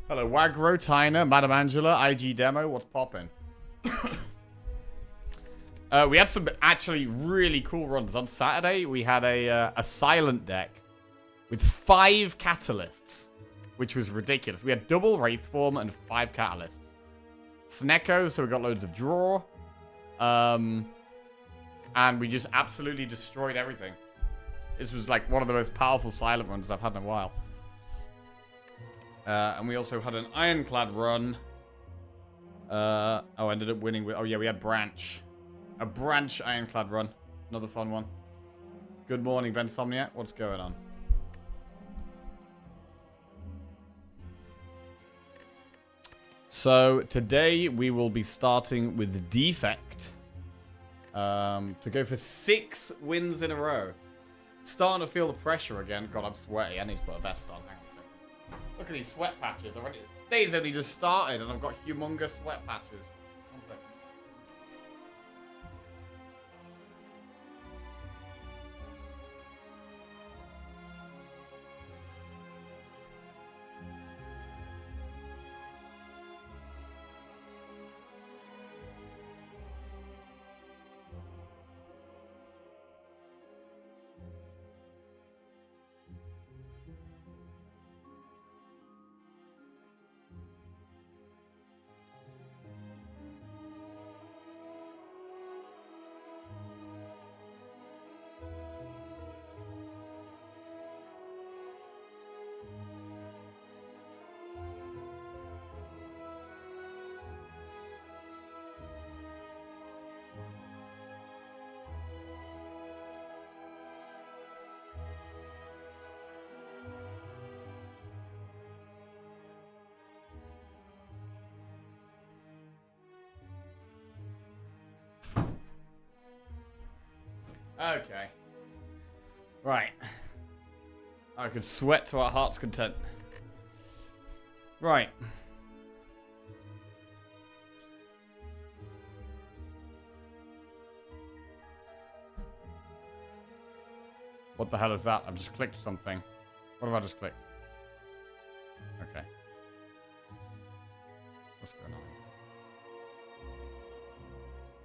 Hello, Wagro, Tyner, Madam Angela, IG Demo, what's poppin'? We had some actually really cool runs. On Saturday, we had a silent deck with 5 catalysts, which was ridiculous. We had double Wraith Form and 5 catalysts. Snecko, so we got loads of draw. And we just absolutely destroyed everything. This was like one of the most powerful silent runs I've had in a while. And we also had an Ironclad run. I ended up winning with... Oh, yeah, we had Branch. A Branch Ironclad run. Another fun one. Good morning, Ben Somniac. What's going on? So, today we will be starting with Defect. To go for 6 wins in a row. Starting to feel the pressure again. God, I'm sweaty. I need to put a vest on. Hang on a second. Look at these sweat patches. Already, day's only just started and I've got humongous sweat patches. One second. Okay. Right. I could sweat to our heart's content. Right. What the hell is that? I've just clicked something. What have I just clicked? Okay. What's going on?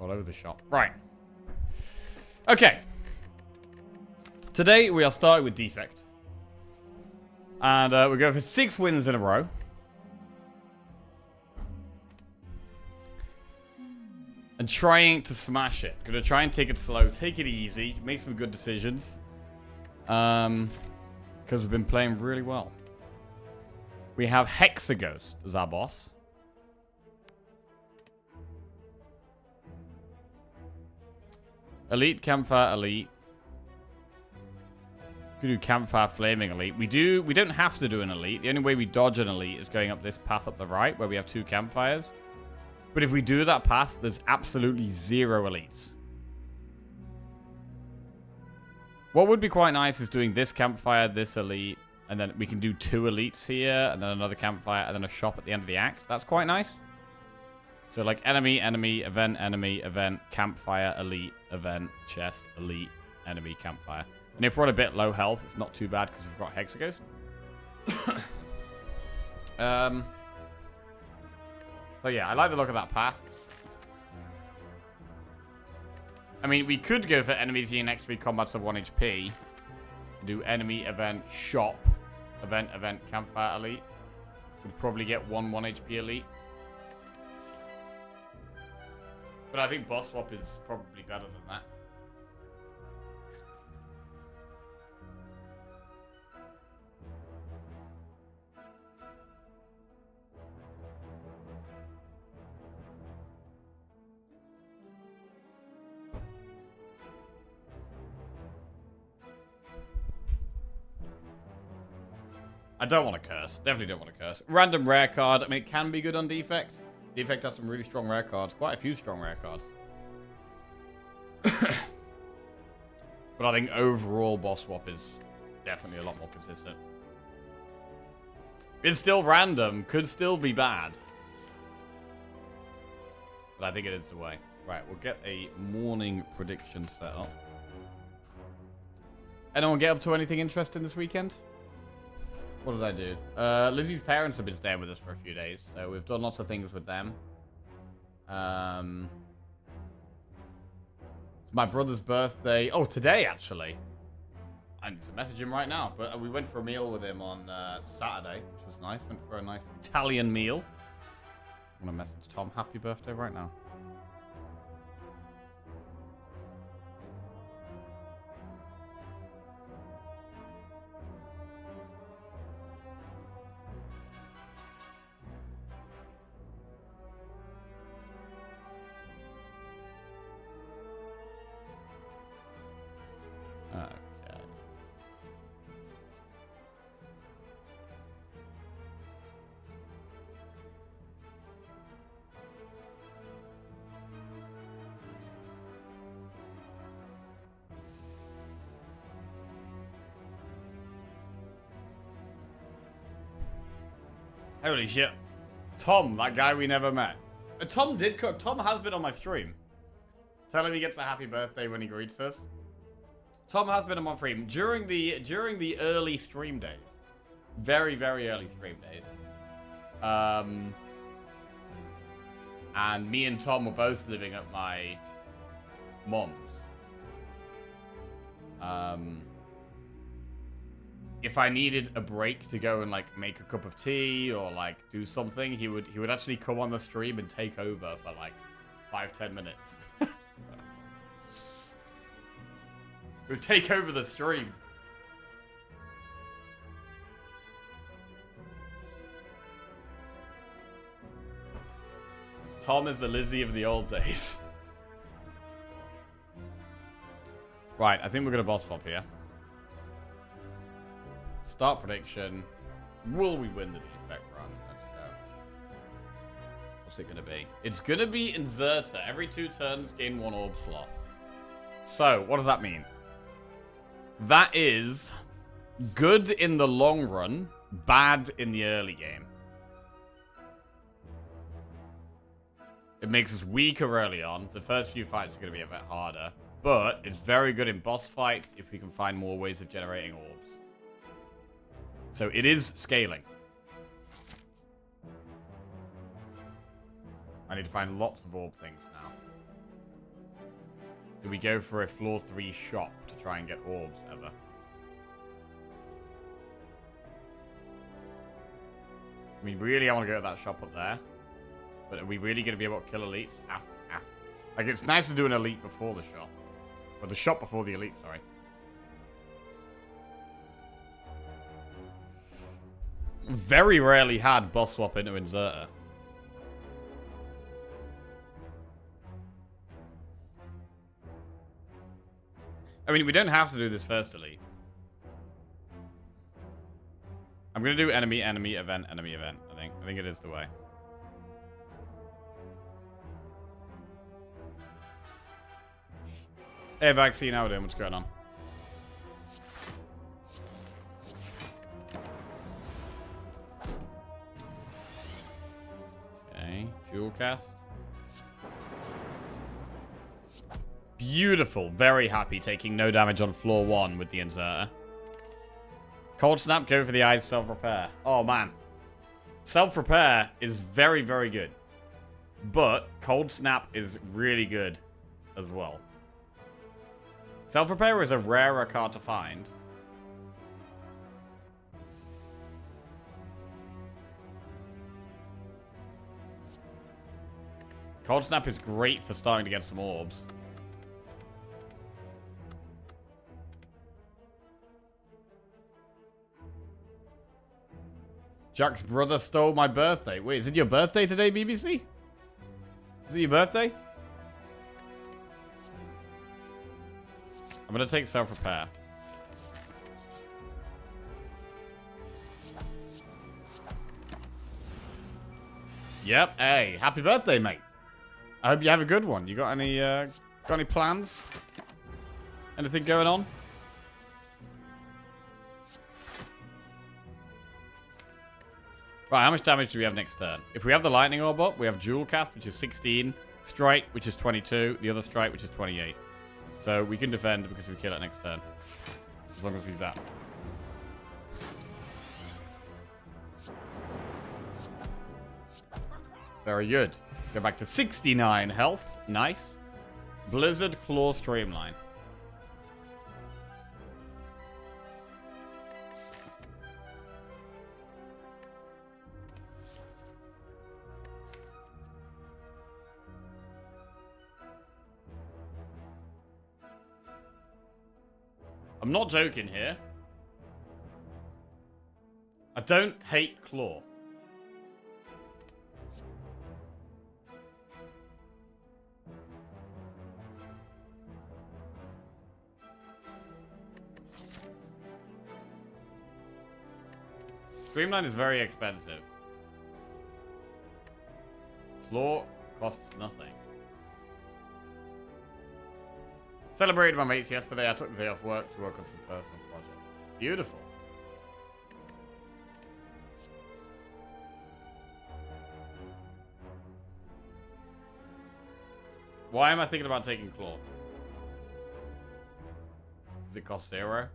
All over the shop. Right. Okay. Today we are starting with Defect. And we're going for 6 wins in a row. And trying to smash it. Gonna try and take it slow, take it easy, make some good decisions. Because we've been playing really well. We have Hexaghost as our boss. Elite, Campfire, Elite. We could do Campfire, Flaming, Elite. We don't have to do an Elite. The only way we dodge an Elite is going up this path up the right, where we have 2 Campfires. But if we do that path, there's absolutely 0 Elites. What would be quite nice is doing this Campfire, this Elite, and then we can do 2 Elites here, and then another Campfire, and then a shop at the end of the act. That's quite nice. So like enemy, event, campfire, elite, event, chest, elite, enemy, campfire. And if we're on a bit low health, it's not too bad because we've got Hexaghost. So yeah, I like the look of that path. I mean, we could go for enemies here next 3 combats of 1 HP. Do enemy, event, shop, event, campfire, elite. We'd probably get 1 HP elite. But I think boss swap is probably better than that. I don't want to curse. Definitely don't want to curse. Random rare card. I mean, it can be good on Defect. Defect has some really strong rare cards. Quite a few strong rare cards. But I think overall boss swap is definitely a lot more consistent. It's still random. Could still be bad. But I think it is the way. Right, we'll get a morning prediction set up. Anyone get up to anything interesting this weekend? What did I do? Lizzie's parents have been staying with us for a few days, so we've done lots of things with them. It's my brother's birthday. Oh, today, actually. I need to message him right now, but we went for a meal with him on Saturday, which was nice. Went for a nice Italian meal. I'm going to message Tom happy birthday right now. Holy shit. Tom, that guy we never met. Tom did cook. Tom has been on my stream. Tell him he gets a happy birthday when he greets us. Tom has been on my stream during the early stream days. Very, very early stream days. And me and Tom were both living at my mom's. If I needed a break to go and like make a cup of tea or like do something, he would actually come on the stream and take over for like 5-10 minutes. He would take over the stream. Tom is the Lizzie of the old days. Right, I think we're gonna boss swap here. Start prediction. Will we win the defect run? Let's go. What's it gonna be? It's gonna be Inserter. Every 2 turns, gain 1 orb slot. So, what does that mean? That is good in the long run, bad in the early game. It makes us weaker early on. The first few fights are going to be a bit harder. But it's very good in boss fights if we can find more ways of generating orbs. So it is scaling. I need to find lots of orb things now. Do we go for a floor 3 shop to try and get orbs ever? I mean, really, I want to go to that shop up there. But are we really going to be able to kill elites? Like, it's nice to do an elite before the shop. Or the shop before the elite, sorry. Very rarely had boss swap into Inserter. I mean, we don't have to do this first elite. I'm going to do enemy, event, I think. I think it is the way. Hey, Vaccine, how are we doing? What's going on? Okay, dual cast. Beautiful. Very happy taking no damage on floor 1 with the Inserter. Cold Snap, go for the eyes, self-repair. Oh, man. Self-repair is very, very good. But Cold Snap is really good as well. Self-repair is a rarer card to find. Cold Snap is great for starting to get some orbs. Jack's brother stole my birthday. Wait, is it your birthday today, BBC? Is it your birthday? I'm going to take self-repair. Yep. Hey, happy birthday, mate. I hope you have a good one. You got any plans? Anything going on? Right, how much damage do we have next turn? If we have the lightning orb up, we have dual cast, which is 16. Strike, which is 22. The other strike, which is 28. So we can defend because we kill it next turn. As long as we zap. Very good. Go back to 69 health. Nice. Blizzard Claw Streamline. I'm not joking here. I don't hate Claw. Streamline is very expensive. Claw costs nothing. Celebrated my mates yesterday. I took the day off work to work on some personal projects. Beautiful. Why am I thinking about taking Claw? Does it cost 0?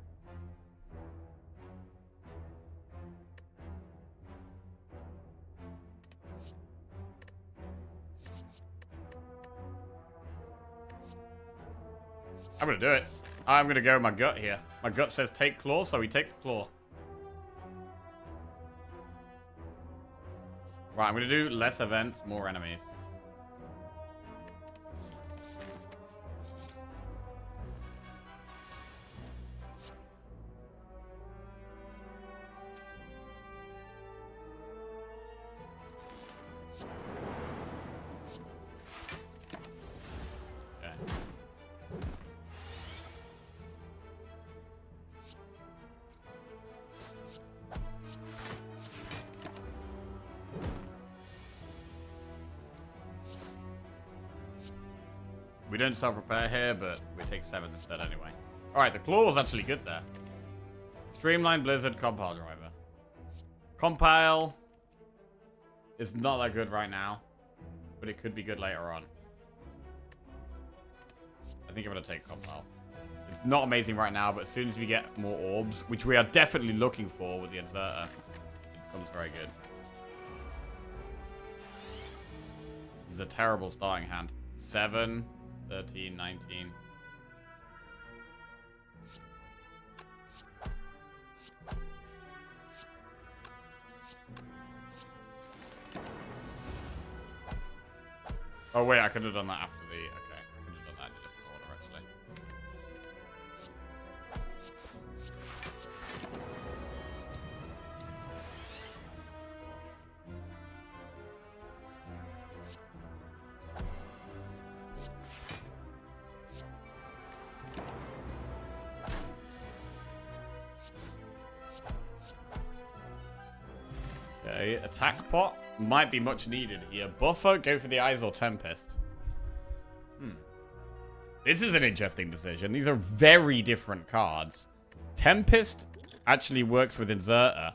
I'm gonna do it. I'm gonna go with my gut here. My gut says take Claw, so we take the Claw. Right, I'm gonna do less events, more enemies. We don't self-repair here, but we take 7 instead anyway. Alright, the Claw was actually good there. Streamline, Blizzard, Compile Driver. Compile is not that good right now, but it could be good later on. I think I'm going to take Compile. It's not amazing right now, but as soon as we get more orbs, which we are definitely looking for with the Inserter, it becomes very good. This is a terrible starting hand. 7... 13, 19. Oh wait, I could have done that after the... Okay, I could have done that in a different order, actually. Okay, attack pot might be much needed here. Buffer, go for the eyes or Tempest. This is an interesting decision. These are very different cards. Tempest actually works with Inserter.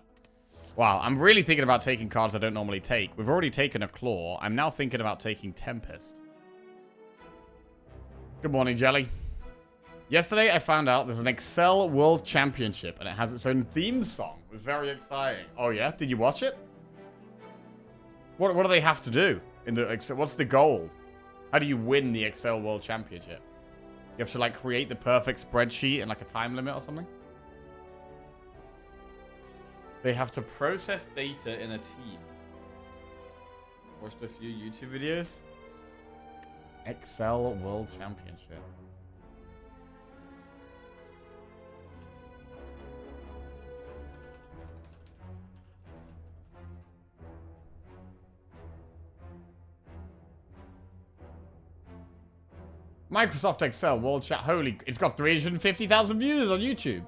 Wow, I'm really thinking about taking cards I don't normally take. We've already taken a Claw. I'm now thinking about taking Tempest. Good morning, Jelly. Yesterday, I found out there's an Excel World Championship, and it has its own theme song. It was very exciting. Oh, yeah? Did you watch it? What do they have to do? What's the goal? How do you win the Excel World Championship? You have to, like, create the perfect spreadsheet and, like, a time limit or something? They have to process data in a team. Watched a few YouTube videos. Excel World Championship. Microsoft Excel World Chat. Holy, it's got 350,000 views on YouTube.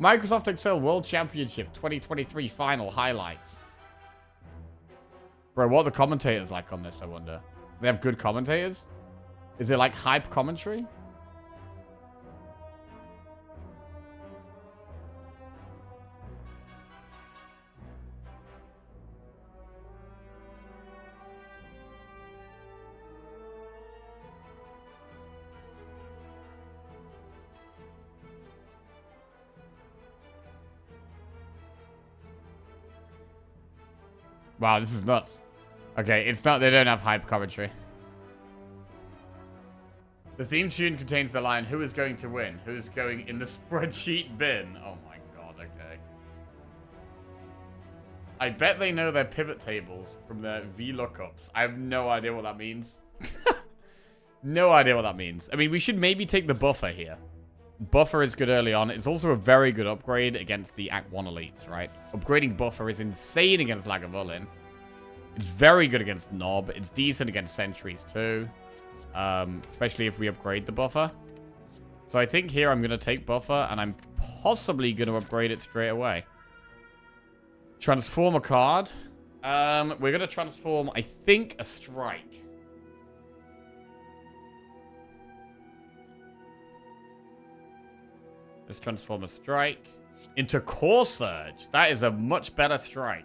Microsoft Excel World Championship 2023 final highlights. Bro, what are the commentators like on this, I wonder? They have good commentators? Is it like hype commentary? Wow, this is nuts. Okay, it's not... They don't have hype commentary. The theme tune contains the line, "Who is going to win? Who's going in the spreadsheet bin?" Oh my god, okay. I bet they know their pivot tables from their VLOOKUPs. I have no idea what that means. No idea what that means. I mean, we should maybe take the buffer here. Buffer is good early on. It's also a very good upgrade against the Act 1 elites, right? Upgrading buffer is insane against Lagavulin. It's very good against Nob. It's decent against sentries too. Especially if we upgrade the buffer. So I think here I'm going to take buffer and I'm possibly going to upgrade it straight away. Transform a card. We're going to transform, I think, a strike. Let's transform a strike into Core Surge. That is a much better strike.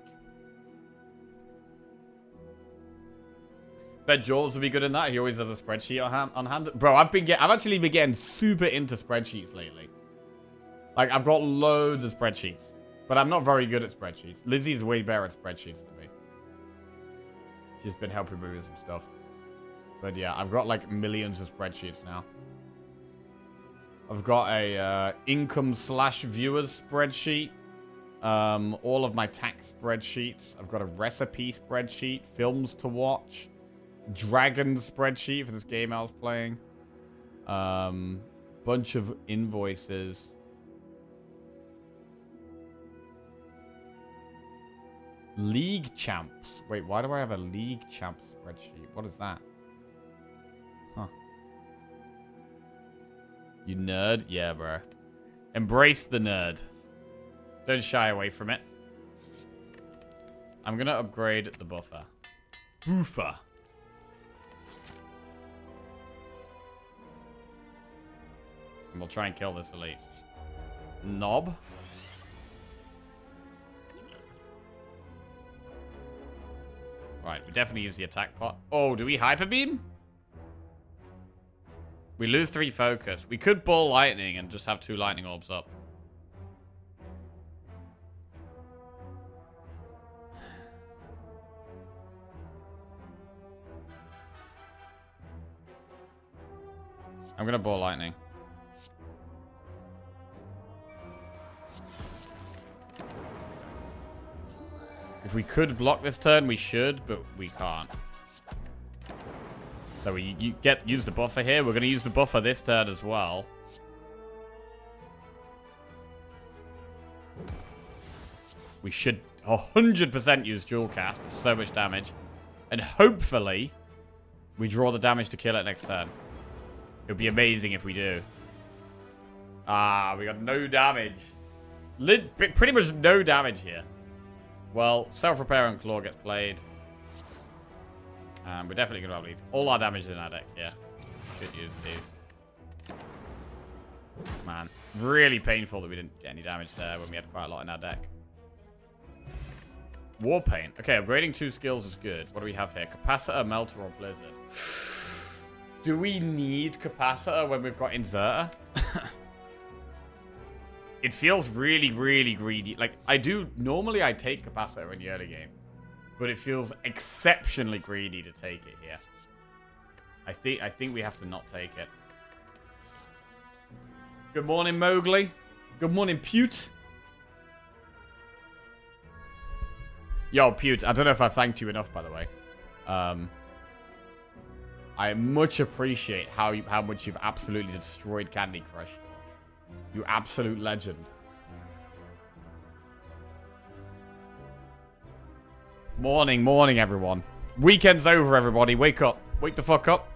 Bet Jaws would be good in that. He always has a spreadsheet on hand. Bro, I've actually been getting super into spreadsheets lately. Like, I've got loads of spreadsheets. But I'm not very good at spreadsheets. Lizzie's way better at spreadsheets than me. She's been helping me with some stuff. But yeah, I've got like millions of spreadsheets now. I've got a income/viewers spreadsheet. All of my tax spreadsheets. I've got a recipe spreadsheet. Films to watch. Dragon spreadsheet for this game I was playing. Bunch of invoices. League champs. Wait, why do I have a league champs spreadsheet? What is that? Huh. You nerd? Yeah, bro. Embrace the nerd. Don't shy away from it. I'm gonna upgrade the buffer. Buffer. And we'll try and kill this elite. Nob. Right, we definitely use the attack pot. Oh, do we Hyper Beam? We lose 3 focus. We could Ball Lightning and just have 2 lightning orbs up. I'm gonna Ball Lightning. If we could block this turn, we should, but we can't. So we use the buffer here. We're going to use the buffer this turn as well. We should 100% use Dual Cast. It's so much damage. And hopefully, we draw the damage to kill it next turn. It would be amazing if we do. Ah, we got no damage. Pretty much no damage here. Well, Self-Repair and Claw gets played. We're definitely going to have lethal. All our damage is in our deck, yeah. Should use these. Man, really painful that we didn't get any damage there when we had quite a lot in our deck. Warpaint. Okay, upgrading 2 skills is good. What do we have here? Capacitor, Melter, or Blizzard? Do we need Capacitor when we've got Inserter? It feels really, really greedy. Like, normally I take Capacitor in the early game. But it feels exceptionally greedy to take it here. I think we have to not take it. Good morning, Mowgli. Good morning, Pute. Yo, Pute, I don't know if I thanked you enough, by the way. I much appreciate how much you've absolutely destroyed Candy Crush. You absolute legend. Morning, morning, everyone. Weekend's over, everybody. Wake up. Wake the fuck up.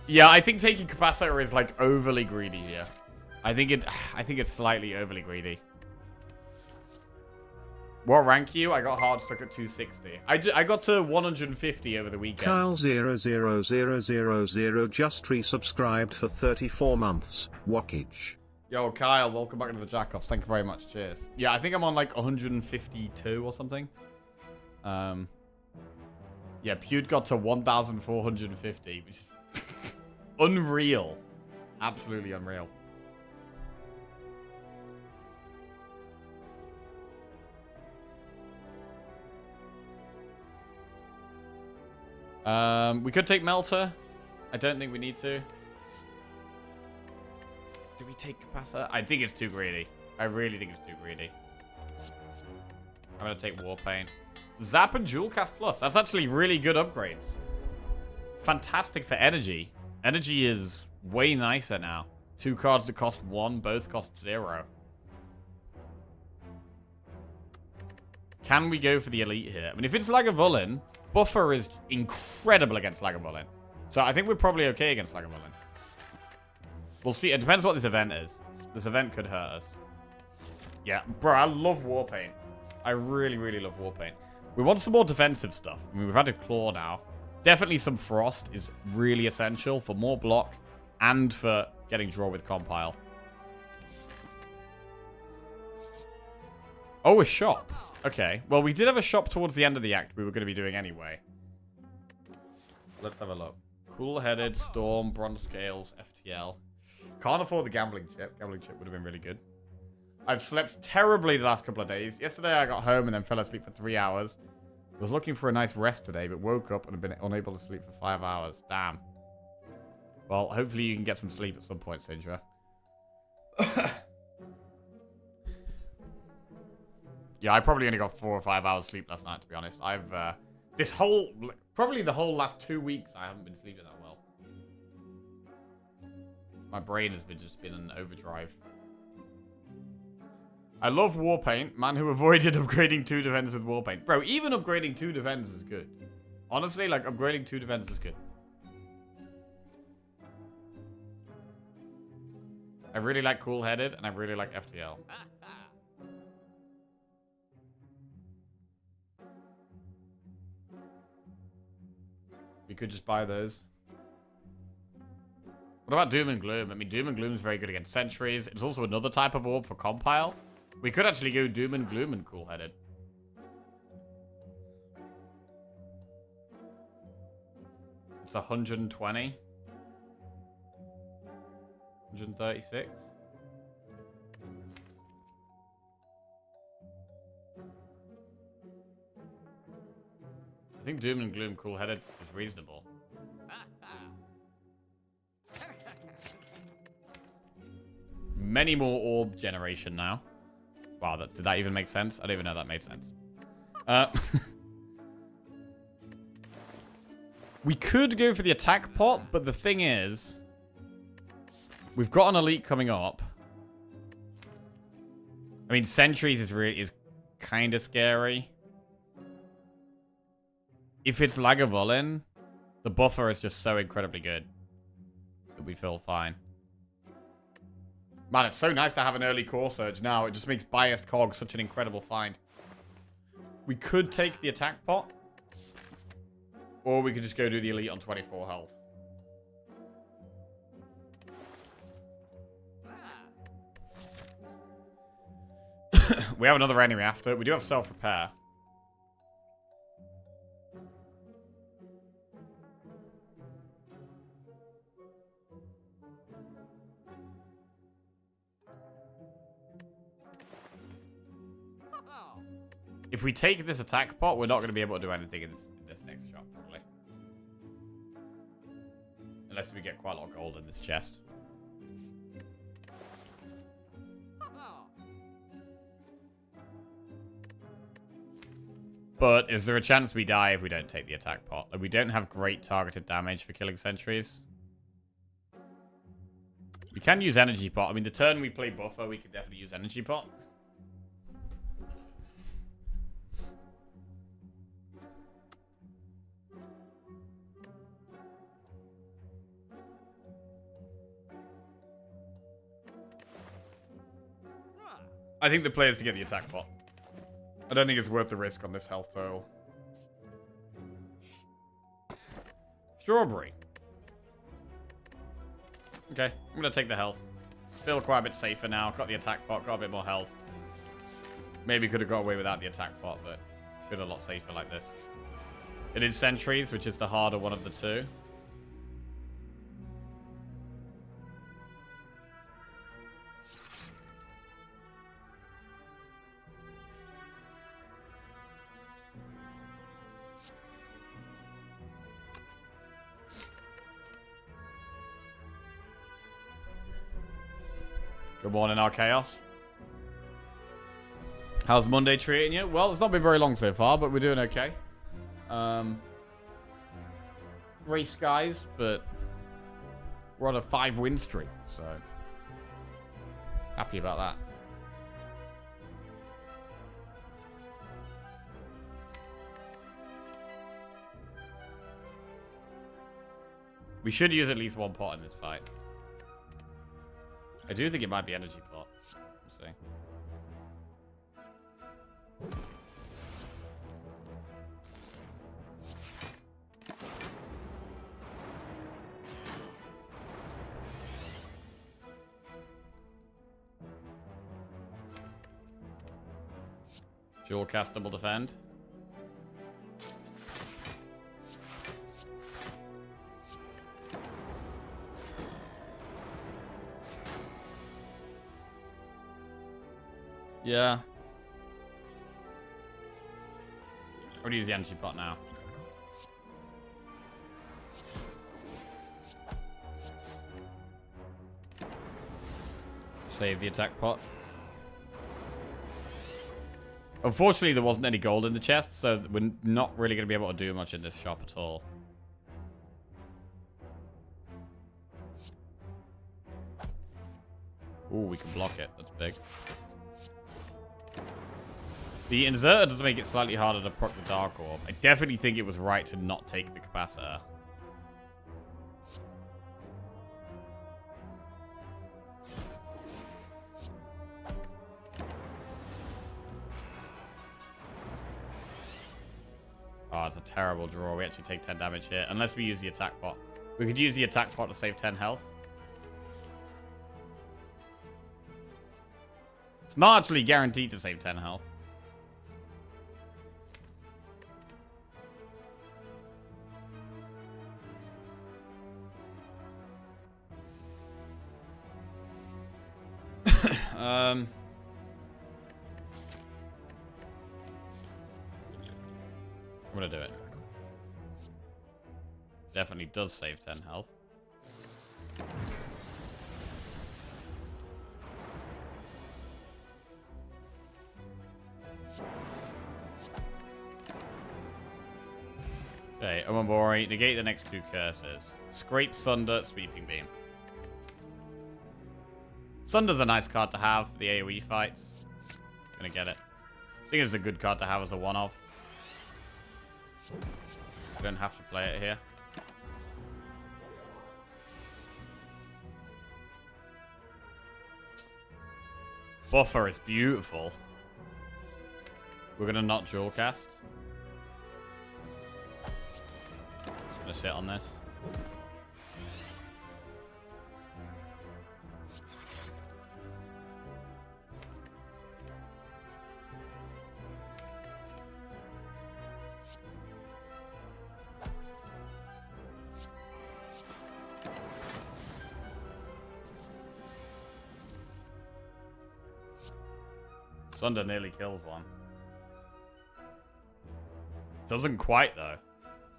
Yeah, I think taking Capacitor is, like, overly greedy here. I think it's slightly overly greedy. What rank you? I got hard stuck at 260. I got to 150 over the weekend. Kyle00000 just resubscribed for 34 months. Walkage. Yo, Kyle, welcome back to the Jackoffs. Thank you very much. Cheers. Yeah, I think I'm on like 152 or something. Yeah, Pewd got to 1,450, which is unreal. Absolutely unreal. We could take Melter. I don't think we need to. Do we take Capacitor? I think it's too greedy. I really think it's too greedy. I'm going to take Warpaint. Zap and Jewel Cast Plus. That's actually really good upgrades. Fantastic for energy. Energy is way nicer now. 2 cards that cost 1, both cost 0. Can we go for the elite here? I mean, if it's Lagavulin, Buffer is incredible against Lagavulin. So I think we're probably okay against Lagavulin. We'll see. It depends what this event is. This event could hurt us. Yeah, bro, I love Warpaint. I really, really love Warpaint. We want some more defensive stuff. I mean, we've had a Claw now. Definitely some Frost is really essential for more block and for getting draw with Compile. Oh, a shop. Okay. Well, we did have a shop towards the end of the act we were going to be doing anyway. Let's have a look. Cool-headed, Storm, Bronze Scales, FTL. Can't afford the gambling chip. Gambling chip would have been really good. I've slept terribly the last couple of days. Yesterday I got home and then fell asleep for 3 hours. I was looking for a nice rest today, but woke up and have been unable to sleep for 5 hours. Damn. Well, hopefully you can get some sleep at some point, Sindra. Yeah, I probably only got 4 or 5 hours sleep last night, to be honest. I've, probably the whole last 2 weeks, I haven't been sleeping that well. My brain has just been in overdrive. I love Warpaint. Man who avoided upgrading 2 defense with Warpaint. Bro, even upgrading 2 defense is good. Honestly, like, upgrading 2 defense is good. I really like Cool-Headed, and I really like FTL. We could just buy those. What about Doom and Gloom? I mean, Doom and Gloom is very good against sentries. It's also another type of orb for Compile. We could actually go Doom and Gloom and Cool-Headed. It's 120. 136. I think Doom and Gloom Cool-Headed is reasonable. Many more orb generation now. Wow, did that even make sense? I don't even know if that made sense. We could go for the attack pot, but the thing is, we've got an elite coming up. I mean, sentries is kind of scary. If it's Lagavulin, the buffer is just so incredibly good that we feel fine. Man, it's so nice to have an early core surge now. It just makes Biased Cog such an incredible find. We could take the attack pot. Or we could just go do the elite on 24 health. We have another enemy after. We do have self-repair. If we take this attack pot, we're not going to be able to do anything in this next shot, probably. Unless we get quite a lot of gold in this chest. But is there a chance we die if we don't take the attack pot? Like, we don't have great targeted damage for killing sentries. We can use energy pot. I mean, the turn we play buffer, we could definitely use energy pot. I think the play is to get the attack pot. I don't think it's worth the risk on this health total. Strawberry. Okay, I'm going to take the health. Feel quite a bit safer now. Got the attack pot, got a bit more health. Maybe could have got away without the attack pot, but feel a lot safer like this. It is sentries, which is the harder one of the two. Good morning, our chaos. How's Monday treating you? Well, it's not been very long so far, but we're doing okay. Race guys, but we're on a 5-win streak, so happy about that. We should use at least one pot in this fight. I do think it might be energy pot. We'll see. Dual cast, double defend. Yeah. I'm gonna use the energy pot now. Save the attack pot. Unfortunately, there wasn't any gold in the chest, so we're not really going to be able to do much in this shop at all. Ooh, we can block it. That's big. The inserter does make it slightly harder to proc the Dark Orb. I definitely think it was right to not take the capacitor. Oh, it's a terrible draw. We actually take 10 damage here. Unless we use the attack pot. We could use the attack pot to save 10 health. It's not actually guaranteed to save 10 health. I'm gonna do it. Definitely does save 10 health. Okay, Omabori, negate the next 2 curses. Scrape, Sunder, Sweeping Beam. Sunder's a nice card to have for the AoE fights. Gonna get it. I think it's a good card to have as a one-off. You don't have to play it here. Buffer is beautiful. We're gonna not dual cast. Just gonna sit on this. Sunder nearly kills one. Doesn't quite, though.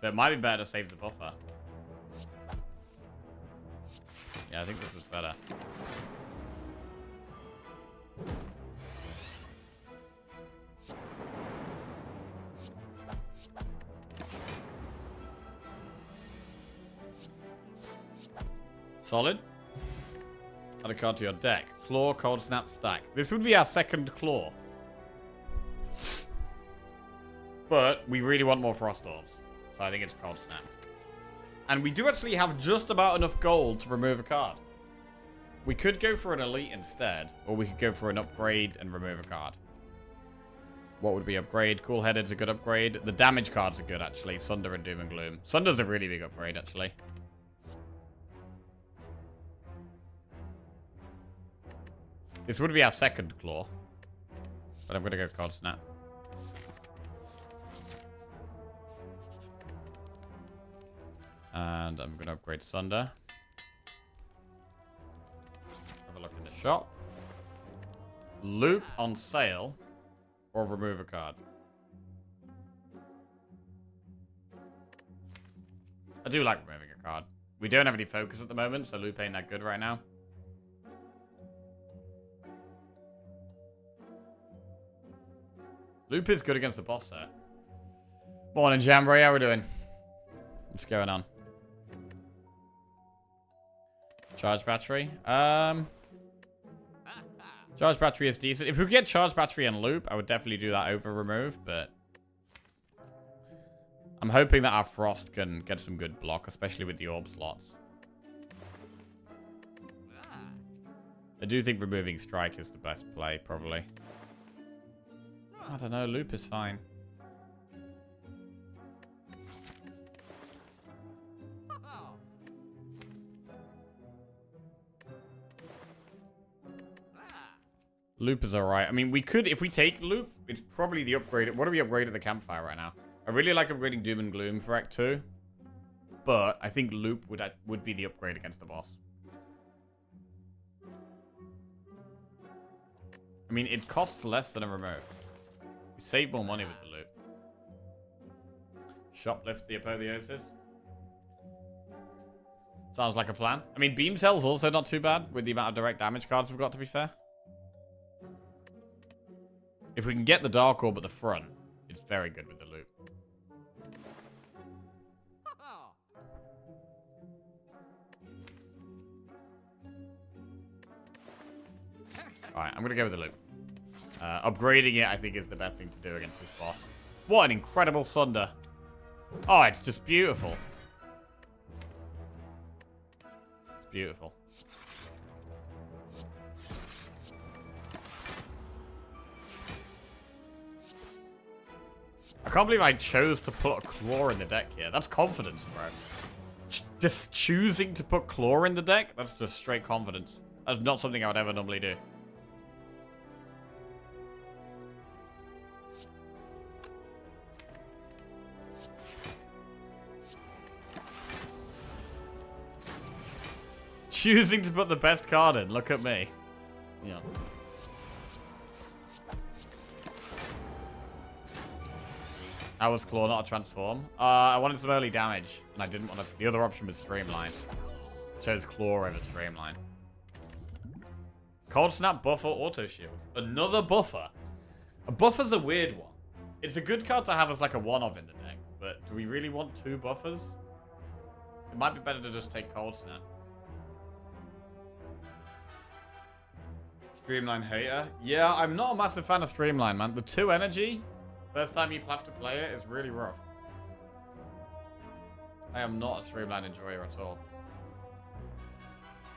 So it might be better to save the buffer. Yeah, I think this is better. Solid. Add a card to your deck. Claw, Cold Snap, Stack. This would be our second Claw. But we really want more Frost Orbs. So I think it's Cold Snap. And we do actually have just about enough gold to remove a card. We could go for an Elite instead. Or we could go for an upgrade and remove a card. What would be upgrade? Cool Headed's a good upgrade. The damage cards are good, actually. Sunder and Doom and Gloom. Sunder's a really big upgrade, actually. This would be our second Claw. But I'm going to go Cold Snap. And I'm going to upgrade Sunder. Have a look in the shop. Loop on sale. Or remove a card. I do like removing a card. We don't have any focus at the moment, so Loop ain't that good right now. Loop is good against the boss there. Morning, Jamboree. How we doing? What's going on? Charge battery. Charge battery is decent. If we could get charge battery and loop, I would definitely do that over remove, but I'm hoping that our frost can get some good block, especially with the orb slots. I do think removing strike is the best play, probably. I don't know, loop is fine. Loop is alright. I mean, we could, if we take loop, it's probably the upgrade. What do we upgrade at the campfire right now? I really like upgrading Doom and Gloom for Act 2. But I think loop would be the upgrade against the boss. I mean, it costs less than a remove. We save more money with the loop. Shoplift the apotheosis. Sounds like a plan. I mean, beam cell's also not too bad with the amount of direct damage cards we've got, to be fair. If we can get the Dark Orb at the front, it's very good with the loop. Alright, I'm going to go with the loop. Upgrading it, I think, is the best thing to do against this boss. What an incredible Sunder. Oh, it's just beautiful. It's beautiful. I can't believe I chose to put a Claw in the deck here. That's confidence, bro. Just choosing to put Claw in the deck? That's just straight confidence. That's not something I would ever normally do. Choosing to put the best card in. Look at me. Yeah. That was Claw, not a transform. I wanted some early damage, and I didn't want to. The other option was Streamline. Chose Claw over Streamline. Cold Snap, Buffer, Auto Shield. Another Buffer. A Buffer's a weird one. It's a good card to have as like a one-of in the deck, but do we really want two Buffers? It might be better to just take Cold Snap. Streamline hater. Yeah, I'm not a massive fan of Streamline, man. The 2 energy, first time you have to play it, is really rough. I am not a Streamline enjoyer at all.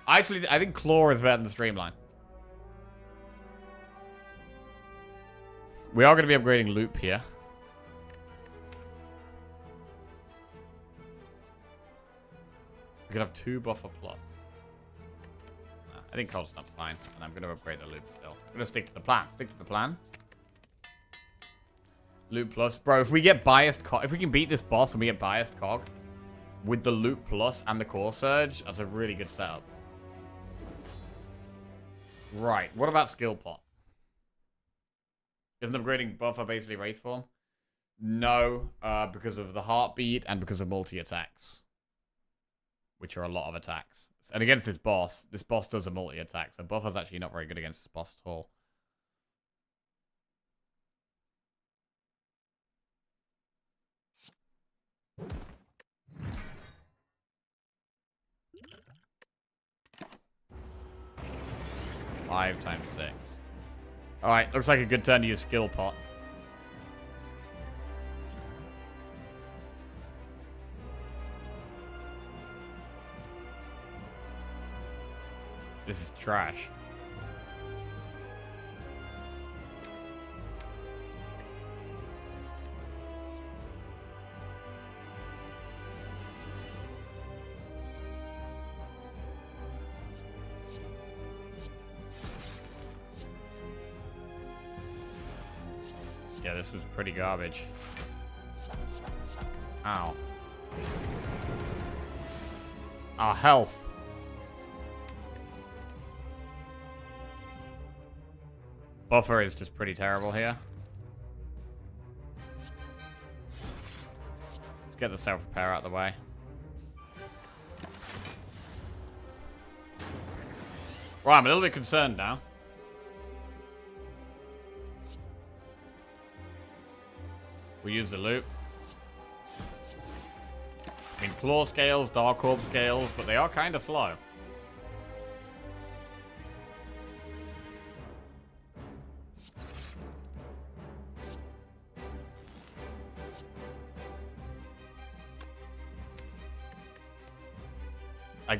I think Claw is better than Streamline. We are going to be upgrading Loop here. We could have 2 Buffer plus. I think Cold Snap's fine, and I'm going to upgrade the Loop still. I'm going to stick to the plan. Stick to the plan. Loop plus. Bro, if we get biased cog, if we can beat this boss and we get biased cog with the Loop plus and the Core Surge, that's a really good setup. Right. What about Skill Pot? Isn't upgrading Buffer basically Wraith Form? No, because of the Heartbeat and because of multi-attacks, which are a lot of attacks. And against this boss does a multi-attack, so Buffer's actually not very good against this boss at all. Five times 6. Alright, looks like a good turn to use Skill Pot. This is trash. Yeah, this was pretty garbage. Ow. Our health. Buffer is just pretty terrible here. Let's get the self-repair out of the way. Right, I'm a little bit concerned now. We'll use the loop. I mean, claw scales, dark orb scales, but they are kind of slow.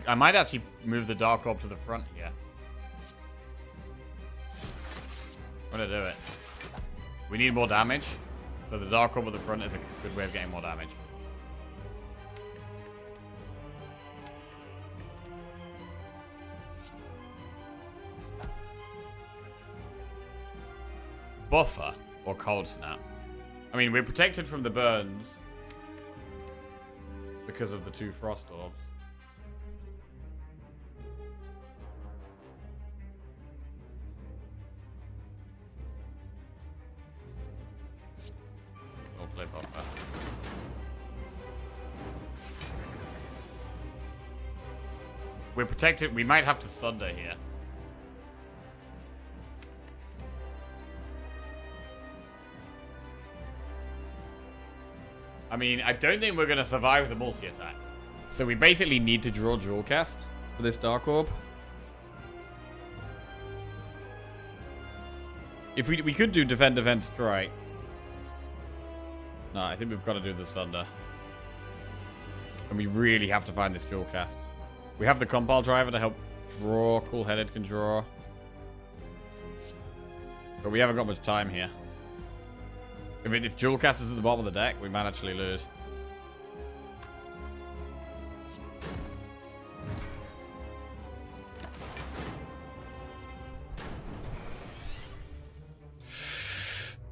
I might actually move the dark orb to the front here. I'm gonna do it. We need more damage, so the dark orb at the front is a good way of getting more damage. Buffer or cold snap. I mean, we're protected from the burns because of the 2 frost orbs. We'll play buffer. We're protected. We might have to Sunder here. I mean, I don't think we're going to survive the multi-attack. So we basically need to draw Jewel Cast for this Dark Orb. If we could do Defend, Defend, Strike. No, I think we've got to do the Sunder. And we really have to find this Jewel Cast. We have the Compile Driver to help draw. Cool-Headed can draw. But we haven't got much time here. If Jewel Cast is at the bottom of the deck, we might actually lose.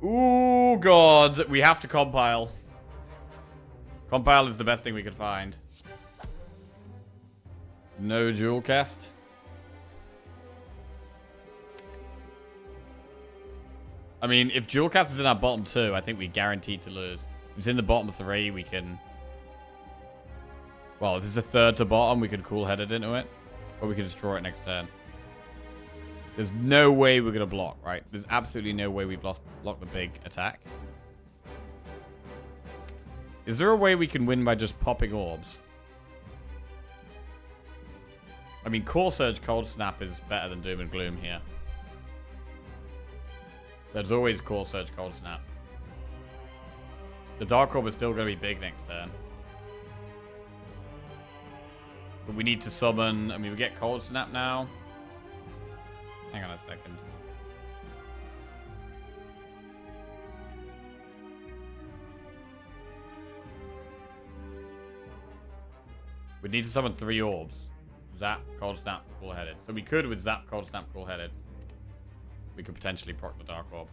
Ooh, God. We have to compile. Compile is the best thing we could find. No Jewel Cast. I mean, if Jewel Cast is in our bottom 2, I think we're guaranteed to lose. If it's in the bottom 3, we can... Well, if it's the 3rd to bottom, we could cool-headed into it. Or we could just draw it next turn. There's no way we're going to block, right? There's absolutely no way we block the big attack. Is there a way we can win by just popping orbs? I mean, Core Surge Cold Snap is better than Doom and Gloom here. There's always Core Surge Cold Snap. The Dark Orb is still going to be big next turn. But we need to summon... I mean, we get Cold Snap now. Hang on a second. We need to summon 3 orbs. Zap, Cold Snap, Cool-Headed. So we could with Zap, Cold Snap, Cool-Headed. We could potentially proc the Dark Orb.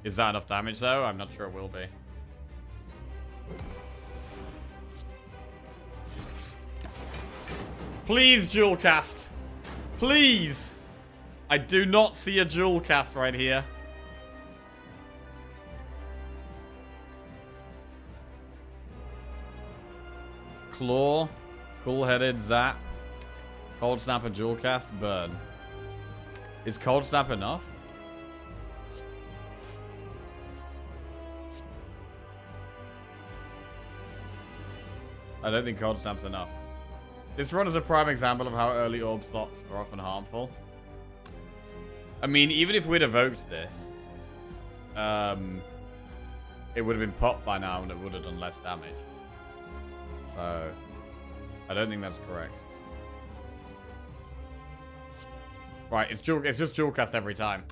Is that enough damage, though? I'm not sure it will be. Please, Jewel Cast. Please. I do not see a Jewel Cast right here. Claw. Cool-Headed, Zap. Cold Snap and Jewel Cast, burn. Is Cold Snap enough? I don't think Cold Snap's enough. This run is a prime example of how early orb slots are often harmful. I mean, even if we'd evoked this, it would have been popped by now and it would have done less damage. So, I don't think that's correct. Right, it's just Jewel Cast every time.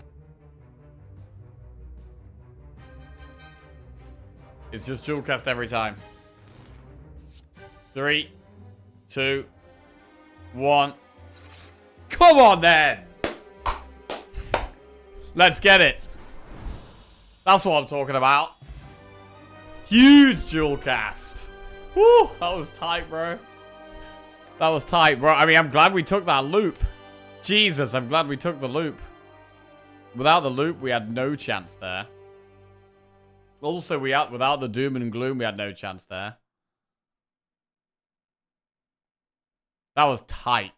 It's just Jewel Cast every time. 3, 2, 1. Come on then! Let's get it. That's what I'm talking about. Huge Jewel Cast. Woo! That was tight, bro. That was tight, bro. I mean, I'm glad we took that loop. Jesus, I'm glad we took the loop. Without the loop, we had no chance there. Also, without the Doom and Gloom, we had no chance there. That was tight.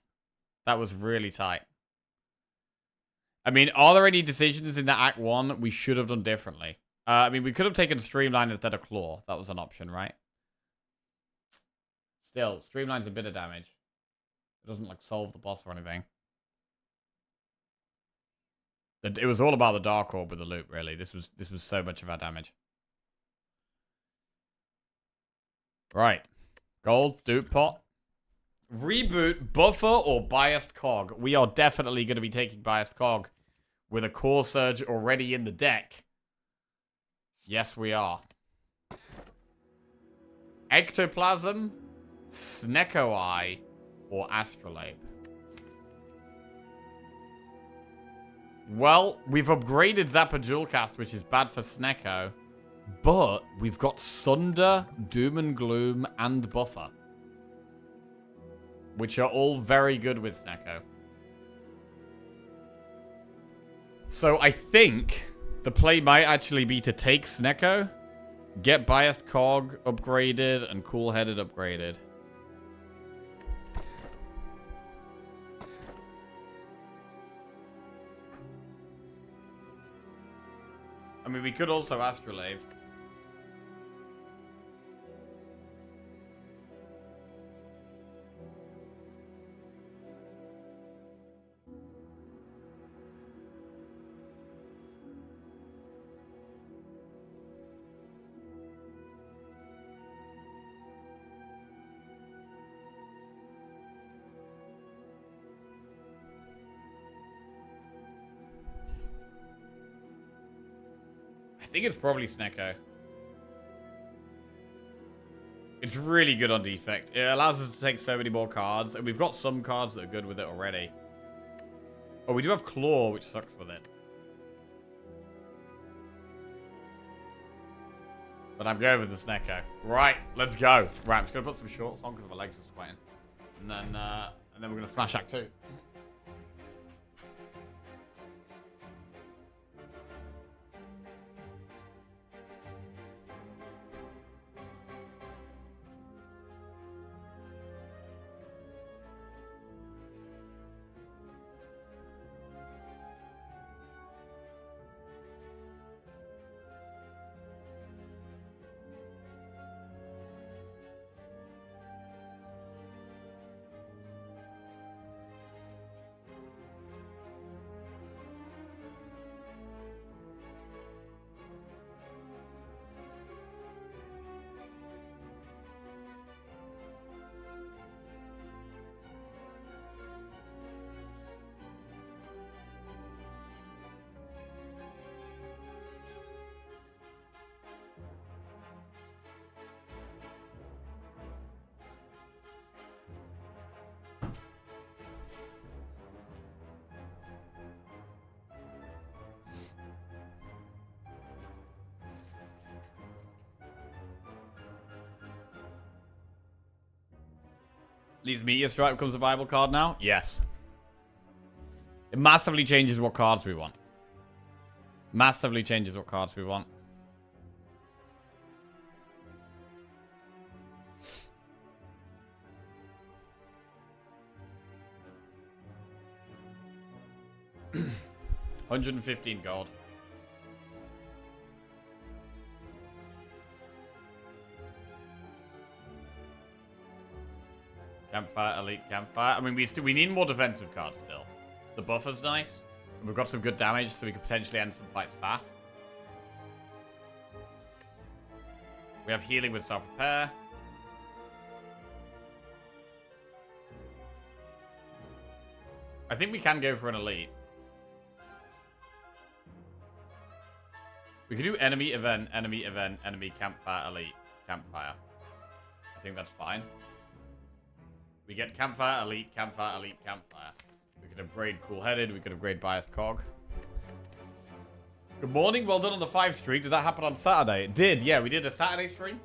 That was really tight. I mean, are there any decisions in the Act 1 we should have done differently? I mean, we could have taken Streamline instead of Claw. That was an option, right? Still, Streamline's a bit of damage. It doesn't, like, solve the boss or anything. It was all about the Dark Orb with the loop, really. This was so much of our damage. Right. Gold, dupe pot. Reboot, buffer, or biased cog. We are definitely going to be taking biased cog with a core surge already in the deck. Yes, we are. Ectoplasm, Snecko Eye, or Astrolabe. Well, we've upgraded Zappa Jewelcast, which is bad for Snecko. But we've got Sunder, Doom and Gloom, and Buffer. Which are all very good with Snecko. So I think the play might actually be to take Snecko, get Biased Cog upgraded, and Cool Headed upgraded. I mean, we could also Astrolabe. I think it's probably Snecko. It's really good on defect. It allows us to take so many more cards, and we've got some cards that are good with it already. Oh, we do have Claw, which sucks with it. But I'm going with the Snecko. Right, let's go. Right, I'm just going to put some shorts on because my legs are sweating. And then we're going to smash Act 2. Leaves Meteor Strike becomes a viable card now? Yes. It massively changes what cards we want. Massively changes what cards we want. $115 gold. Campfire, Elite Campfire. I mean, we need more defensive cards still. The buffer's nice. And we've got some good damage, so we could potentially end some fights fast. We have healing with self-repair. I think we can go for an Elite. We could do enemy event, enemy campfire, elite, campfire. I think that's fine. We get campfire, elite, campfire, elite, campfire. We could upgrade cool-headed. We could upgrade biased cog. Good morning. Well done on the 5 streak. Did that happen on Saturday? It did. Yeah, we did a Saturday stream.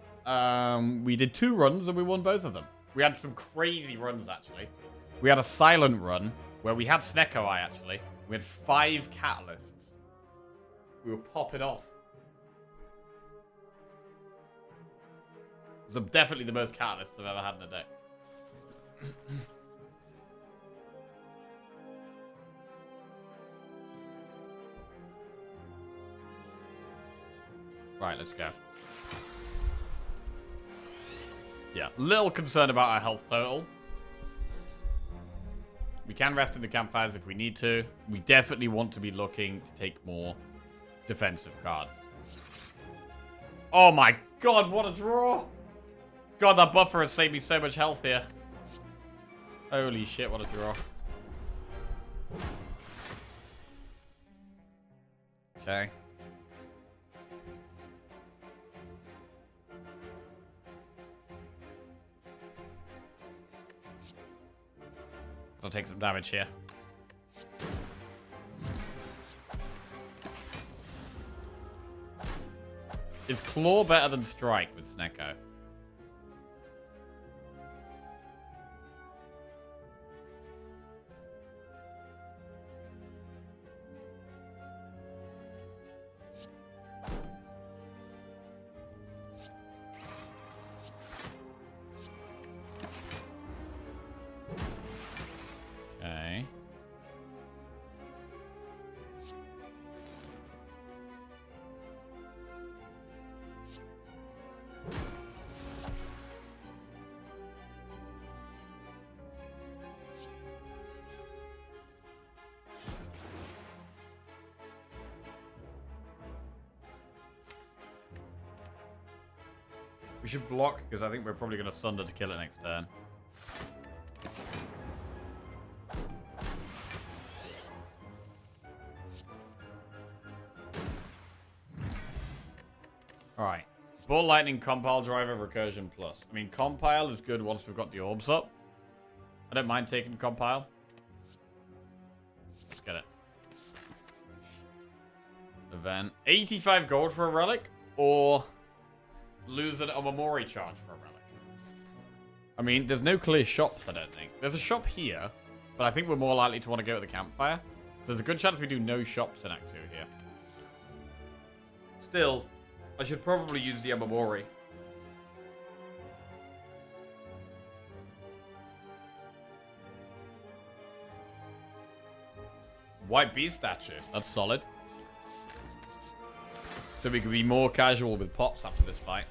We did 2 runs and we won both of them. We had some crazy runs, actually. We had a silent run where we had Snecko Eye, actually. We had 5 catalysts. We were popping off. It was definitely the most catalysts I've ever had in a deck. Right, let's go. Yeah, little concerned about our health total. We can rest in the campfires if we need to. We definitely want to be looking to take more defensive cards. Oh my god, what a draw! God, that buffer has saved me so much health here. Holy shit, what a draw. Okay. I'll take some damage here. Is Claw better than Strike with Snecko? Okay. We should block, because I think we're probably going to Sunder to kill it next turn. Alright. Ball Lightning, Compile Driver, Recursion Plus. I mean, Compile is good once we've got the orbs up. I don't mind taking Compile. Let's get it. Event. 85 gold for a relic, or lose an Omamori charge for a relic. I mean, there's no clear shops, I don't think. There's a shop here, but I think we're more likely to want to go at the campfire. So there's a good chance we do no shops in Act 2 here. Still, I should probably use the Omamori. White Beast statue. That's solid. So we can be more casual with pops after this fight.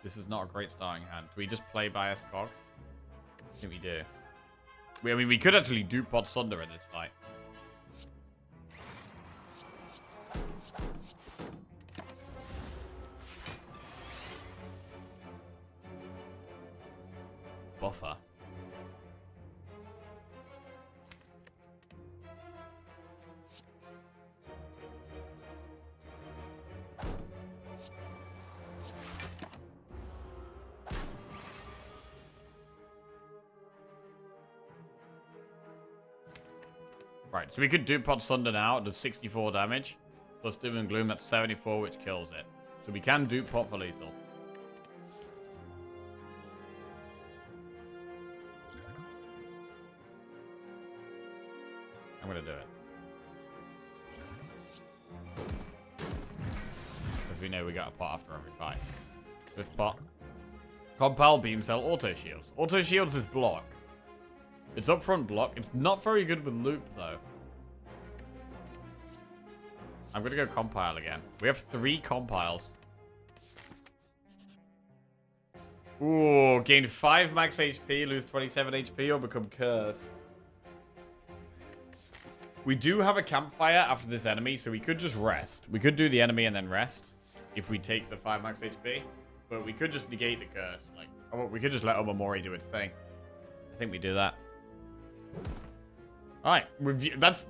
This is not a great starting hand. Do we just play Biased Cog? I think we do. I mean, we could actually do Pod Sunder in this fight. Buffer. Right, so we could do Pod Sunder now. It does 64 damage. Plus Doom and Gloom, that's 74, which kills it. So we can do Pot for lethal. I'm gonna do it. Because we know we got a pot after every fight. Swift pot. Compile, Beam Cell, Auto Shields. Auto Shields is block. It's upfront block. It's not very good with loop, though. I'm going to go Compile again. We have 3 Compiles. Ooh, gain 5 max HP, lose 27 HP, or become cursed. We do have a campfire after this enemy, so we could just rest. We could do the enemy and then rest if we take the 5 max HP. But we could just negate the curse. Like, we could just let Omamori do its thing. I think we do that. Alright,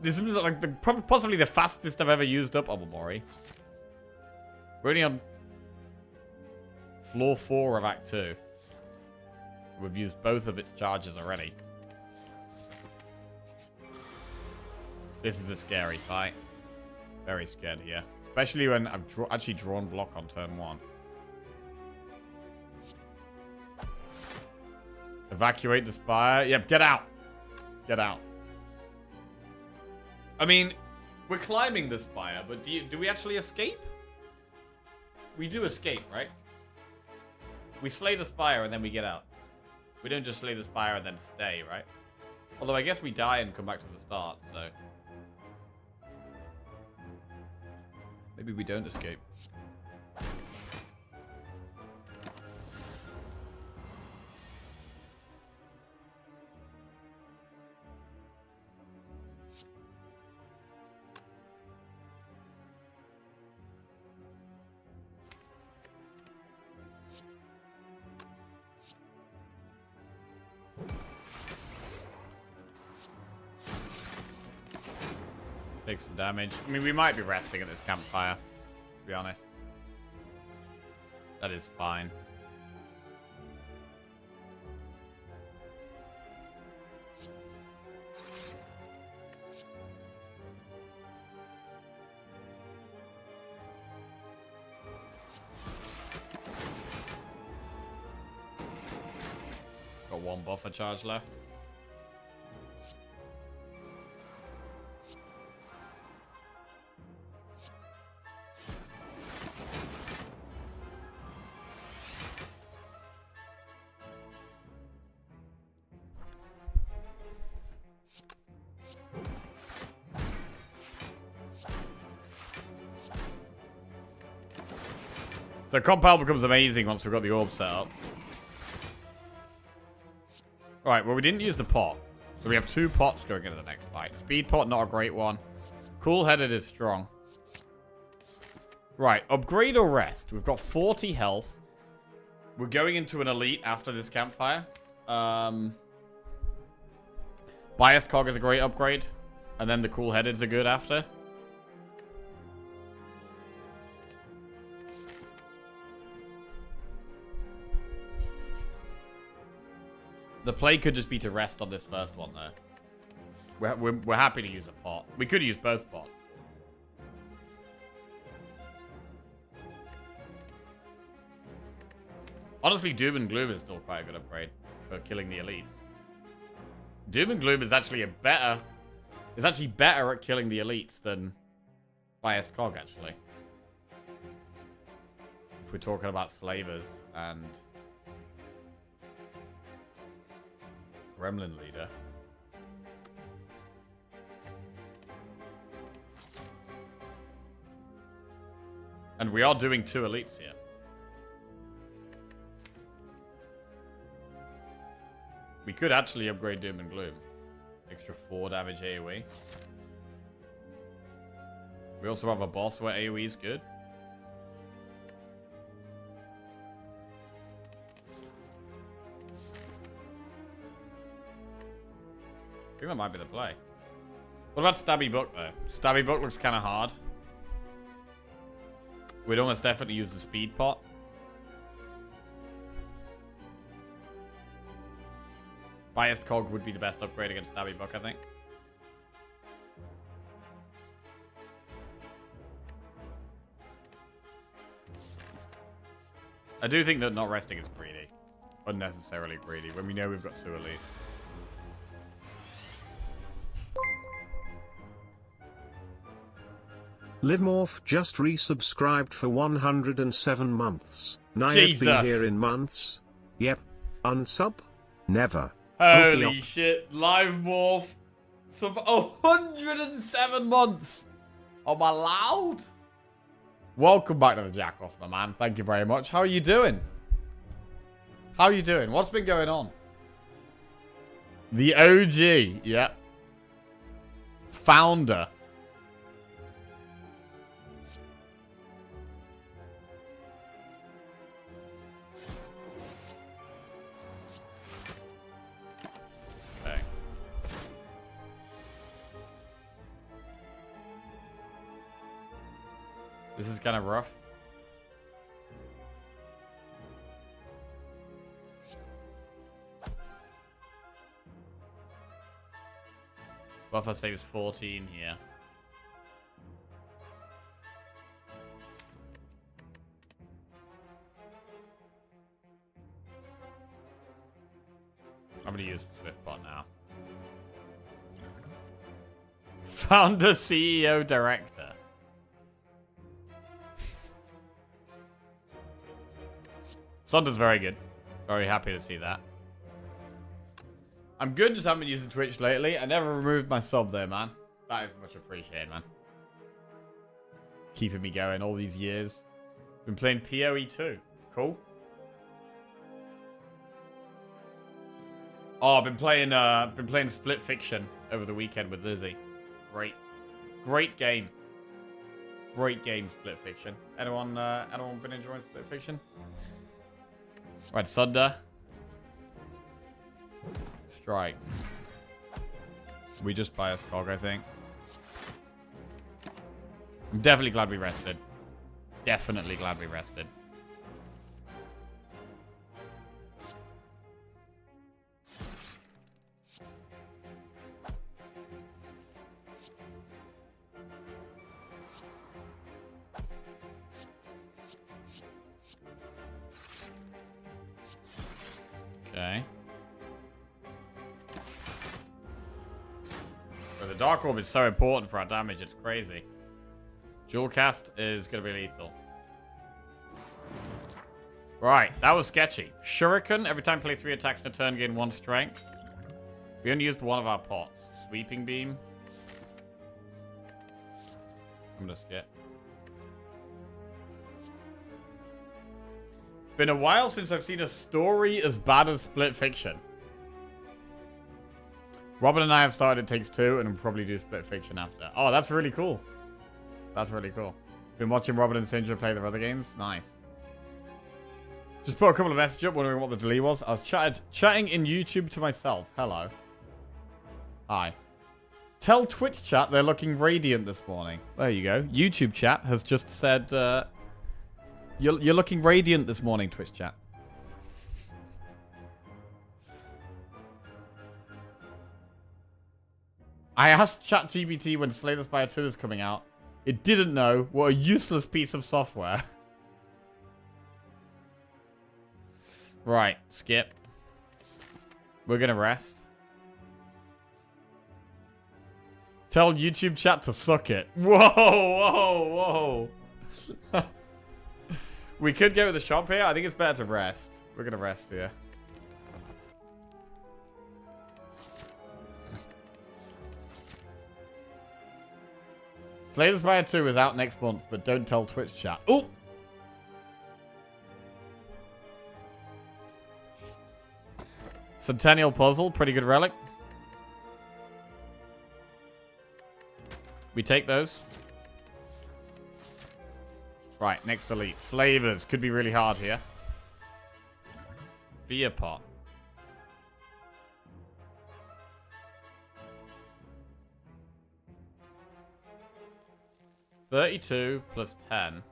this is like possibly the fastest I've ever used up Omamori. We're only on floor 4 of Act 2. We've used both of its charges already. This is a scary fight. Very scared here. Especially when I've actually drawn block on turn 1. Evacuate the Spire. Yep, get out. Get out. I mean, we're climbing the Spire, but do we actually escape? We do escape, right? We slay the Spire and then we get out. We don't just slay the Spire and then stay, right? Although I guess we die and come back to the start, so... Maybe we don't escape. Take some damage. I mean, we might be resting at this campfire, to be honest. That is fine. Got one buffer charge left. So Compel becomes amazing once we've got the orb set up. Alright, well we didn't use the pot. So we have 2 pots going into the next fight. Speed pot, not a great one. Cool-headed is strong. Right, upgrade or rest? We've got 40 health. We're going into an elite after this campfire. Biased Cog is a great upgrade. And then the cool-headeds are good after. The play could just be to rest on this first one, though. We're happy to use a pot. We could use both pots. Honestly, Doom and Gloom is still quite a good upgrade for killing the elites. Doom and Gloom is actually better at killing the elites than Biased Cog, actually. If we're talking about slavers and Gremlin leader. And we are doing 2 elites here. We could actually upgrade Doom and Gloom. Extra 4 damage AoE. We also have a boss where AoE is good. I think that might be the play. What about Stabby Book, though? Stabby Book looks kind of hard. We'd almost definitely use the speed pot. Biased Cog would be the best upgrade against Stabby Book, I think. I do think that not resting is greedy. Unnecessarily greedy, when we know we've got 2 elites. Livemorph just resubscribed for 107 months. Nayat be here in months. Yep. Unsub? Never. Holy shit. Live Morph. 107 months. Am I loud? Welcome back to the Jackals, my man. Thank you very much. How are you doing? How are you doing? What's been going on? The OG. Yeah. Founder. This is kind of rough. Buffer saves 14 here. I'm going to use the Swift bot now. Founder, CEO, Director. Sonda's very good. Very happy to see that. I'm good, just haven't been using Twitch lately. I never removed my sub though, man. That is much appreciated, man. Keeping me going all these years. Been playing PoE 2. Cool. Oh, I've been playing Split Fiction over the weekend with Lizzie. Great game. Great game, Split Fiction. Anyone been enjoying Split Fiction? Right, Sunder. Strike. We just biased Cog, I think. I'm definitely glad we rested. Definitely glad we rested. Okay. But the Dark Orb is so important for our damage, it's crazy. Dual Cast is going to be lethal. Right, that was sketchy. Shuriken, every time play 3 attacks in a turn, gain 1 strength. We only used one of our pots. Sweeping Beam. I'm going to skip. Been a while since I've seen a story as bad as Split Fiction. Robin and I have started It Takes Two, and we'll probably do Split Fiction after. Oh, that's really cool. That's really cool. Been watching Robin and Sindra play their other games. Nice. Just put a couple of messages up wondering what the delete was. I was chatting in YouTube to myself. Hello. Hi. Tell Twitch chat they're looking radiant this morning. There you go. YouTube chat has just said... You're looking radiant this morning, Twitch chat. I asked ChatGPT when Slay the Spire 2 is coming out. It didn't know. What a useless piece of software. Right, skip. We're gonna rest. Tell YouTube chat to suck it. Whoa, whoa, whoa. We could go with the shop here. I think it's better to rest. We're going to rest here. Slay the Spire 2 is out next month, but don't tell Twitch chat. Oh! Centennial Puzzle. Pretty good relic. We take those. Right, next elite. Slavers. Could be really hard here. Fear Pot. $32 plus 10.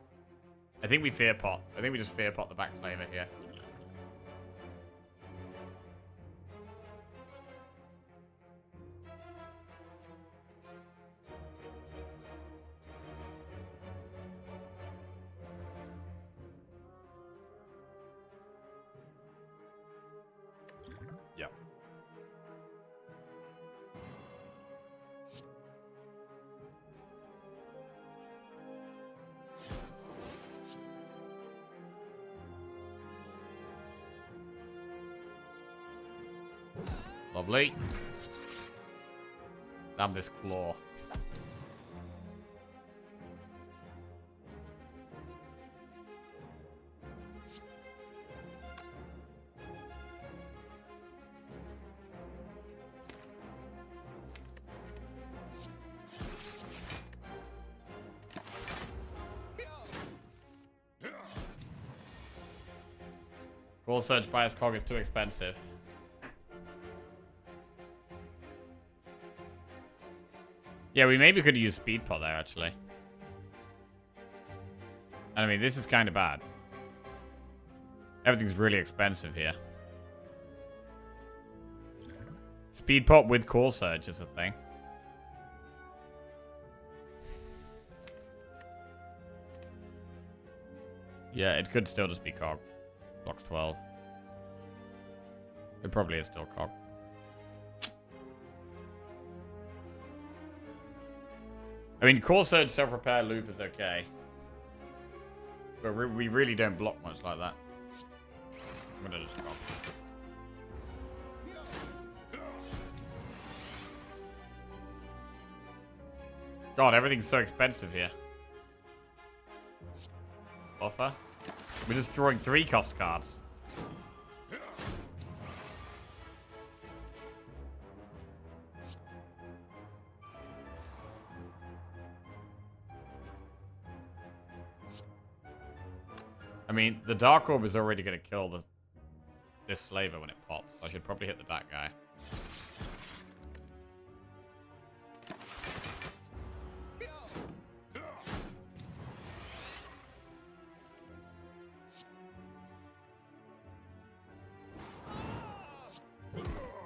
I think we Fear Pot. I think we just Fear Pot the back slaver here. Lovely. Damn this claw. Core Surge Bias Cog is too expensive. Yeah, we maybe could use Speed Pot there, actually. And I mean, this is kind of bad. Everything's really expensive here. Speed Pot with Core Surge is a thing. Yeah, it could still just be Cog. Blocks 12. It probably is still Cog. I mean, Core Surge Self-Repair Loop is okay. But we really don't block much like that. I'm gonna just go. God, everything's so expensive here. buffer. We're just drawing 3 cost cards. I mean, the Dark Orb is already going to kill this Slaver when it pops. So I should probably hit that guy.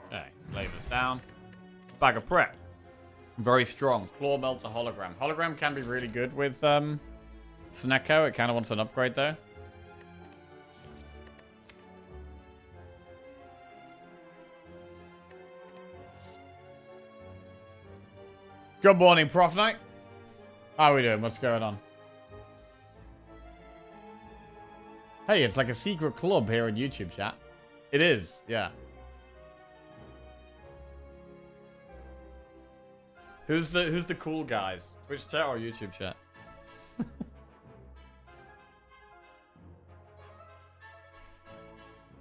Okay, Slaver's down. Bag of Prep. Very strong. Claw Melter Hologram. Hologram can be really good with Snecko. It kind of wants an upgrade though. Good morning, Prof Knight. How are we doing? What's going on? Hey, it's like a secret club here in YouTube chat. It is, yeah. Who's the cool guys? Twitch chat or YouTube chat?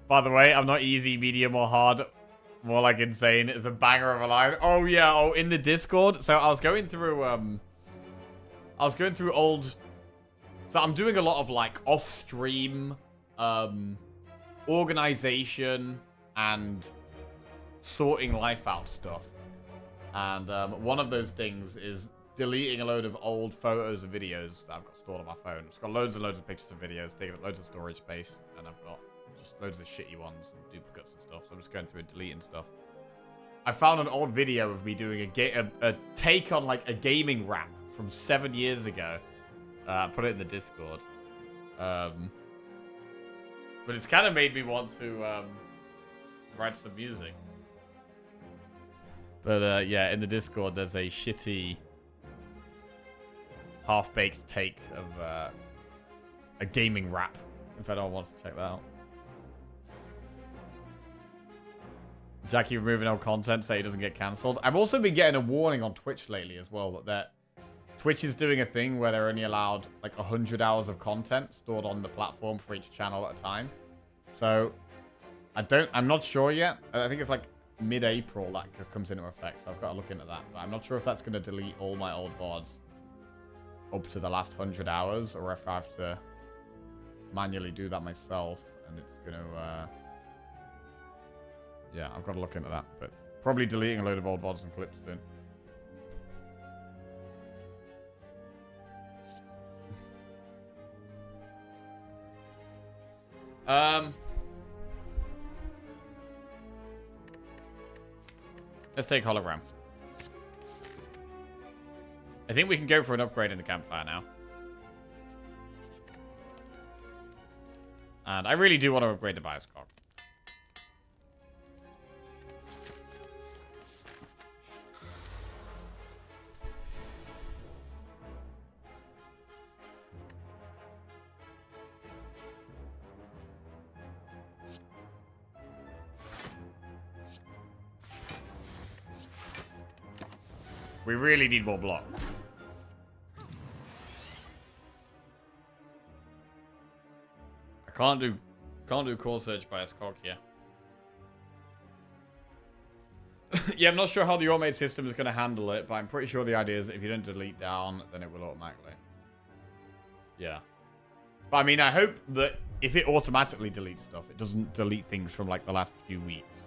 By the way, I'm not easy, medium, or hard. More like insane. It's a banger of a line. Oh yeah. Oh, in the Discord. So I was going through old. So I'm doing a lot of like off-stream organization and sorting life out stuff. And one of those things is deleting a load of old photos and videos that I've got stored on my phone. It's got loads and loads of pictures and videos, taking up loads of storage space, and I've got just loads of shitty ones and duplicates and stuff. So I'm just going through and deleting stuff. I found an old video of me doing a take on like a gaming rap from 7 years ago. Put it in the Discord. But it's kind of made me want to write some music. But yeah, in the Discord, there's a shitty, half-baked take of a gaming rap. If anyone wants to check that out. Jackie removing old content so he doesn't get cancelled. I've also been getting a warning on Twitch lately as well that Twitch is doing a thing where they're only allowed like 100 hours of content stored on the platform for each channel at a time. So I'm not sure yet. I think it's like mid-April that comes into effect. So I've got to look into that. But I'm not sure if that's going to delete all my old VODs up to the last 100 hours or if I have to manually do that myself and it's going to... Yeah, I've got to look into that, but probably deleting a load of old VODs and clips soon. Let's take hologram. I think we can go for an upgrade in the campfire now. And I really do want to upgrade the bioscope. We really need more block. I can't do core search by a Skog here. Yeah, I'm not sure how the automate system is going to handle it, but I'm pretty sure the idea is that if you don't delete down, then it will automatically. Yeah. But I mean, I hope that if it automatically deletes stuff, it doesn't delete things from like the last few weeks.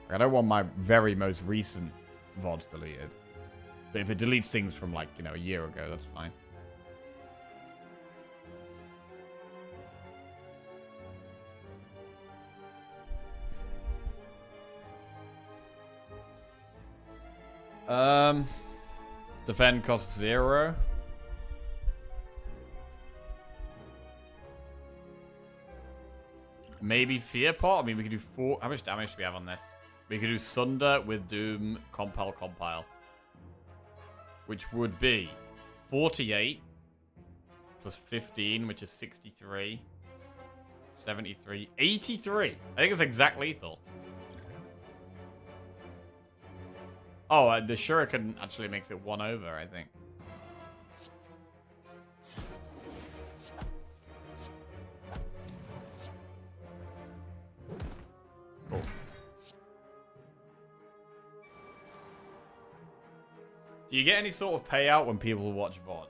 Like, I don't want my very most recent VODs deleted. But if it deletes things from like, you know, a year ago, that's fine. Defend costs 0. Maybe Fear Pot? I mean, we could do 4... How much damage do we have on this? We could do Sunder with Doom, Compile. Which would be 48 plus 15, which is 63. 73. 83. I think it's exact lethal. Oh, the Shuriken actually makes it 1 over, I think. Do you get any sort of payout when people watch VODs?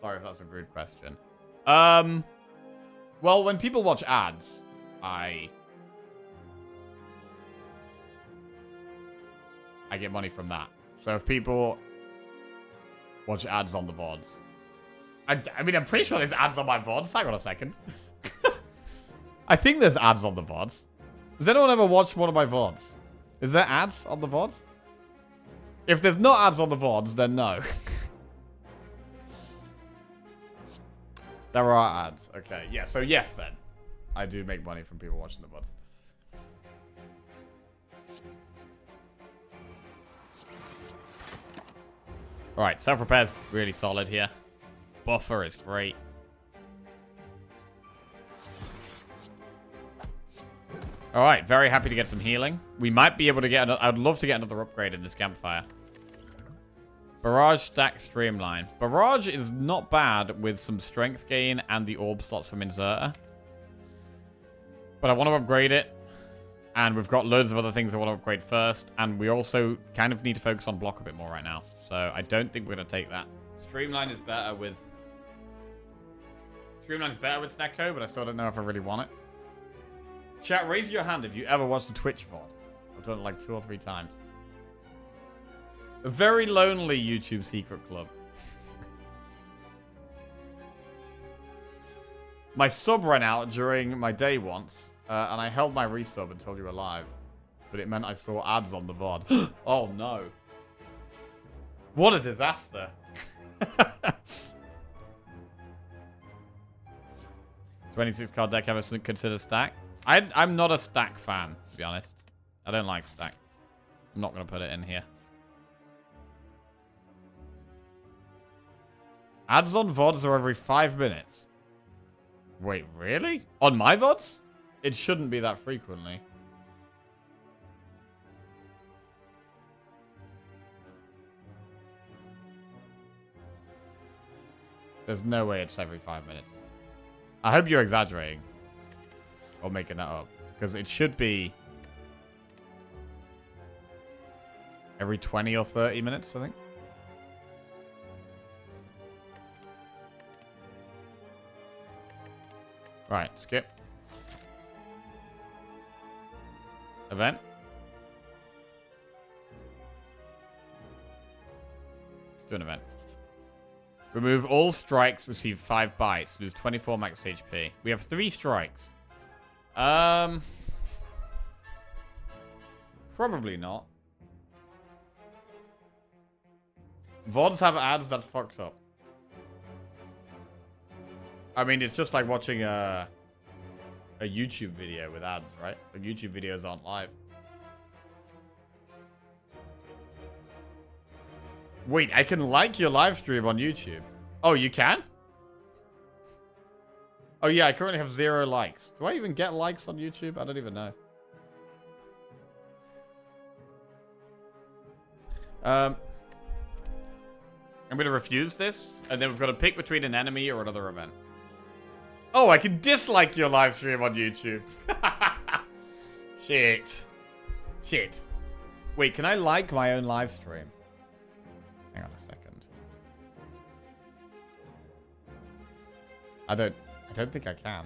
Sorry if that's a rude question. Well, when people watch ads, I get money from that. So if people watch ads on the VODs... I mean, I'm pretty sure there's ads on my VODs. Hang on a second. I think there's ads on the VODs. Has anyone ever watched one of my VODs? Is there ads on the VODs? If there's not ads on the VODs, then no. There are ads. Okay, yeah, so yes then. I do make money from people watching the VODs. Alright, self-repair's really solid here. Buffer is great. Alright, very happy to get some healing. We might be able to get... I'd love to get another upgrade in this campfire. Barrage stack streamline. Barrage is not bad with some strength gain and the orb slots from Inserter. But I want to upgrade it. And we've got loads of other things I want to upgrade first. And we also kind of need to focus on block a bit more right now. So I don't think we're going to take that. Streamline is better with... Streamline's better with Snacko, but I still don't know if I really want it. Chat, raise your hand if you ever watched a Twitch VOD. I've done it like 2 or 3 times. A very lonely YouTube secret club. My sub ran out during my day once, and I held my resub until you were live. But it meant I saw ads on the VOD. Oh no. What a disaster. 26 card deck ever consider stack? I'm not a stack fan, to be honest. I don't like stack. I'm not going to put it in here. Ads on VODs are every 5 minutes. Wait, really? On my VODs? It shouldn't be that frequently. There's no way it's every 5 minutes. I hope you're exaggerating. Or making that up. Because it should be... every 20 or 30 minutes, I think. Right, skip. Event. Let's do an event. Remove all strikes, receive 5 bites, lose 24 max HP. We have 3 strikes. Probably not. VODs have ads, that's fucked up. I mean, it's just like watching a YouTube video with ads, right? Like YouTube videos aren't live. Wait, I can like your live stream on YouTube. Oh, you can? Oh yeah, I currently have 0 likes. Do I even get likes on YouTube? I don't even know. I'm going to refuse this, and then we've got to pick between an enemy or another event. Oh, I can dislike your live stream on YouTube. Shit. Shit. Wait, can I like my own live stream? Hang on a second. I don't think I can.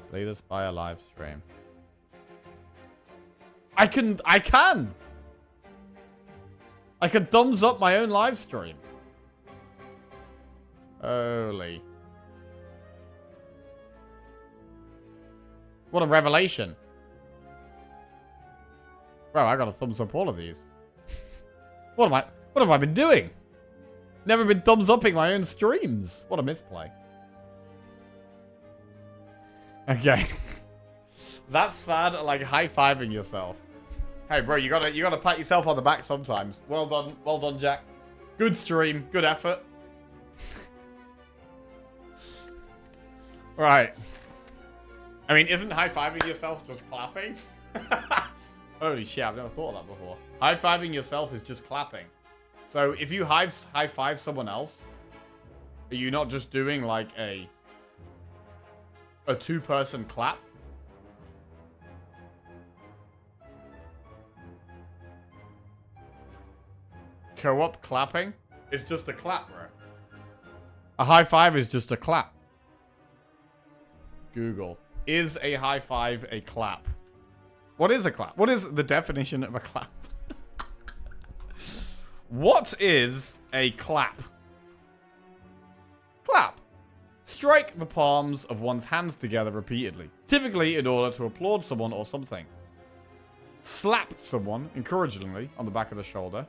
Slay the Spire live stream. I can thumbs up my own live stream. Holy. What a revelation. Bro, I gotta thumbs up all of these. What have I been doing? Never been thumbs upping my own streams. What a misplay. Okay. That's sad, like high-fiving yourself. Hey, bro, you gotta pat yourself on the back sometimes. Well done, Jack. Good stream, good effort. Right. I mean, isn't high-fiving yourself just clapping? Holy shit, I've never thought of that before. High-fiving yourself is just clapping. So if you high-five someone else, are you not just doing like a two-person clap? Co-op clapping is just a clap, bro. A high five is just a clap. Google. Is a high five a clap? What is a clap? What is the definition of a clap? What is a clap? Clap. Strike the palms of one's hands together repeatedly, typically in order to applaud someone or something. Slap someone encouragingly on the back of the shoulder.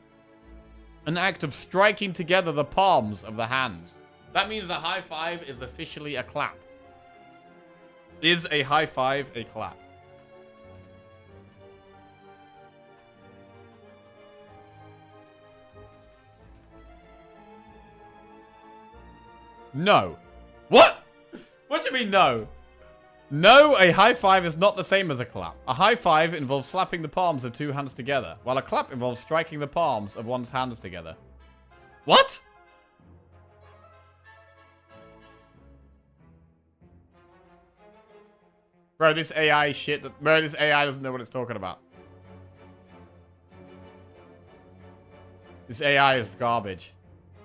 An act of striking together the palms of the hands. That means a high five is officially a clap. Is a high five a clap? No. What? What do you mean no? No, a high five is not the same as a clap. A high five involves slapping the palms of two hands together, while a clap involves striking the palms of one's hands together. What? Bro, this AI shit... Bro, this AI doesn't know what it's talking about. This AI is garbage.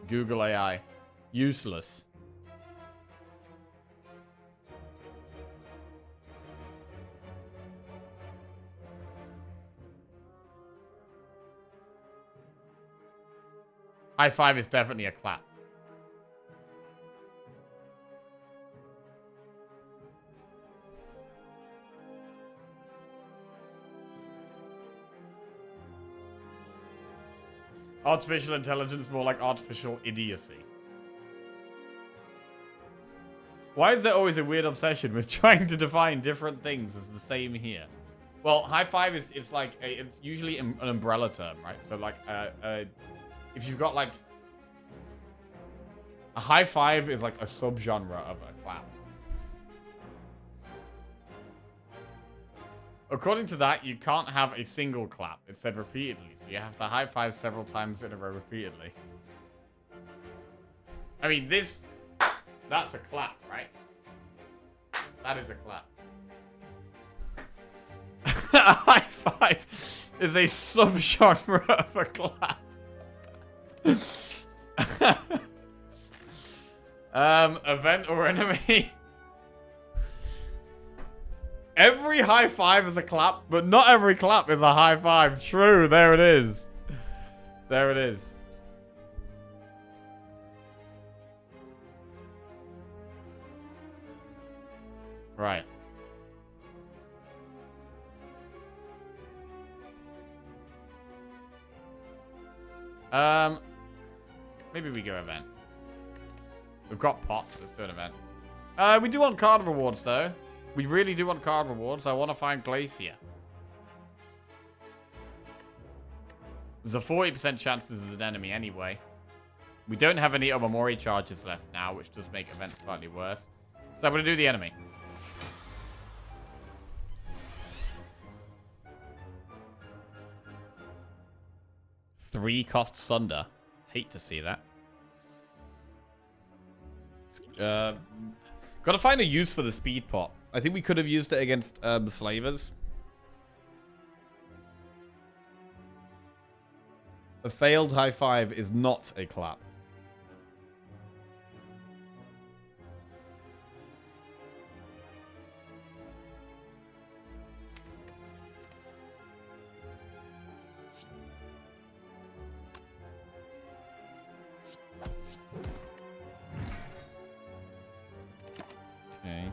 Google AI. Useless. High five is definitely a clap. Artificial intelligence, more like artificial idiocy. Why is there always a weird obsession with trying to define different things as the same here? Well, high five is it's like it's usually an umbrella term, right? So like if you've got like a high five is like a subgenre of a clap. According to that, you can't have a single clap. It said repeatedly, so you have to high five several times in a row repeatedly. I mean, that's a clap, right? That is a clap. A high five is a subgenre of a clap. Event or enemy. Every high five is a clap, but not every clap is a high five. True, there it is. There it is. Right. Maybe we go event. We've got pots. Let's do an event. We do want card rewards, though. We really do want card rewards. I want to find Glacier. There's a 40% chance this is an enemy anyway. We don't have any Omamori charges left now, which does make events slightly worse. So I'm going to do the enemy. Three cost Sunder. Hate to see that. Gotta find a use for the speed pot. I think we could have used it against the slavers. A failed high five is not a clap. Okay.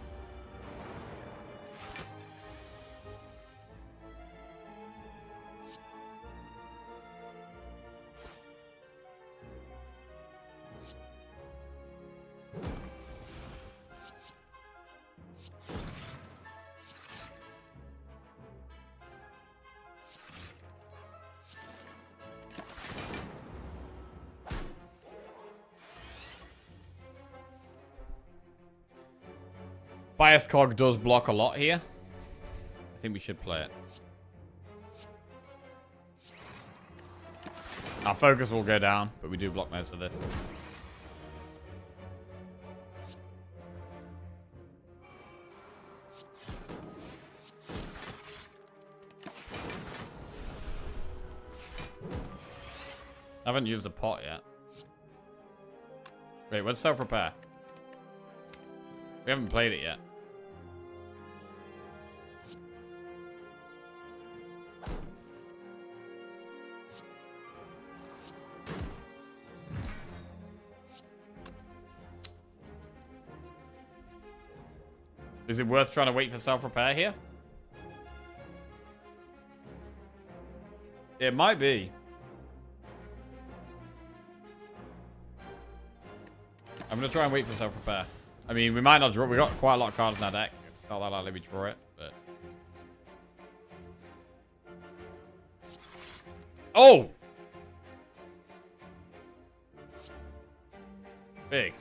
Biased Cog does block a lot here. I think we should play it. Our focus will go down, but we do block most of this. I haven't used the pot yet. Wait, what's self-repair? We haven't played it yet. Is it worth trying to wait for self-repair here? It might be. I'm going to try and wait for self-repair. I mean, we might not draw. We got quite a lot of cards in our deck. It's not that likely we draw it, but... Oh! Big.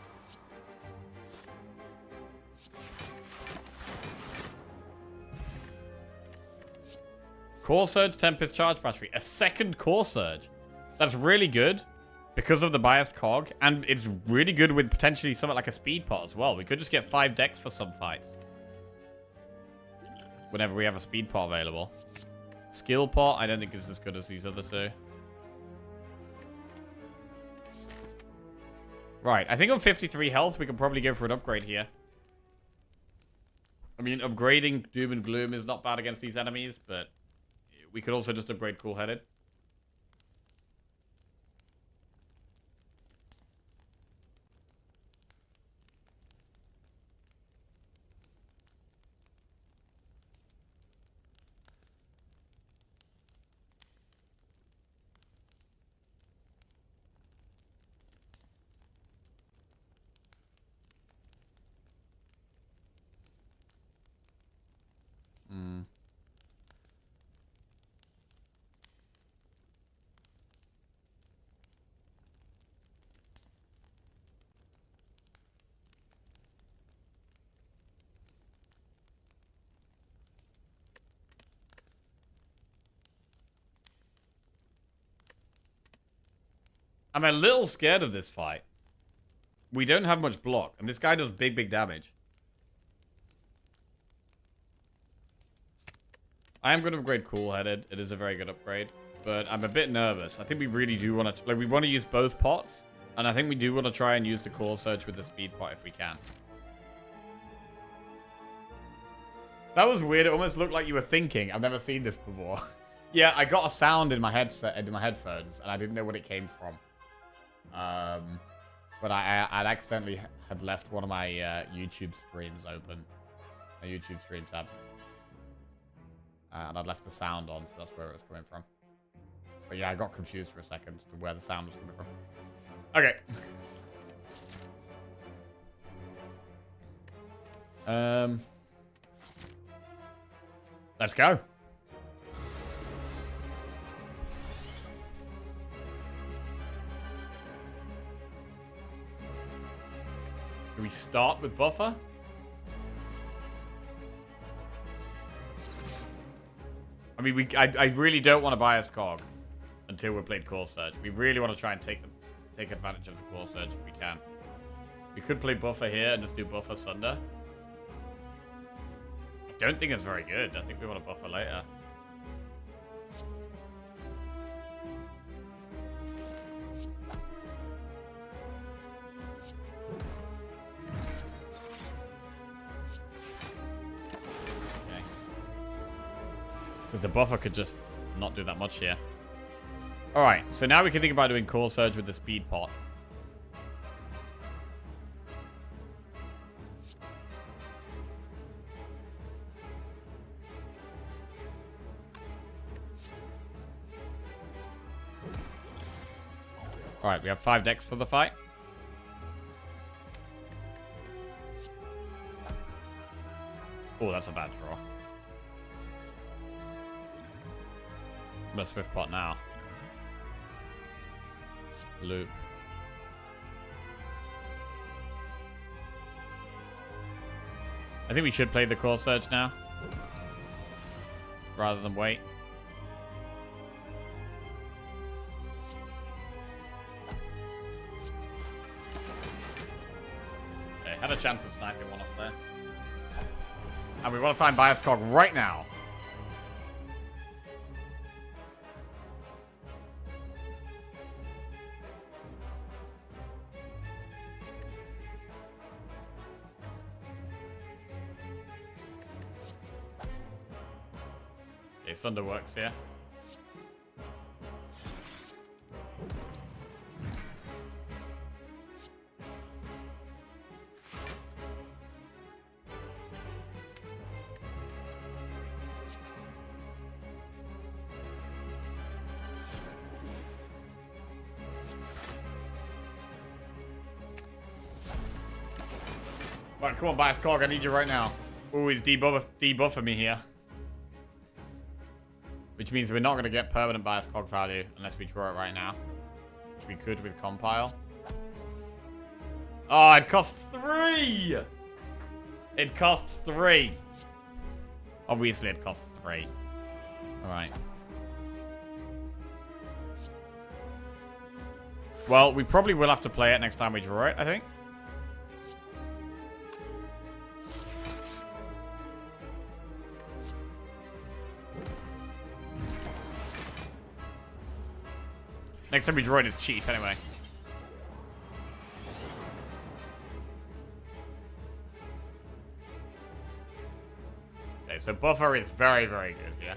Core Surge, Tempest Charge Battery. A second Core Surge. That's really good because of the biased cog. And it's really good with potentially something like a speed pot as well. We could just get 5 decks for some fights. Whenever we have a speed pot available. Skill pot, I don't think is as good as these other two. Right, I think on 53 health, we can probably go for an upgrade here. I mean, upgrading Doom and Gloom is not bad against these enemies, but... we could also just upgrade Cool-Headed. I'm a little scared of this fight. We don't have much block, and this guy does big, big damage. I am going to upgrade Cool-Headed. It is a very good upgrade, but I'm a bit nervous. I think we really do want to... like, we want to use both pots, and I think we do want to try and use the Core Surge with the speed pot if we can. That was weird. It almost looked like you were thinking. I've never seen this before. Yeah, I got a sound in my headset, in my headphones, and I didn't know what it came from. But I'd accidentally had left one of my YouTube streams open. My YouTube stream tabs. And I'd left the sound on, so that's where it was coming from. But yeah, I got confused for a second as to where the sound was coming from. Okay. Let's go. Do we start with buffer? I mean, I really don't want to bias cog until we've played Core Surge. We really want to try and take advantage of the Core Surge if we can. We could play buffer here and just do buffer Sunder. I don't think it's very good. I think we want to buffer later. Because the buffer could just not do that much here. Alright, so now we can think about doing Core Surge with the speed pot. Alright, we have 5 decks for the fight. Oh, that's a bad draw. I'm gonna Swift pot now. Loop. I think we should play the Core Surge now. Rather than wait. Had a chance of sniping one off there. And we want to find Bias Cog right now. Okay, Thunder works here. Right, come on, Bias Cog, I need you right now. Ooh, he's debuffing me here. Which means we're not going to get permanent Bias Cog value unless we draw it right now. Which we could with Compile. Oh, it costs 3! It costs 3. Obviously, it costs 3. Alright. Well, we probably will have to play it next time we draw it, I think. Next time we draw it, it's cheap, anyway. Okay, so buffer is very, very good, yeah.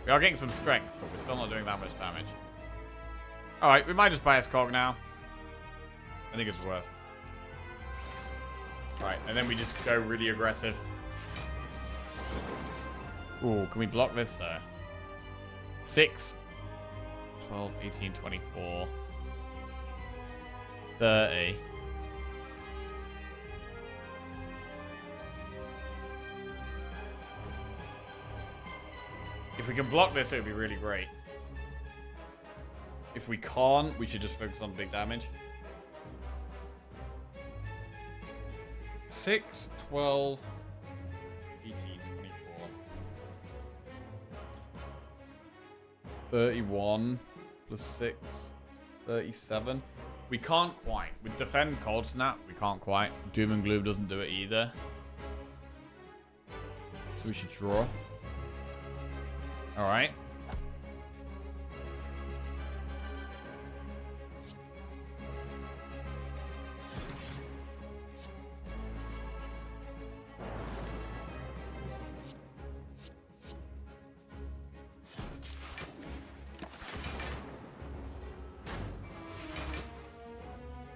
We are getting some strength, but we're still not doing that much damage. Alright, we might just buy a Cog now. I think it's worth. Alright, and then we just go really aggressive. Ooh, can we block this though? 6, 12, 18, 24, 30. If we can block this, it would be really great. If we can't, we should just focus on big damage. 6, 12, 18, 24, 31 plus 6, 37. We can't quite. With Defend Cold Snap, we can't quite. Doom and Gloom doesn't do it either. So we should draw. Alright.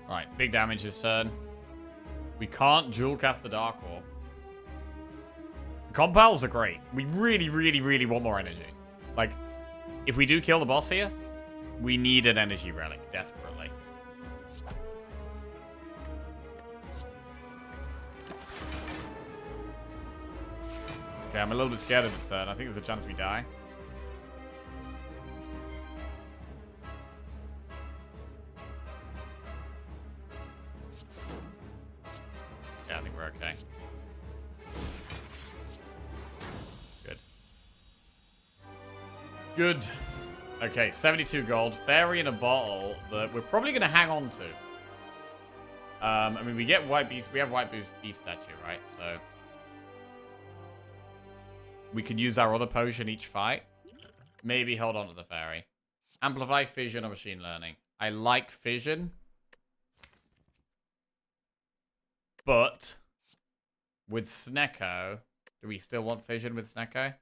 Alright, big damage this turn. We can't dual cast the Dark Orb. Compiles are great. We really, really, really want more energy. Like, if we do kill the boss here, we need an energy relic desperately. Okay, I'm a little bit scared of this turn. I think there's a chance we die. Yeah, I think we're okay. Good. Good. Okay, 72 gold. Fairy in a bottle that we're probably going to hang on to. I mean, we get White Beast. We have White Beast statue, right? So we could use our other potion each fight. Maybe hold on to the Fairy. Amplify, Fission, or Machine Learning. I like Fission. But with Snecko, do we still want Fission with Snecko?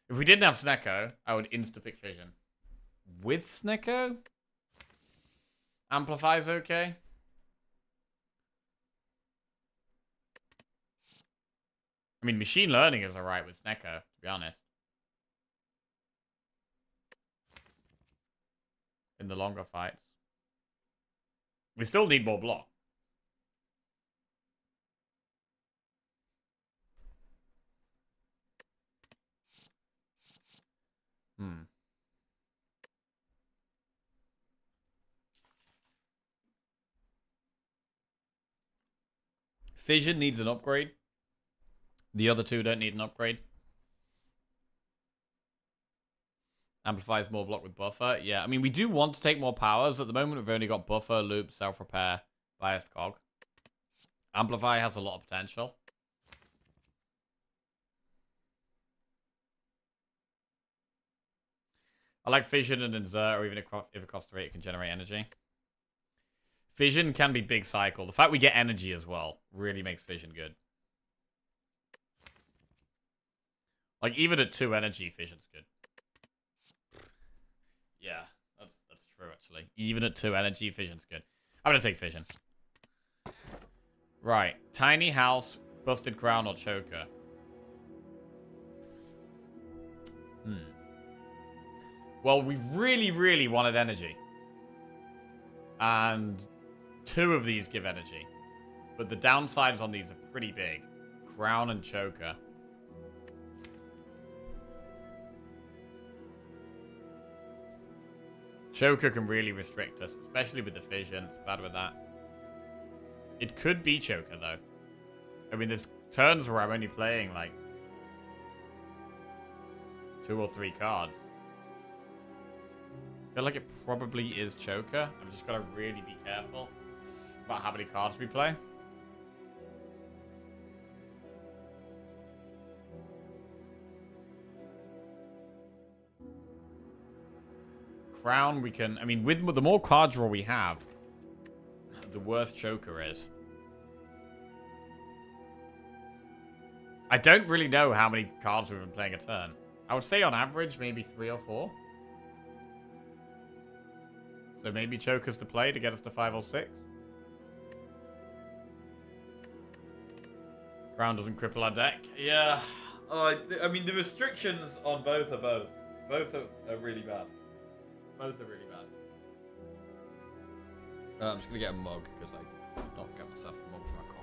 If we didn't have Snecko, I would insta-pick Fission. With Snecko? Amplify's okay. I mean, Machine Learning is alright with Snecko, to be honest. In the longer fights. We still need more block. Fission needs an upgrade. The other two don't need an upgrade. Amplifies more block with buffer. Yeah, I mean, we do want to take more powers. At the moment, we've only got buffer, loop, self-repair, biased cog. Amplify has a lot of potential. I like fission and insert, or even if it costs 3, it can generate energy. Fission can be big cycle. The fact we get energy as well really makes fission good. Like, even at 2 energy, fission's good. Yeah, that's true, actually. Even at 2 energy, fission's good. I'm going to take fission. Right. Tiny house, busted crown, or choker. Well, we really, really wanted energy. And 2 of these give energy. But the downsides on these are pretty big. Crown and choker. Choker can really restrict us, especially with the fission. It's bad with that. It could be choker, though. I mean, there's turns where I'm only playing, like, 2 or 3 cards. I feel like it probably is choker. I've just got to really be careful about how many cards we play. Crown, we can... I mean, with the more card draw we have, the worse choker is. I don't really know how many cards we've been playing a turn. I would say on average, maybe 3 or 4. So maybe choker's the play to get us to 5 or 6. Crown doesn't cripple our deck. Yeah. I mean, the restrictions on both are both. Both are really bad. Both are really bad. I'm just going to get a mug because I did not get myself a mug for my coffee.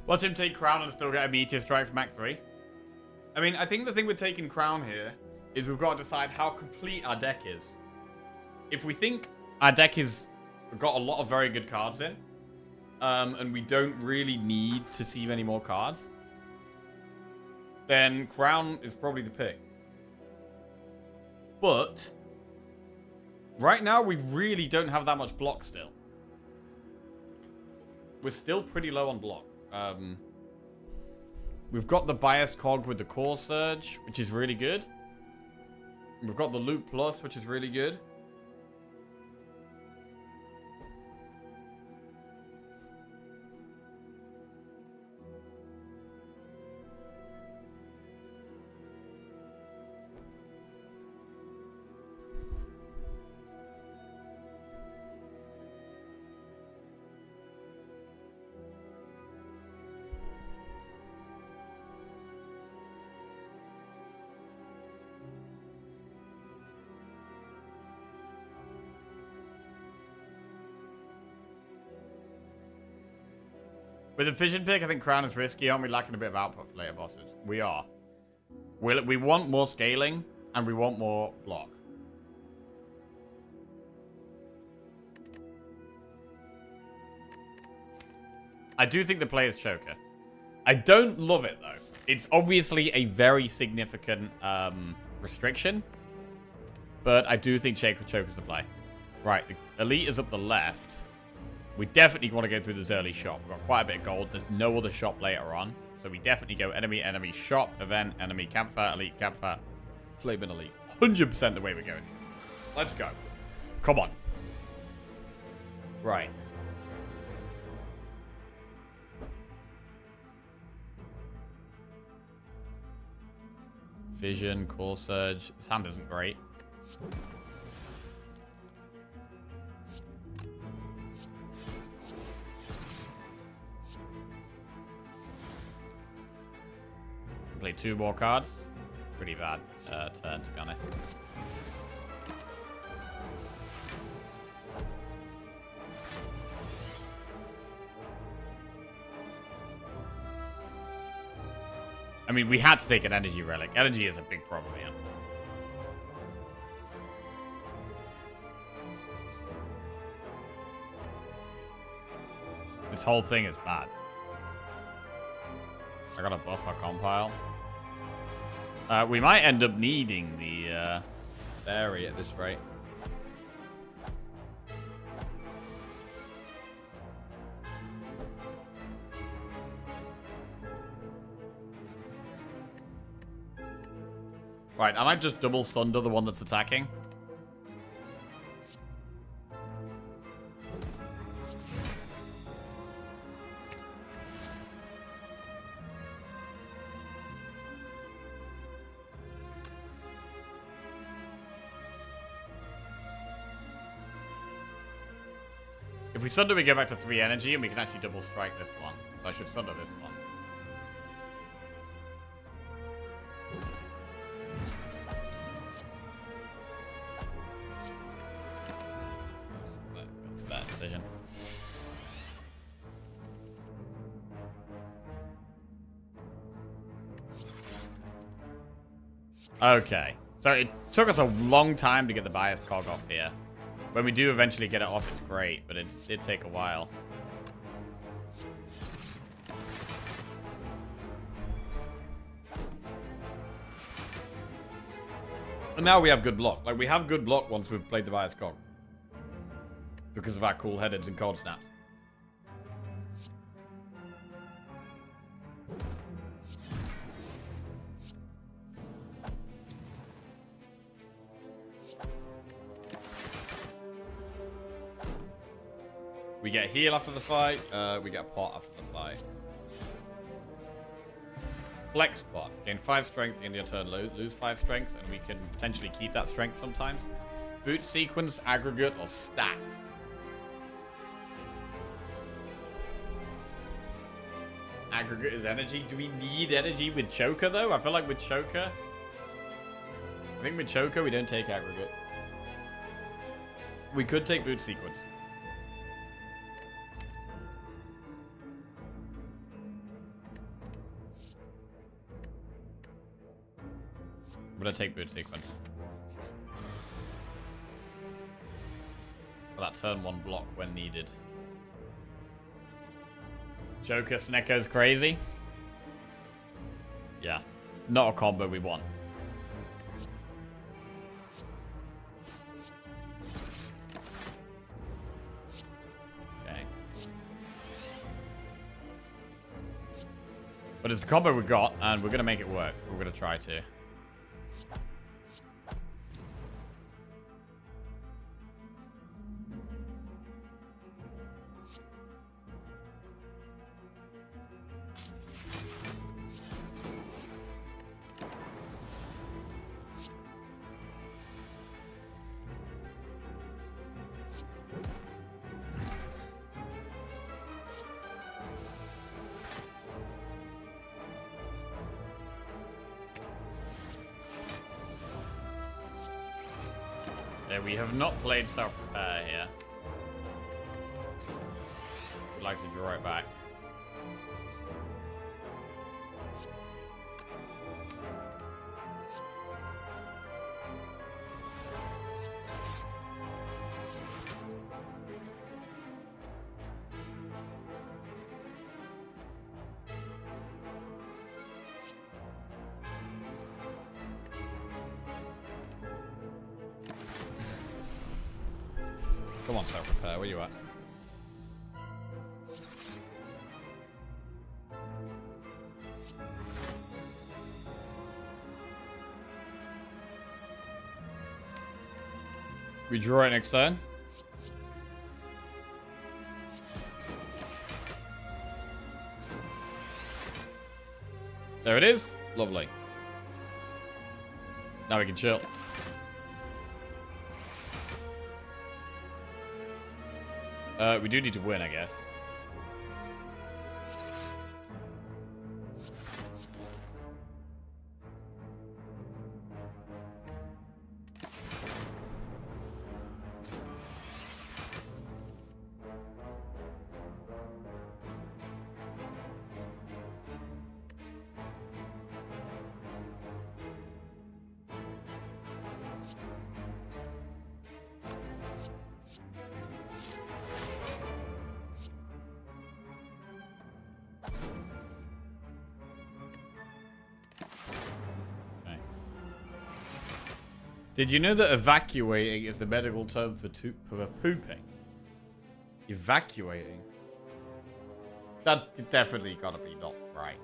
Watch him take Crown and still get a Meteor Strike from Act 3. I mean, I think the thing with taking Crown here is we've got to decide how complete our deck is. If we think our deck has got a lot of very good cards in, and we don't really need to see many more cards, then Crown is probably the pick. But Right now, we really don't have that much block still. We're still pretty low on block. We've got the biased cog with the core surge, which is really good. We've got the loop plus, which is really good. With the fission pick, I think Crown is risky. Aren't we lacking a bit of output for later bosses? We are. We want more scaling, and we want more block. I do think the play is Choker. I don't love it, though. It's obviously a very significant restriction, but I do think Choker's the play. Right, the Elite is up the left. We definitely want to go through this early shop. We've got quite a bit of gold. There's no other shop later on. So we definitely go enemy, enemy, shop, event, enemy, campfire, elite, campfire, flame and elite. 100% the way we're going. Let's go. Come on. Right. Vision, core surge. This hand isn't great. Play 2 more cards. Pretty bad turn, to be honest. I mean, we had to take an energy relic. Energy is a big problem here. This whole thing is bad. I gotta buff our compile. We might end up needing the berry at this rate. Right, I might just double Sunder the one that's attacking. If we Sunder, we go back to 3 energy, and we can actually double strike this one. So I should Sunder this one. That's a bad decision. Okay. So it took us a long time to get the biased cog off here. When we do eventually get it off, it's great, but it did take a while. And now we have good block. Like, we have good block once we've played the bias cog. Because of our cool headeds and cold snaps. We get heal after the fight. We get a pot after the fight. Flex pot. Gain 5 strength in your turn. Lose 5 strength. And we can potentially keep that strength sometimes. Boot sequence, aggregate, or stack. Aggregate is energy. Do we need energy with Choker, though? I feel like with Choker... I think with Choker, we don't take aggregate. We could take boot sequence. I'm gonna take boot sequence. For that turn 1 block when needed. Joker Sneko's crazy. Yeah. Not a combo we want. But it's the combo we got, and we're going to make it work. We're going to try to. Yeah, we have not played self-repair here. Would like to draw it back. Come on, self-repair, where you at? We draw it next turn. There it is. Lovely. Now we can chill. We do need to win, I guess. Did you know that evacuating is the medical term for pooping? Evacuating? That's definitely gotta be not right.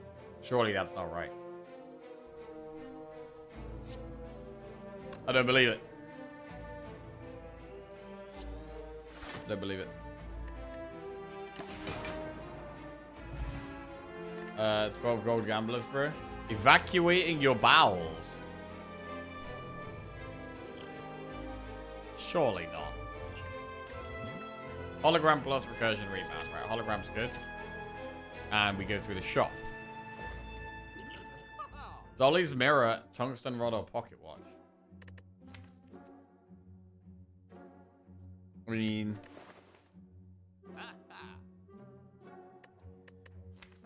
Surely that's not right. I don't believe it. I don't believe it. 12 gold gamblers, bro. Evacuating your bowels. Surely not. Hologram plus recursion rebound. Right, hologram's good. And we go through the shop. Dolly's mirror, tungsten rod, or pocket watch. I mean...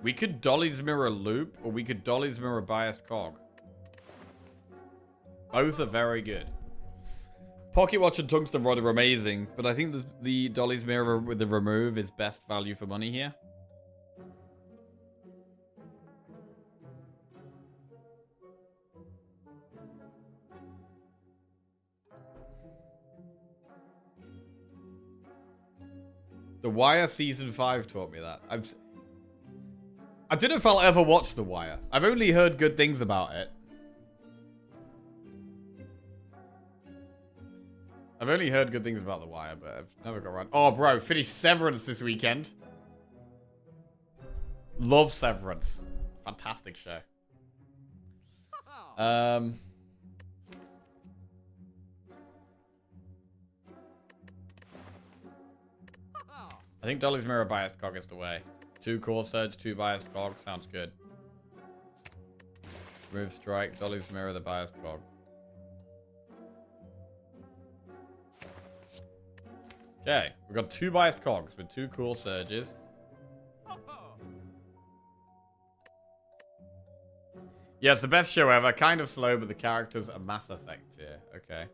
we could Dolly's mirror loop, or we could Dolly's mirror biased cog. Both are very good. Pocket watch and tungsten rod are amazing, but I think the Dolly's mirror with the remove is best value for money here. The Wire Season 5 taught me that. I don't know if I'll ever watch The Wire. I've only heard good things about it. I've only heard good things about The Wire, but I've never got around. Oh, bro, finished Severance this weekend. Love Severance. Fantastic show. I think Dolly's mirror biased cog is the way. 2 core surge, 2 biased cog. Sounds good. Move strike, Dolly's mirror, the biased cog. Okay, we've got 2 biased cogs with 2 cool surges. Yeah, it's the best show ever. Kind of slow, but the characters are Mass Effect here. Okay.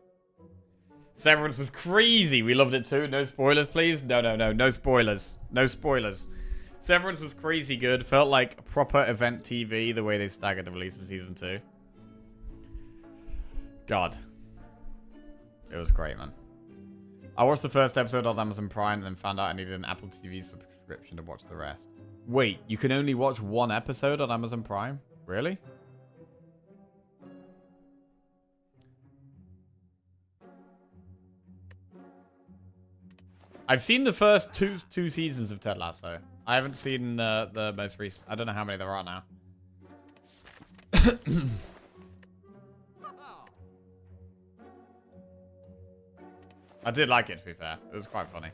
Severance was crazy. We loved it too. No spoilers, please. No spoilers. No spoilers. Severance was crazy good. Felt like proper event TV, the way they staggered the release of Season 2. God. It was great, man. I watched the first episode on Amazon Prime and then found out I needed an Apple TV subscription to watch the rest. Wait, you can only watch one episode on Amazon Prime? Really? I've seen the first two seasons of Ted Lasso. I haven't seen the most recent. I don't know how many there are now. I did like it, to be fair. It was quite funny.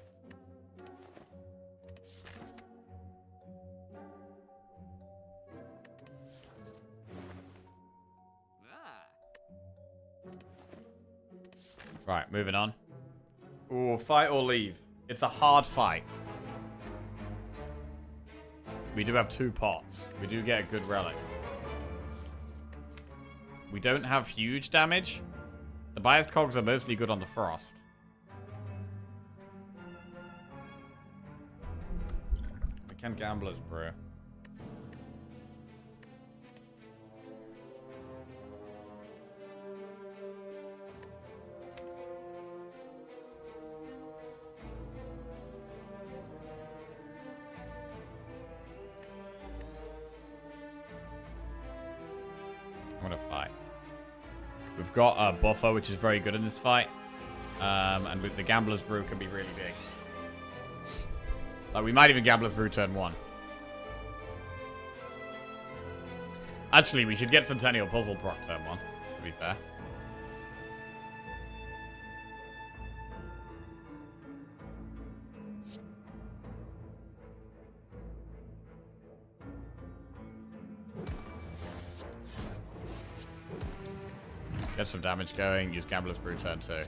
Right, moving on. Ooh, fight or leave. It's a hard fight. We do have 2 pots. We do get a good relic. We don't have huge damage. The biased cogs are mostly good on the frost. We can Gambler's Brew. I'm gonna fight. We've got a buffer, which is very good in this fight. And with the Gambler's Brew can be really big. Like, we might even Gambler's Brew turn 1. Actually, we should get Centennial Puzzle proc turn 1, to be fair. Get some damage going. Use Gambler's Brew turn 2.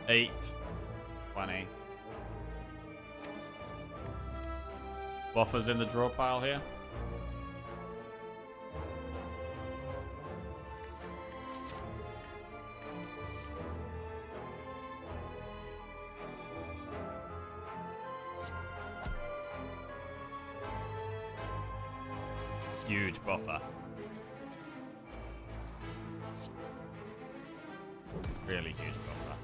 $8, $20. Buffers in the draw pile here. Huge buffer. Really huge buffer.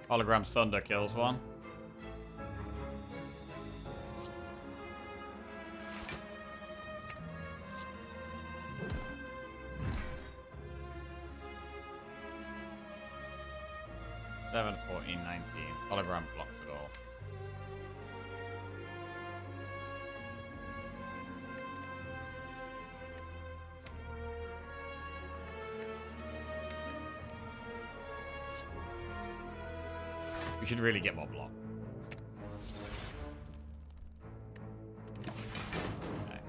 Hologram Sunder kills one. $7, $14, $19. Hologram blocks it all. We should really get more block. Okay.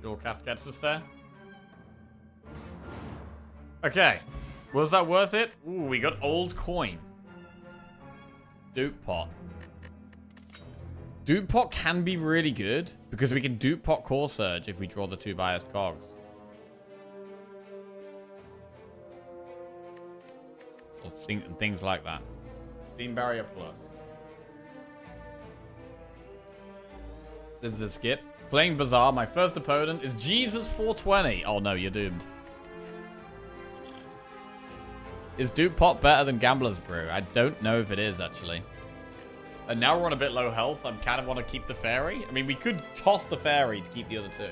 Dual cast gets us there. Okay. Was that worth it? Ooh, we got old coin. Dupe pot. Dupe pot can be really good because we can dupe pot core surge if we draw the 2 biased cogs. Or things like that. Steam Barrier Plus. This is a skip. Playing Bazaar, my first opponent is Jesus420. Oh no, you're doomed. Is Dupe Pot better than Gambler's Brew? I don't know if it is, actually. And now we're on a bit low health. I kind of want to keep the fairy. I mean, we could toss the fairy to keep the other two.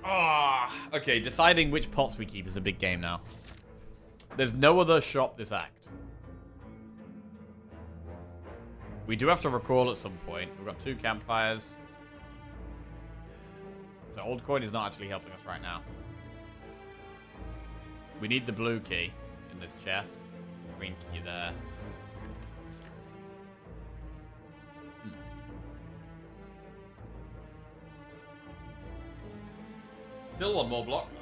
Ah, okay. Deciding which pots we keep is a big game now. There's no other shop this act. We do have to recall at some point. We've got 2 campfires. So old coin is not actually helping us right now. We need the blue key in this chest. Green key there. Still one more block card.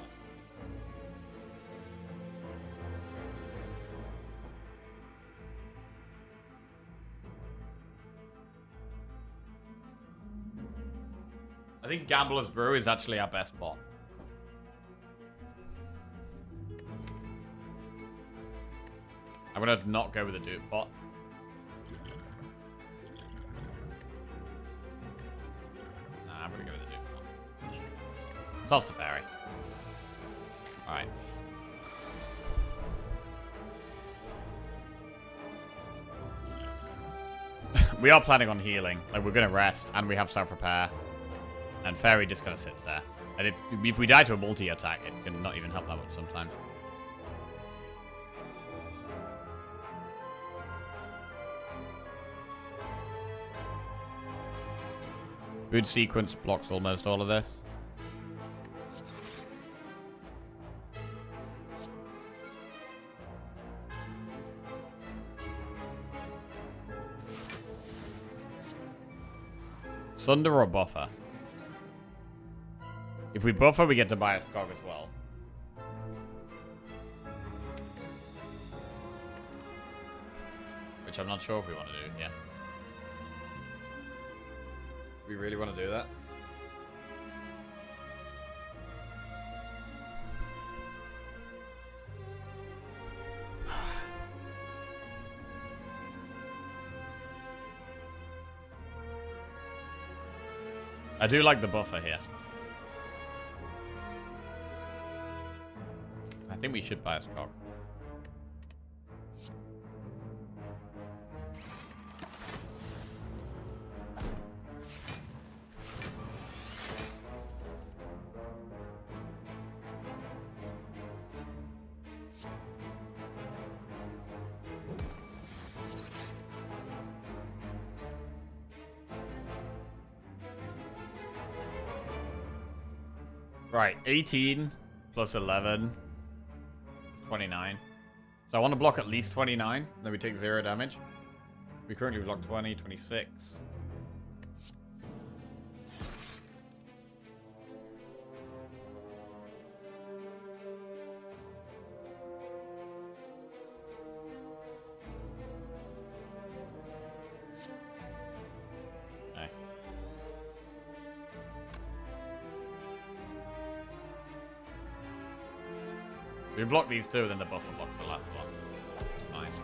I think Gambler's Brew is actually our best pot. I'm gonna not go with the dupe pot. Nah, I'm gonna go with the dupe pot. Toss the fairy. Alright. We are planning on healing. Like, we're gonna rest, and we have self-repair. And fairy just kind of sits there. And if we die to a multi-attack, it can not even help that much sometimes. Good sequence blocks almost all of this. Sunder or buffer? If we buffer, we get to bias cog as well. Which I'm not sure if we want to do, yeah. We really want to do that? I do like the buffer here. I think we should bias cog. Right, 18 plus 11 is 29. So I want to block at least 29, then we take 0 damage. We currently block 20, 26. Okay. We block these two, then the buffer blocks the last one. Nice.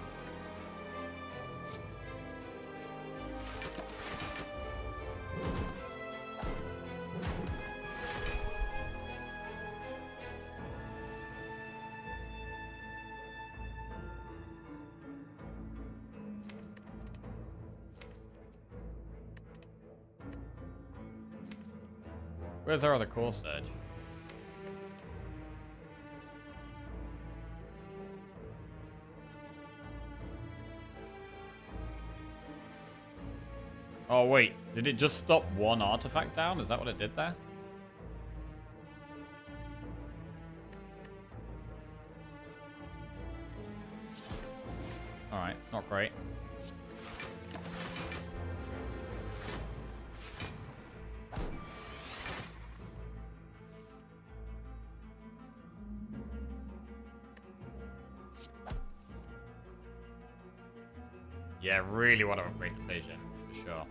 Where's our other core surge? Oh, wait. Did it just stop one artifact down? Is that what it did there? Alright, not great. Yeah, really want to upgrade the vision, for sure.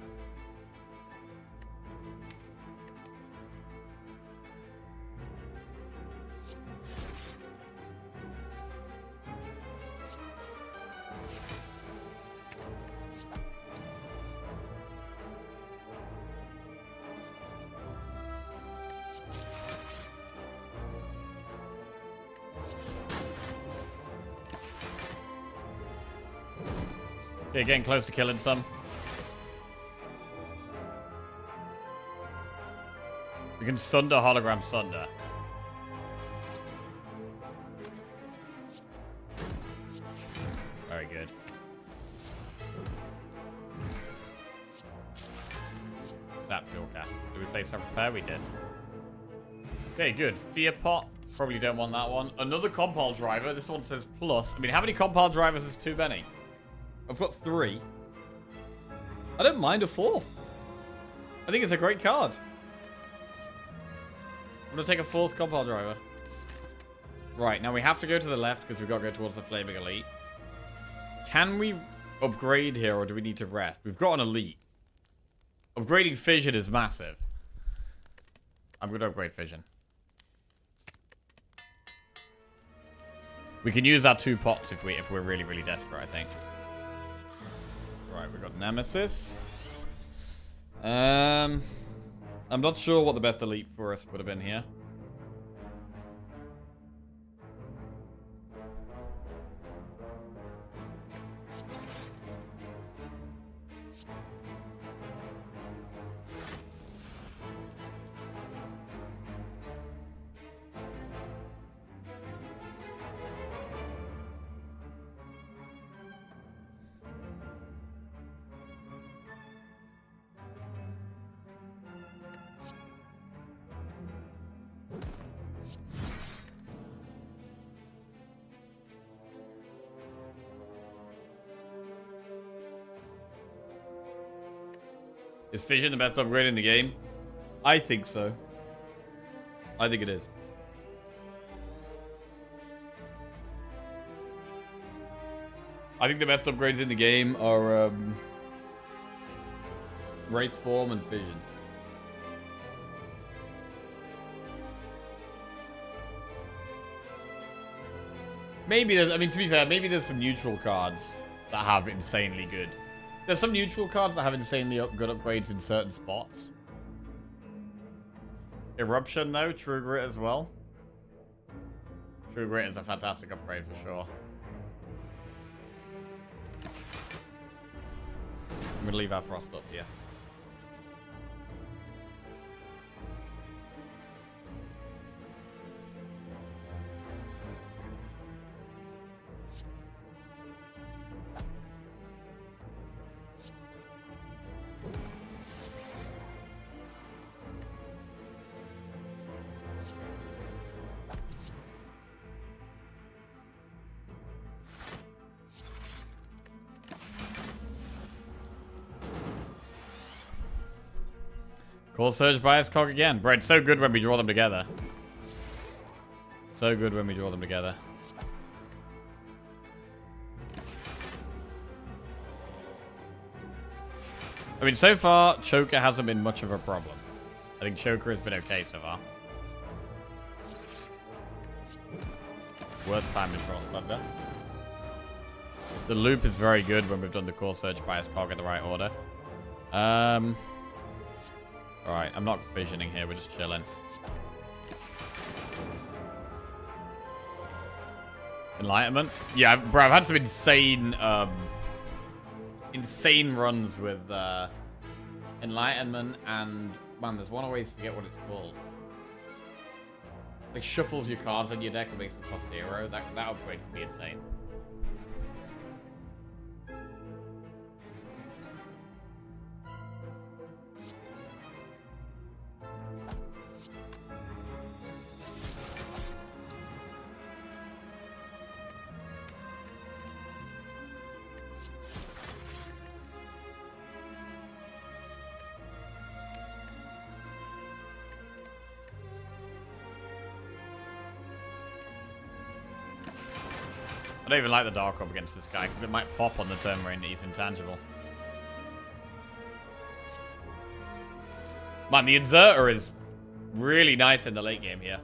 Okay, getting close to killing some. We can sunder hologram sunder. Very good. Zap fuel cast. Did we place our repair? We did. Okay, good. Fear pot. Probably don't want that one. Another compile driver. This one says plus. I mean, how many compile drivers is too many? I've got 3. I don't mind a 4th. I think it's a great card. I'm going to take a 4th compile driver. Right, now we have to go to the left because we've got to go towards the Flaming Elite. Can we upgrade here or do we need to rest? We've got an Elite. Upgrading Fission is massive. I'm going to upgrade Fission. We can use our 2 pots if we're really, really desperate, I think. Right, we've got Nemesis. I'm not sure what the best Elite for us would have been here. Is Fission the best upgrade in the game? I think so. I think it is. I think the best upgrades in the game are Wraith Form and Fission. Maybe there's, I mean, to be fair, maybe there's some neutral cards that have insanely good. There's some neutral cards that have insanely good upgrades in certain spots. Eruption, though. True Grit as well. True Grit is a fantastic upgrade for sure. I'm going to leave our Frost up here. Call Surge Bias Cog again. Bro, it's so good when we draw them together. So good when we draw them together. I mean, so far, Choker hasn't been much of a problem. I think Choker has been okay so far. Worst time to draw Thunder. The loop is very good when we've done the Core Surge Bias Cog in the right order. Alright, I'm not fissioning here, we're just chilling. Enlightenment? Yeah, bro, I've had some insane, insane runs with, Enlightenment and... Man, there's one always forget what it's called. Like, shuffles your cards in your deck and makes them cost 0. That upgrade can be insane. I don't even like the Dark Orb against this guy because it might pop on the turn where he's intangible. Man, the Inserter is really nice in the late game here.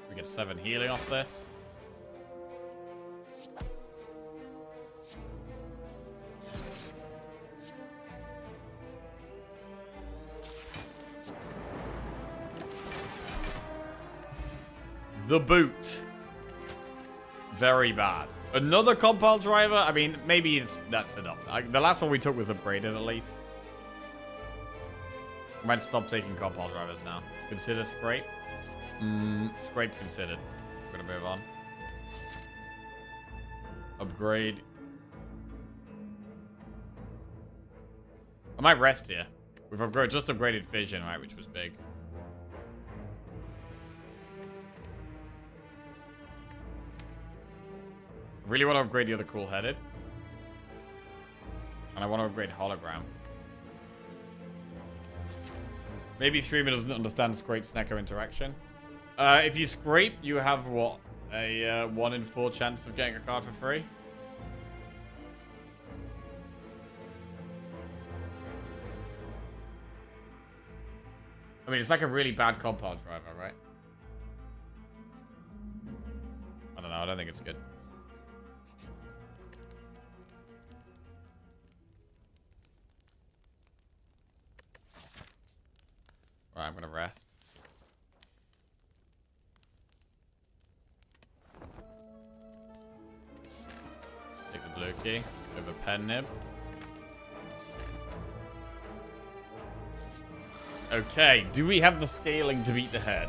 We get 7 healing off this. The boot. Very bad. Another compile driver? I mean, maybe that's enough. The last one we took was upgraded at least. I might stop taking compile drivers now. Consider scrape. Scrape considered. We're gonna move on. Upgrade. I might rest here. We've just upgraded fission, right, which was big. I really want to upgrade the other cool-headed. And I want to upgrade hologram. Maybe streamer doesn't understand scrape-snecko interaction. If you scrape, you have, what? A 1 in 4 chance of getting a card for free? I mean, it's like a really bad compile driver, right? I don't know. I don't think it's good. Alright, I'm gonna rest. Take the blue key. Over pen nib. Okay, do we have the scaling to beat the head?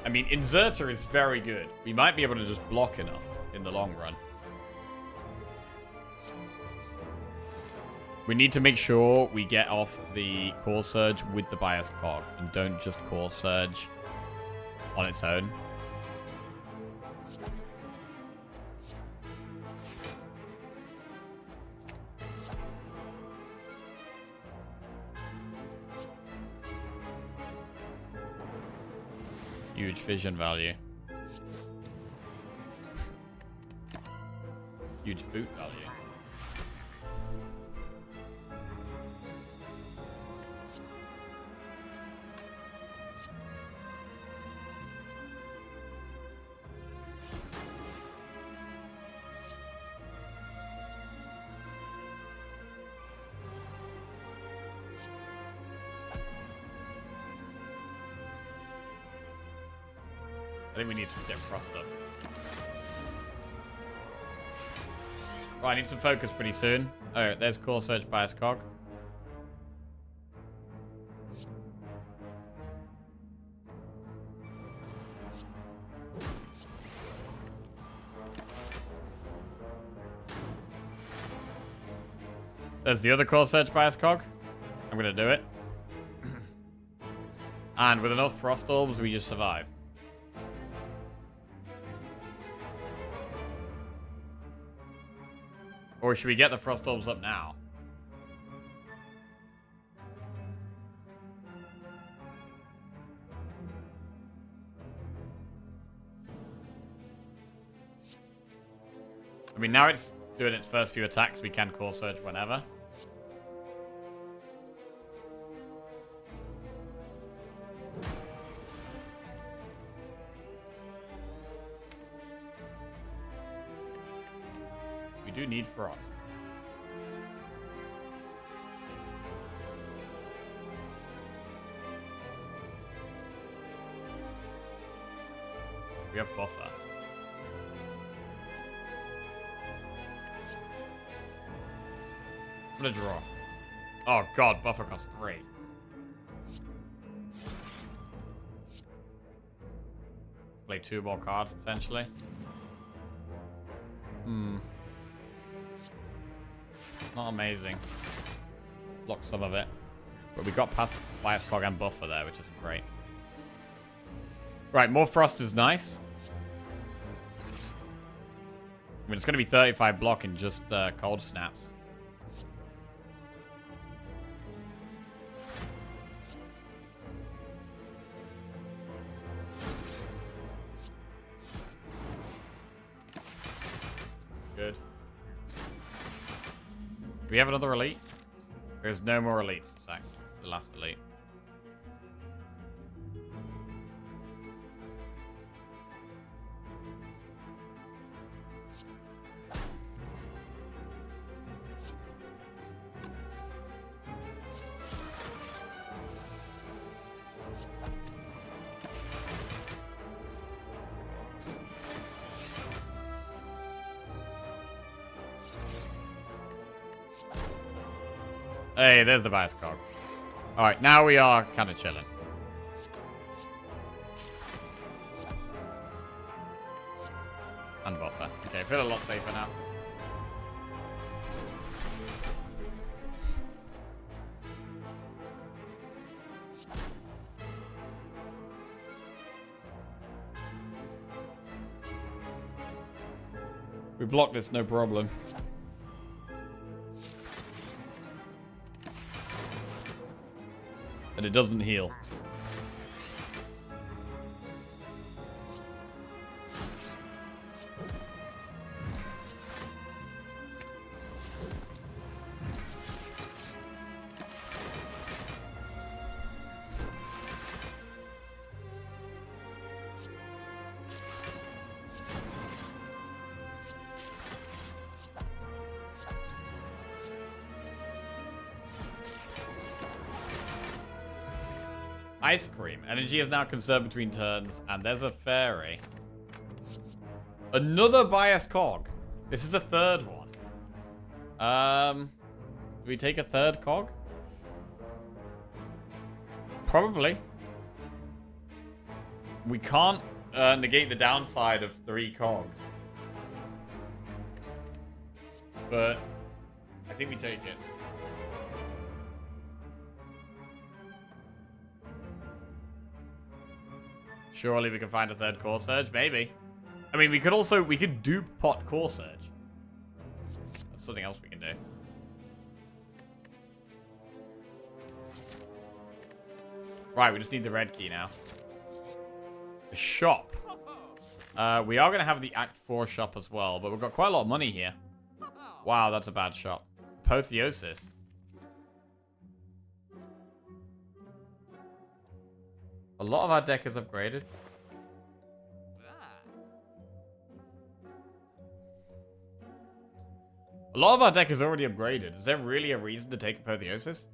I mean, Inserter is very good. We might be able to just block enough in the long run. We need to make sure we get off the Core Surge with the Bias Cog and don't just Core Surge on its own. Huge vision value. Huge boot value. I think we need to get Frost up. Right, I need some focus pretty soon. Oh, there's Core Surge Bias Cog. There's the other Core Surge Bias Cog. I'm gonna do it. And with enough Frost Orbs, we just survive. Or should we get the Frost Orbs up now? I mean, now it's doing its first few attacks. We can Core Surge whenever. We do need Frost. We have buffer. I'm gonna draw. Oh god, buffer costs 3. Play 2 more cards potentially. Not amazing. Block some of it. But we got past Bias Cog and buffer there, which isn't great. Right, more Frost is nice. I mean, it's going to be 35 block in just cold snaps. Good. we have another elite? There's no more elites. Sacked. The last elite. Hey, there's the bias cog. Alright, now we are kind of chilling. And buffer. Okay, I feel a lot safer now. We blocked this, no problem. And it doesn't heal. Ice cream. Energy is now conserved between turns, and there's a fairy. Another biased cog. This is a third one. Do we take a third cog? Probably. We can't negate the downside of 3 cogs. But I think we take it. Surely we can find a third core surge, maybe. I mean, we could dupe pot core surge. That's something else we can do. Right, we just need the red key now. A shop. We are going to have the Act 4 shop as well, but we've got quite a lot of money here. Wow, that's a bad shop. Apotheosis. A lot of our deck is upgraded. A lot of our deck is already upgraded. Is there really a reason to take Apotheosis?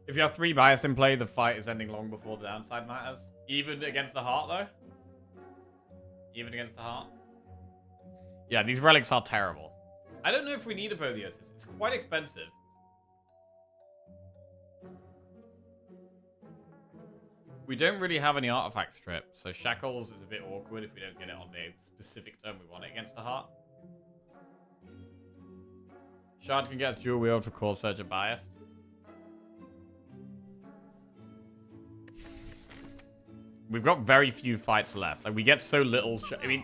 If you have 3 biased in play, the fight is ending long before the downside matters. Even against the heart, though? Even against the heart? Yeah, these relics are terrible. I don't know if we need Apotheosis. It's quite expensive. We don't really have any artifact strip, so Shackles is a bit awkward if we don't get it on the specific turn we want it against the heart. Shard can get us dual wield for Core Surge and biased. We've got very few fights left. Like, we get so little... I mean,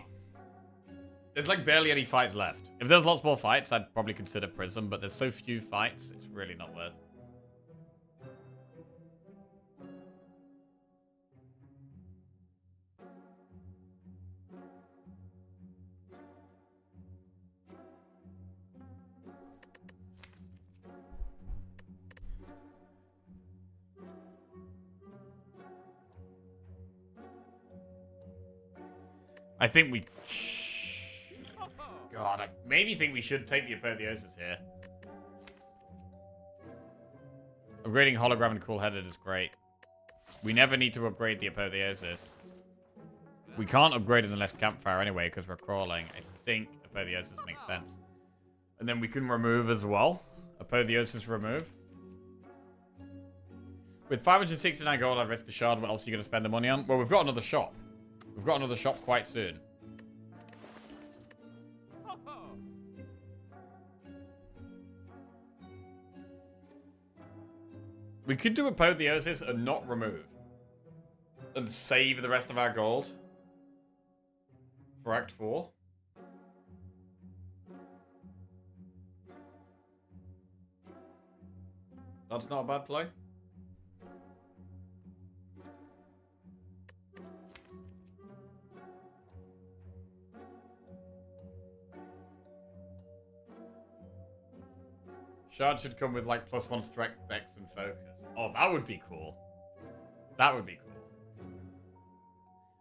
there's, like, barely any fights left. If there's lots more fights, I'd probably consider Prism, but there's so few fights, it's really not worth. I think we... God, I maybe think we should take the Apotheosis here. Upgrading Hologram and Cool-Headed is great. We never need to upgrade the Apotheosis. We can't upgrade unless campfire anyway because we're crawling. I think apotheosis makes sense. And then we can remove as well. Apotheosis remove. With 569 gold, I've risked a shard. What else are you going to spend the money on? Well, we've got another shop. We've got another shop quite soon. We could do apotheosis and not remove. And save the rest of our gold. For Act 4. That's not a bad play. Shard should come with like +1 strength, dex, and focus. Oh, that would be cool. That would be cool.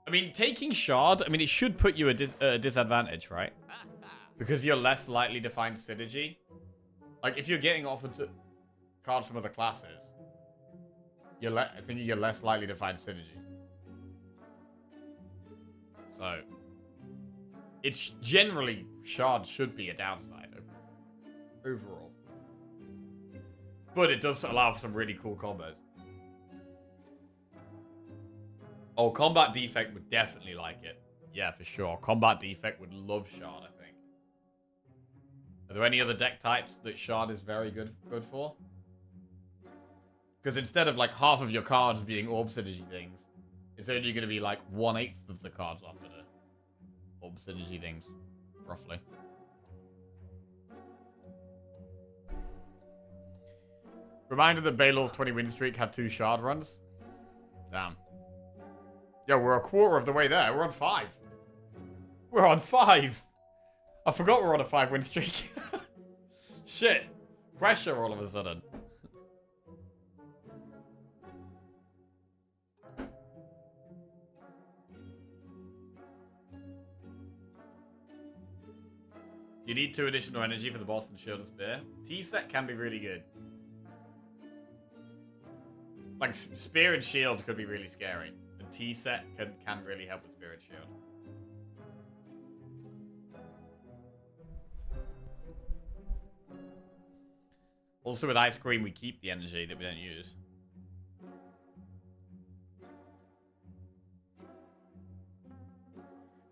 I mean, taking shard, I mean, it should put you at a disadvantage, right? Because you're less likely to find synergy. Like, if you're getting offered cards from other classes, I think you're less likely to find synergy. So, it's generally, shard should be a downside overall. But it does allow for some really cool combos. Oh, Combat Defect would definitely like it. Yeah, for sure. Combat Defect would love Shard, I think. Are there any other deck types that Shard is very good for? Because instead of like half of your cards being Orb Synergy things, it's only going to be like 1/8 of the cards offered are Orb Synergy things, roughly. Reminder that Baylor's 20 win streak had 2 shard runs. Damn. Yo, we're a quarter of the way there. We're on 5. We're on 5. I forgot we're on a 5 win streak. Shit. Pressure all of a sudden. You need 2 additional energy for the boss and Shield and Spear. T-set can be really good. Like, Spear and Shield could be really scary. And T-set can really help with Spear and Shield. Also, with Ice Cream, we keep the energy that we don't use.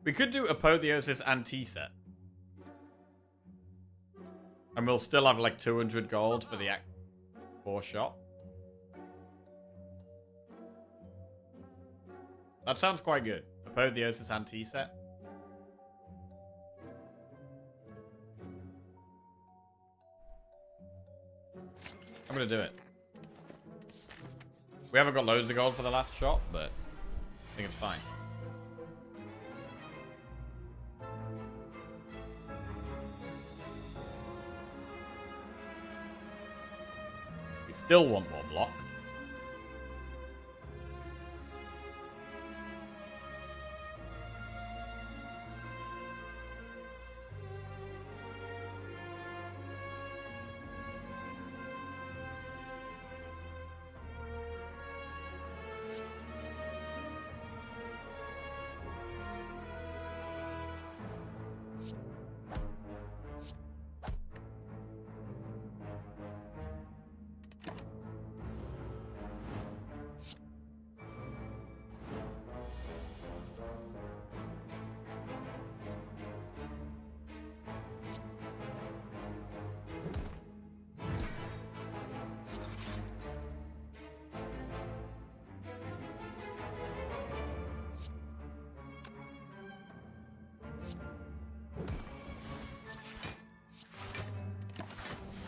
We could do Apotheosis and T-set. And we'll still have, like, 200 gold for the Act 4 shop. That sounds quite good. Apotheosis and T-set. I'm gonna do it. We haven't got loads of gold for the last shot, but I think it's fine. We still want more block.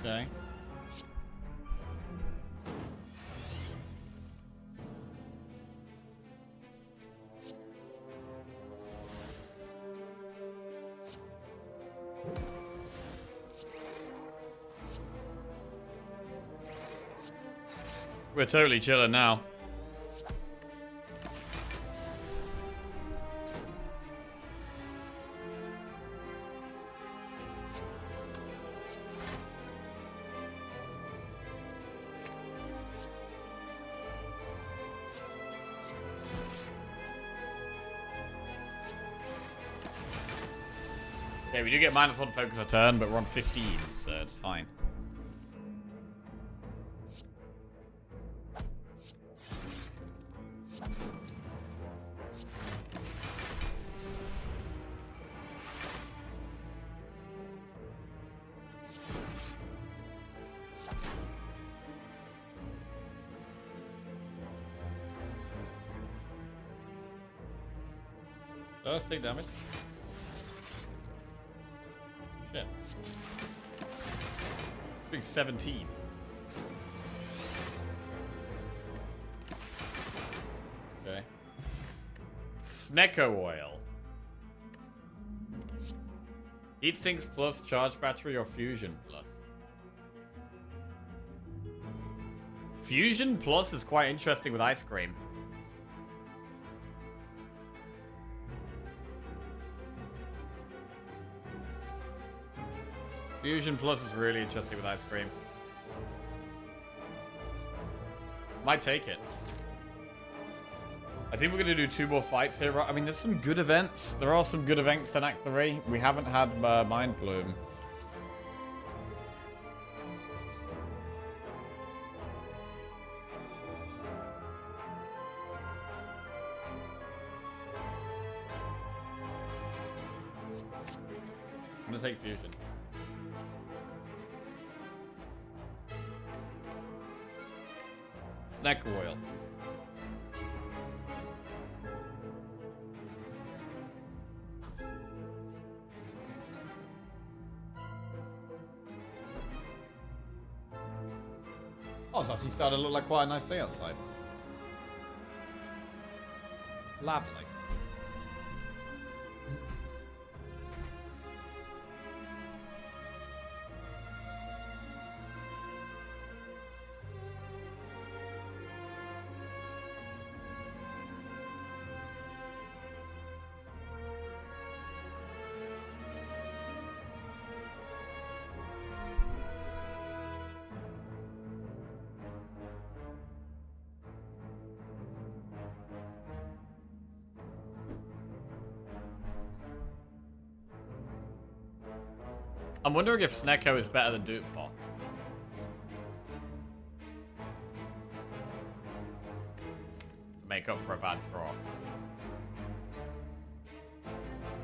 Okay. We're totally chilling now. Okay, we do get -1 focus a turn, but we're on 15, so it's fine. Let's take damage. Shit. Big 17. Okay. Snecko oil. Heat sinks plus, charge battery, or fusion plus. Fusion plus is quite interesting with ice cream. Fusion plus is really interesting with ice cream. Might take it. I think we're going to do 2 more fights here. I mean, there's some good events. There are some good events in Act 3. We haven't had Mind Bloom. I'm going to take Fusion. Snack oil. Oh, it's actually starting to look like quite a nice day outside. Lovely. I'm wondering if Snecko is better than Dupont. To make up for a bad draw.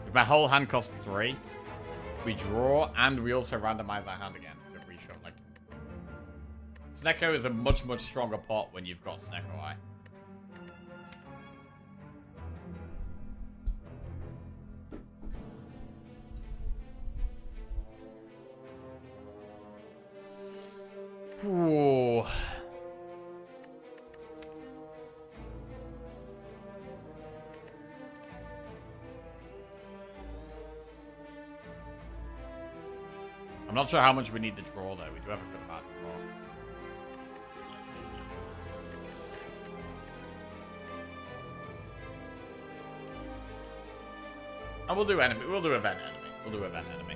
If my whole hand costs 3, we draw and we also randomize our hand again to reshuffle. Like, Snecko is a much, much stronger pot when you've got Snecko Eye. Ooh. I'm not sure how much we need to draw though. We do have a good amount to draw. And we'll do enemy. We'll do event enemy. We'll do event enemy.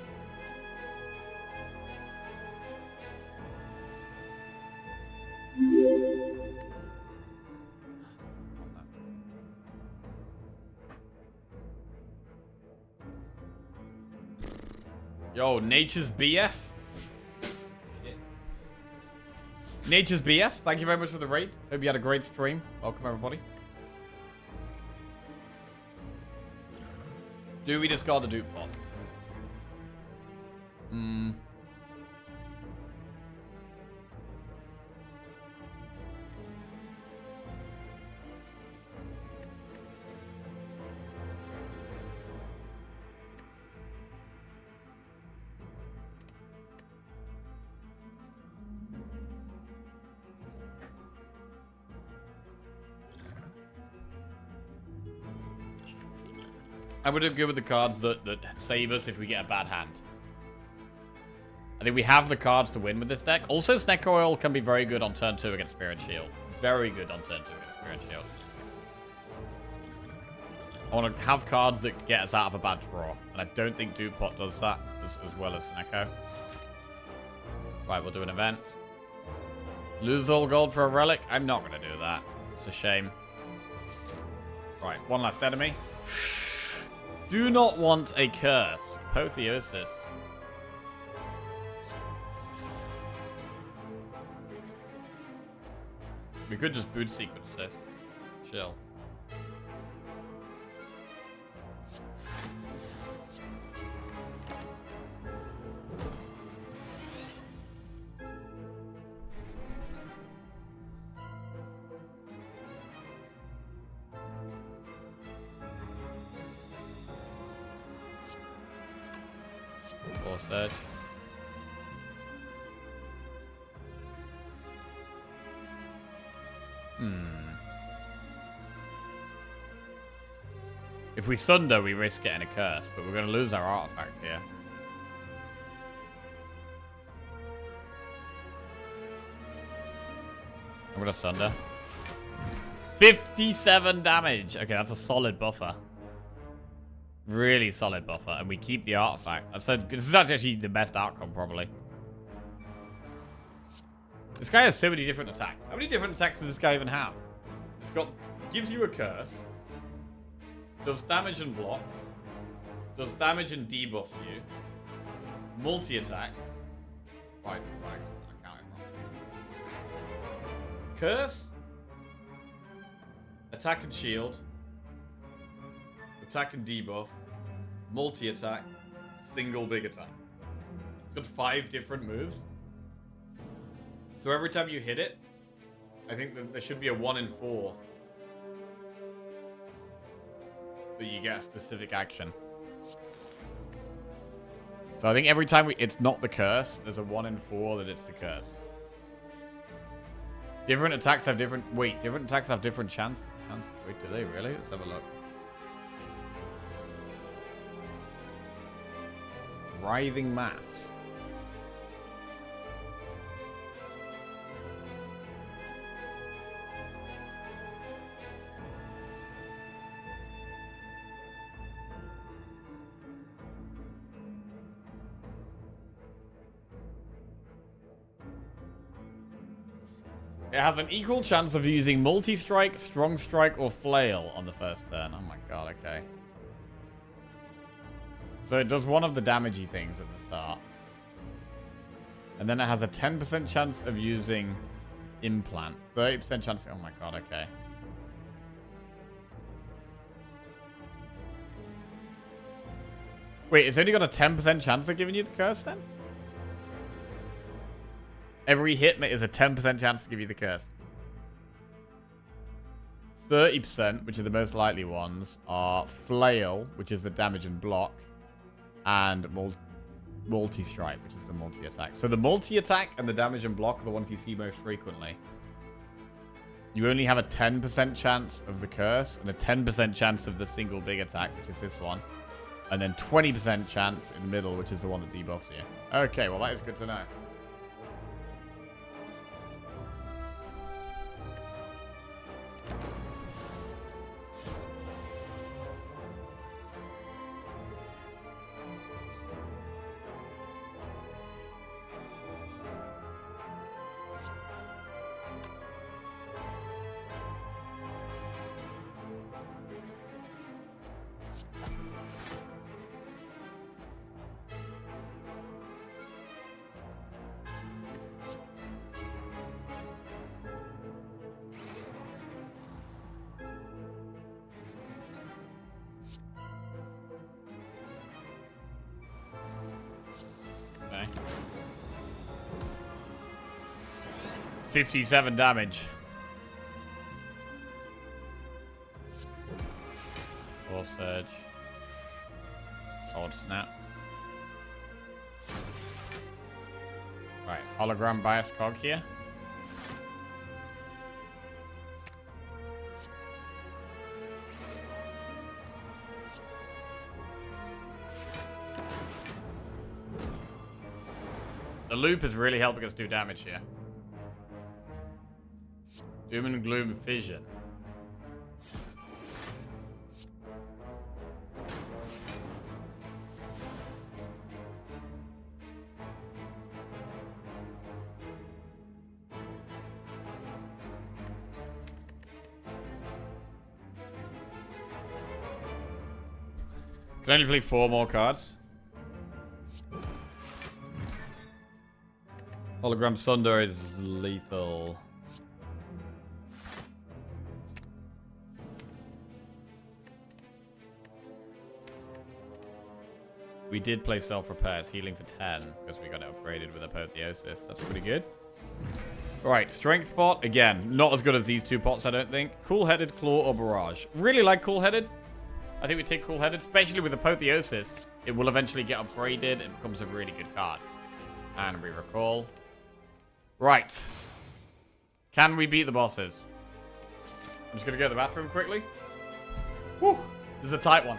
Yo, Nature's BF. Shit. Nature's BF, thank you very much for the raid. Hope you had a great stream. Welcome, everybody. Do we discard the dupe pot? I would have go with the cards that save us if we get a bad hand. I think we have the cards to win with this deck. Also, Snecko Oil can be very good on turn 2 against Spirit Shield. Very good on turn 2 against Spirit Shield. I want to have cards that get us out of a bad draw. And I don't think Dupont does that as well as Snecko. Right, we'll do an event. Lose all gold for a relic? I'm not going to do that. It's a shame. Right, one last enemy. do not want a curse. Apotheosis. We could just boot sequence this. Chill. Or search. If we sunder, we risk getting a curse, but we're going to lose our artifact here. I'm going to sunder. 57 damage. Okay, that's a solid buffer. Really solid buffer. And we keep the artifact. I said this is actually the best outcome, probably. This guy has so many different attacks. How many different attacks does this guy even have? It's got... gives you a curse. Does damage and blocks. Does damage and debuffs you. Multi-attacks. Right, I counted wrong. Curse. Attack and shield. Attack and debuff. Multi-attack. Single big attack. It's got 5 different moves. So every time you hit it, I think that there should be a 1 in 4 that you get a specific action. So I think every time it's not the curse, there's a 1 in 4 that it's the curse. Different attacks have different... Wait, different attacks have different chances? Wait, do they really? Let's have a look. Writhing Mass. It has an equal chance of using multi-strike, strong strike, or flail on the first turn. Oh my god, okay. So it does one of the damagey things at the start. And then it has a 10% chance of using implant. 30% chance... Oh my god, okay. Wait, it's only got a 10% chance of giving you the curse then? Every hit is a 10% chance to give you the curse. 30%, which are the most likely ones, are flail, which is the damage and block, and multi-strike, which is the multi-attack. So the multi-attack and the damage and block are the ones you see most frequently. You only have a 10% chance of the curse and a 10% chance of the single big attack, which is this one. And then 20% chance in the middle, which is the one that debuffs you. Okay, well that is good to know. Okay. 57 damage. Full surge. Sword snap. Right, hologram biased cog here. The loop is really helping us do damage here. Doom and Gloom Fission. Can only play 4 more cards. Hologram Sunder is lethal. We did play self-repairs, healing for 10, because we got it upgraded with Apotheosis. That's pretty good. Right, Strength Pot. Again, not as good as these 2 pots, I don't think. Cool-Headed, Claw, or Barrage. Really like Cool-Headed. I think we take Cool-Headed, especially with Apotheosis. It will eventually get upgraded. It becomes a really good card. And we recall. Right. Can we beat the bosses? I'm just going to go to the bathroom quickly. Whew. This is a tight one.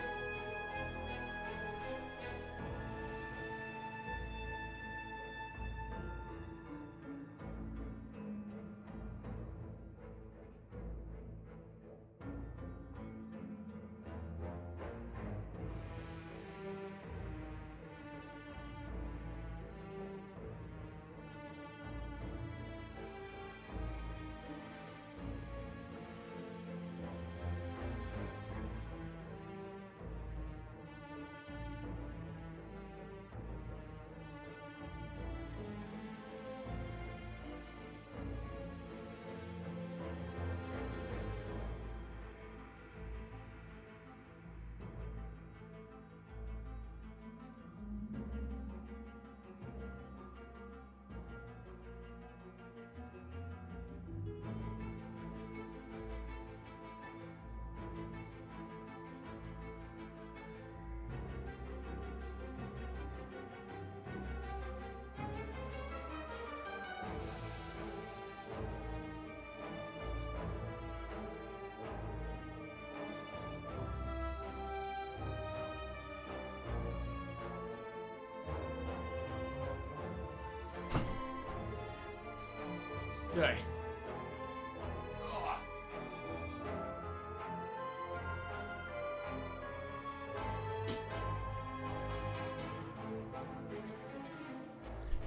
Okay.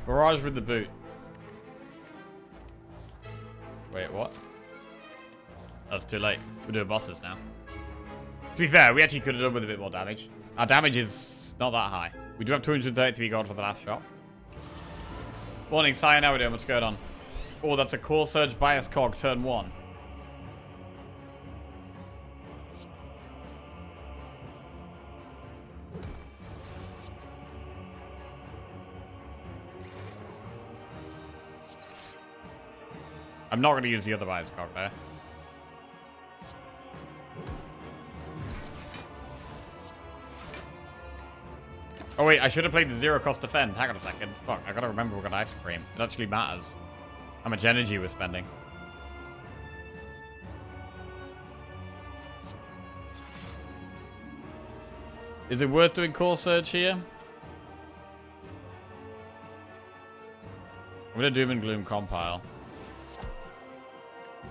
Barrage with the boot. Wait, what? That's too late. We're doing bosses now. To be fair, we actually could have done with a bit more damage. Our damage is not that high. We do have 233 gold for the last shot. Morning, Sire. How we doing? What's going on? Oh, that's a Core Surge Bias Cog, turn 1. I'm not going to use the other Bias Cog there. Oh wait, I should have played the 0 cost defend. Hang on a second. Fuck, I gotta remember we got ice cream. It actually matters how much energy we're spending. Is it worth doing Core Surge here? I'm gonna Doom and Gloom compile.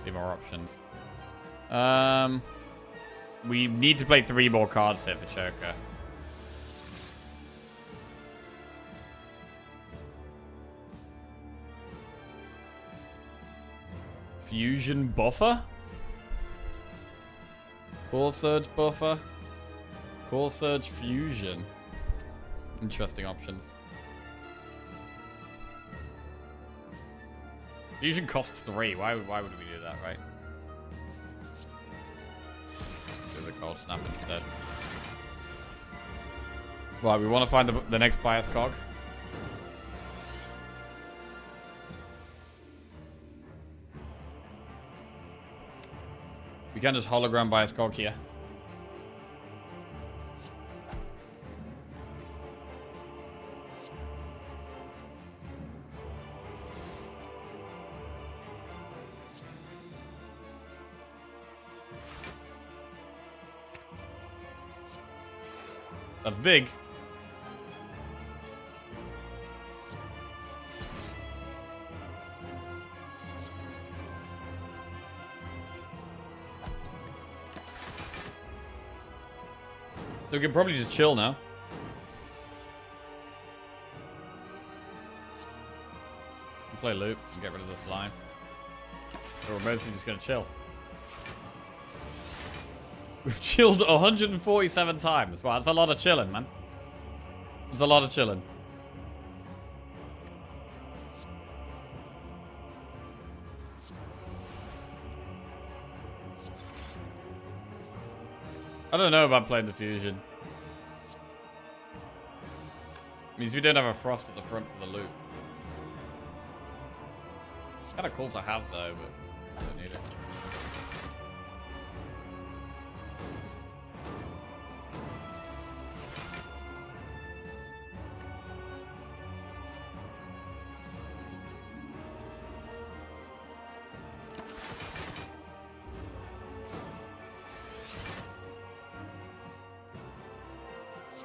See more options. We need to play 3 more cards here for Choker. Fusion buffer? Core Surge buffer? Core Surge fusion. Interesting options. Fusion costs 3. Why would we do that, right? Do the cold snap instead. Right, we want to find the next bias cog. We can just hologram bias cog here. That's big. So we can probably just chill now. We'll play loop and get rid of this line. So we're mostly just gonna chill. We've chilled 147 times. Wow, that's a lot of chilling, man. That's a lot of chilling. I don't know about playing the fusion. Means we don't have a frost at the front for the loot. It's kind of cool to have though, but I don't need it.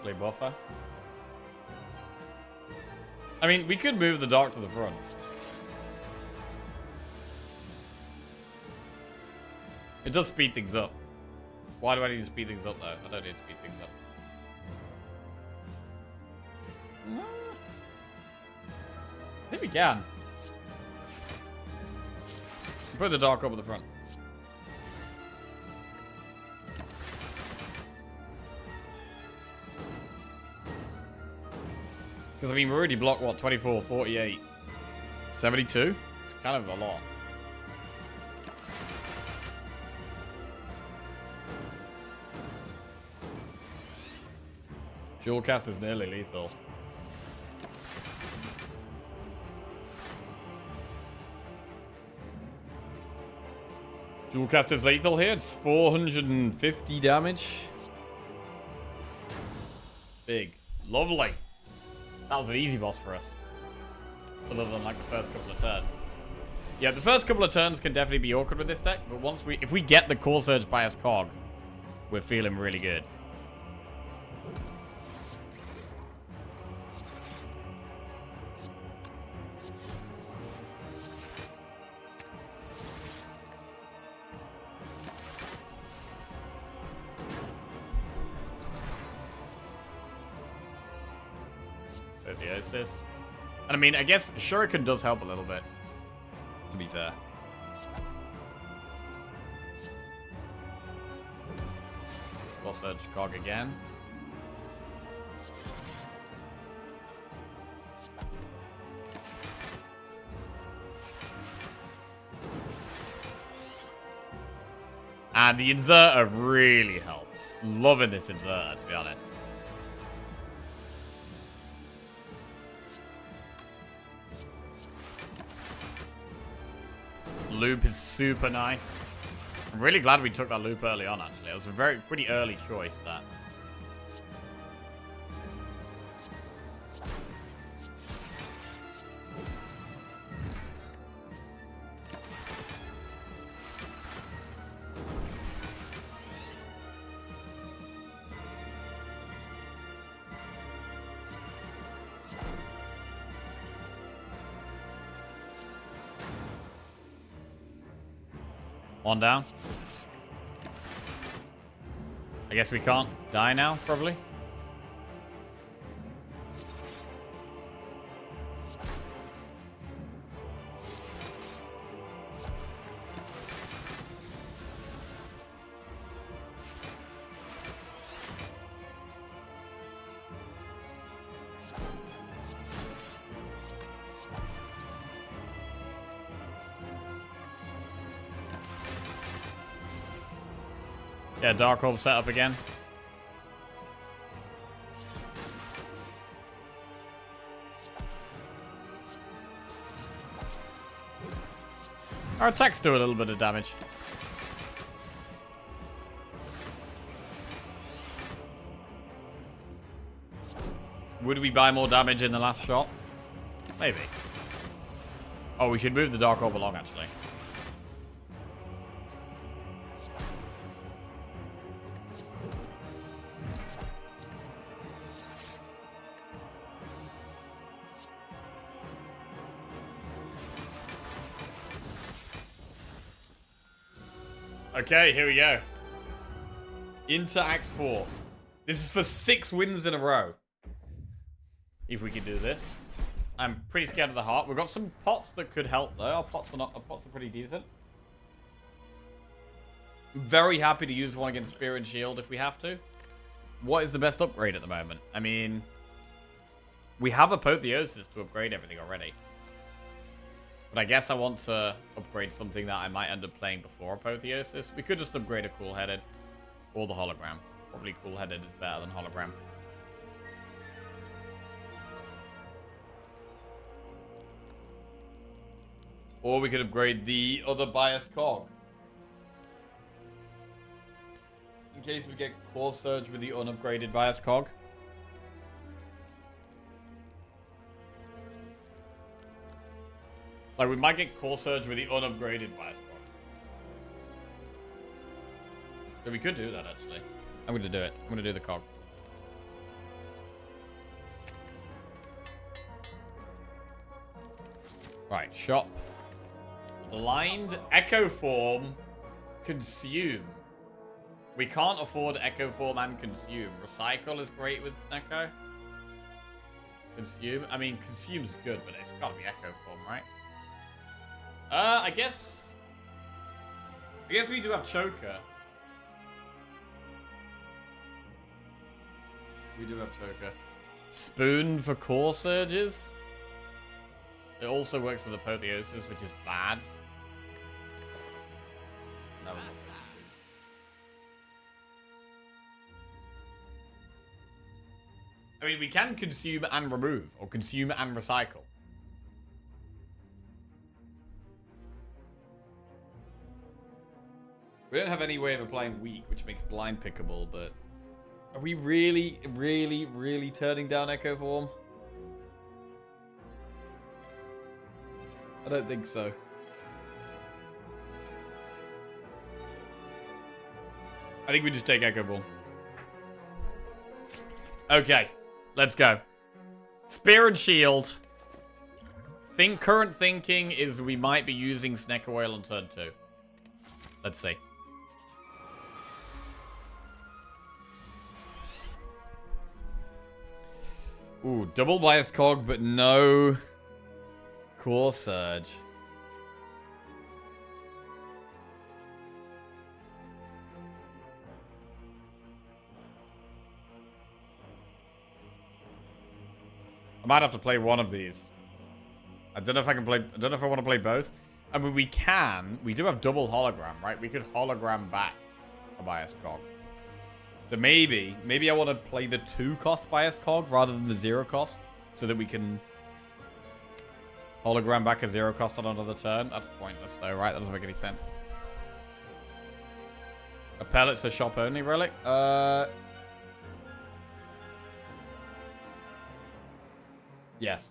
Play buffer. I mean, we could move the dock to the front. It does speed things up. Why do I need to speed things up, though? I don't need to speed things up. I think we can. Put the dock over the front. Because, I mean, we're already blocked, what, 24, 48, 72? It's kind of a lot. Dual cast is nearly lethal. Dual cast is lethal here. It's 450 damage. Big. Lovely. That was an easy boss for us. Other than like the first couple of turns. Yeah, the first couple of turns can definitely be awkward with this deck, but if we get the Core Surge Bias Cog, we're feeling really good. And I mean, I guess Shuriken does help a little bit, to be fair. We'll search Cog again. And the inserter really helps. Loving this inserter, to be honest. Loop is super nice. I'm really glad we took that loop early on, actually. It was a pretty early choice, that. One down. I guess we can't die now, probably. Yeah, Dark Orb set up again. Our attacks do a little bit of damage. Would we buy more damage in the last shot? Maybe. Oh, we should move the Dark Orb along, actually. Okay, here we go. Into Act 4. This is for 6 wins in a row. If we can do this. I'm pretty scared of the heart. We've got some pots that could help, though. Our pots are pretty decent. Very happy to use one against Spear and Shield if we have to. What is the best upgrade at the moment? I mean, we have Apotheosis to upgrade everything already. But I guess I want to upgrade something that I might end up playing before Apotheosis. We could just upgrade a Cool-Headed or the Hologram. Probably Cool-Headed is better than Hologram. Or we could upgrade the other bias cog. In case we get Core Surge with the unupgraded bias cog. Like, we might get Core Surge with the unupgraded bias cog. So we could do that, actually. I'm going to do it. I'm going to do the cog. Right, shop. Blind Echo Form. Consume. We can't afford Echo Form and Consume. Recycle is great with Echo. Consume. I mean, Consume's good, but it's got to be Echo Form, right? I guess we do have Choker. We do have Choker. Spoon for Core Surges. It also works with Apotheosis, which is bad. No, I mean, we can consume and remove, or consume and recycle. We don't have any way of applying weak, which makes blind pickable, but... Are we really, really, really turning down Echo Form? I don't think so. I think we just take Echo Form. Okay, let's go. Spear and Shield. Current thinking is we might be using Snecko Oil on turn 2. Let's see. Ooh, double biased cog, but no Core Surge. I might have to play one of these. I don't know if I can play. I don't know if I want to play both. I mean, we can. We do have double hologram, right? We could hologram back a biased cog. So maybe I want to play the 2-cost biased cog rather than the 0-cost, so that we can hologram back a 0-cost on another turn. That's pointless, though, right? That doesn't make any sense. A pellet's a shop only relic. Yes.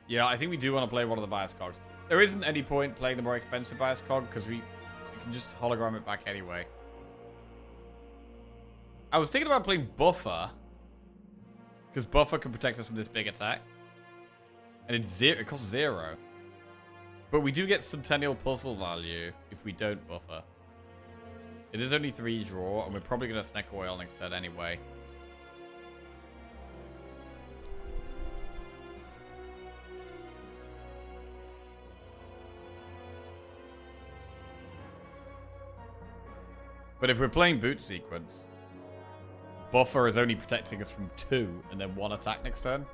Yeah, I think we do want to play one of the bias cogs. There isn't any point playing the more expensive bias cog because we can just hologram it back anyway. I was thinking about playing Buffer because Buffer can protect us from this big attack, and it's it costs 0. But we do get Centennial Puzzle value if we don't Buffer. It is only 3 draw, and we're probably going to Snecko Oil next turn anyway. But if we're playing boot sequence, Buffer is only protecting us from 2 and then 1 attack next turn.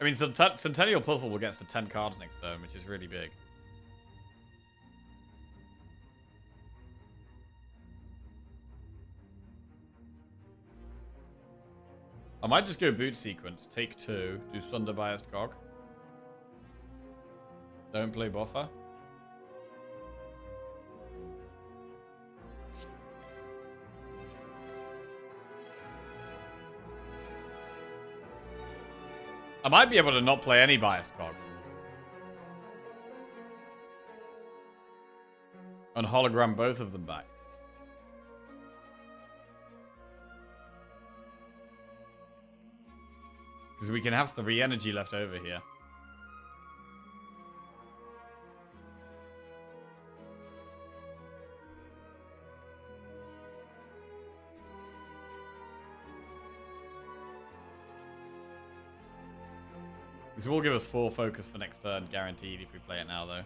I mean, Centennial Puzzle will get us to 10 cards next turn, which is really big. I might just go boot sequence. Take 2. Do Sunder Biased Cog. Don't play buffer. I might be able to not play any Biased Cog. And hologram both of them back. Because we can have 3 energy left over here. This will give us 4 focus for next turn, guaranteed, if we play it now, though.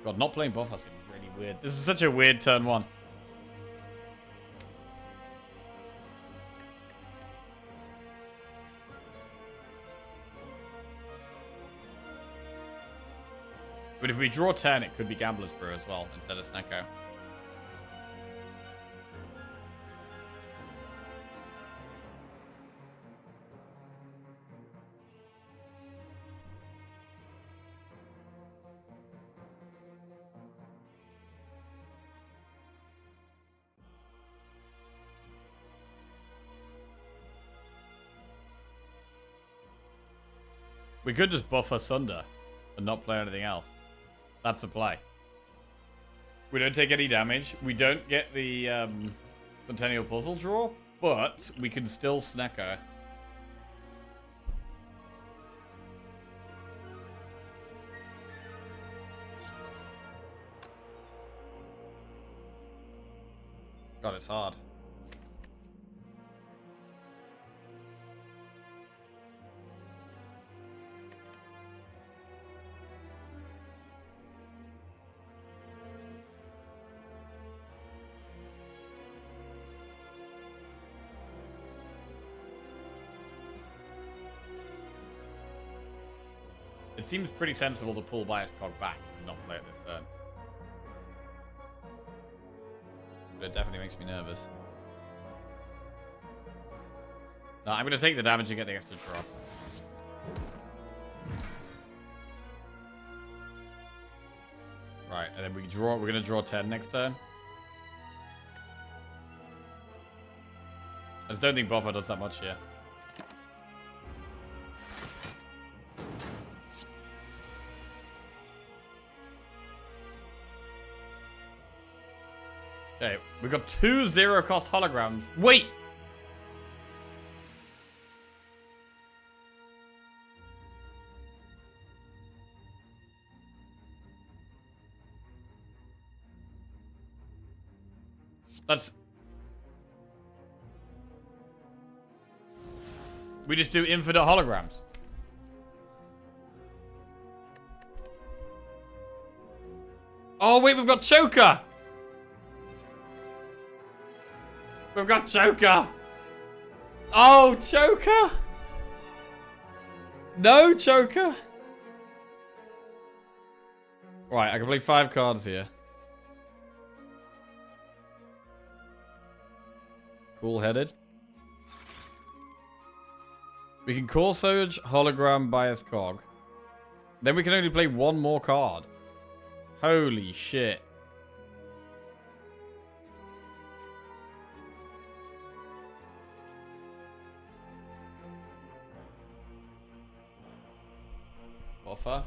God, not playing buffer seems really weird. This is such a weird turn 1. But if we draw 10, it could be Gambler's Brew as well, instead of Snecko. We could just buffer Sunder and not play anything else. That's the play. We don't take any damage. We don't get the Centennial Puzzle draw, but we can still Snecko. God, it's hard. It seems pretty sensible to pull Biased Cog back and not play it this turn. But it definitely makes me nervous. No, I'm going to take the damage and get the extra draw. Right, and then we draw. We're going to draw 10 next turn. I just don't think buffer does that much here. Okay, we've got 2 0-cost holograms. Wait! That's... We just do infinite holograms. Oh, wait, we've got Choker! We've got Choker! Oh, Choker! No Choker! Right, I can play 5 cards here. Cool-headed. We can Core Surge, Hologram, Biased Cog. Then we can only play 1 more card. Holy shit. Buffer.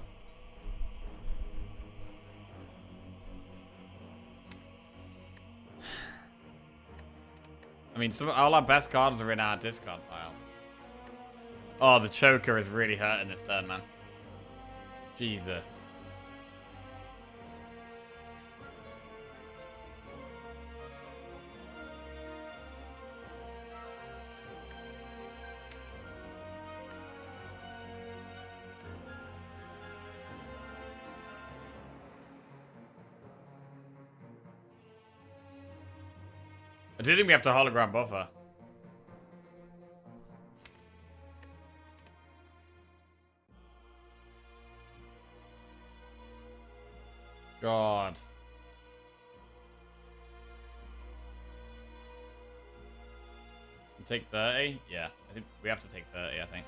I mean, all our best cards are in our discard pile. Oh, the Choker is really hurting this turn, man. Jesus. I do think we have to hologram buffer. God. Take 30? Yeah, I think we have to take 30, I think.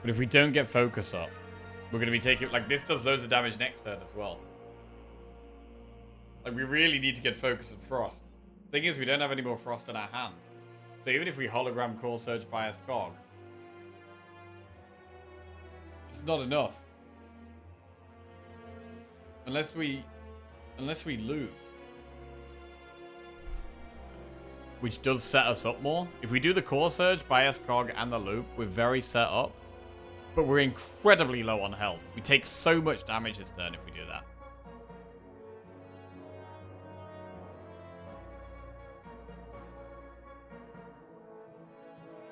But if we don't get focus up, we're going to be taking... Like, this does loads of damage next turn as well. Like, we really need to get focus and frost. Thing is, we don't have any more frost in our hand. So even if we hologram Core Surge Bias Cog, it's not enough. Unless we loop. Which does set us up more. If we do the Core Surge, Bias Cog, and the loop, we're very set up. But we're incredibly low on health. We take so much damage this turn if we do that.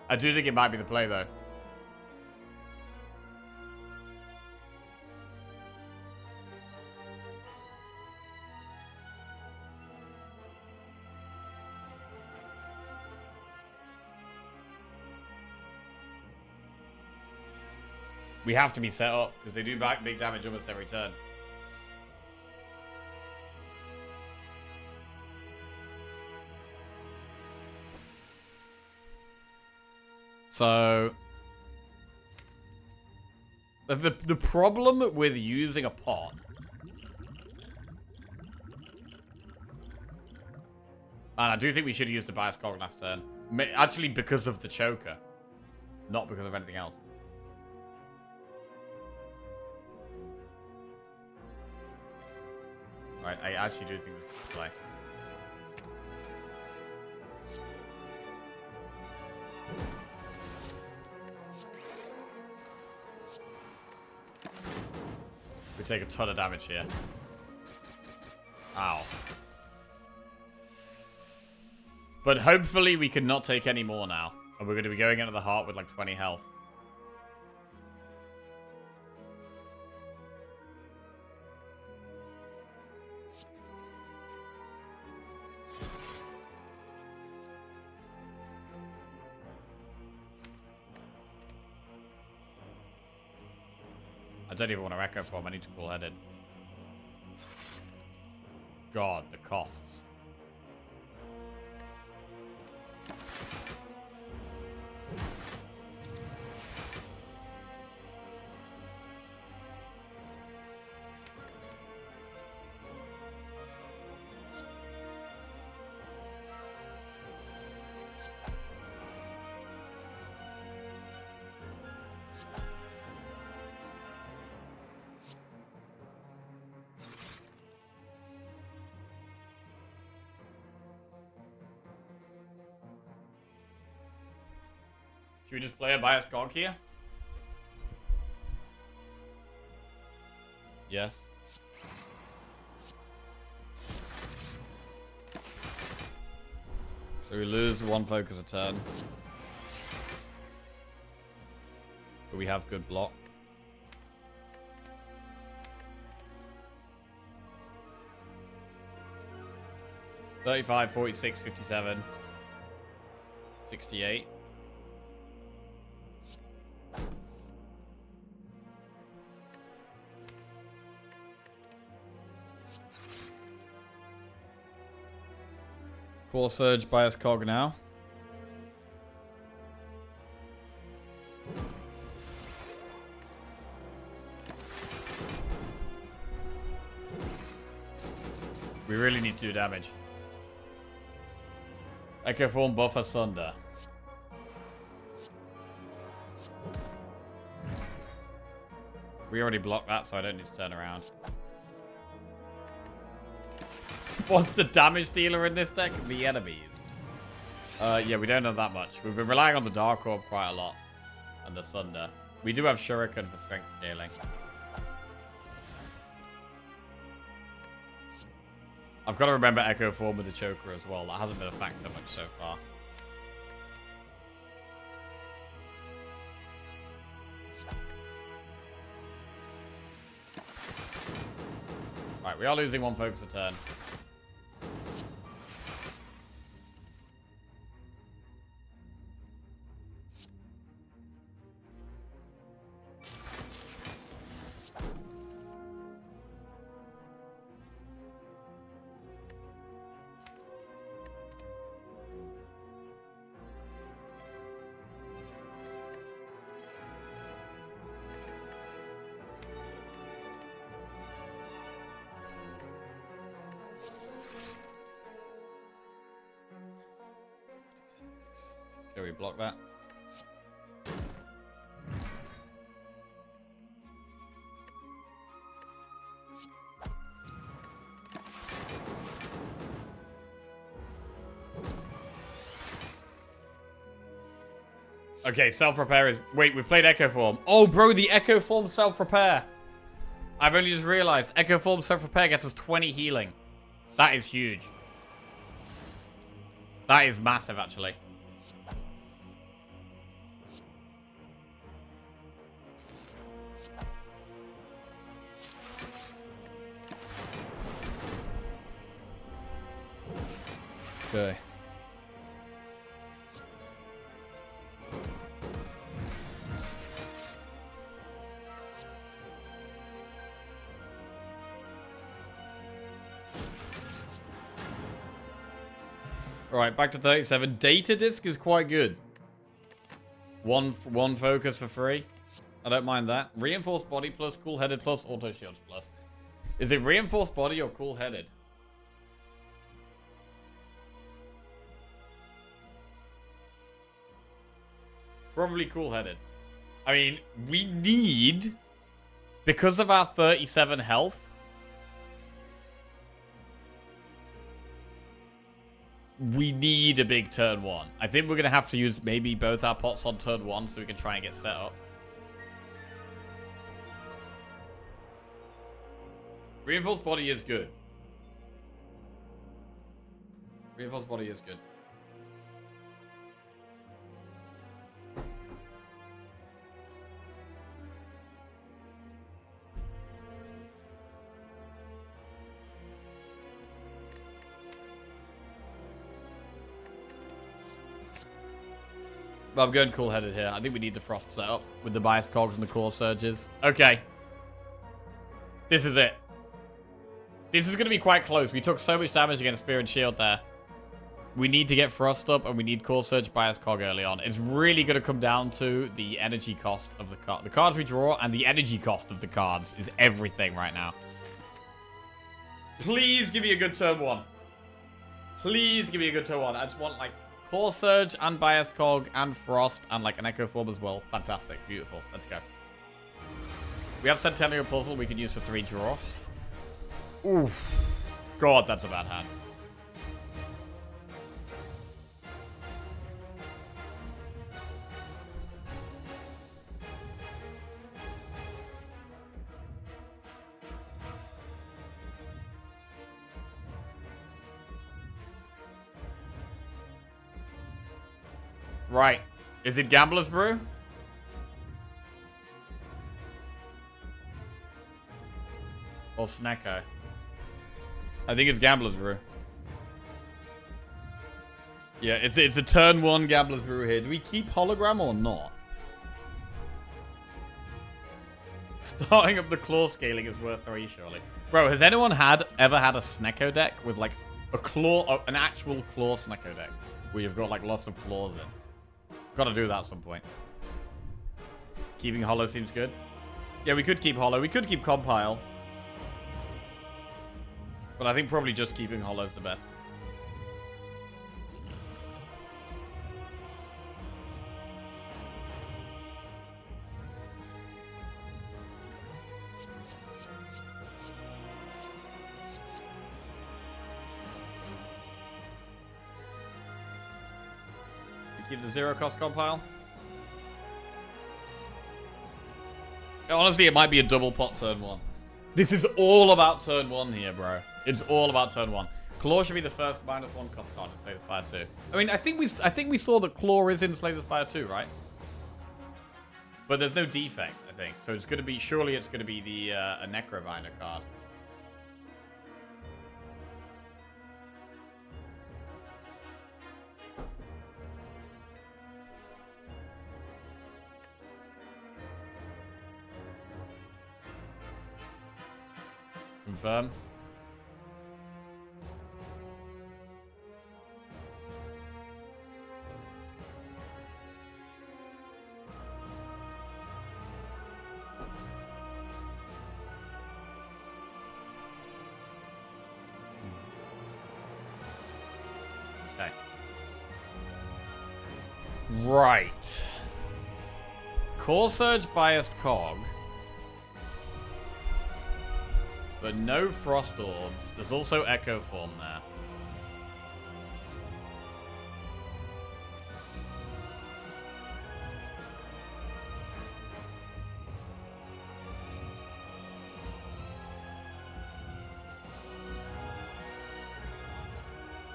I do think it might be the play, though. We have to be set up, because they do back big damage almost every turn. So... The problem with using a pot... And I do think we should have used the Bias Cog last turn. Actually, because of the choker. Not because of anything else. Right, I actually do think this is the play. We take a ton of damage here. Ow. But hopefully we can not take any more now. And we're going to be going into the heart with like 20 health. I don't even want to Echo Form. I need to Cool Headed. God, the costs. Should we just play a Bias Cog here? Yes. So we lose one focus a turn. But we have good block. $35, $46, $57, $68. Core Surge Bias Cog now. We really need to do damage. Echo Form Buffer Sunder. We already blocked that, so I don't need to turn around. What's the damage dealer in this deck? The enemies. Yeah, we don't know that much. We've been relying on the Dark Orb quite a lot. And the Sunder. We do have Shuriken for strength scaling. I've got to remember Echo Form with the Choker as well. That hasn't been a factor much so far. Right, we are losing one focus a turn. Okay, we block that. Okay, self-repair is... Wait, we've played Echo Form. Oh, bro, the Echo Form self-repair. I've only just realized. Echo Form self-repair gets us 20 healing. That is huge. That is massive, actually. Okay. Alright, back to 37. Data disc is quite good. One focus for free. I don't mind that. Reinforced body plus, cool headed plus, auto shields plus. Is it reinforced body or cool headed? Probably cool headed. I mean, we need, because of our 37 health, we need a big turn 1. I think we're going to have to use maybe both our pots on turn 1 so we can try and get set up. Reinforced body is good. Reinforced body is good. But I'm going cool-headed here. I think we need the frost setup with the biased cogs and the core surges. Okay. This is it. This is going to be quite close. We took so much damage against Spear and Shield there. We need to get frost up, and we need core surge biased cog early on. It's really going to come down to the energy cost of the card. The cards we draw and the energy cost of the cards is everything right now. Please give me a good turn 1. Please give me a good turn 1. I just want, like, core surge, unbiased cog, and frost, and like an echo form as well. Fantastic. Beautiful. Let's go. We have Centennial Puzzle we can use for 3 draw. Oof. God, that's a bad hand. Right. Is it Gambler's Brew? Or Snecko? I think it's Gambler's Brew. Yeah, it's a turn 1 Gambler's Brew here. Do we keep Hologram or not? Starting up the claw scaling is worth 3, surely. Bro, has anyone ever had a Snecko deck with like a claw, an actual claw Snecko deck where you've got like lots of claws in? Gotta do that at some point. Keeping Hollow seems good. Yeah, we could keep Hollow. We could keep Compile. But I think probably just keeping Hollow is the best. Keep the 0 cost compile. Honestly, it might be a double pot turn 1. This is all about turn 1 here, bro. It's all about turn 1. Claw should be the first -1 cost card in Slay the Spire 2. I mean, I think we saw that Claw is in Slay the Spire 2, right? But there's no defect, I think. So it's gonna be, surely it's gonna be the a Necrobinder card. Confirm. Okay. Right. Core Surge biased cog. But no Frost Orbs. There's also Echo Form there.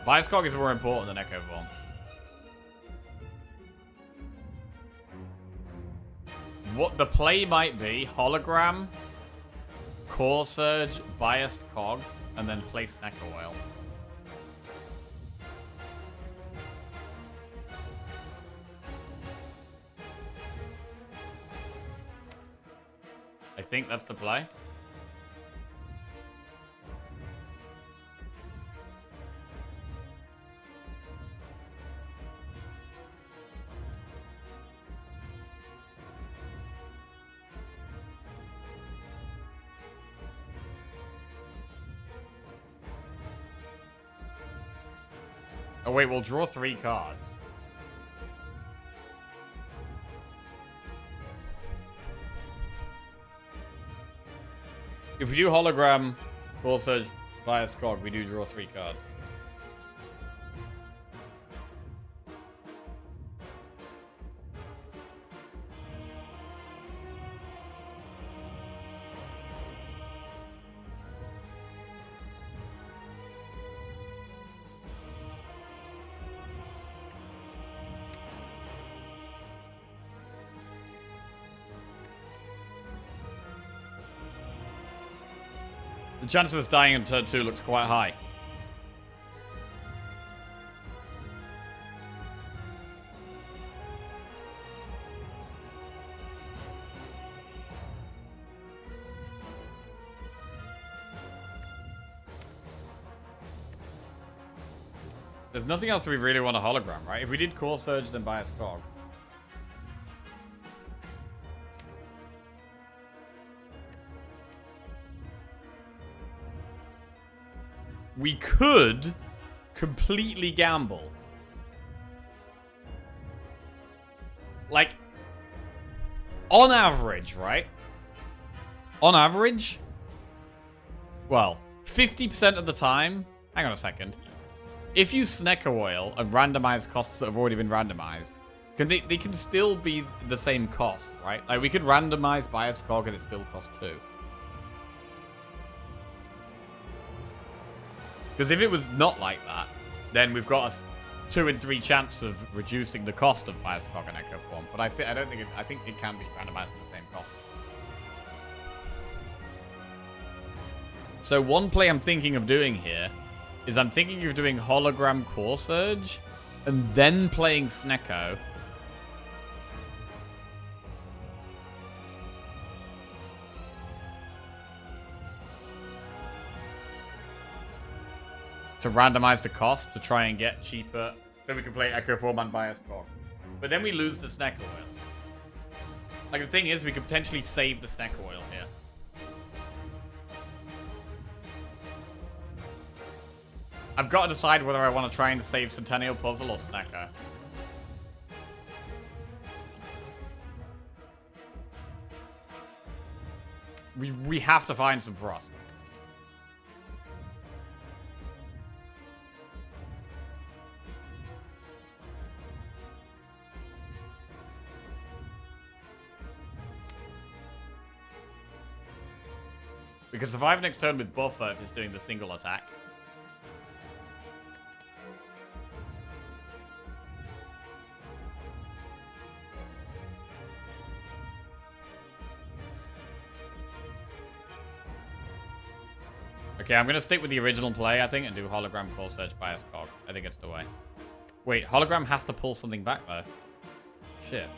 Bias cog is more important than Echo Form. What the play might be, Hologram, Core Surge, Biased Cog, and then play Snecker Whale. I think that's the play. Oh wait, we'll draw 3 cards. If we do Hologram, Core Surge, Biased Cog, we do draw 3 cards. The chance of us dying in turn 2 looks quite high. There's nothing else we really want a hologram, right? If we did Core Surge, then Bias Cog. We could completely gamble. Like, on average, right? On average, well, 50% of the time, hang on a second. If you Snecker Whale and randomize costs that have already been randomized, they can still be the same cost, right? Like, we could randomize Biased Cog and it still costs 2. Because if it was not like that, then we've got a 2 in 3 chance of reducing the cost of Biased Cog and Echo Form. But I don't think I think it can be randomized to the same cost. So one play I'm thinking of doing here is I'm thinking of doing Hologram Core Surge and then playing Snecko. To randomize the cost to try and get cheaper so we can play Echo Form and Bias Cog. But then we lose the Snecker Whale. Like, the thing is, we could potentially save the Snecker Whale here. I've got to decide whether I want to try and save Centennial Puzzle or Snecker. We have to find some Frost. We can survive next turn with buffer if it's doing the single attack. Okay, I'm going to stick with the original play, I think, and do Hologram Core Surge Bias Cog. I think it's the way. Wait, Hologram has to pull something back, though. Shit.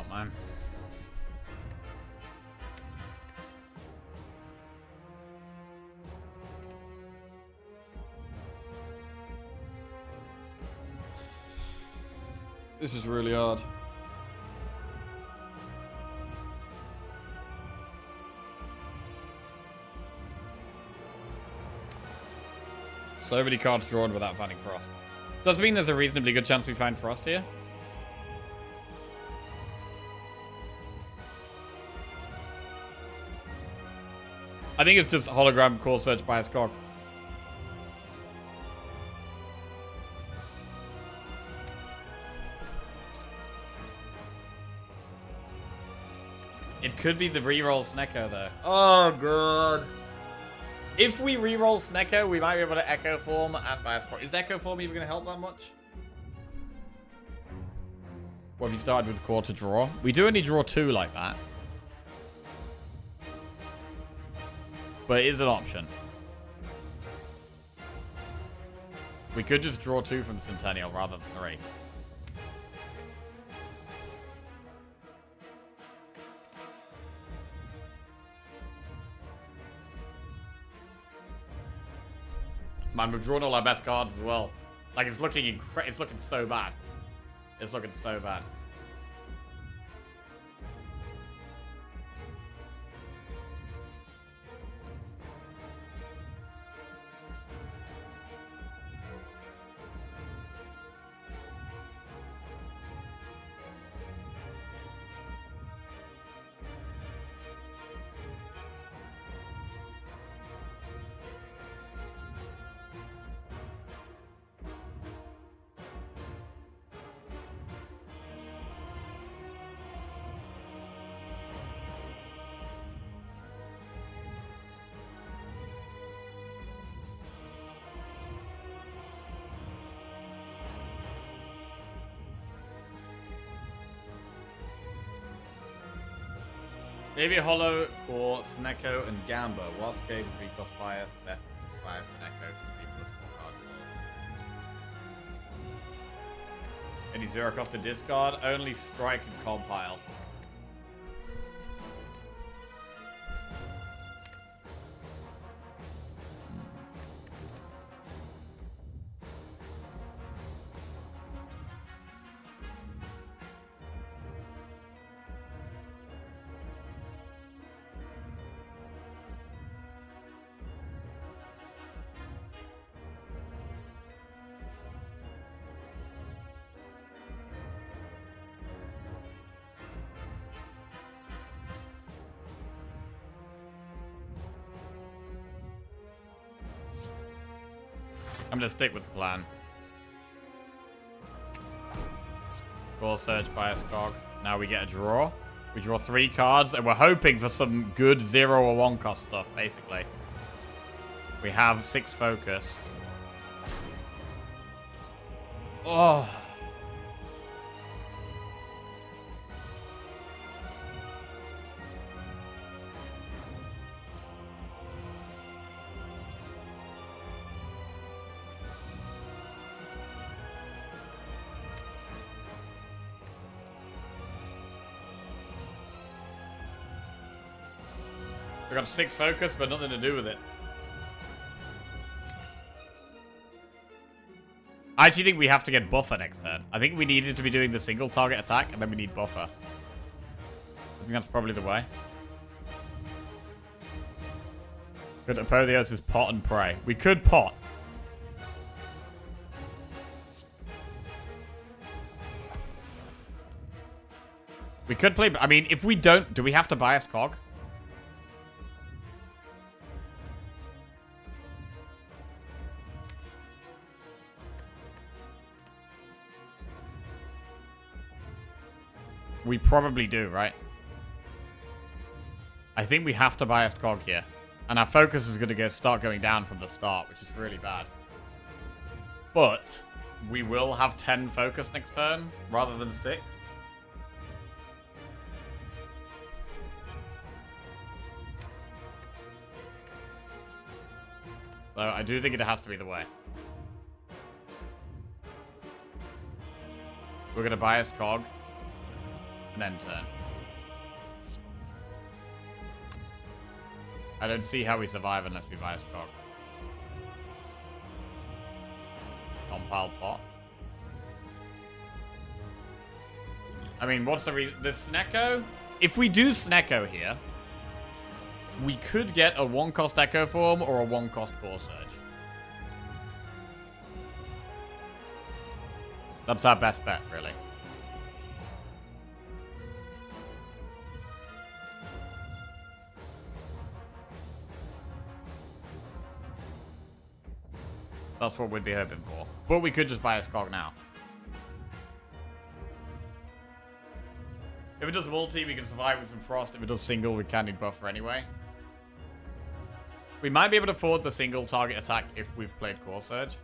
up, man. This is really hard. So many cards drawn without finding Frost. Does mean there's a reasonably good chance we find Frost here. I think it's just hologram core search by a Skog. It could be the reroll Snecko though. Oh god. If we reroll Snecko, we might be able to Echo Form and Bias. Is Echo Form even going to help that much? What if you started with core to draw? We do only draw 2 like that. But it is an option. We could just draw 2 from Centennial rather than 3. Man, we've drawn all our best cards as well. Like, it's looking it's looking so bad. It's looking so bad. Maybe Hollow or Snecko and Gamba. Worst case, 3 plus bias, best bias Snecko, 3 plus 4 card draws. Any 0 cost to discard, only strike and compile. I'm gonna stick with the plan. Core search by a Skog. Now we get a draw. We draw 3 cards, and we're hoping for some good 0 or 1 cost stuff, basically. We have 6 focus. Oh. We got 6 focus, but nothing to do with it. I actually think we have to get buffer next turn. I think we needed to be doing the single target attack, and then we need buffer. I think that's probably the way. Could Apotheos' pot and pray. We could pot. We could play... I mean, if we don't... Do we have to bias Cog? We probably do, right? I think we have to bias Cog here. And our focus is going to start going down from the start, which is really bad. But we will have 10 focus next turn, rather than 6. So I do think it has to be the way. We're going to bias Cog. An end turn. I don't see how we survive unless we buy a Skog. Non-pile pot. I mean, what's the reason? The Snecko? If we do Snecko here, we could get a 1-cost Echo Form or a 1-cost Core Surge. That's our best bet, really. That's what we'd be hoping for. But we could just buy a Skog now. If it does multi, we can survive with some Frost. If it does single, we can need buffer anyway. We might be able to afford the single target attack if we've played Core Surge.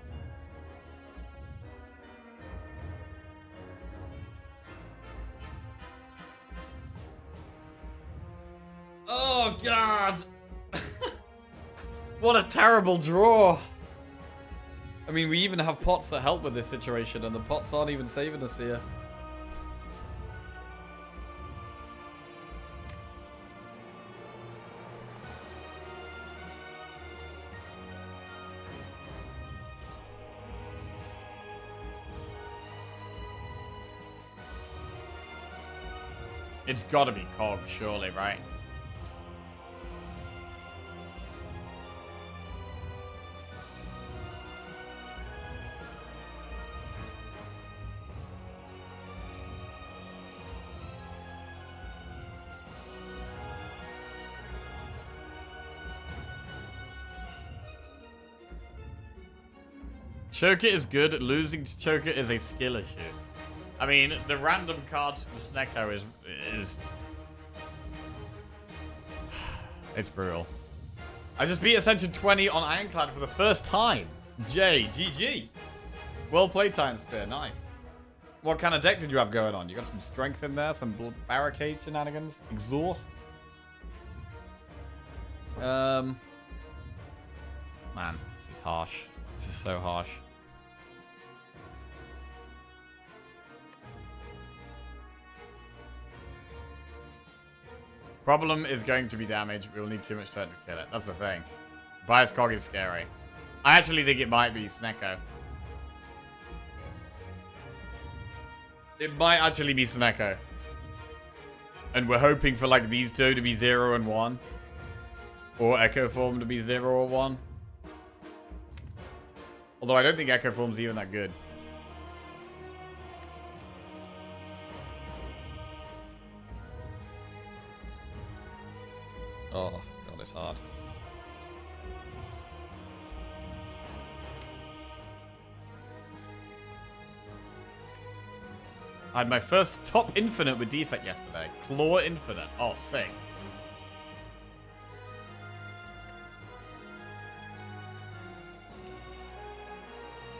Oh, God! What a terrible draw! I mean, we even have pots that help with this situation, and the pots aren't even saving us here. It's gotta be Cog, surely, right? Choker is good. Losing to Choker is a skill issue. I mean, the random cards from Snecko is... It's brutal. I just beat Ascension 20 on Ironclad for the first time. GG. Well played, Time Spear. Nice. What kind of deck did you have going on? You got some strength in there? Some barricade shenanigans? Exhaust? Man, this is harsh. This is so harsh. Problem is going to be damage. We will need too much turn to kill it. That's the thing. Bias Cog is scary. I actually think it might be Snecko. It might actually be Snecko. And we're hoping for like these two to be 0 and 1. Or Echo Form to be 0 or 1. Although I don't think Echo Form's even that good. Oh, God, it's hard. I had my first top infinite with defect yesterday. Claw infinite. Oh, sick.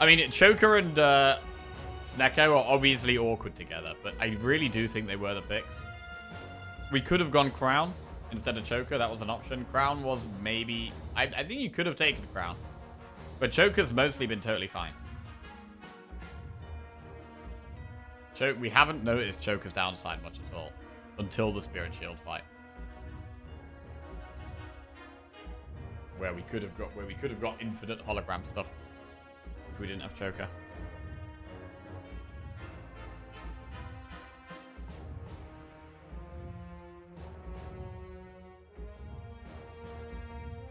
I mean, Choker and Snecko are obviously awkward together, but I really do think they were the picks. We could have gone Crown instead of Choker. That was an option. Crown was maybe... I think you could have taken Crown. But Choker's mostly been totally fine. We haven't noticed Choker's downside much at all. Until the Spirit Shield fight. Where we could have got infinite hologram stuff. If we didn't have Choker.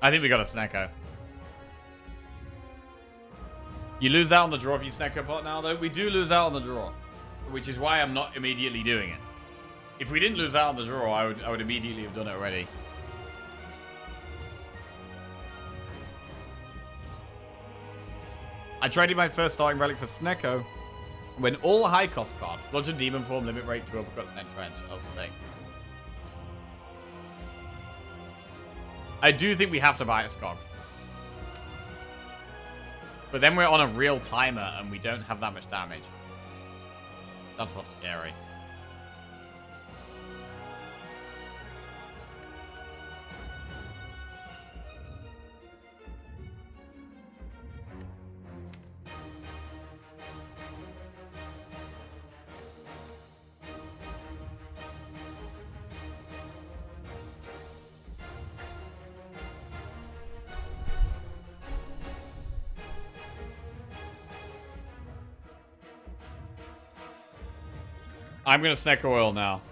I think we got a Snecko. You lose out on the draw if you Snecko pot now, though. We do lose out on the draw. Which is why I'm not immediately doing it. If we didn't lose out on the draw, I would immediately have done it already. I traded my first starting relic for Snecko when all high cost cards, Bludgeon, Demon Form, Limit Break, 2 Uppercuts, and Entrench. That was the thing. I do think we have to buy a Skog. But then we're on a real timer and we don't have that much damage. That's what's scary. I'm going to Snecker Oil now.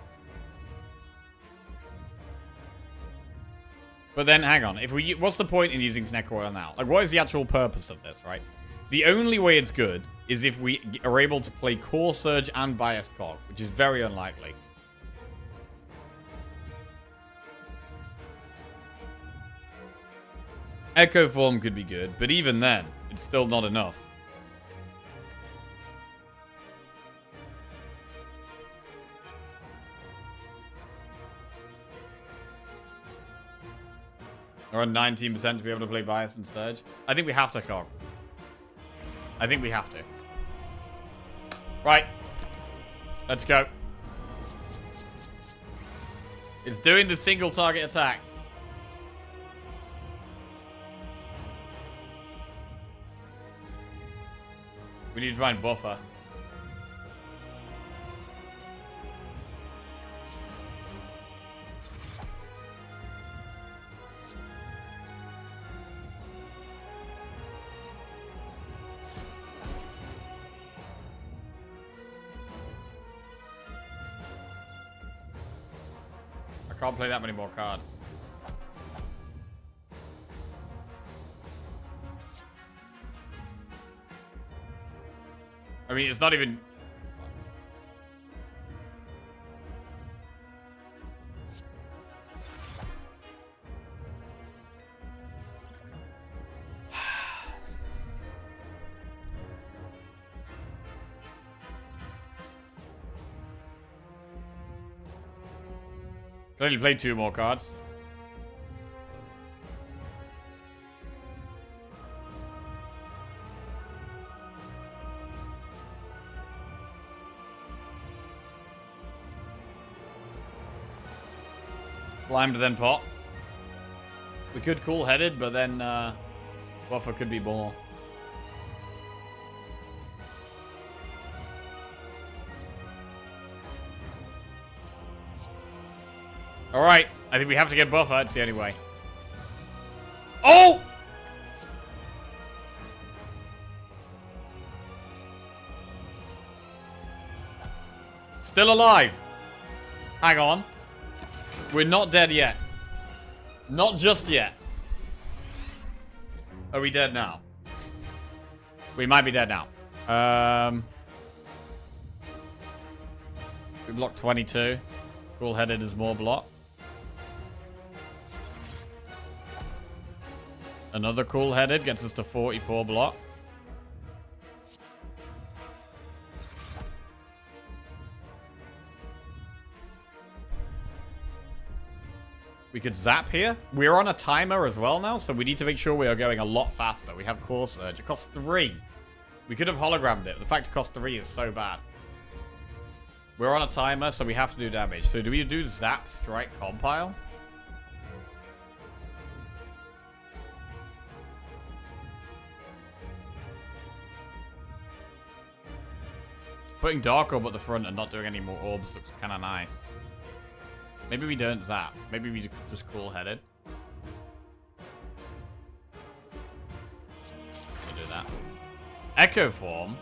But then, hang on. What's the point in using Snecker Oil now? Like, what is the actual purpose of this, right? The only way it's good is if we are able to play Core Surge and Biased Cog, which is very unlikely. Echo Form could be good, but even then, it's still not enough. We're on 19% to be able to play Bias and Surge. I think we have to, Cog. I think we have to. Right. Let's go. It's doing the single target attack. We need to try and buffer. I can't play that many more cards. I mean, it's not even... Can only play 2 more cards. Slimed then pot. We could cool-headed, but then buffer could be more. Alright, I think we have to get buffer. It's the only way. Oh! Still alive. Hang on. We're not dead yet. Not just yet. Are we dead now? We might be dead now. We blocked 22. Cool-headed is more block. Another cool-headed gets us to 44 block. We could zap here. We're on a timer as well now, so we need to make sure we are going a lot faster. We have Core Surge. It costs 3. We could have hologrammed it. The fact it costs 3 is so bad. We're on a timer, so we have to do damage. So do we do Zap, Strike, Compile? Putting Dark Orb at the front and not doing any more orbs looks kind of nice. Maybe we don't Zap. Maybe we just cool-headed. We'll do that. Echo Form.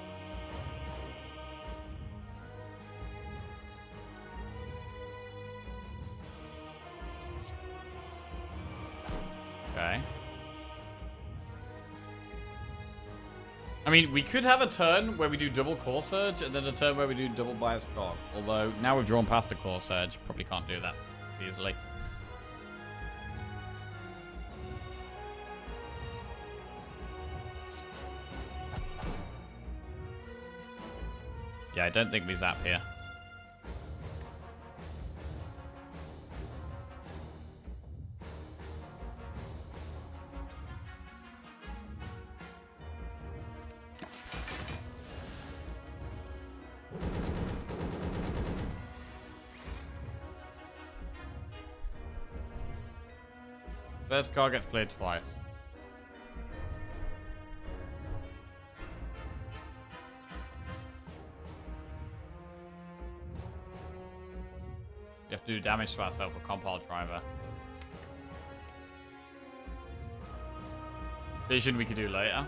Okay. I mean, we could have a turn where we do double Core Surge and then a turn where we do double Bias Cog. Although, now we've drawn past the Core Surge, probably can't do that as easily. Yeah, I don't think we zap here. First card gets played twice. You have to do damage to ourselves with Compile Driver. Vision we could do later.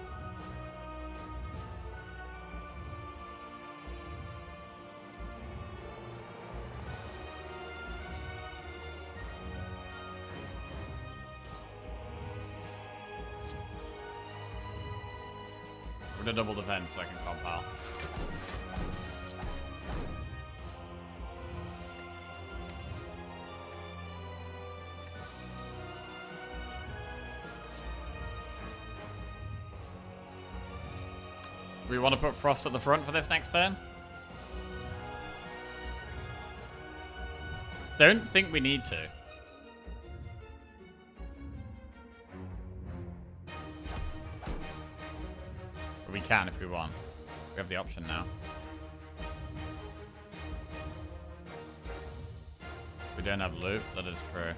With a double defense so I can compile. We want to put Frost at the front for this next turn? Don't think we need to. But we can if we want. We have the option now. We don't have loot. That is true.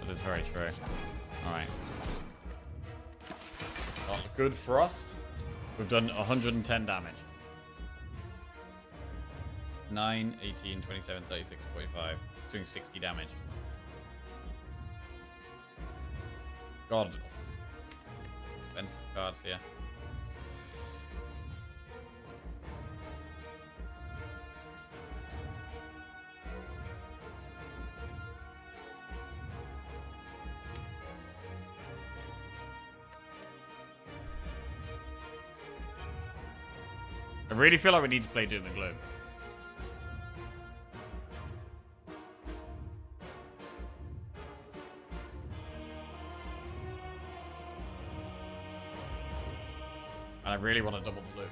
That is very true. Alright. Got a good Frost. We've done 110 damage. 9, 18, 27, 36, 45. It's doing 60 damage. God. Expensive cards here. I really feel like we need to play Doom and Gloom. And I really want to double the loot.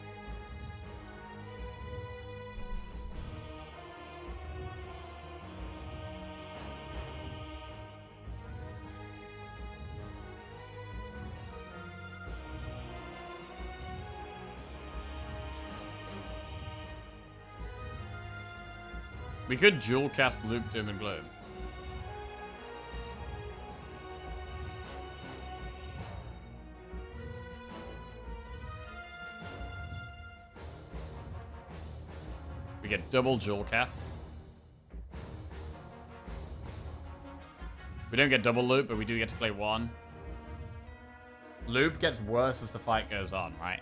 We could dual cast Loop, Doom, and Gloom. We get double dual cast. We don't get double loop, but we do get to play one. Loop gets worse as the fight goes on, right?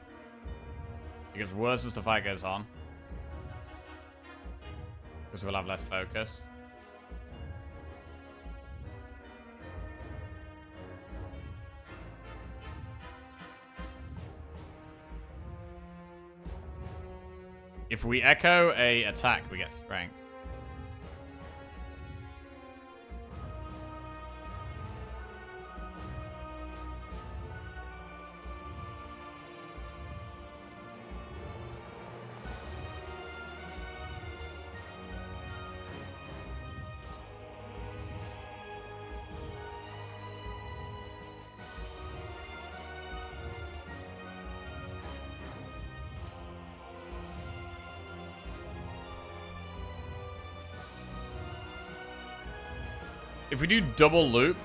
It gets worse as the fight goes on. Because we'll have less focus. If we echo a attack, we get strength. If we do double loop,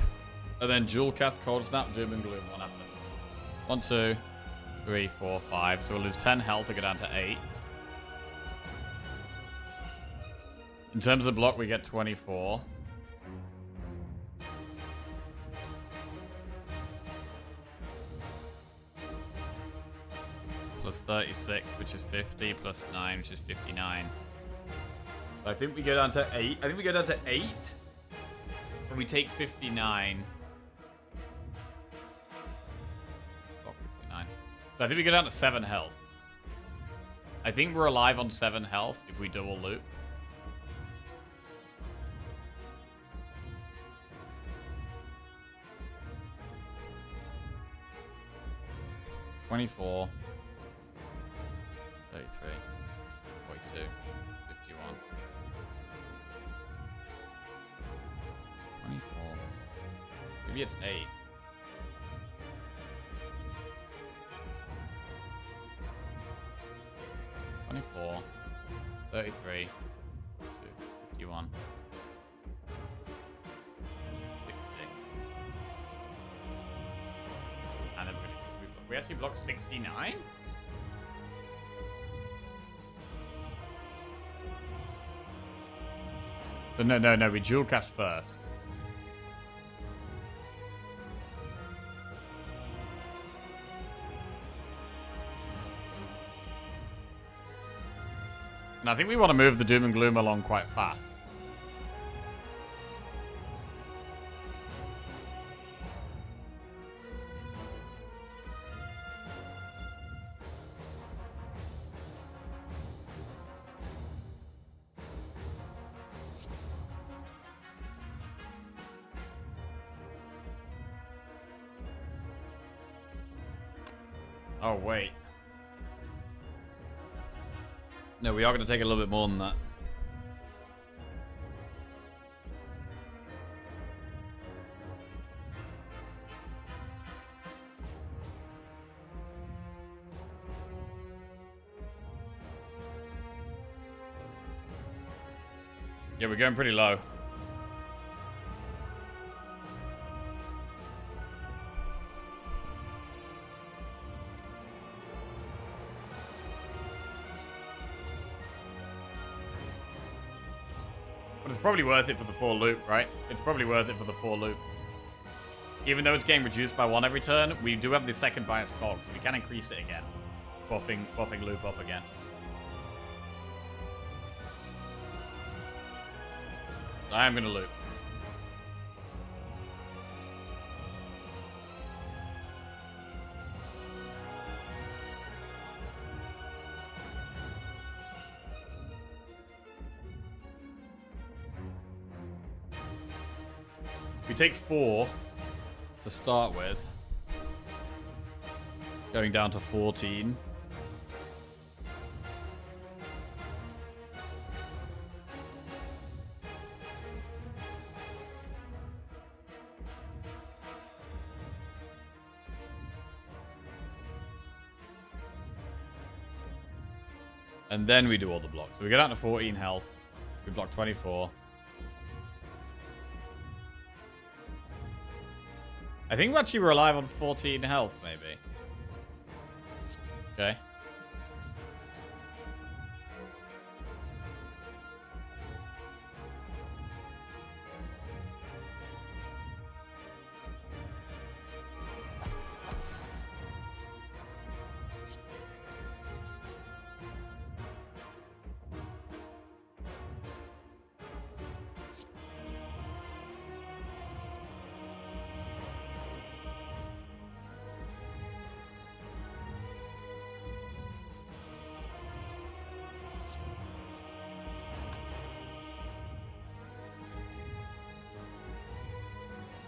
and then dual cast cold snap, Doom and Gloom, what happens? 1, 2, 3, 4, 5. So we'll lose 10 health to go down to 8. In terms of block, we get 24. Plus 36, which is 50, plus 9, which is 59. So I think we go down to 8. I think we go down to 8. And we take 59. Oh, 59. So I think we go down to 7 health. I think we're alive on 7 health if we double loop. $24. 33. 42. 51. 24. Maybe it's 8. $24. 33. 51. 60. And then we actually blocked 69? So no, we dual cast first. And I think we want to move the Doom and Gloom along quite fast. Oh, wait. No, we are going to take a little bit more than that. Yeah, we're going pretty low. But it's probably worth it for the 4 loop, right? It's probably worth it for the 4 loop. Even though it's getting reduced by 1 every turn, we do have the second bias cog, so we can increase it again. Buffing loop up again. I am going to loop. We take 4 to start with. Going down to 14. And then we do all the blocks. So we get down to 14 health. We block 24. I think we actually rely on 14 health, maybe. Okay.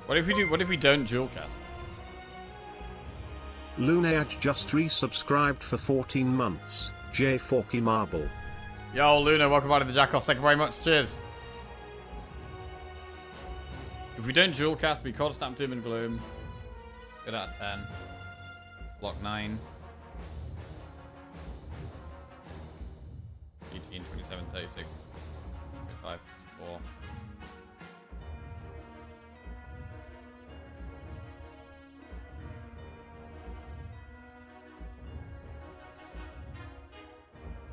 What if we don't dual cast? Luneage just resubscribed for 14 months. J Forky Marble. Yo, Luna, welcome back to the Jackoff. Thank you very much. Cheers. If we don't dual cast, we Cold Snap, Doom and Gloom. Good out of 10. Block 9. 18, 27, 36, 25, 54.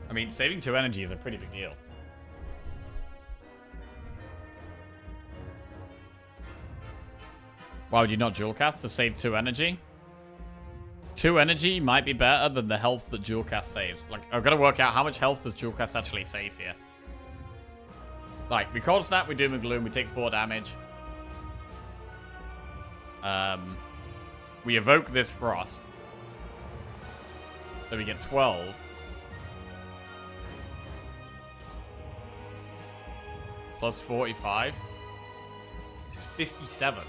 I mean, saving 2 energy is a pretty big deal. Why would you not dual cast to save 2 energy? 2 energy might be better than the health that dual cast saves. Like, I've got to work out how much health does dual cast actually save here. Like, we Cold Snap, we Doom and Gloom, we take 4 damage. We evoke this Frost. So we get 12. Plus 45. Which is 57.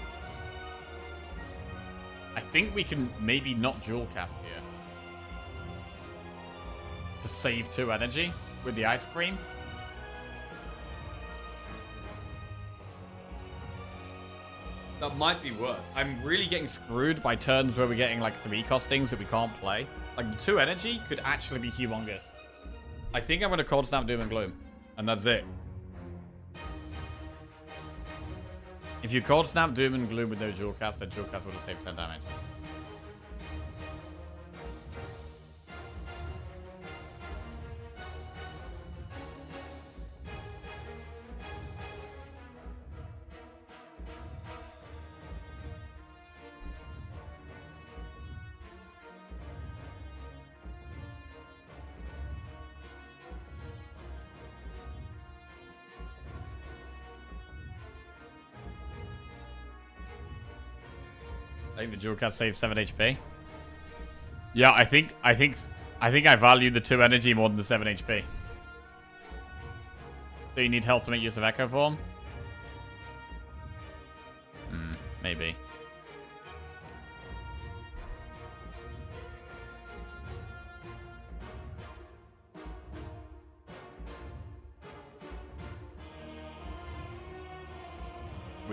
I think we can maybe not dual cast here. To save 2 energy with the ice cream. That might be worth. I'm really getting screwed by turns where we're getting like 3 costings that we can't play. Like the 2 energy could actually be humongous. I think I'm going to Cold Snap Doom and Gloom. And that's it. If you Cold Snap Doom and Gloom with no dual cast, then dual cast would have saved 10 damage. I think the dual cast saves 7 HP. Yeah, I think I value the 2 energy more than the 7 HP. Do you need health to make use of Echo Form? Maybe.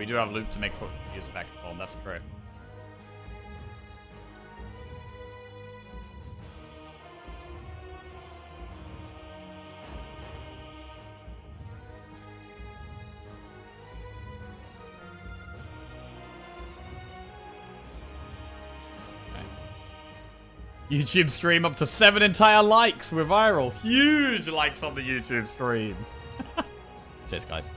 We do have loop to make use of Echo Form, that's true. YouTube stream up to 7 entire likes. We're viral. Huge likes on the YouTube stream. Cheers, guys.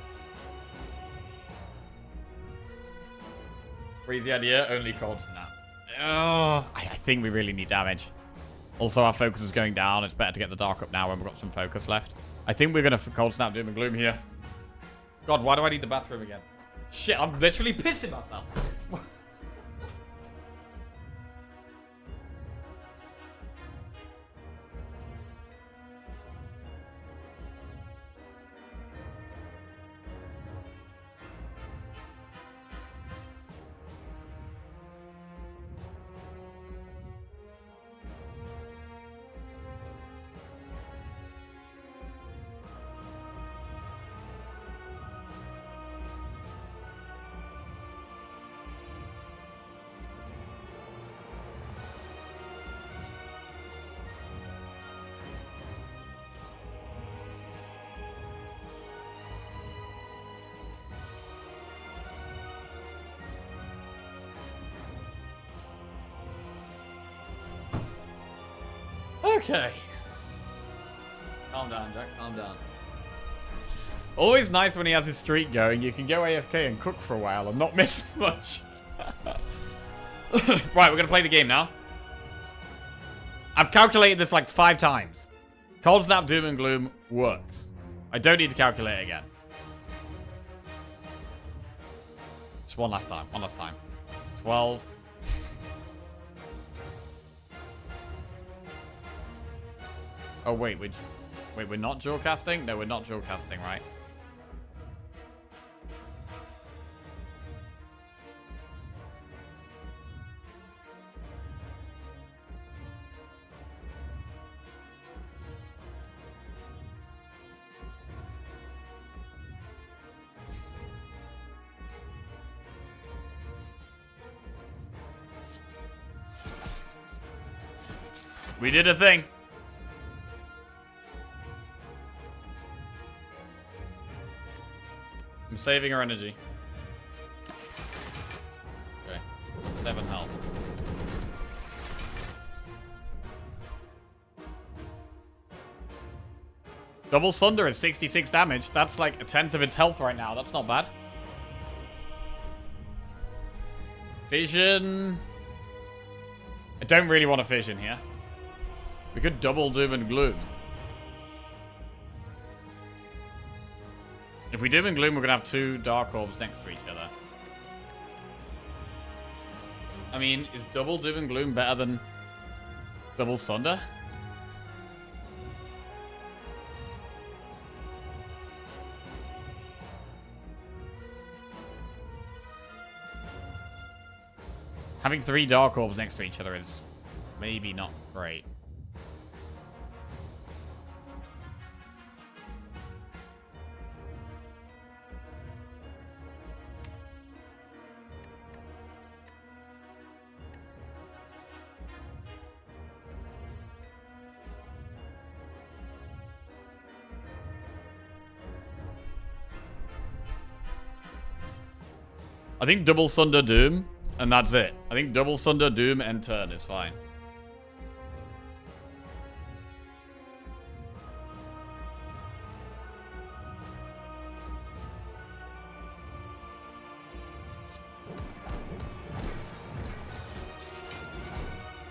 Crazy idea, only cold snap. Oh, I think we really need damage. Also, our focus is going down. It's better to get the dark up now when we've got some focus left. I think we're going to cold snap Doom and Gloom here. God, why do I need the bathroom again? Shit, I'm literally pissing myself. Okay. Calm down, Jack. Calm down. Always nice when he has his streak going. You can go AFK and cook for a while and not miss much. Right, we're going to play the game now. I've calculated this like 5 times. Cold Snap Doom and Gloom works. I don't need to calculate it again. Just one last time. One last time. 12. Oh, wait, we're not dual casting? No, we're not dual casting, right? We did a thing. I'm saving our energy. Okay. 7 health. Double Sunder is 66 damage. That's like a 10th of its health right now. That's not bad. Fission. I don't really want a fission here. We could double Doom and Gloom. If we Doom and Gloom, we're going to have 2 Dark Orbs next to each other. I mean, is double Doom and Gloom better than double Sunder? Having 3 Dark Orbs next to each other is maybe not great. I think double Sunder Doom, and that's it. I think double Sunder Doom and turn is fine.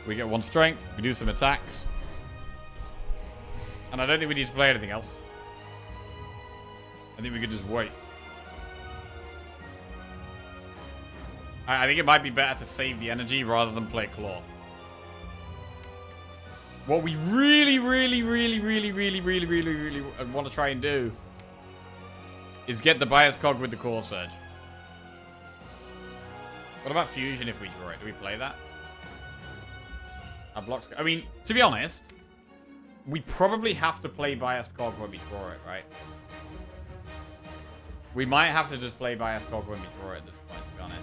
We get 1 strength, we do some attacks. And I don't think we need to play anything else. I think we could just wait. I think it might be better to save the energy rather than play Claw. What we really want to try and do is get the Bias Cog with the Core Surge. What about Fusion if we draw it? Do we play that? Our blocks... I mean, to be honest, we probably have to play Biased Cog when we draw it, right? We might have to just play Bias Cog when we draw it at this point, to be honest.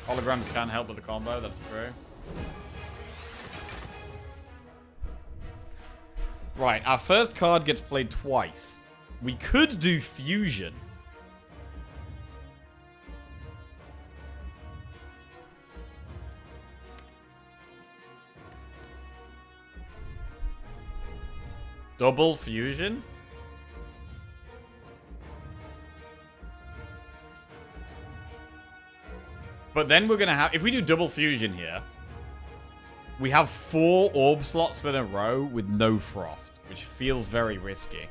Holograms can help with the combo, that's true. Right, our first card gets played twice. We could do Fusion. Double Fusion? But then we're going to have... If we do double Fusion here, we have 4 orb slots in a row with no Frost, which feels very risky.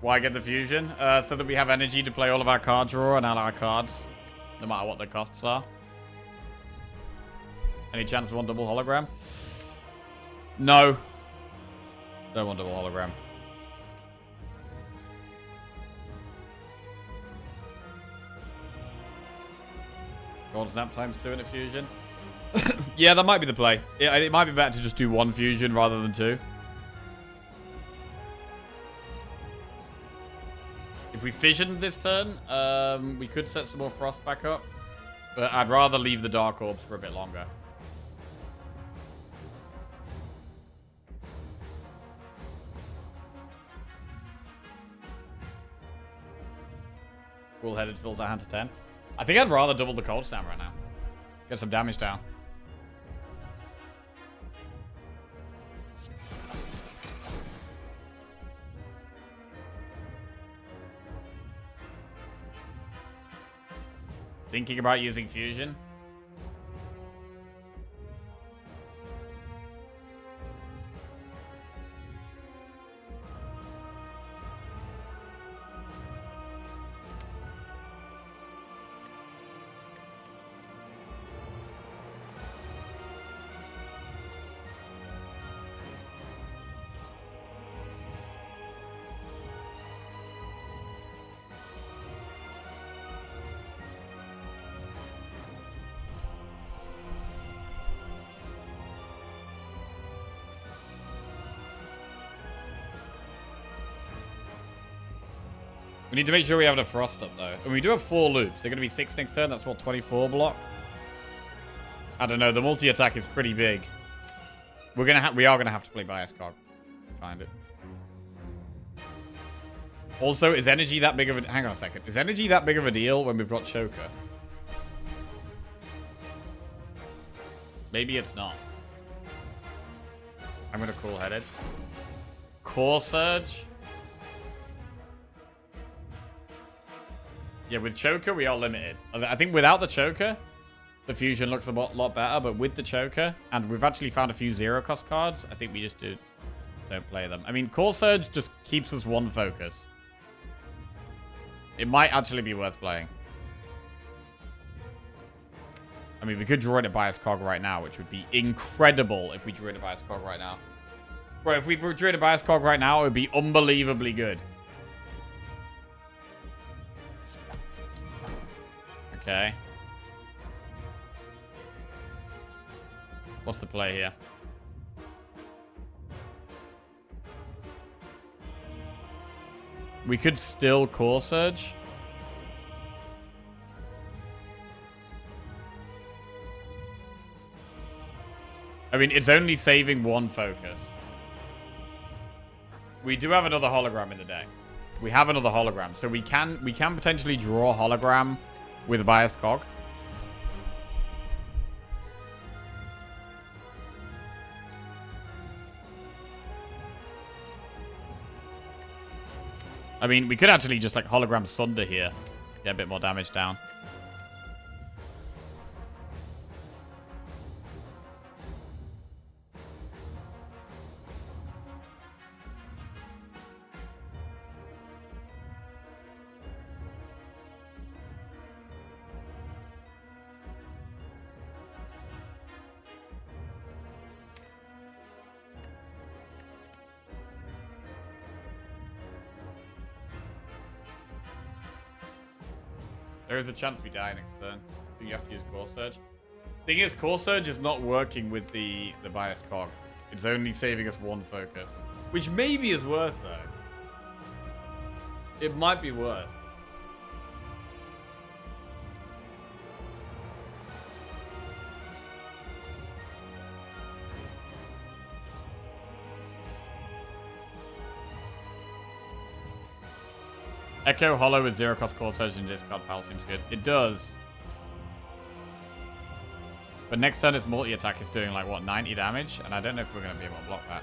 Why get the Fusion? So that we have energy to play all of our card draw and all our cards, no matter what the costs are. Any chance of one double hologram? No. Don't want double hologram. Gold Snap times 2 in a Fusion. Yeah, that might be the play. It might be better to just do 1 Fusion rather than 2. If we fissioned this turn, we could set some more Frost back up. But I'd rather leave the Dark Orbs for a bit longer. Cool-headed fills our hand to 10. I think I'd rather double the Cold Snap right now. Get some damage down. Thinking about using Fusion. We need to make sure we have enough Frost up, though. And we do have 4 loops. They're going to be 6 next turn. That's what, 24 block? I don't know. The multi-attack is pretty big. We are going to have to play Bias Cog. Find it. Also, is energy that big of a... Hang on a second. Is energy that big of a deal when we've got Choker? Maybe it's not. I'm going to cool-headed. Core Surge. Yeah, with Choker, we are limited. I think without the Choker, the Fusion looks a lot better. But with the Choker, and we've actually found a few zero-cost cards, I think we just don't play them. I mean, Core Surge just keeps us 1 focus. It might actually be worth playing. I mean, we could draw in a Bias Cog right now, which would be incredible if we drew in a Bias Cog right now. Bro, if we drew in a Bias Cog right now, it would be unbelievably good. Okay. What's the play here? We could still Core Surge. I mean, it's only saving 1 focus. We do have another hologram in the deck. We have another hologram, so we can potentially draw hologram with a biased cog. I mean, we could actually just like hologram Sunder here. Get a bit more damage down. There is a chance we die next turn. So you have to use Core Surge. Thing is, Core Surge is not working with the bias cog. It's only saving us 1 focus. Which maybe is worth, though. It might be worth. Echo Hollow with 0 cost Core Surge and discard pile seems good. It does. But next turn its multi-attack is doing like, what, 90 damage? And I don't know if we're going to be able to block that.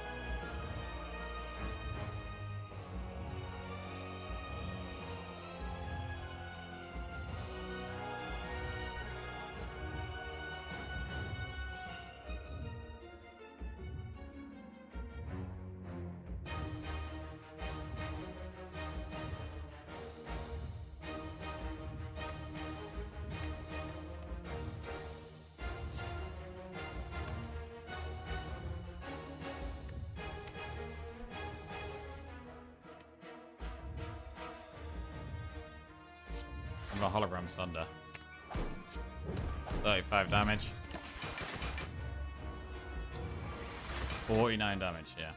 I'm a hologram Sunder. 35 damage. 49 damage, yeah.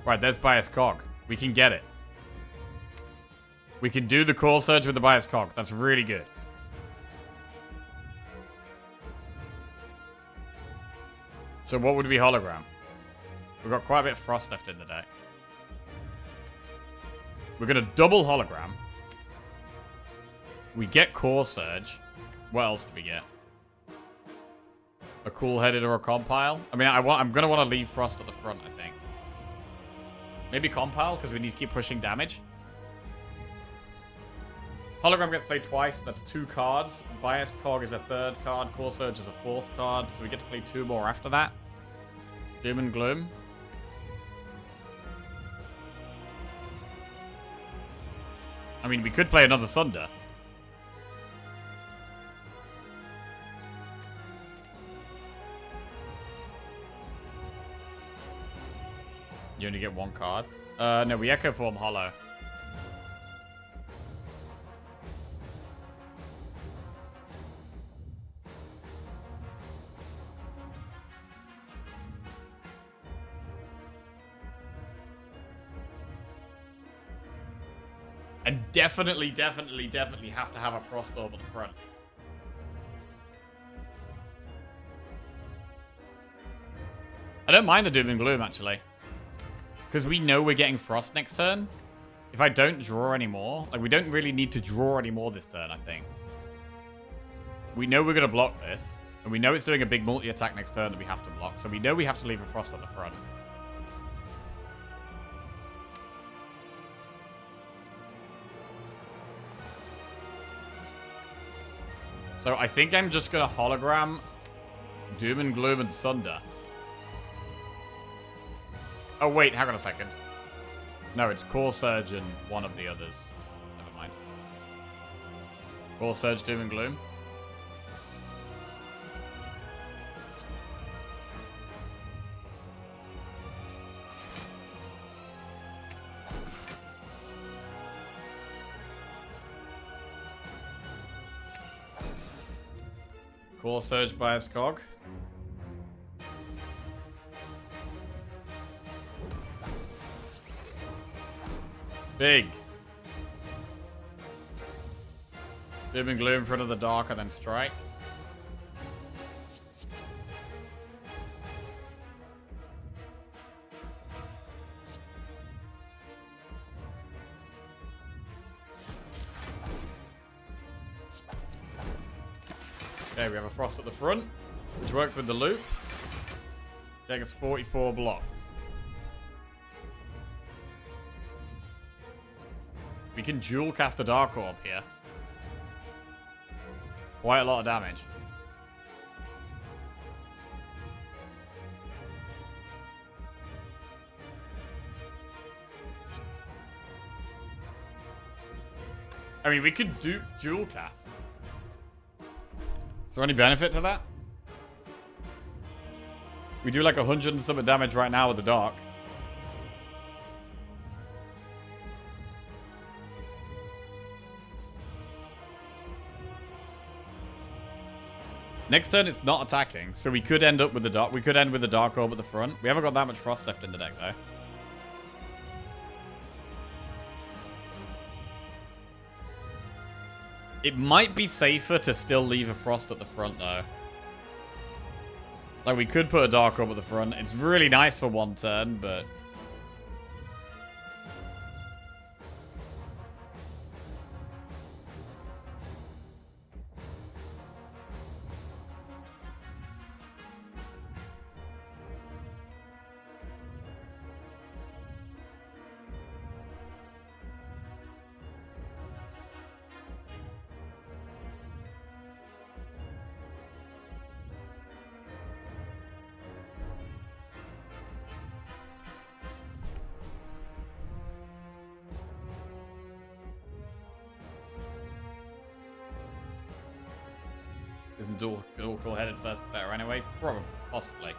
Right, there's Bias Cog. We can get it. We can do the Core Surge with the Bias Cog. That's really good. So what would be hologram? We've got quite a bit of Frost left in the deck. We're going to double hologram. We get Core Surge. What else do we get? A Cool-Headed or a Compile? I mean, I'm going to want to leave Frost at the front, I think. Maybe Compile, because we need to keep pushing damage. Hologram gets played twice. That's 2 cards. Bias Cog is a 3rd card. Core Surge is a 4th card. So we get to play 2 more after that. Doom and Gloom. I mean, we could play another Sunder. You only get 1 card. No, we Echo Form Hollow. And definitely have to have a Frost Orb at the front. I don't mind the Doom and Gloom, actually. Because we know we're getting Frost next turn. If I don't draw anymore, like, we don't really need to draw anymore this turn, I think. We know we're going to block this. And we know it's doing a big multi-attack next turn that we have to block. So we know we have to leave a Frost at the front. So I think I'm just going to hologram Doom and Gloom and Sunder. Oh, wait, hang on a second. No, it's Core Surge and one of the others. Never mind. Core Surge, Doom and Gloom. Core Surge, Bias Cog. Big. Doom and Gloom in front of the Dark and then strike. Okay, we have a Frost at the front, which works with the loop. Take us 44 block. We can dual cast a Dark Orb here. Quite a lot of damage. I mean, we could dual cast. Is there any benefit to that? We do like 100 and something damage right now with the Dark. Next turn, it's not attacking, so we could end up with the dark. We could end with the Dark Orb at the front. We haven't got that much Frost left in the deck, though. It might be safer to still leave a Frost at the front, though. Like, we could put a Dark Orb at the front. It's really nice for one turn, but... Isn't dual headed first better anyway? Probably. Possibly.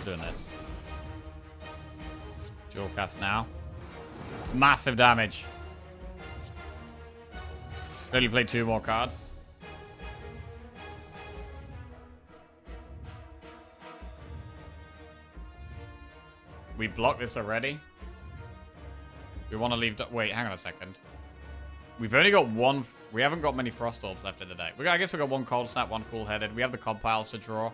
Doing this. Dual cast now. Massive damage. Only play 2 more cards. We blocked this already. We want to leave... Wait, hang on a second. We've only got one... We haven't got many Frost Orbs left in the deck. I guess we got 1 Cold Snap, 1 Cool Headed. We have the compiles to draw.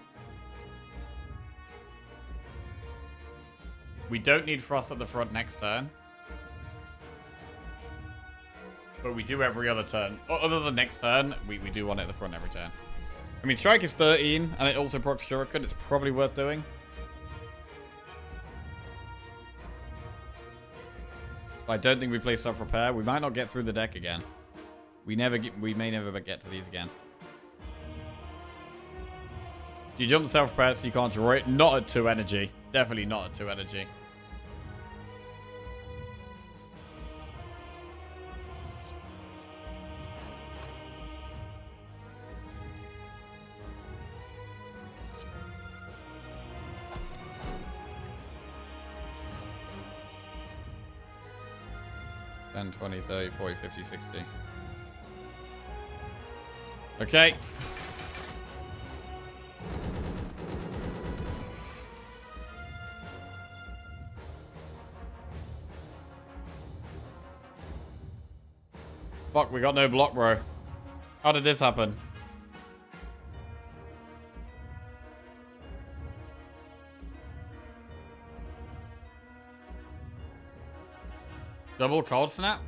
We don't need Frost at the front next turn. But we do every other turn. Other than next turn, we do want it at the front every turn. I mean, Strike is 13, and it also procs Shuriken. It's probably worth doing. But I don't think we play Self-Repair. We might not get through the deck again. We may never get to these again. Do you jump Self-Repair so you can't draw it? Not at 2 energy. Definitely not at 2 energy. 10, 20, 30, 40, 50, 60. Okay. Fuck, we got no block, bro. How did this happen? Double Cold Snap?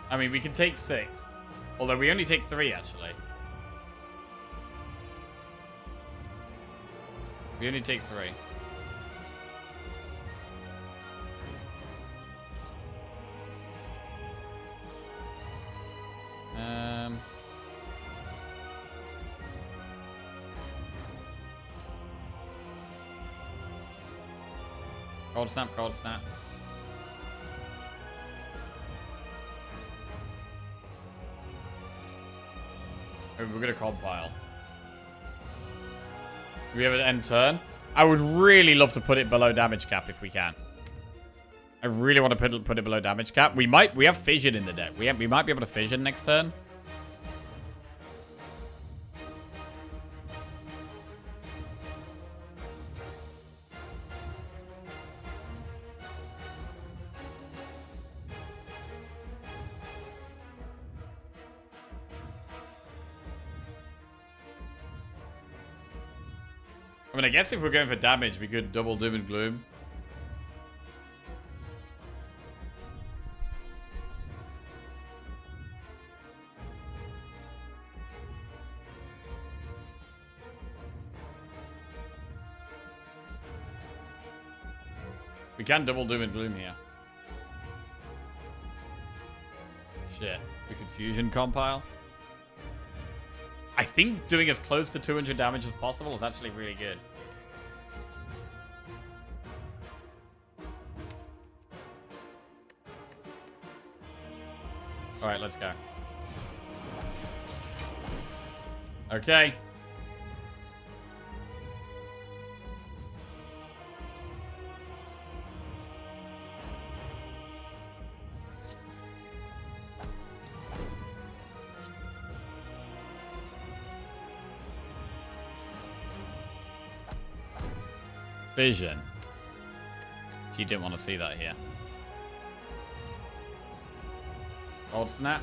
I mean, we can take 6. Although we only take 3, actually. We only take 3. Cold Snap, Cold Snap. We're gonna compile. Do we have an end turn? I would really love to put it below damage cap if we can. I really want to put it below damage cap. We have fission in the deck. We might be able to fission next turn. I mean, I guess if we're going for damage, we could double Doom and Gloom. We can double Doom and Gloom here. Shit. We could fusion compile. I think doing as close to 200 damage as possible is actually really good. Alright, let's go. Okay. Vision. She didn't want to see that here. Old snap.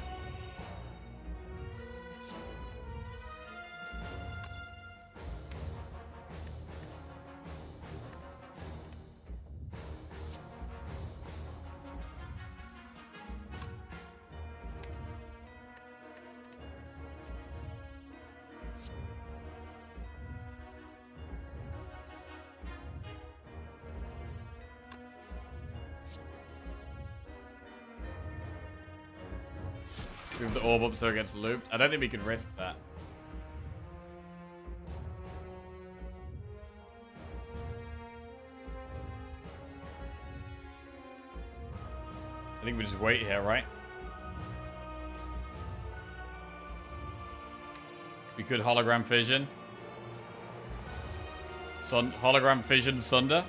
Move the orb up so it gets looped. I don't think we can risk that. I think we just wait here, right? We could hologram fission. Hologram fission Sunder.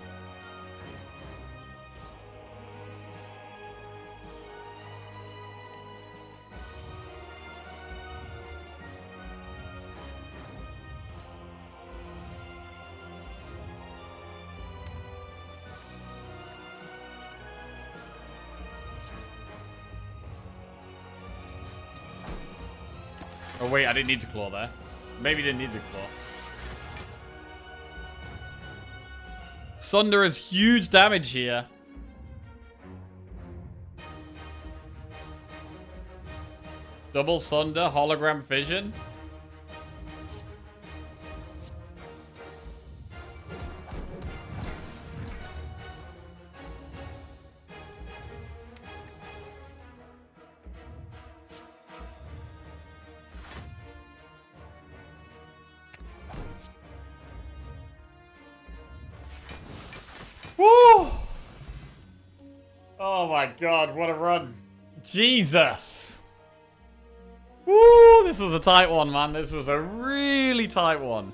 Oh wait, I didn't need to claw there. Maybe didn't need to claw. Sunder has huge damage here. Double Sunder, hologram fission. Woo! Oh my god, what a run. Jesus. Woo! This was a tight one, man. This was a really tight one.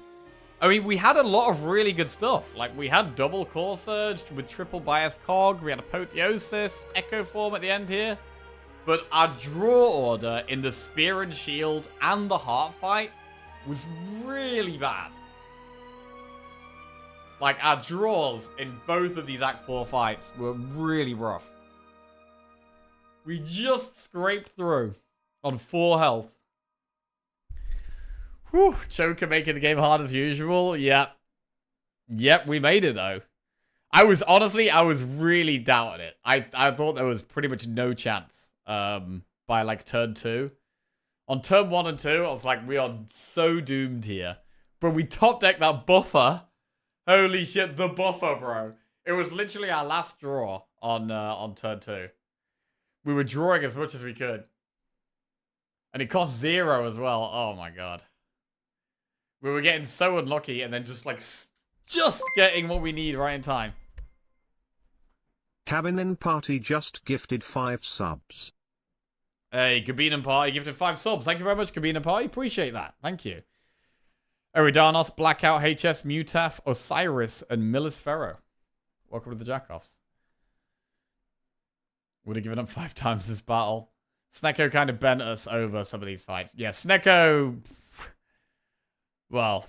I mean, we had a lot of really good stuff. Like, we had double Core Surge with triple Bias Cog. We had Apotheosis, Echo Form at the end here. But our draw order in the Spear and Shield and the Heart fight was really bad. Like, our draws in both of these Act 4 fights were really rough. We just scraped through on 4 health. Whew, Choker making the game hard as usual. Yep. Yep, we made it, though. I was really doubting it. I thought there was pretty much no chance by, like, turn 2. On turn 1 and 2, I was like, we are so doomed here. But we top decked that buffer. Holy shit, the buffer, bro. It was literally our last draw on turn 2. We were drawing as much as we could. And it cost 0 as well. Oh my god. We were getting so unlucky and then just getting what we need right in time. Cabin and Party just gifted 5 subs. Hey, Gabin and Party gifted 5 subs. Thank you very much, Gabin and Party. Appreciate that. Thank you. Eridanos, Blackout, HS, Mutaf, Osiris, and Millis Ferro. Welcome to the Jackoffs. Would have given up 5 times this battle. Snecko kind of bent us over some of these fights. Yeah, Snecko... Well...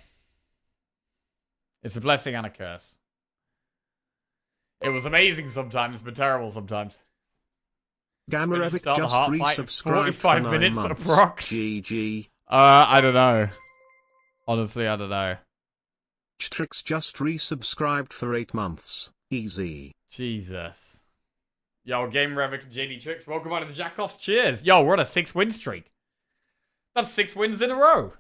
It's a blessing and a curse. It was amazing sometimes, but terrible sometimes. Gamarevic just resubscribed 45 for 9 minutes months. approx. GG. I don't know. Honestly, I don't know. Tricks just resubscribed for 8 months. Easy. Jesus. Yo, Game Revic JD Tricks, welcome out to the Jackoffs. Cheers. Yo, we're on a 6-win streak. That's 6 wins in a row.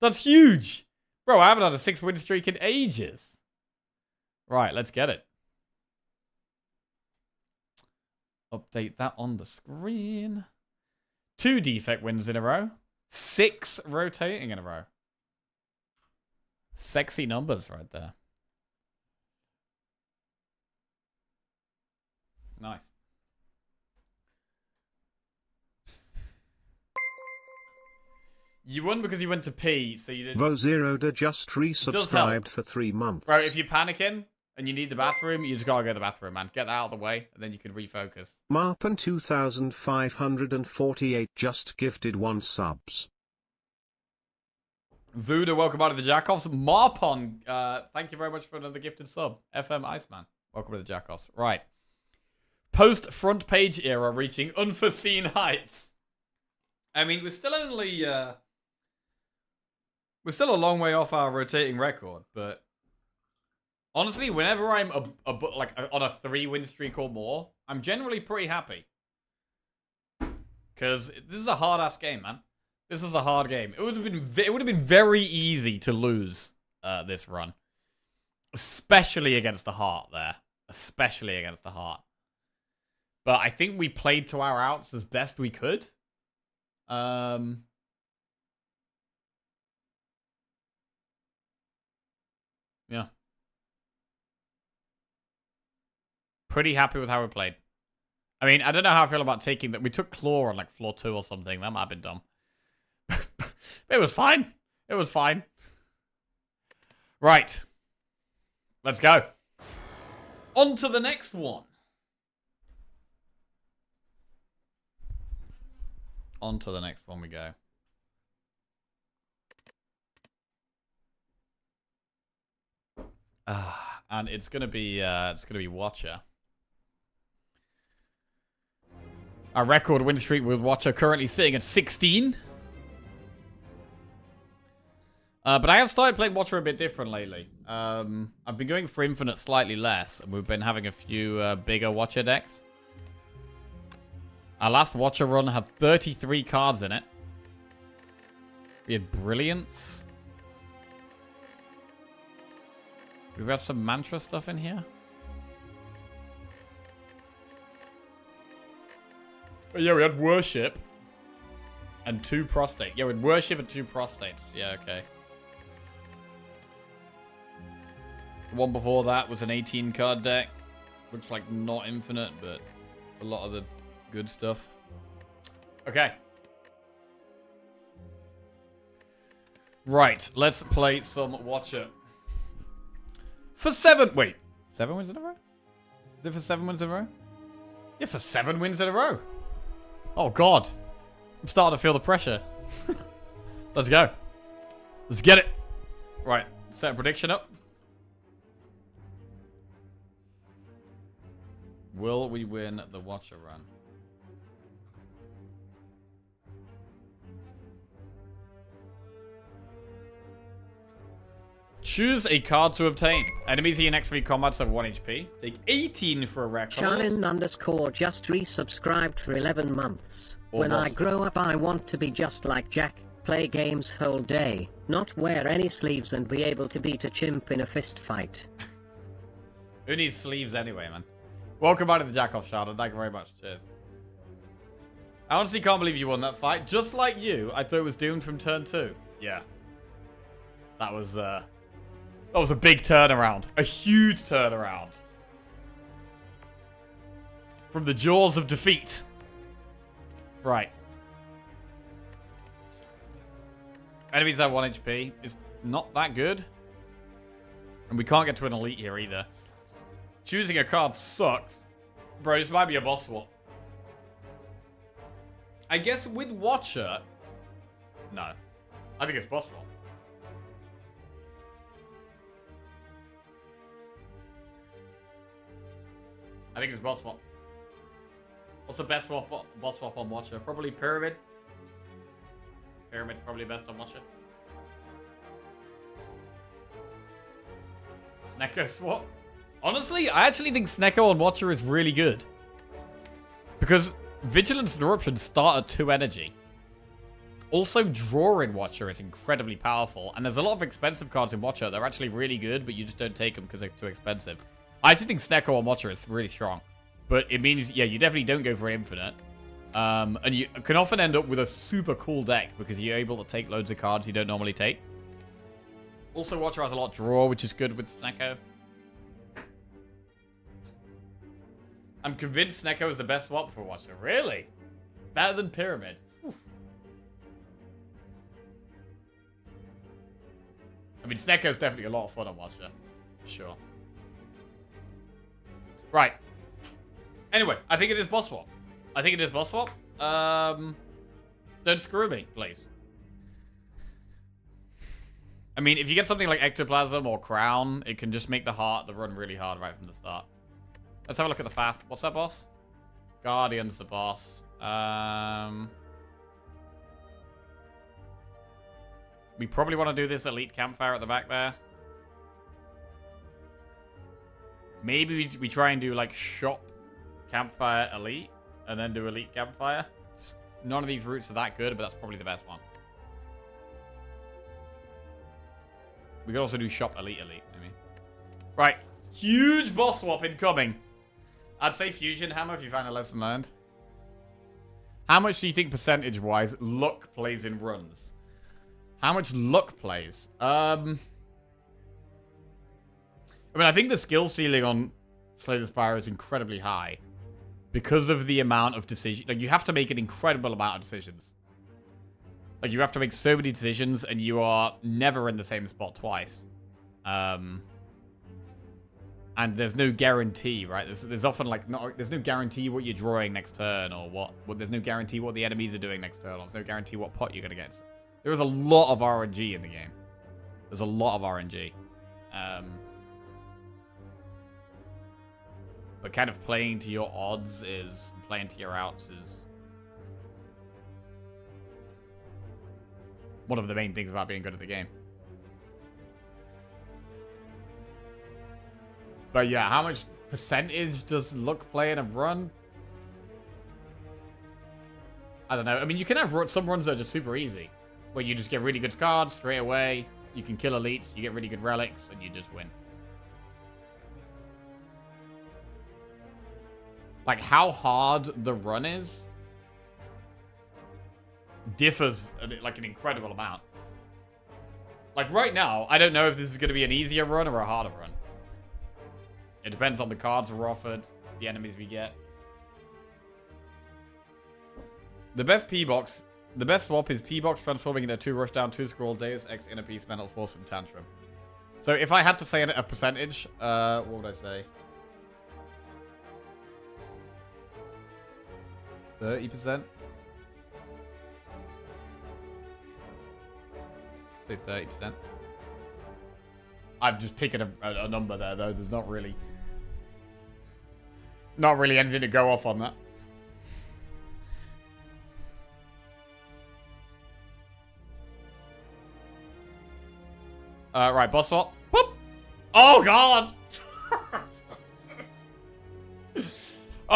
That's huge. Bro, I haven't had a 6-win streak in ages. Right, let's get it. Update that on the screen. 2 defect wins in a row. 6 rotating in a row. Sexy numbers right there. Nice. You won because you went to pee, so you didn't... Vozeroda just resubscribed for 3 months. Bro, if you're panicking and you need the bathroom, you just gotta go to the bathroom, man. Get that out of the way, and then you can refocus. Marpin 2548 just gifted 1 subs. Voodoo, welcome out to the Jackoffs. Marpon, thank you very much for another gifted sub. FM Iceman, welcome to the Jackoffs. Right. Post front page era reaching unforeseen heights. I mean, we're still only, we're still a long way off our rotating record, but honestly, whenever I'm on a 3-win streak or more, I'm generally pretty happy. Because this is a hard-ass game, man. This is a hard game. It would have been very easy to lose this run. Especially against the Heart there. Especially against the Heart. But I think we played to our outs as best we could. Yeah. Pretty happy with how we played. I mean, I don't know how I feel about taking that. We took Claw on like floor 2 or something. That might have been dumb. It was fine. It was fine. Right. Let's go. On to the next one. On to the next one we go. And it's gonna be Watcher. Our record win streak with Watcher currently sitting at 16. But I have started playing Watcher a bit different lately. I've been going for Infinite slightly less, and we've been having a few bigger Watcher decks. Our last Watcher run had 33 cards in it. We had Brilliance. We have some Mantra stuff in here. Oh, yeah, we had Worship. And 2 Prostate. Yeah, we had Worship and 2 Prostates. Yeah, okay. The one before that was an 18-card deck. Looks like not infinite, but a lot of the good stuff. Okay. Right, let's play some Watcher. For 7... Wait. 7 wins in a row? Is it for 7 wins in a row? Yeah, for 7 wins in a row. Oh, God. I'm starting to feel the pressure. Let's go. Let's get it. Right, set a prediction up. Will we win the Watcher run? Choose a card to obtain. Enemies in your next 3 combats have 1 HP. Take 18 for a rare card. Charlin_ just resubscribed for 11 months. When I grow up I want to be just like Jack. Play games whole day. Not wear any sleeves and be able to beat a chimp in a fist fight. Who needs sleeves anyway, man? Welcome back to the Jackoff, Shadow. Thank you very much. Cheers. I honestly can't believe you won that fight. Just like you, I thought it was doomed from turn 2. Yeah. That was a big turnaround. A huge turnaround. From the jaws of defeat. Right. Enemies have 1 HP. It's not that good. And we can't get to an elite here either. Choosing a card sucks. Bro, this might be a boss swap. I guess with Watcher... No. I think it's boss swap. I think it's boss swap. What's the best boss swap on Watcher? Probably Pyramid. Pyramid's probably best on Watcher. Snecko swap. Honestly, I actually think Snecko on Watcher is really good. Because Vigilance and Eruption start at 2 energy. Also, Draw in Watcher is incredibly powerful. And there's a lot of expensive cards in Watcher. They're actually really good, but you just don't take them because they're too expensive. I actually think Snecko on Watcher is really strong. But it means, yeah, you definitely don't go for an infinite. And you can often end up with a super cool deck because you're able to take loads of cards you don't normally take. Also, Watcher has a lot of draw, which is good with Snecko. I'm convinced Snecko is the best swap for Watcher. Really? Better than Pyramid. Whew. I mean, Snecko's definitely a lot of fun on Watcher. For sure. Right. Anyway, I think it is boss swap. I think it is boss swap. Don't screw me, please. I mean, if you get something like Ectoplasm or Crown, it can just make the run really hard right from the start. Let's have a look at the path. What's that boss? Guardian's the boss. We probably want to do this Elite Campfire at the back there. Maybe we try and do like Shop Campfire Elite and then do Elite Campfire. None of these routes are that good, but that's probably the best one. We could also do Shop Elite, maybe. Right. Huge boss swap incoming. I'd say Fusion Hammer if you find a lesson learned. How much do you think percentage-wise luck plays in runs? How much luck plays? I mean, I think the skill ceiling on Slay the Spire is incredibly high. Because of the amount of decisions. Like, you have to make an incredible amount of decisions. Like, you have to make so many decisions, and you are never in the same spot twice. And there's no guarantee, right? There's often, like, there's no guarantee what you're drawing next turn, or what there's no guarantee what the enemies are doing next turn, or there's no guarantee what pot you're going to get. There is a lot of RNG in the game. There's a lot of RNG. But kind of playing to your odds is... Playing to your outs is... one of the main things about being good at the game. But yeah, how much percentage does luck play in a run? I don't know. I mean, you can have some runs that are just super easy. Where you just get really good cards straight away. You can kill elites, you get really good relics, and you just win. Like, how hard the run is differs, like, an incredible amount. Like, right now, I don't know if this is going to be an easier run or a harder run. It depends on the cards we're offered, the enemies we get. The best swap is P-Box transforming into 2 Rushdown, 2 Scroll, Deus Ex, Inner Peace, Mental Force, and Tantrum. So, if I had to say a percentage, what would I say? 30%? Say 30%. I'm just picking a number there, though. There's not really anything to go off on that. Right, boss swap. Whoop! Oh, God!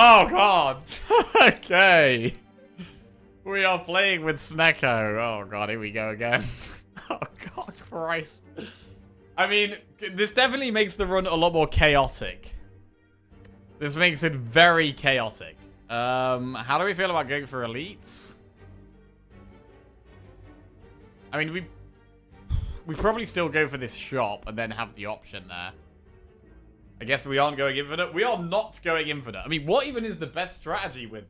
Oh, God. Okay. We are playing with Snecko. Oh, God, here we go again. Oh, God, Christ. I mean, this definitely makes the run a lot more chaotic. This makes it very chaotic. How do we feel about going for elites? I mean, we probably still go for this shop and then have the option there. I guess we aren't going infinite. We are not going infinite. I mean, what even is the best strategy with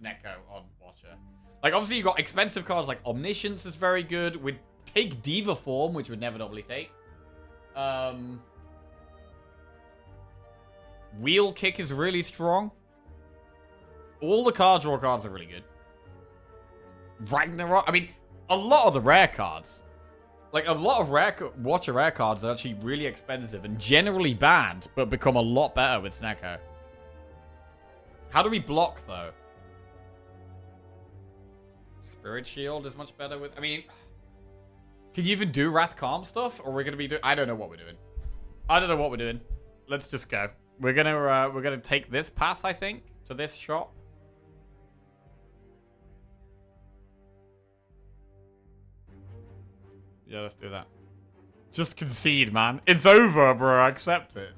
Snecko on Watcher? Like, obviously, you've got expensive cards like Omniscience is very good. We'd take Diva Form, which we'd never normally take. Wheel Kick is really strong. All the card draw cards are really good. Ragnarok. I mean, a lot of the rare cards. Like, a lot of Watcher rare cards are actually really expensive and generally bad, but become a lot better with Snecko. How do we block, though? Spirit Shield is much better with... I mean, can you even do Wrath Calm stuff? Or are we going to be doing... I don't know what we're doing. I don't know what we're doing. Let's just go. We're gonna take this path, I think, to this shop. Yeah, let's do that. Just concede, man. It's over, bro. Accept it.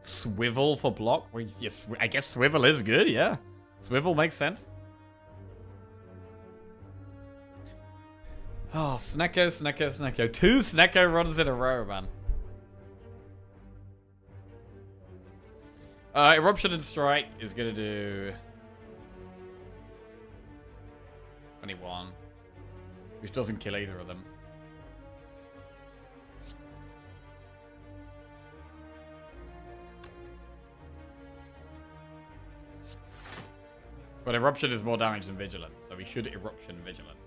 Swivel for block? Well, yes, I guess swivel is good, yeah. Swivel makes sense. Oh, Snecko, Snecko, Snecko. 2 Snecko runs in a row, man. Eruption and Strike is going to do 21, which doesn't kill either of them. But Eruption is more damage than Vigilance, so we should Eruption Vigilance.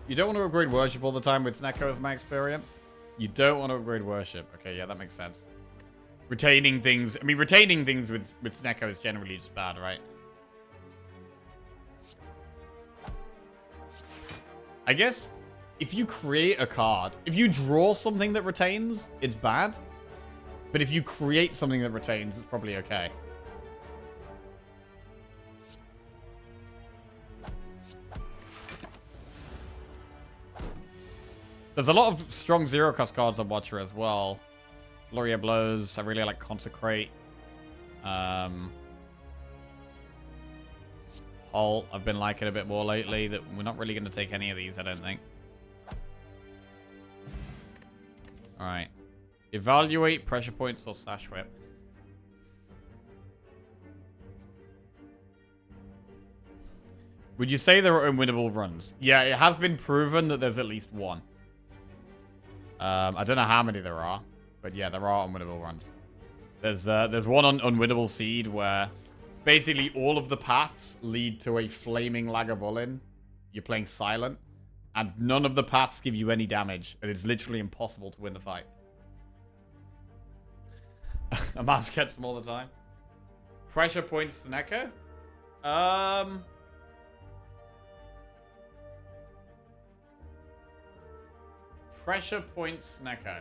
You don't want to upgrade Worship all the time with Snecko, is my experience. You don't want to upgrade Worship. Okay, yeah, that makes sense. Retaining things... I mean, retaining things with Snecko is generally just bad, right? I guess if you create a card, if you draw something that retains, it's bad. But if you create something that retains, it's probably okay. There's a lot of strong zero-cost cards on Watcher as well. Flurry of Blows. I really like Consecrate. Halt, I've been liking a bit more lately. That we're not really going to take any of these, I don't think. Alright. Evaluate, Pressure Points, or Sash Whip. Would you say there are unwinnable runs? Yeah, it has been proven that there's at least one. I don't know how many there are, but yeah, there are unwinnable runs. There's one on Unwinnable Seed where basically all of the paths lead to a flaming Lagavulin. You're playing silent, and none of the paths give you any damage, and it's literally impossible to win the fight. Amass gets them all the time. Pressure Points Snecko? Pressure Points Snecko.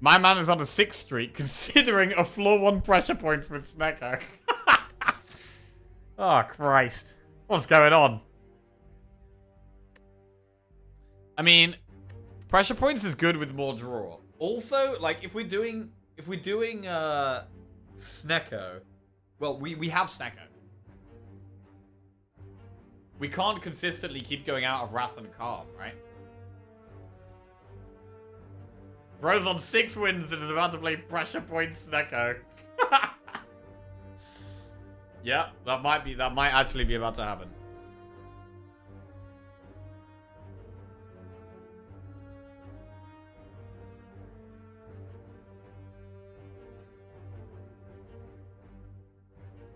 My man is on a 6th streak, considering a floor 1 pressure points with Snecko. Oh, Christ. What's going on? I mean, pressure points is good with more draw. Also, like, if we're doing Snecko, well, we have Snecko. We can't consistently keep going out of Wrath and Calm, right? Bro's on 6 wins and is about to play Pressure Points Snecko. Yeah, that might actually be about to happen.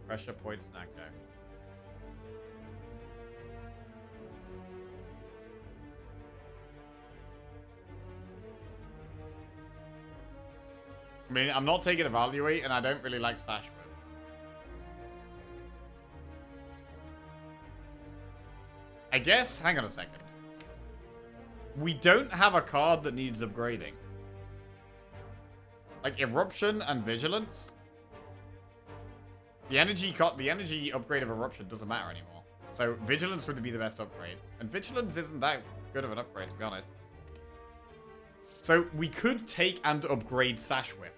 Pressure Points Snecko. I mean, I'm not taking Evaluate, and I don't really like Sash Whip. I guess, hang on a second. We don't have a card that needs upgrading. Like Eruption and Vigilance. The energy upgrade of Eruption doesn't matter anymore. So Vigilance would be the best upgrade. And Vigilance isn't that good of an upgrade, to be honest. So we could take and upgrade Sash Whip.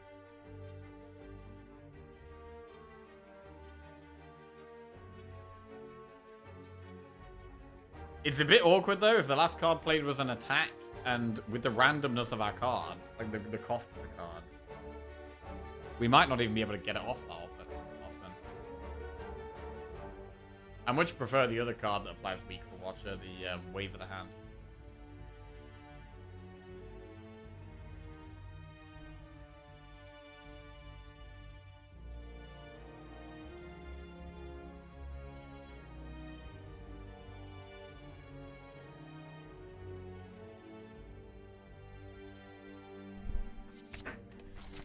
It's a bit awkward, though, if the last card played was an attack, and with the randomness of our cards, like the cost of the cards, we might not even be able to get it off that often. I much prefer the other card that applies weak for Watcher, the Wave of the Hand.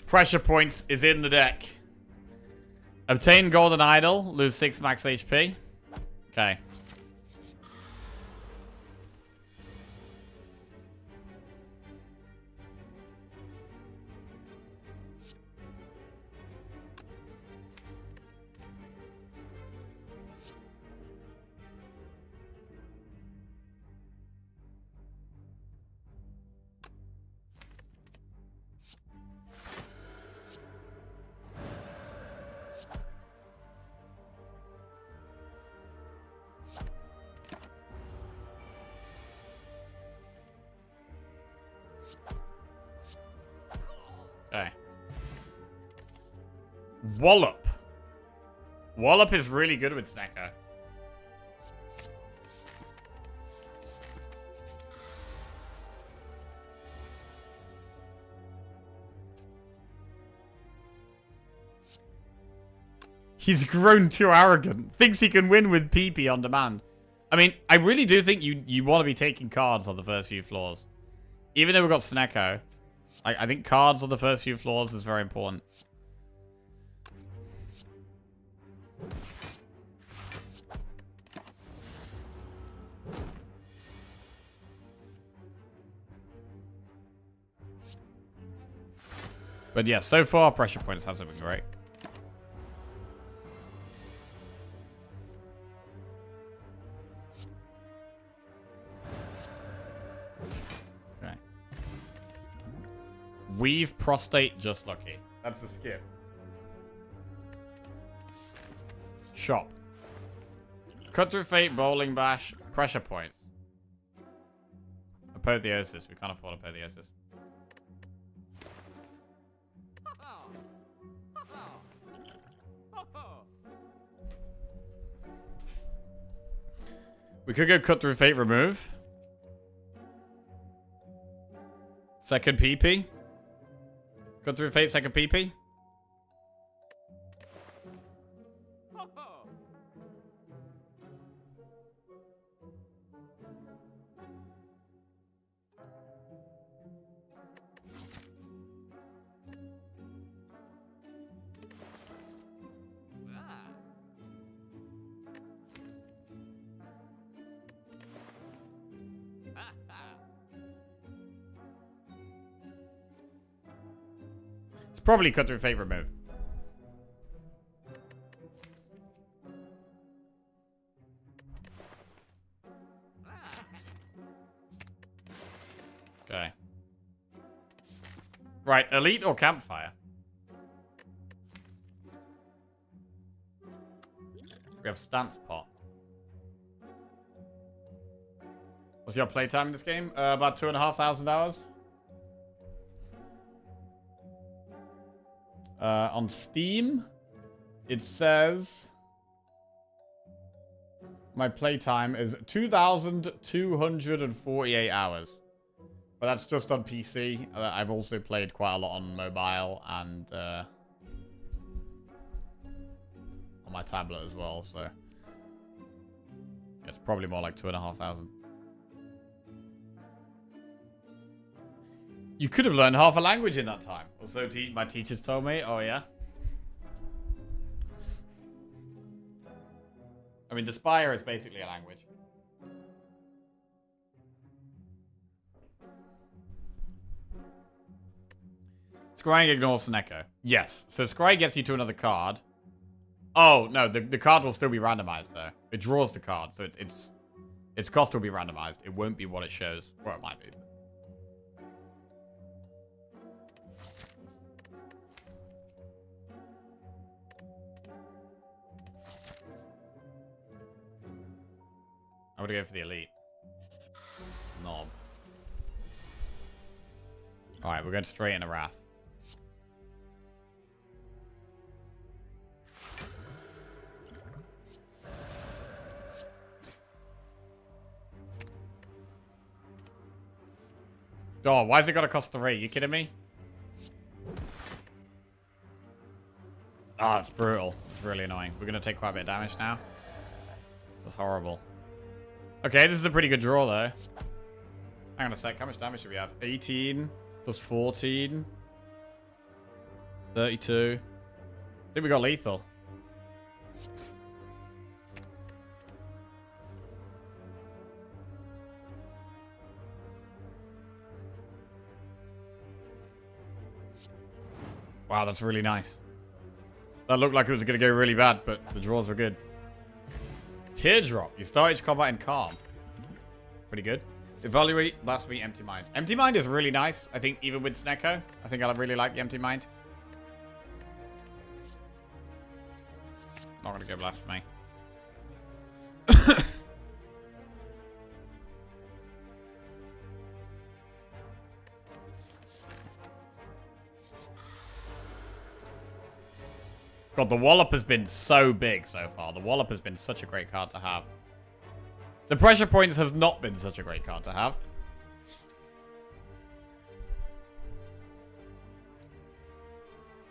Pressure Points is in the deck. Obtain Golden Idol, lose 6 max HP. Okay. Okay. Wallop. Wallop is really good with Snecko. He's grown too arrogant. Thinks he can win with PP on demand. I mean, I really do think you want to be taking cards on the first few floors. Even though we've got Snecko, I think cards on the first few floors is very important. But yeah, so far Pressure Points hasn't been great. Weave Prostate just lucky. That's a skip. Shop. Cut Through Fate, Bowling Bash, Pressure Points. Apotheosis. We can't afford Apotheosis. We could go Cut Through Fate, remove. Second PP. Cut Through Fate, second PP. Probably Cut Through Fate, remove. Okay. Right, Elite or Campfire? We have Stance Pot. What's your playtime in this game? About 2,500 hours. On Steam, it says my playtime is 2,248 hours. But that's just on PC. I've also played quite a lot on mobile and on my tablet as well, so it's probably more like 2,500. You could have learned half a language in that time. Also, my teachers told me. Oh, yeah? I mean, the Spire is basically a language. Scrying ignores Snecko. Yes. So Scry gets you to another card. Oh, no. The card will still be randomized, though. It draws the card, so its cost will be randomized. It won't be what it shows. Or it might be. I'm gonna go for the Elite. Alright, we're going straight into Wrath. Oh, why's it got to cost 3? You kidding me? Oh, it's brutal. It's really annoying. We're going to take quite a bit of damage now. That's horrible. Okay, this is a pretty good draw, though. Hang on a sec. How much damage do we have? 18 plus 14. 32. I think we got lethal. Wow, that's really nice. That looked like it was going to go really bad, but the draws were good. Teardrop. You start each combat in calm. Pretty good. Evaluate Blasphemy, Empty Mind. Empty Mind is really nice. I think even with Snecko, I think I really like the Empty Mind. Not going to go Blasphemy. God, the Wallop has been so big so far. The Wallop has been such a great card to have. The Pressure Points has not been such a great card to have.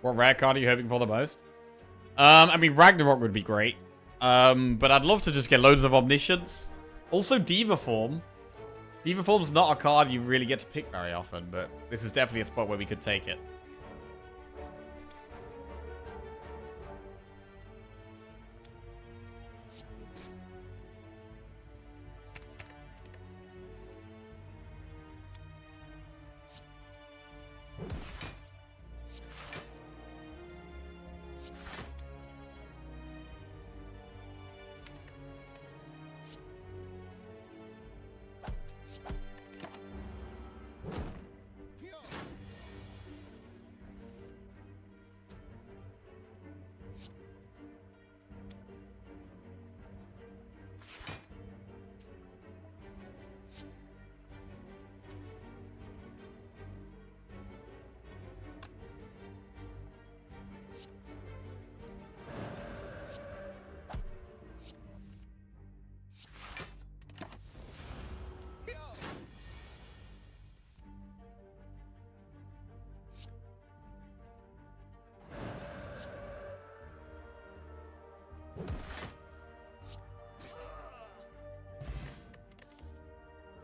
What rare card are you hoping for the most? I mean, Ragnarok would be great. But I'd love to just get loads of Omniscience. Also, Diva Form. Diva Form's not a card you really get to pick very often, but this is definitely a spot where we could take it.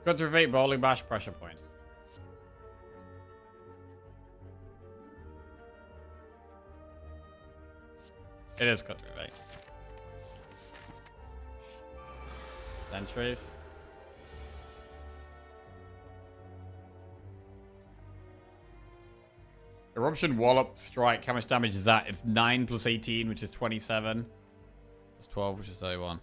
Got to evade Bowling Bash Pressure Points. It is cut to evade. Sentries. Eruption, Wallop, Strike. How much damage is that? It's 9 plus 18, which is 27. Plus 12, which is 31.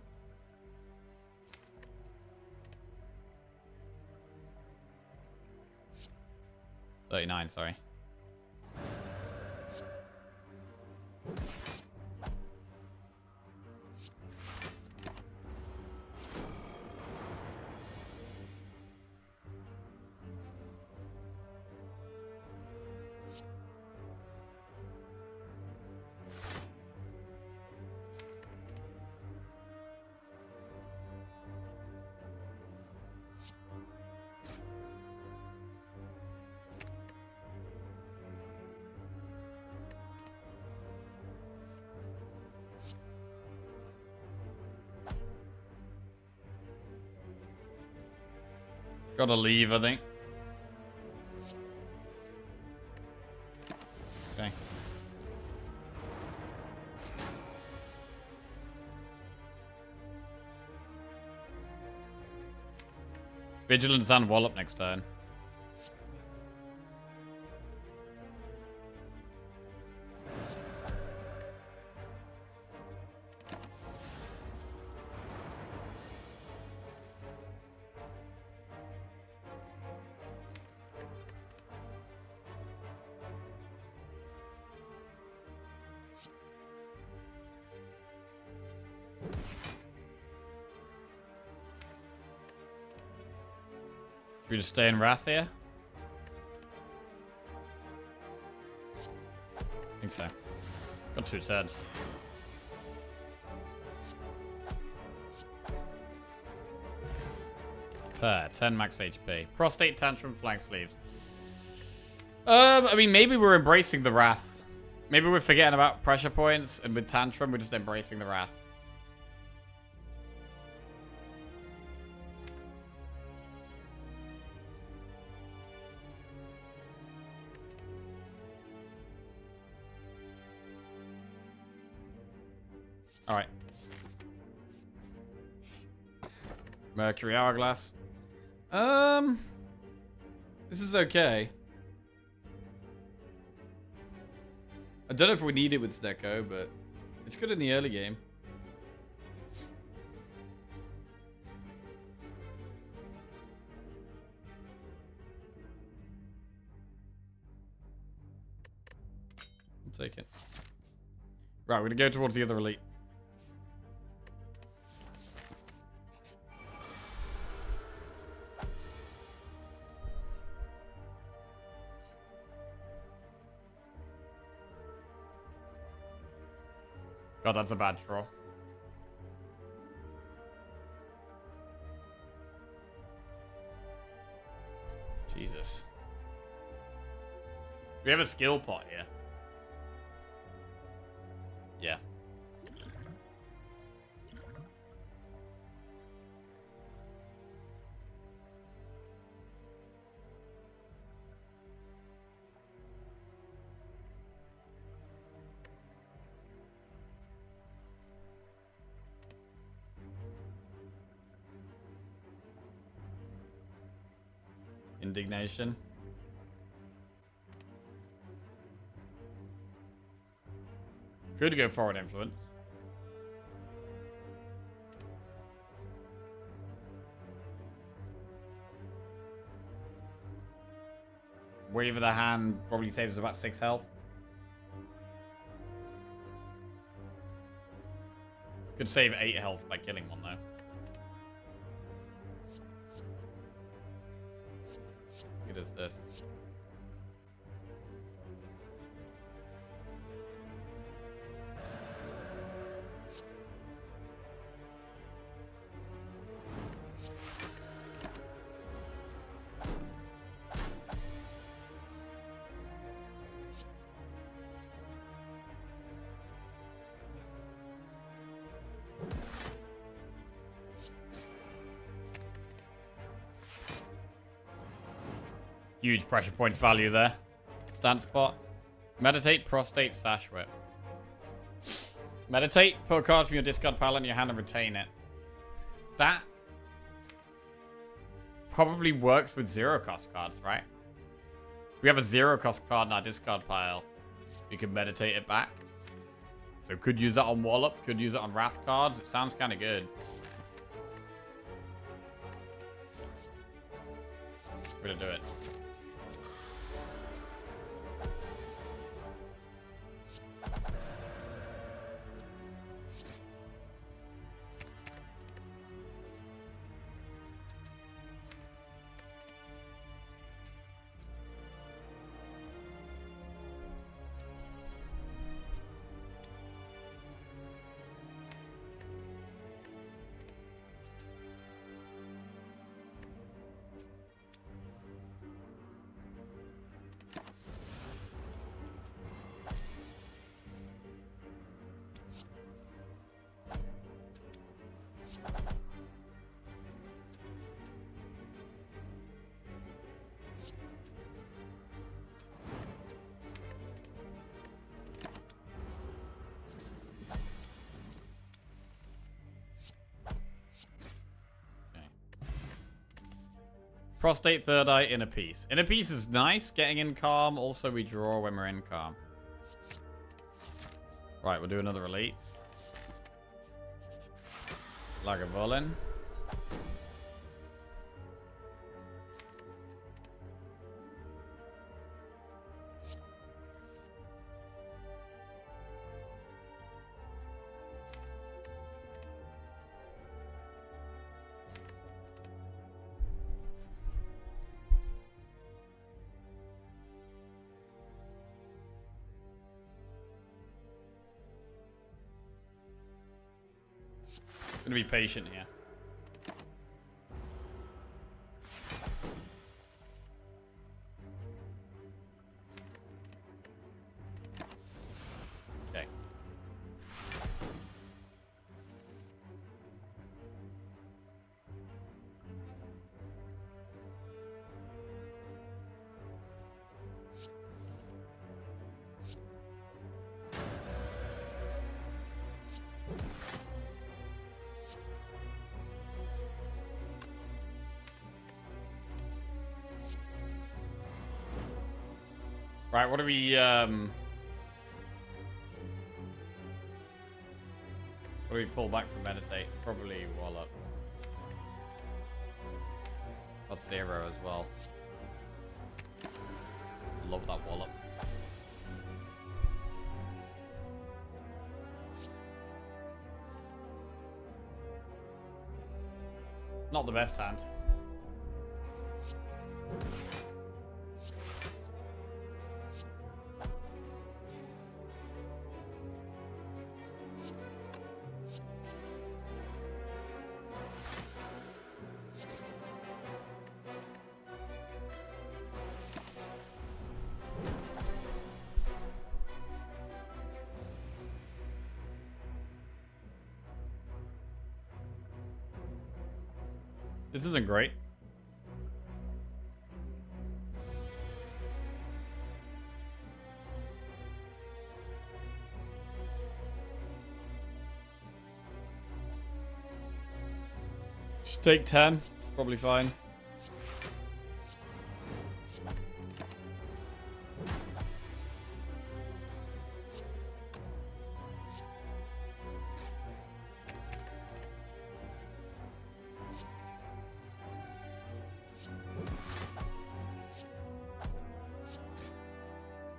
39, sorry. Gotta leave, I think. Okay. Vigilance and Wallop next turn. Should we just stay in Wrath here? I think so. Got 2 turns. Per 10 max HP. Prostate, Tantrum, Flank Sleeves. I mean, maybe we're embracing the Wrath. Maybe we're forgetting about pressure points, and with Tantrum, we're just embracing the Wrath. Alright. Mercury Hourglass. This is okay. I don't know if we need it with Snecko, but it's good in the early game. I'll take it. Right, we're gonna go towards the other elite. God, that's a bad draw. Jesus. We have a skill pot here. Yeah. Indignation. Could go forward influence. Wave of the hand probably saves about 6 health. Could save 8 health by killing one though. Good as this. Huge pressure points value there. Stance spot. Meditate, prostate, sash whip. Meditate, put a card from your discard pile in your hand and retain it. That probably works with 0 cost cards, right? If we have a 0 cost card in our discard pile, we can meditate it back. So could use that on Wallop, could use it on Wrath cards. It sounds kind of good. We're gonna do it. Prostate, third eye, inner peace. Inner peace is nice. Getting in calm. Also, we draw when we're in calm. Right, we'll do another elite. Lagavulin. Gonna be patient here. Okay. Right, what do we pull back from meditate? Probably wallop. Plus 0 as well. Love that wallop. Not the best hand. This isn't great. Just take 10. It's probably fine.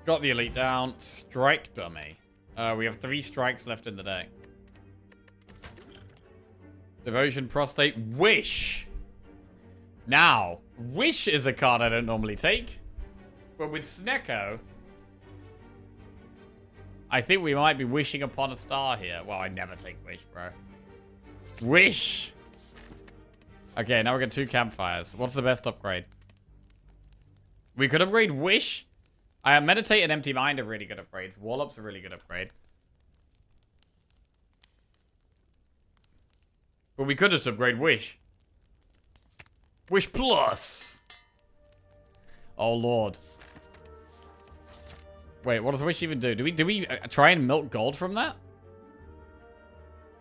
Got the elite down. Strike dummy. We have 3 strikes left in the day. Devotion, prostate, wish. Now, wish is a card I don't normally take. But with Snecko, I think we might be wishing upon a star here. Well, I never take wish, bro. Wish. Okay, now we got 2 campfires. What's the best upgrade? We could upgrade wish. Meditate and Empty Mind are really good upgrades. Wallop's a really good upgrade. But we could just upgrade Wish. Wish Plus! Oh, Lord. Wait, what does Wish even do? Do we try and milk gold from that?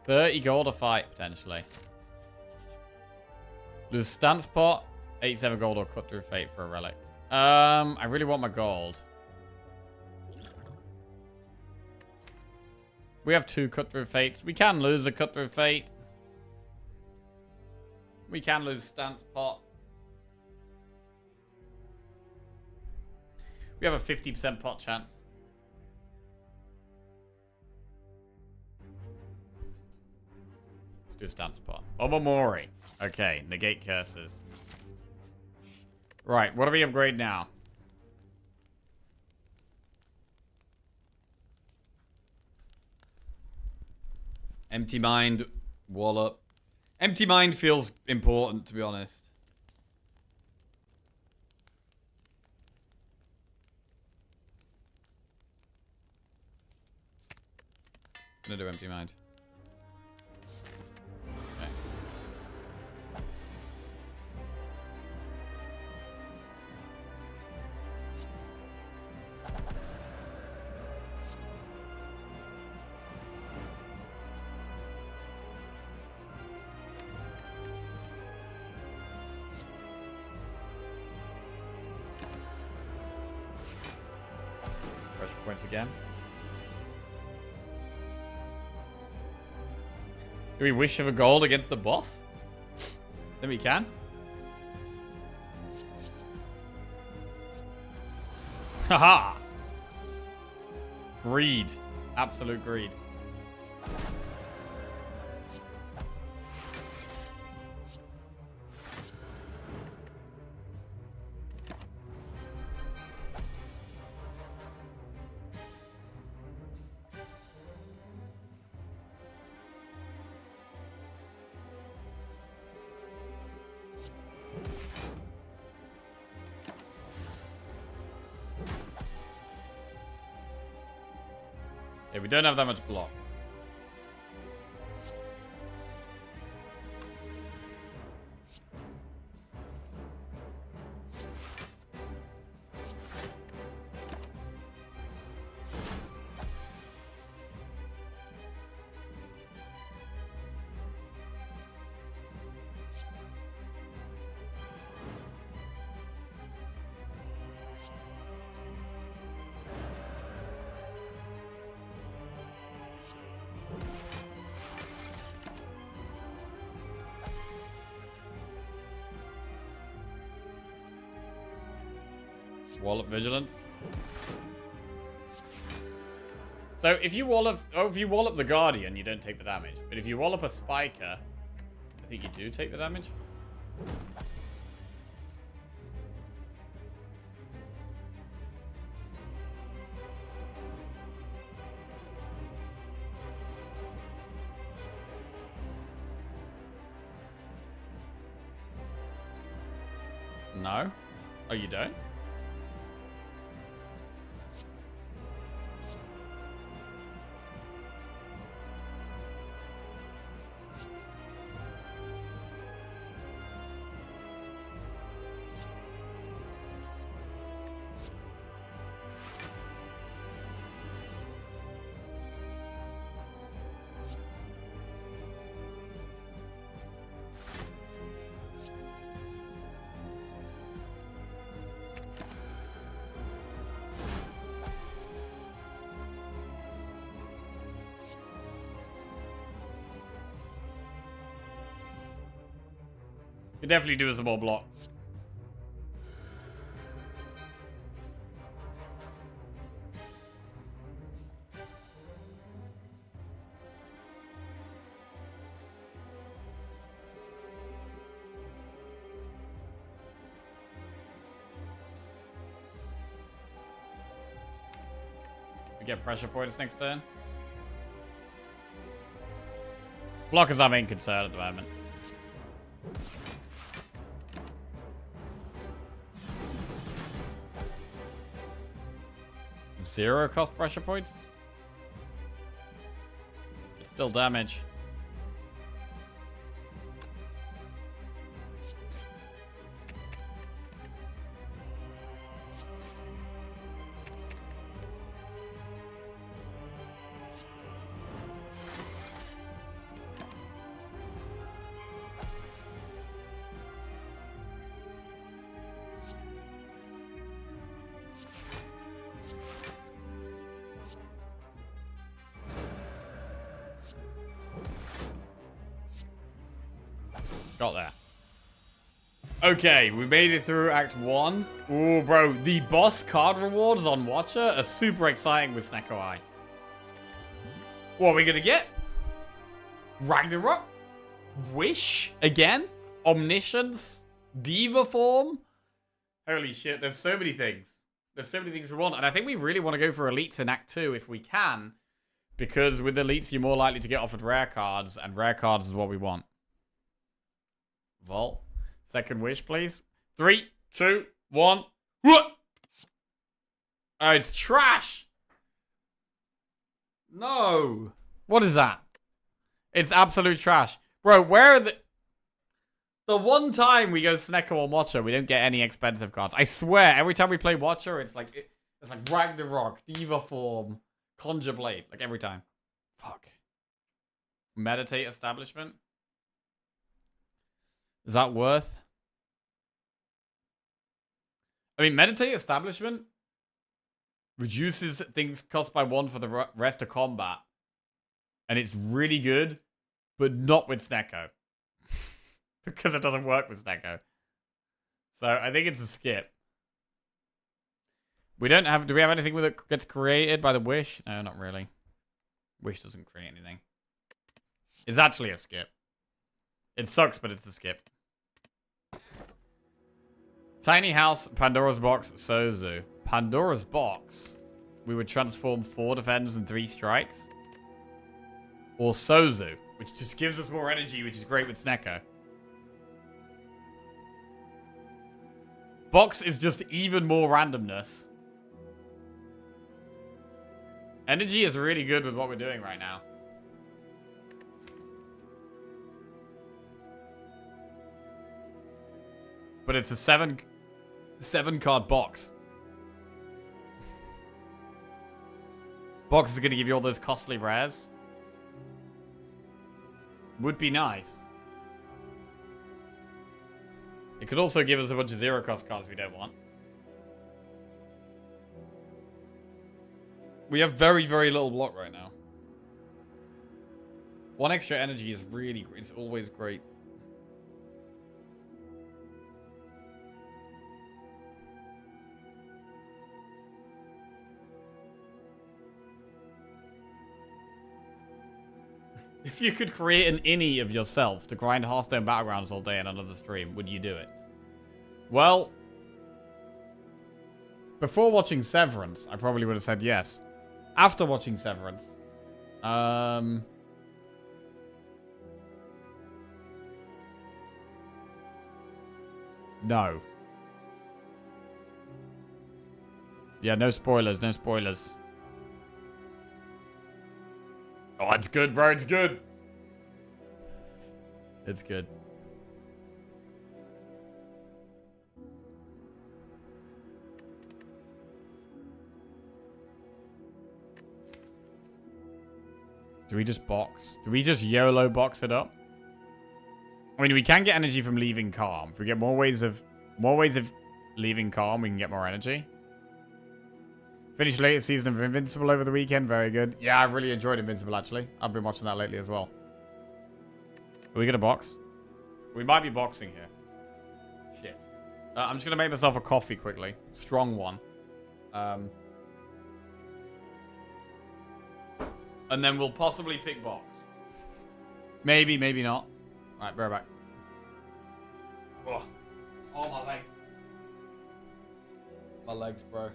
30 gold a fight, potentially. Lose Stance Pot. 87 gold or Cut Through Fate for a relic. I really want my gold. We have 2 Cut Through Fates. We can lose a Cut Through Fate. We can lose Stance Pot. We have a 50% pot chance. Let's do Stance Pot. Obamori. Okay, negate curses. Right, what do we upgrade now? Empty Mind, Wallop. Empty Mind feels important, to be honest. I'm gonna do Empty Mind. Okay. Pressure points again. Do we wish of a gold against the boss? Then we can. Haha! Greed. Absolute greed. Yeah, we don't have that much block. Wallop vigilance. So if you wallop, the Guardian, you don't take the damage. But if you wallop a Spiker, I think you do take the damage. No? Oh, you don't? You definitely do some more blocks. We get pressure points next turn. Block is our main concern at the moment. Zero cost pressure points? It's still damage. Got there. Okay, we made it through Act 1. Ooh, bro, the boss card rewards on Watcher are super exciting with Snecko Eye. What are we gonna get? Ragnarok? Wish? Again? Omniscience? Diva form? Holy shit, there's so many things. There's so many things we want, and I think we really want to go for elites in Act 2 if we can, because with elites you're more likely to get offered rare cards, and rare cards is what we want. Vault. Second wish, please. 3, 2, 1. Oh, it's trash. No. What is that? It's absolute trash. Bro, where are the... The one time we go Snecko or Watcher, we don't get any expensive cards. I swear, every time we play Watcher, it's like Ragnarok, Diva Form, Conjure Blade. Like every time. Fuck. Meditate Establishment. Is that worth? I mean, Meditate Establishment reduces things cost by 1 for the rest of combat. And it's really good, but not with Snecko. Because it doesn't work with Snecko. So I think it's a skip. We don't have... Do we have anything that gets created by the Wish? No, not really. Wish doesn't create anything. It's actually a skip. It sucks, but it's a skip. Tiny House, Pandora's Box, Sozu. Pandora's Box. We would transform 4 defenders and 3 strikes. Or Sozu, which just gives us more energy, which is great with Snecko. Box is just even more randomness. Energy is really good with what we're doing right now. But it's a seven card box. Box is going to give you all those costly rares. Would be nice. It could also give us a bunch of zero cost cards we don't want. We have very, very little block right now. One extra energy is really, it's always great. If you could create an innie of yourself to grind Hearthstone Battlegrounds all day in another stream, would you do it? Well, before watching Severance, I probably would have said yes. After watching Severance, no. Yeah, no spoilers, no spoilers. Oh, it's good, bro. It's good. It's good. Do we just box? Do we just YOLO box it up? I mean, we can get energy from leaving calm. If we get more ways of leaving calm, we can get more energy. Finished latest season of Invincible over the weekend. Very good. Yeah, I've really enjoyed Invincible, actually. I've been watching that lately as well. Are we going to box? We might be boxing here. Shit. I'm just going to make myself a coffee quickly. Strong one. And then we'll possibly pick box. Maybe, maybe not. Alright, be right back. Oh, my legs. My legs, bro.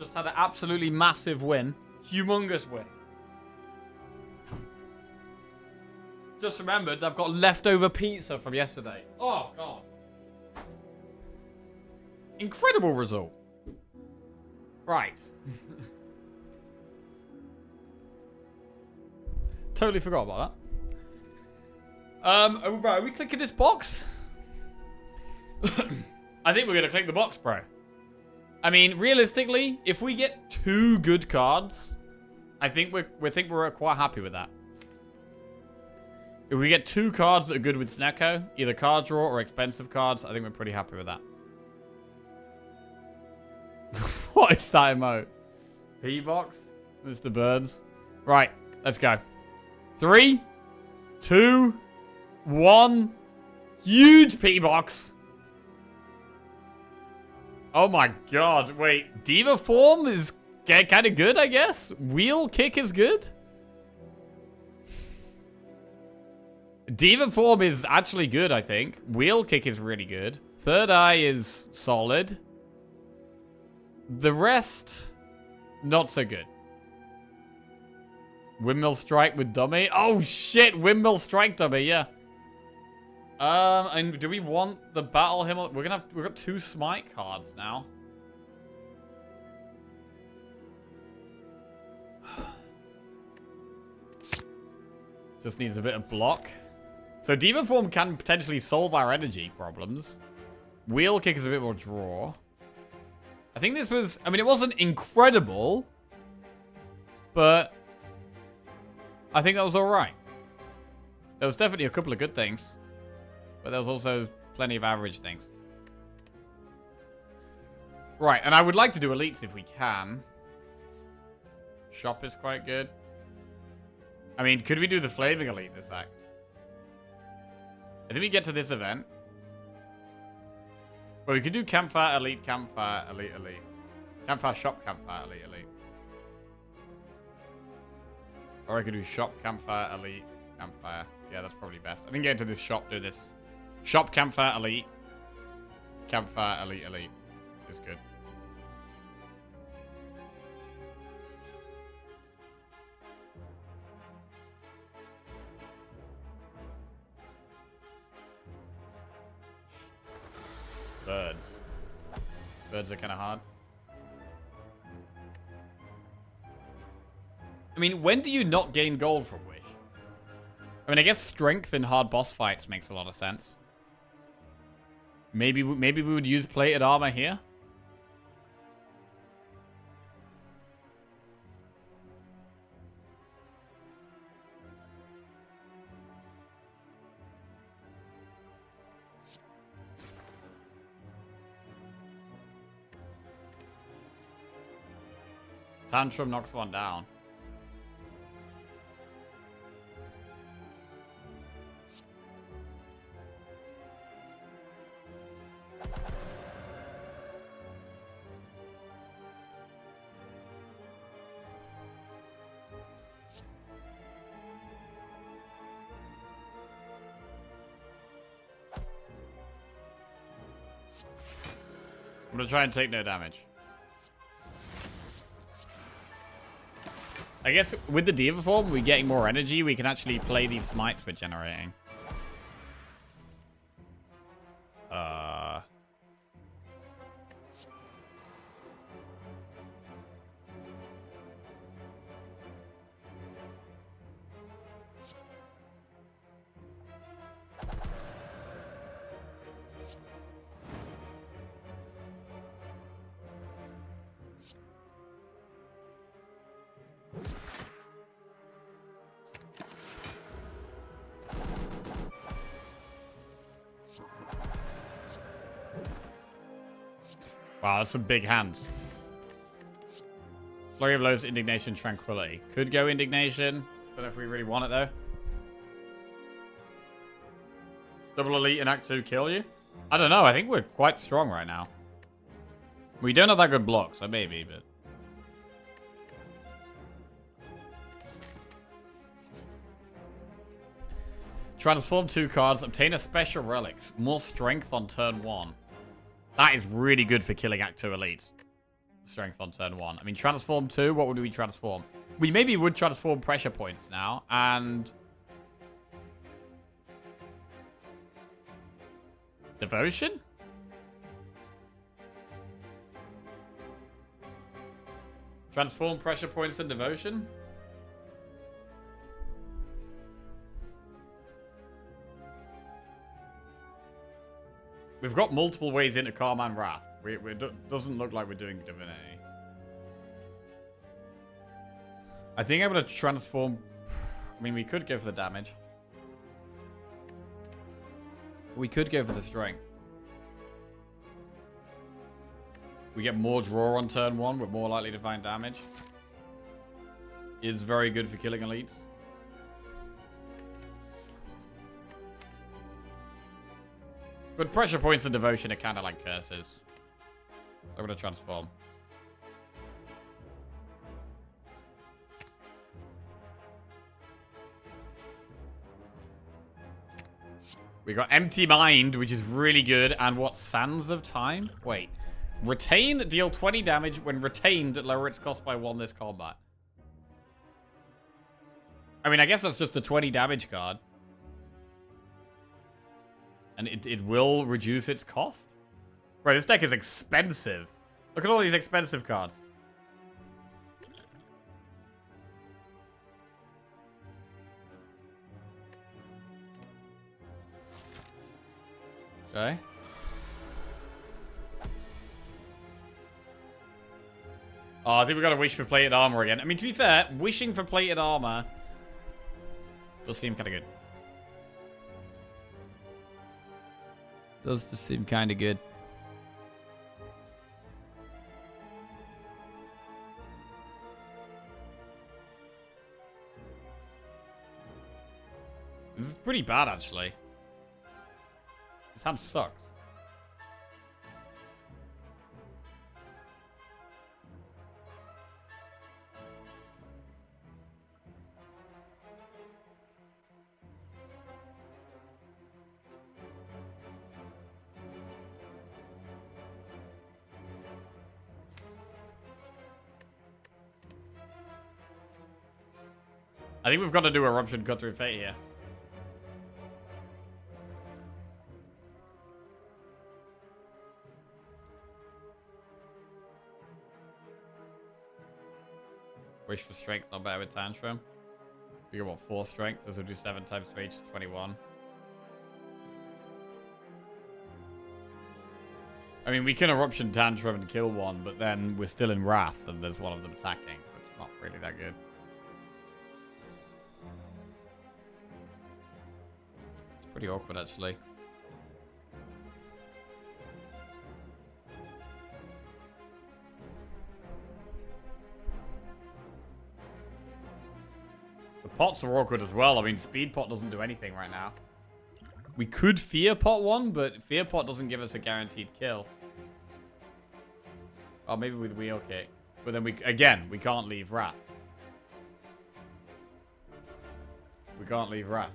Just had an absolutely massive win. Humongous win. Just remembered I've got leftover pizza from yesterday. Oh, God. Incredible result. Right. Totally forgot about that. Are we clicking this box? I think we're going to click the box, bro. I mean, realistically, if we get 2 good cards, I think we're quite happy with that. If we get 2 cards that are good with Snecko, either card draw or expensive cards, I think we're pretty happy with that. What is that emote? P-box? Mr. Burns? Right, let's go. 3, 2, 1. Huge P-box. Oh my god. Wait, Diva form is kind of good, I guess? Wheel kick is good? Diva form is actually good, I think. Wheel kick is really good. Third eye is solid. The rest, not so good. Windmill strike with dummy. Oh shit, windmill strike dummy, yeah. And do we want the battle him? We've got 2 smite cards now. Just needs a bit of block. So Demon Form can potentially solve our energy problems. Wheel kick is a bit more draw. I think this was, I mean, it wasn't incredible, but I think that was all right. There was definitely a couple of good things, but there was also plenty of average things. Right, and I would like to do elites if we can. Shop is quite good. I mean, could we do the flaming elite this act? I think we get to this event. Well, we could do campfire, elite, campfire, elite, elite. Campfire, shop, campfire, elite, elite. Or I could do shop, campfire, elite, campfire. Yeah, that's probably best. I think get into this shop, do this. Shop, campfire, elite. Campfire, elite, elite. Is good. Birds. Birds are kind of hard. I mean, when do you not gain gold from Wish? I mean, I guess strength in hard boss fights makes a lot of sense. Maybe we would use plated armor here. Tantrum knocks one down. I'm gonna try and take no damage. I guess with the Diva form, we're getting more energy. We can actually play these smites we're generating. Wow, that's some big hands. Flurry of Blows, Indignation, Tranquility. Could go Indignation. Don't know if we really want it, though. Double Elite in Act 2 kill you? I don't know. I think we're quite strong right now. We don't have that good block, so maybe, but... Transform 2 cards. Obtain a special relics. More strength on turn 1. That is really good for killing Act 2 elites. strength on turn 1. I mean, transform 2, what would we transform? We maybe would transform pressure points now, and... Devotion? Transform pressure points and devotion? We've got multiple ways into Calm and Wrath. It doesn't look like we're doing Divinity. I think I'm going to transform... I mean, we could go for the damage. We could go for the strength. We get more draw on turn 1. We're more likely to find damage. Is very good for killing elites. But pressure points and devotion are kind of like curses. I'm going to transform. We got Empty Mind, which is really good. And what? Sands of Time? Wait. Retain, deal 20 damage. When retained, lower its cost by 1 this combat. I mean, I guess that's just a 20 damage card. And it will reduce its cost? Bro, this deck is expensive. Look at all these expensive cards. Okay. Oh, I think we got to wish for plated armor again. I mean, to be fair, wishing for plated armor does seem kind of good. Does just seem kind of good. This is pretty bad, actually. This hand sucks. I think we've got to do Eruption Cut Through Fate here. Wish for Strength, not better with Tantrum. We got what, 4 Strength? This will do 7 times 3, which is 21. I mean, we can Eruption Tantrum and kill one, but then we're still in Wrath, and there's one of them attacking, so it's not really that good. It's pretty awkward, actually. The pots are awkward as well. I mean, Speed Pot doesn't do anything right now. We could Fear Pot one, but Fear Pot doesn't give us a guaranteed kill. Oh, maybe with Wheel Kick. But then we can't leave Wrath. We can't leave Wrath.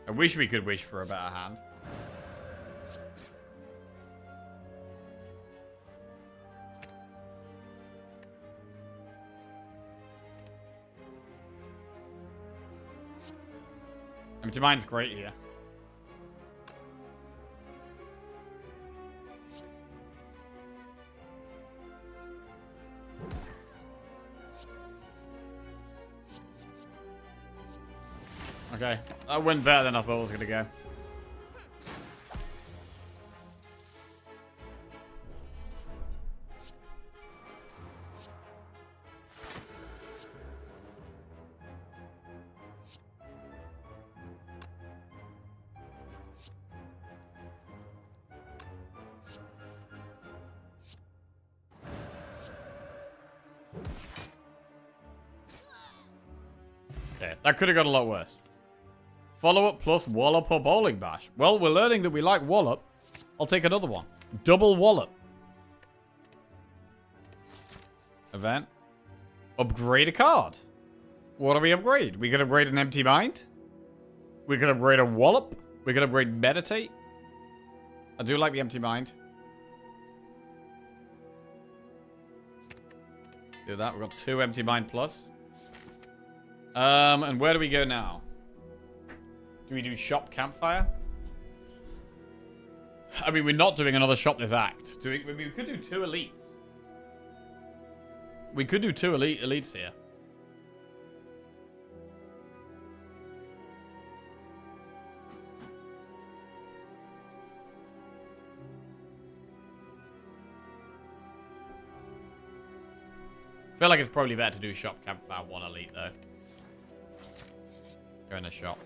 I wish we could wish for a better hand. Empty Mind's great here. Okay, that went better than I thought it was going to go. Okay, that could have got a lot worse. Follow-up plus Wallop or Bowling Bash. Well, we're learning that we like Wallop. I'll take another one. Double Wallop. Event. Upgrade a card. What do we upgrade? We could upgrade an Empty Mind. We could upgrade a Wallop. We could upgrade Meditate. I do like the Empty Mind. Do that. We've got 2 Empty Mind plus. And where do we go now? Do we do Shop Campfire? I mean, we're not doing another shop this act. We could do 2 elites. We could do 2 elites here. I feel like it's probably better to do Shop Campfire 1 elite, though. Go in the shop.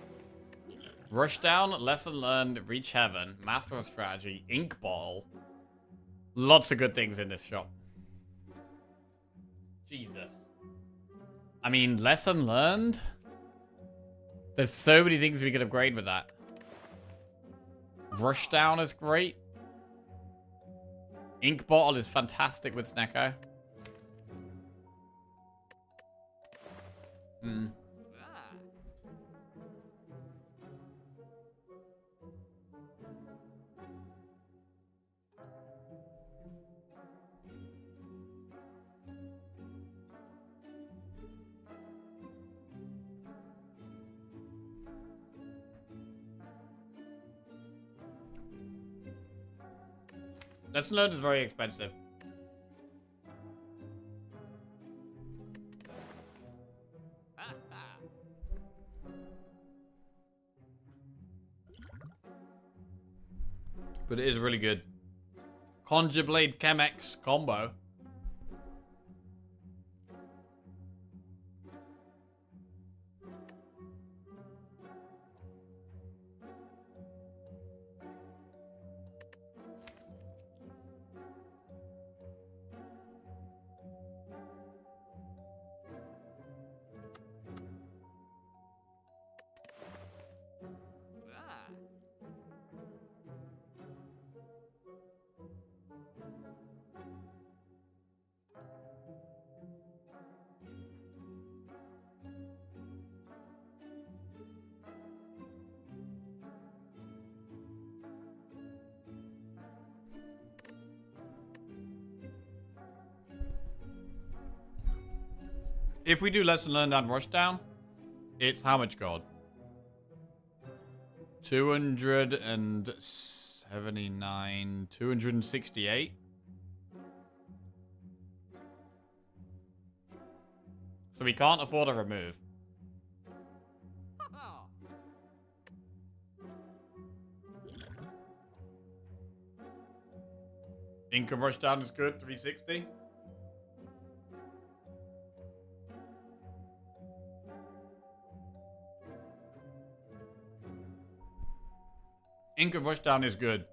Rushdown, Lesson Learned, Reach Heaven, Master of Strategy, Ink Bottle. Lots of good things in this shop. Jesus. I mean, Lesson Learned? There's so many things we could upgrade with that. Rushdown is great. Ink Bottle is fantastic with Snecko. Lesson Learned is very expensive. But it is really good. Conjure Blade Chemex combo. If we do Lesson Learned and Rushdown, it's how much gold? 279, 268. So we can't afford a remove. Income Rushdown is good, 360. Income Rushdown is good.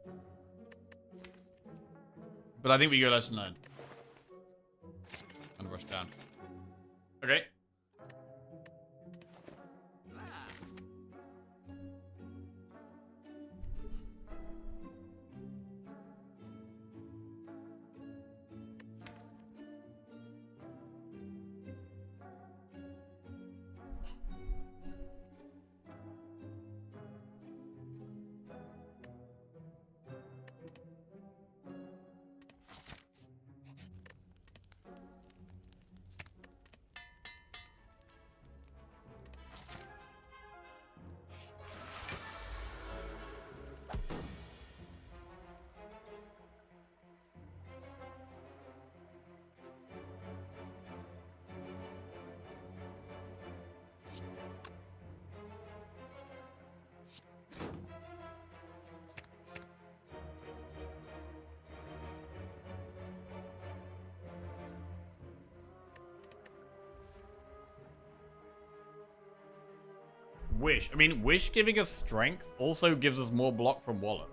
But I think we go Lesson Learned. And Rushdown. Okay. Wish. I mean, Wish giving us strength also gives us more block from Wallop.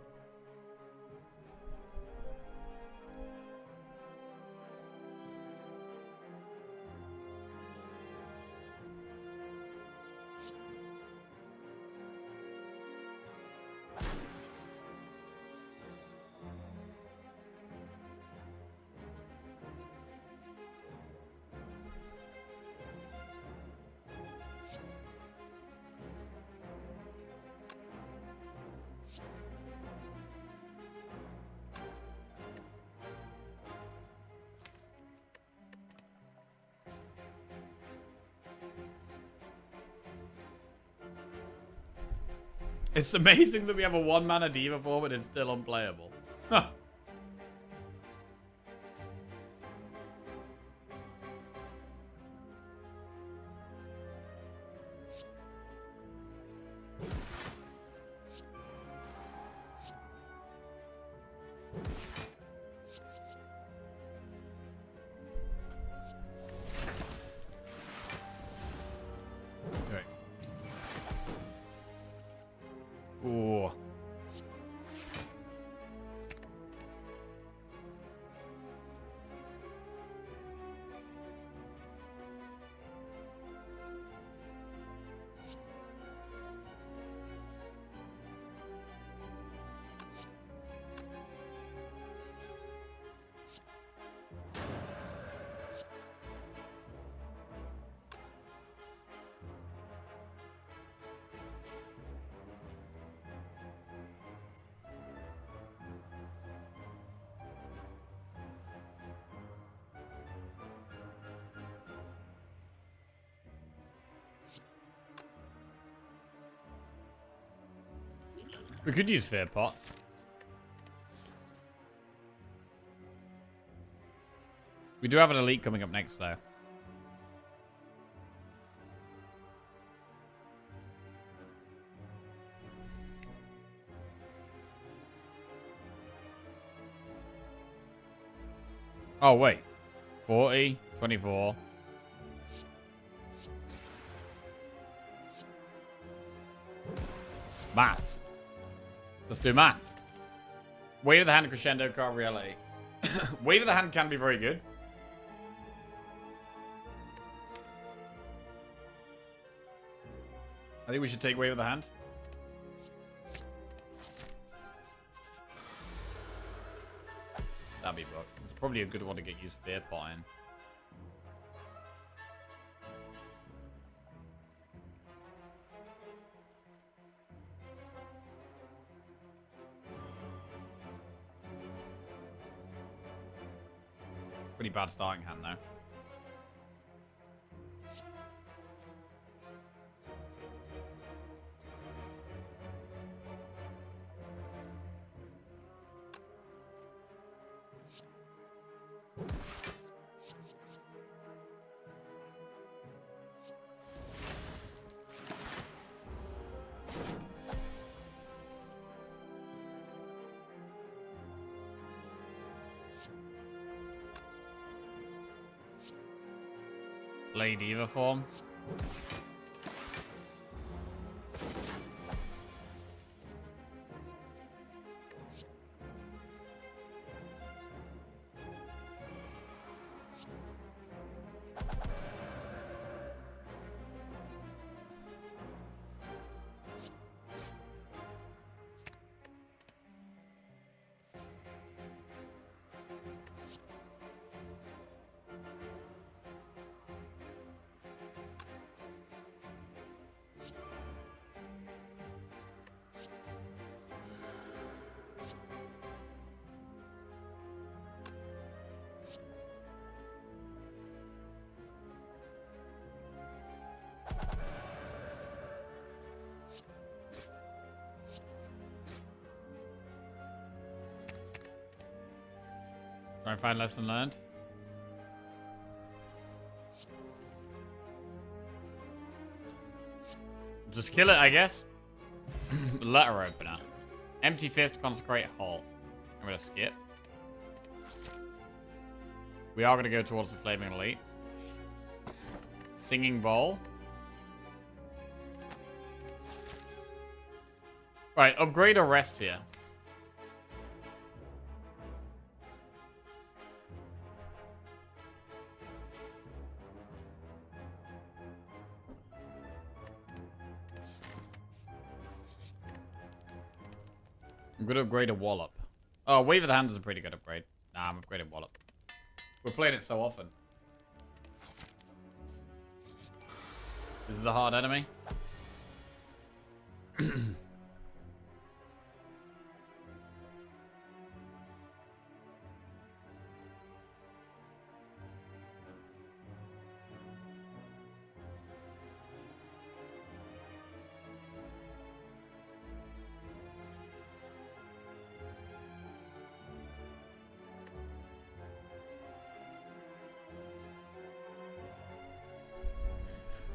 It's amazing that we have a 1-mana Diva form and it's still unplayable. Ooh. We could use Fear Pot. We do have an elite coming up next, though. Oh, wait. 40, 24. Maths. Let's do maths. Wave of the Hand, Crescendo, Card Reality. Wave of the Hand can be very good. I think we should take Wave of the Hand. Stabby Book. It's probably a good one to get used Fear Pot in. Pretty bad starting hand, though. Play Diva form. Try and find lesson learned. Just kill it, I guess. Letter opener. Empty fist, consecrate hole. I'm gonna skip. We are gonna go towards the flaming elite. Singing bowl. Right, upgrade or rest here. I'm going to upgrade a Wallop. Oh, Wave of the Hand is a pretty good upgrade. Nah, I'm upgrading Wallop. We're playing it so often. This is a hard enemy.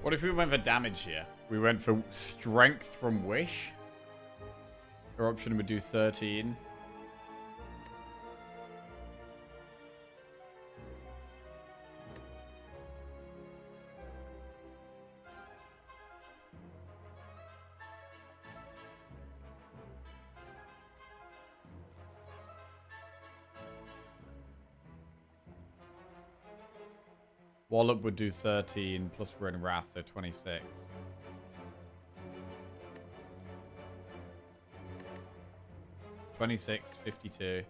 What if we went for damage here? We went for strength from Wish. Eruption would do 13. Wallop would do 13, plus we're in Wrath, so 26. $26, 52.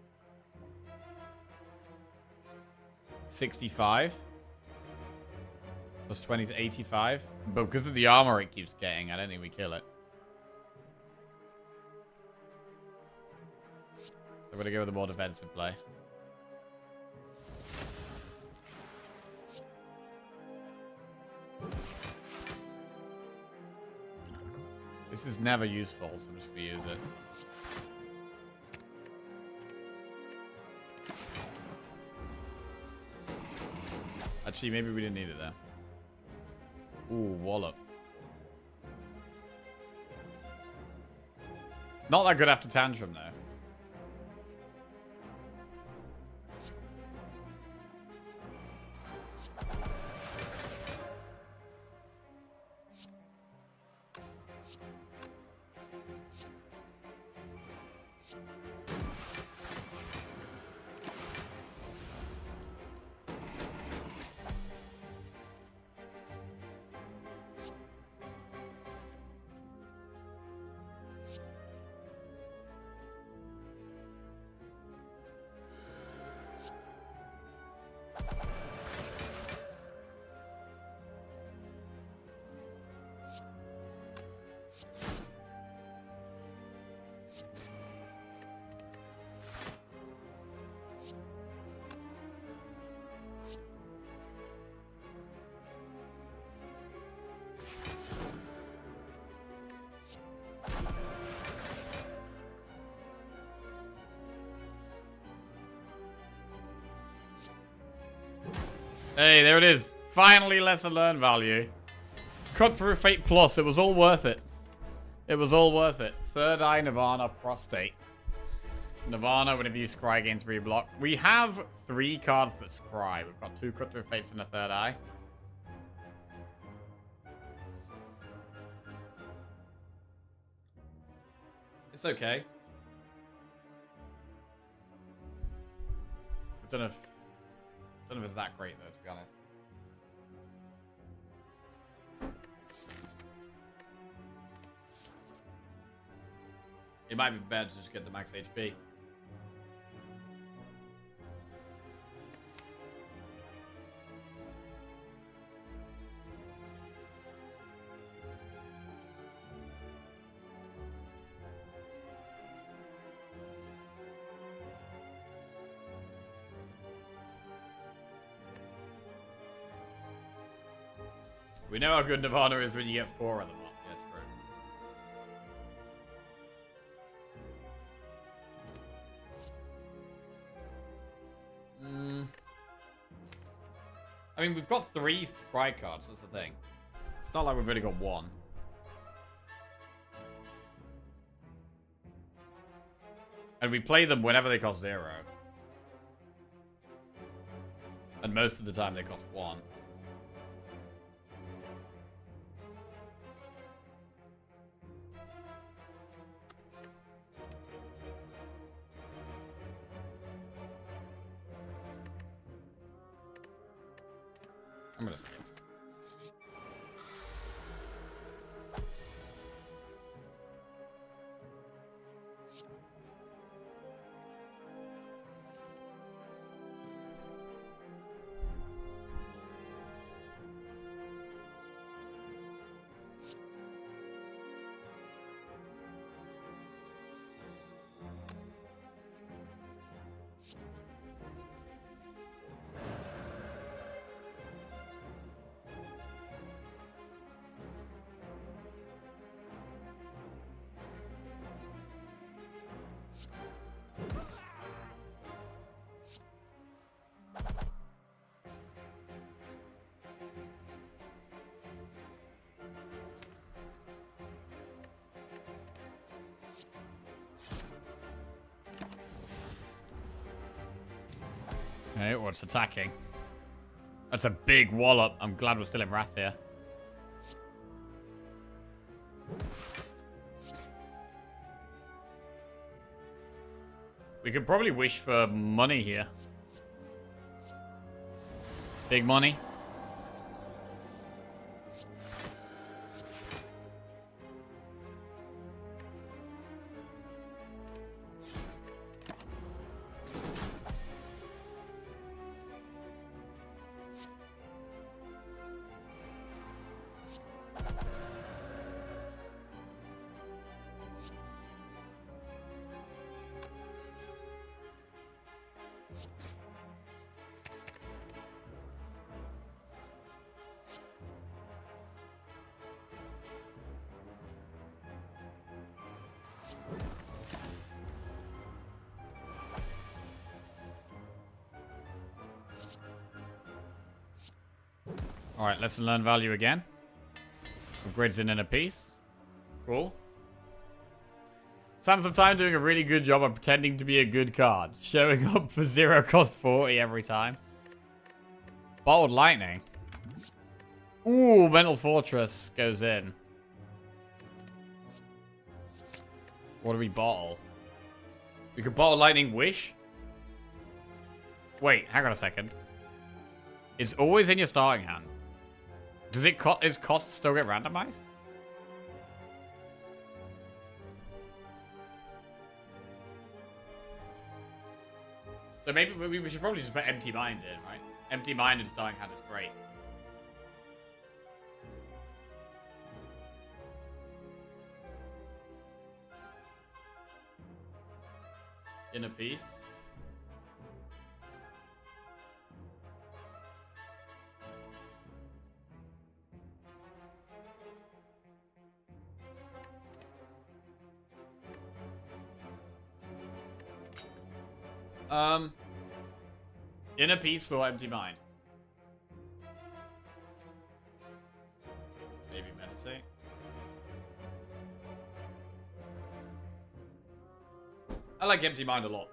65. Plus 20 is 85. But because of the armor it keeps getting, I don't think we kill it. So we're going to go with a more defensive play. This is never useful, so I'm just going to use it. Actually, maybe we didn't need it there. Ooh, Wallop. It's not that good after Tantrum, though. Hey, there it is. Finally, lesson learned value. Cut through Fate Plus. It was all worth it. It was all worth it. Third Eye, Nirvana, Prostate. Nirvana, whenever you scry, gains reblock. We have 3 cards that scry. We've got 2 Cut through Fates and a Third Eye. It's okay. I don't know if it's that great, though, to be honest. It might be better to just get the max HP. We know how good Nirvana is when you get 4 of them up. Yeah, true. I mean, we've got 3 sprite cards, that's the thing. It's not like we've only got 1. And we play them whenever they cost 0. And most of the time they cost 1. I'm gonna skip. Okay, what's attacking? That's a big wallop. I'm glad we're still in Wrath here. We could probably wish for money here. Big money. Alright, lesson learned value again. Upgrades in a piece. Cool. Sands of Time doing a really good job of pretending to be a good card. Showing up for 0 cost 40 every time. Bottled Lightning. Ooh, Mental Fortress goes in. What do we bottle? We could bottle Lightning Wish? Wait, hang on a second. It's always in your starting hand. Does it its costs still get randomized? So maybe we should probably just put Empty Mind in, right? Empty Mind in starting hand is great. Inner Peace. Inner Peace or Empty Mind? Maybe Meditate. I like Empty Mind a lot.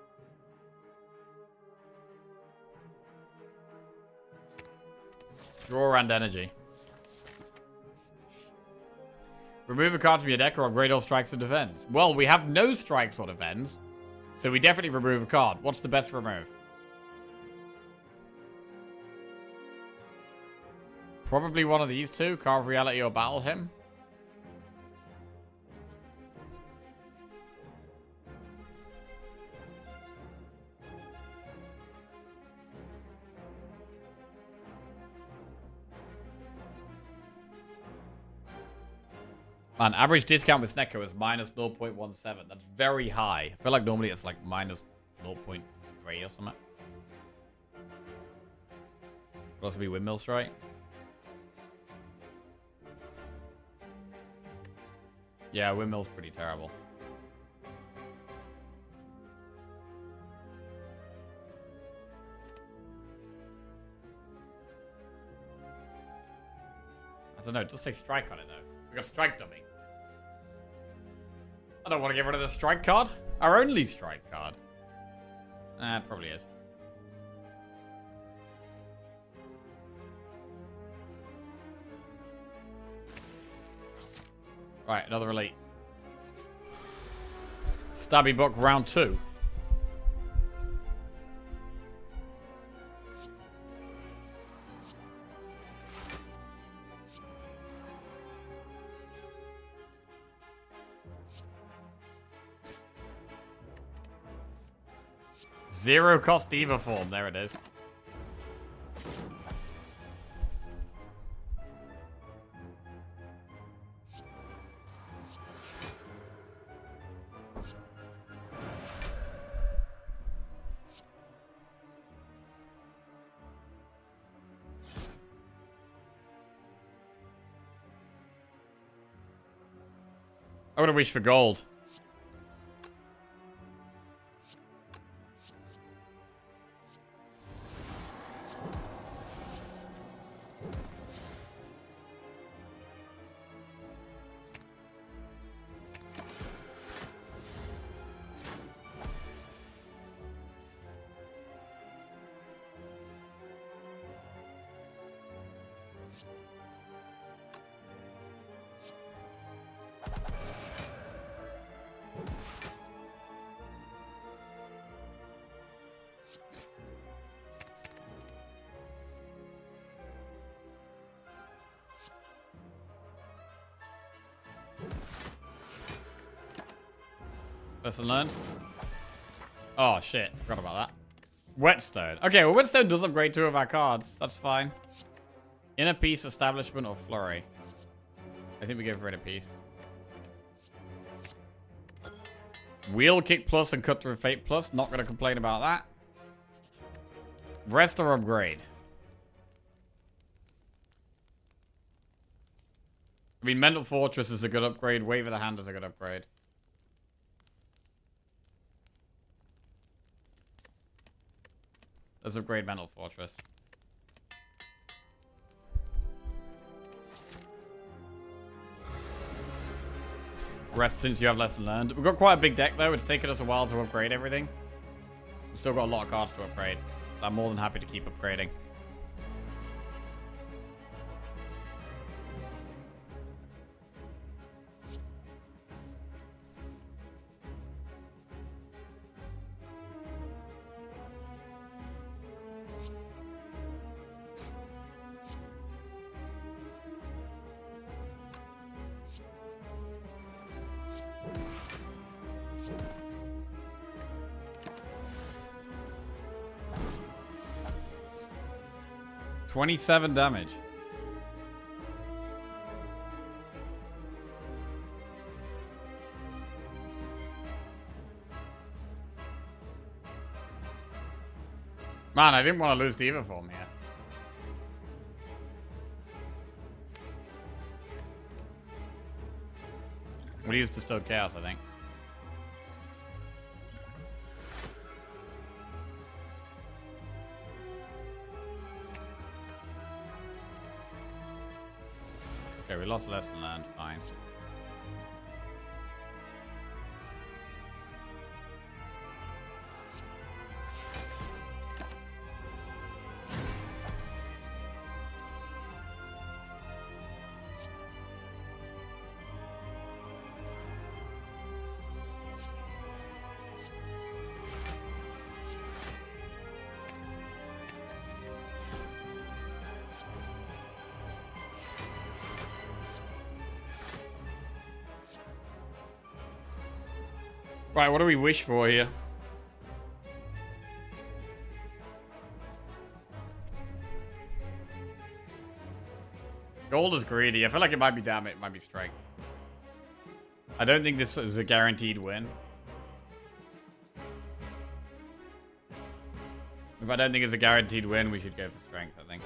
Draw and energy. Remove a card from your deck or upgrade all strikes and defense. Well, we have no strikes or defense, so we definitely remove a card. What's the best remove? Probably one of these two. Carve Reality or Battle Him. Man, average discount with Snecko is minus 0.17. That's very high. I feel like normally it's like minus 0.3 or something. Could also be Windmill Strike. Yeah, Windmill's pretty terrible. I don't know, it does say strike on it though. We got strike dummy. I don't want to get rid of the strike card. Our only strike card. It probably is. Right, another elite. Stabby Buck round 2. Zero cost Diva form. There it is. I would have wished for gold. Lesson learned. Oh, shit. Forgot about that. Whetstone. Okay, well, Whetstone does upgrade 2 of our cards. That's fine. Inner Peace, Establishment, or Flurry. I think we go for Inner Peace. Wheel Kick Plus and Cut Through Fate Plus. Not going to complain about that. Rest or upgrade? I mean, Mental Fortress is a good upgrade. Wave of the Hand is a good upgrade. Let's upgrade Mental Fortress. Rest since you have Lesson Learned. We've got quite a big deck, though. It's taken us a while to upgrade everything. We've still got a lot of cards to upgrade. I'm more than happy to keep upgrading. $27 damage. Man, I didn't want to lose Diva Form here. We used to Stoke Chaos, I think. Okay, we lost Lesson Learned, fine. Right, what do we wish for here? Gold is greedy. I feel like it might be damn it might be strength. I don't think this is a guaranteed win. If I don't think it's a guaranteed win, we should go for strength, I think.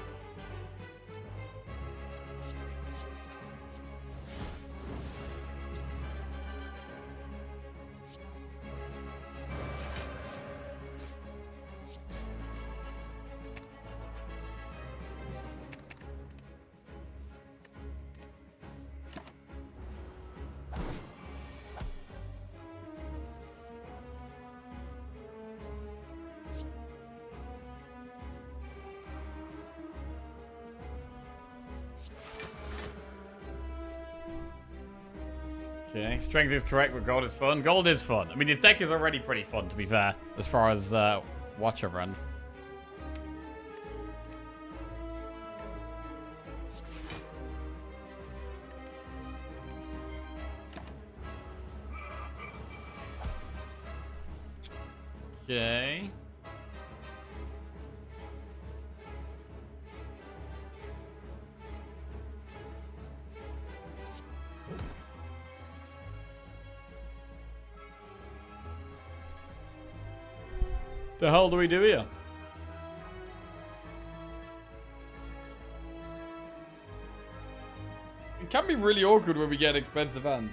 Okay, strength is correct, but gold is fun. Gold is fun. I mean, this deck is already pretty fun, to be fair, as far as Watcher runs. Okay. The hell do we do here? It can be really awkward when we get an expensive hand.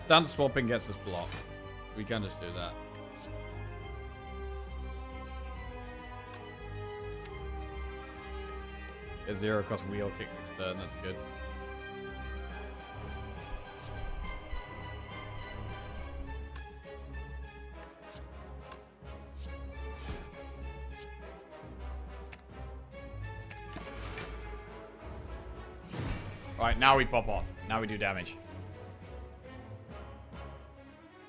Stand swapping gets us blocked. We can just do that. A 0 cost wheel kick next turn, that's good. Right, now we pop off. Now we do damage.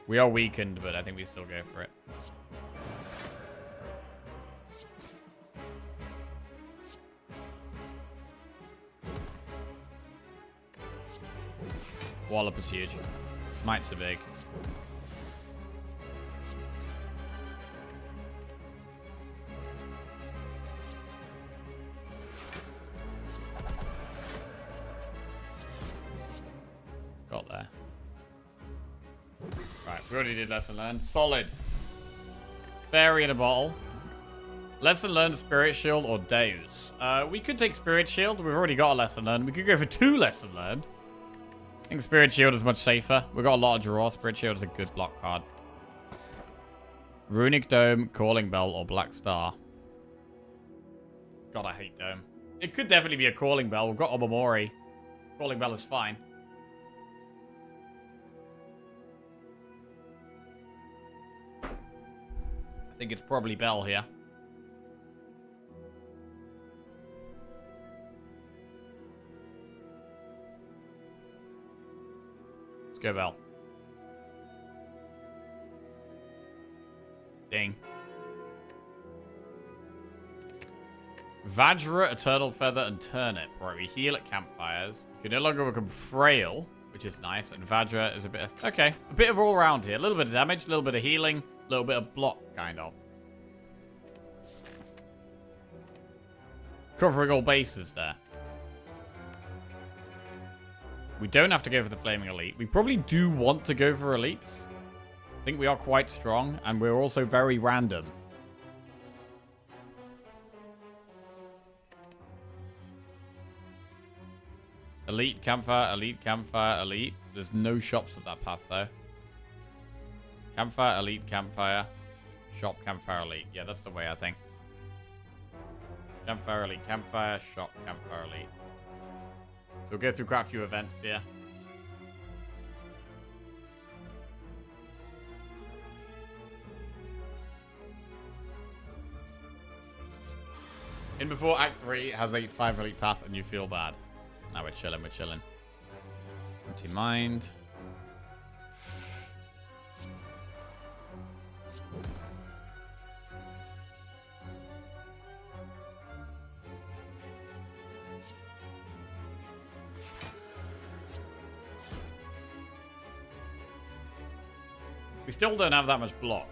We are weakened, but I think we still go for it. Wallop is huge. Smites are big. Got there. Right, we already did lesson learned. Solid. Fairy in a bottle. Lesson learned, Spirit Shield, or Deus. We could take Spirit Shield. We've already got a lesson learned. We could go for 2 lesson learned. I think Spirit Shield is much safer. We've got a lot of draw. Spirit Shield is a good block card. Runic Dome, Calling Bell, or Black Star. God, I hate Dome. It could definitely be a Calling Bell. We've got Obamori. Calling Bell is fine. I think it's probably Bell here. Let's go Bell. Ding. Vajra, Eternal Feather, and Turnip. Right, we heal at campfires. We can no longer become frail, which is nice. And Vajra is a bit of... Okay, a bit of all around here. A little bit of damage, a little bit of healing, a little bit of block, kind of. Covering all bases there. We don't have to go for the Flaming Elite. We probably do want to go for Elites. I think we are quite strong, and we're also very random. Elite, Campfire, Elite, Campfire, Elite. There's no shops at that path, though. Campfire, Elite, Campfire. Shop, Campfire, Elite. Yeah, that's the way, I think. Campfire, Elite, Campfire, Shop, Campfire, Elite. So we'll go through quite a few events here. In before Act 3 has a 5 elite path and you feel bad. Now we're chilling, we're chilling. Empty mind. We still don't have that much block.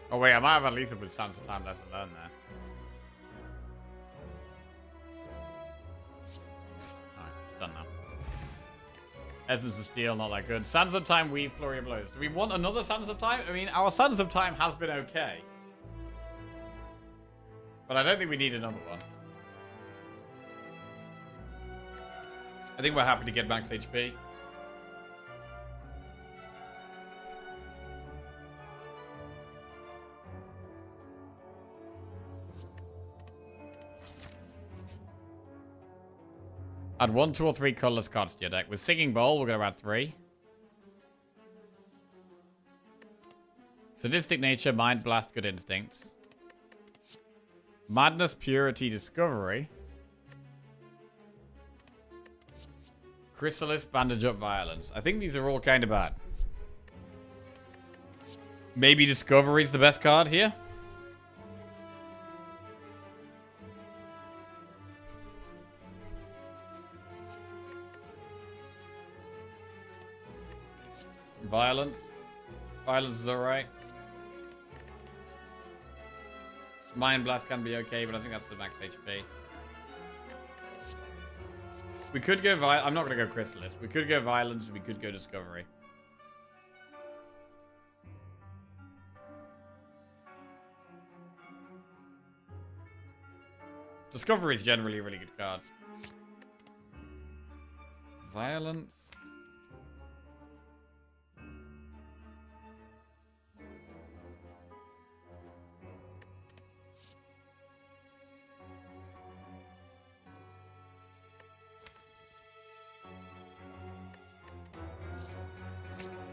Oh wait, I might have a lethal with Sands of Time lesson learned there. Alright, it's done now. Essence of Steel, not that good. Sands of Time, Weave, Flurry of Blows. Do we want another Sands of Time? I mean, our Sands of Time has been okay. But I don't think we need another one. I think we're happy to get max HP. Add 1, 2, or 3 colorless cards to your deck. With Singing Bowl, we're going to add 3. Sadistic Nature, Mind Blast, Good Instincts. Madness, Purity, Discovery. Chrysalis, Bandage Up, Violence. I think these are all kind of bad. Maybe Discovery's the best card here. Violence. Violence is alright. Mind Blast can be okay, but I think that's the max HP. We could go I'm not going to go Chrysalis. We could go Violence. We could go Discovery. Discovery is generally a really good card. Violence.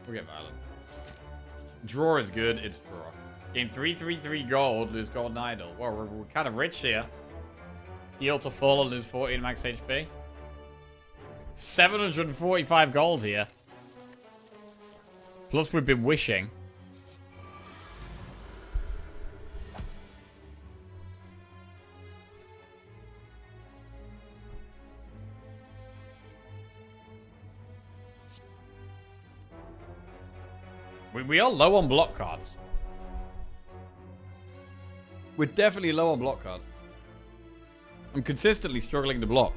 We'll get violence. Draw is good. It's draw. Gain 333 gold, lose golden idol. Well, we're kind of rich here. Heal to full and lose 14 max HP. 745 gold here. Plus we've been wishing. We are low on block cards. We're definitely low on block cards. I'm consistently struggling to block.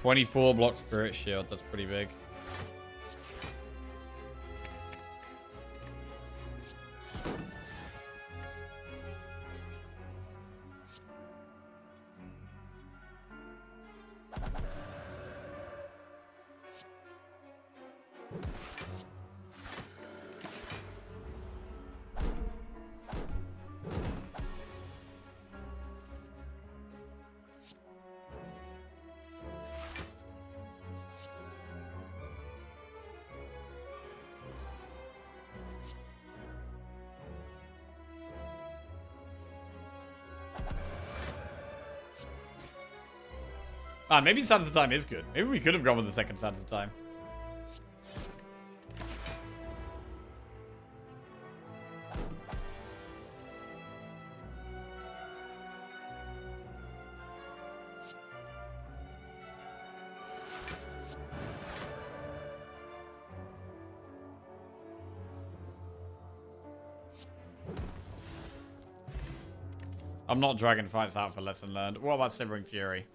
$24 block spirit shield. That's pretty big. Ah, maybe Sands of Time is good. Maybe we could have gone with the second Sands of Time. I'm not dragging fights out for lesson learned. What about Simmering Fury?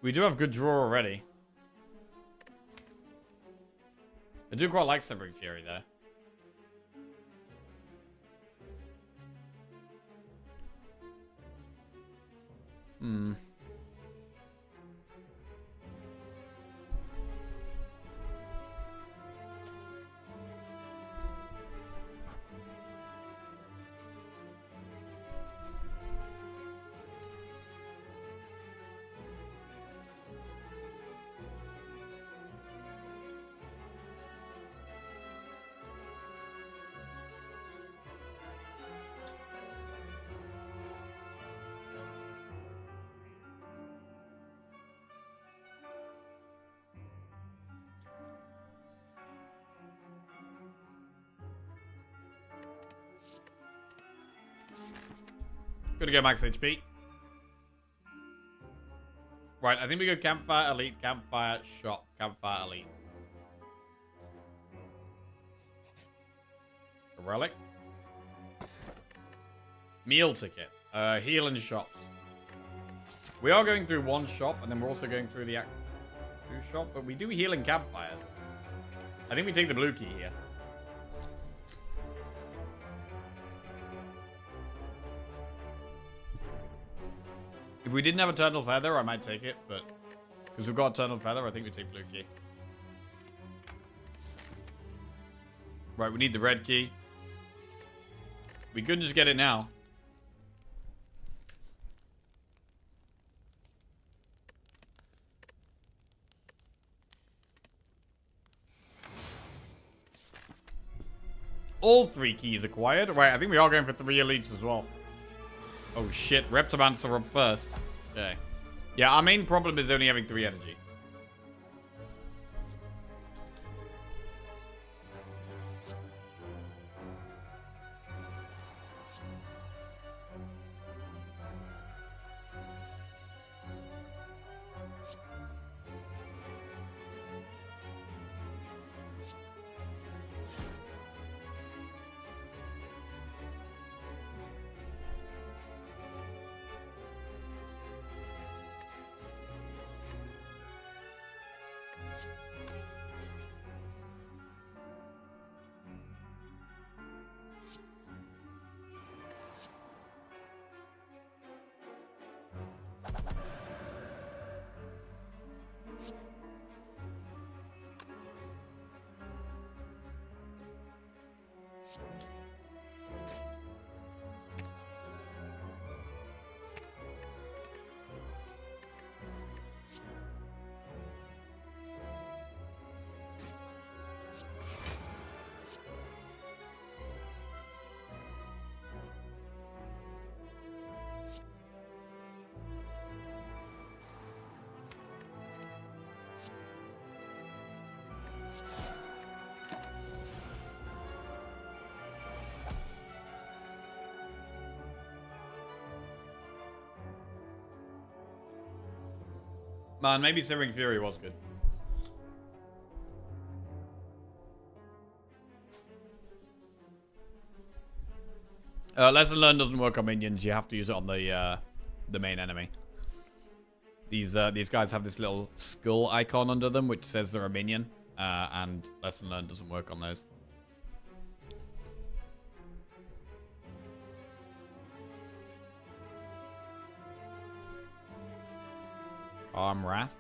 We do have good draw already. I do quite like Simmering Fury there. Gonna go max HP. Right, I think we go Campfire Elite, Campfire Shop, Campfire Elite. A relic. Meal ticket. Heal and shops. We are going through one shop, and then we're also going through the Act 2 shop, but we do heal and campfires. I think we take the blue key here. If we didn't have Eternal Feather, I might take it, but because we've got Eternal Feather, I think we take blue key. Right, we need the red key. We could just get it now. All 3 keys acquired. Right, I think we are going for 3 elites as well. Oh shit, Reptimancer up first. Okay. Yeah, our main problem is only having 3 energy. Man, maybe Simmering Fury was good. Lesson learned doesn't work on minions. You have to use it on the main enemy. These guys have this little skull icon under them, which says they're a minion. And lesson learned doesn't work on those. Calm Wrath.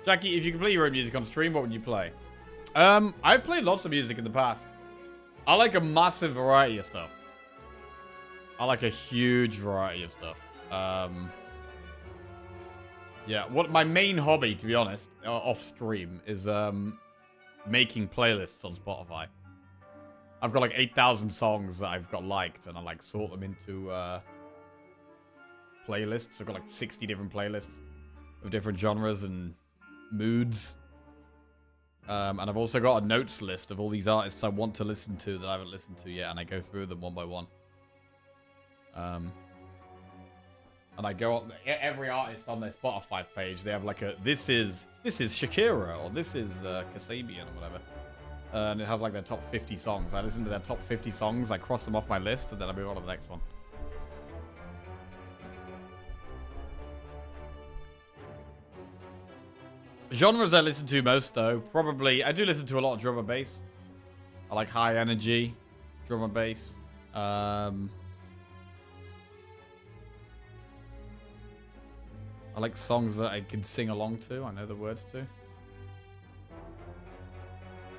Jackie, if you could play your own music on stream, what would you play? I've played lots of music in the past. I like a massive variety of stuff. I like a huge variety of stuff. Yeah, what my main hobby, to be honest, off stream, is making playlists on Spotify. I've got like 8,000 songs that I've got liked, and I like sort them into playlists. I've got like 60 different playlists of different genres and moods. And I've also got a notes list of all these artists I want to listen to that I haven't listened to yet, and I go through them one by one. And I go on every artist on their Spotify page. They have like a this is Shakira, or this is Kasabian or whatever. And it has like their top 50 songs. I listen to their top 50 songs, I cross them off my list, and then I move on to the next one. Genres I listen to most, though, probably... I do listen to a lot of drum and bass. I like high energy, drum and bass. I like songs that I can sing along to. I know the words to.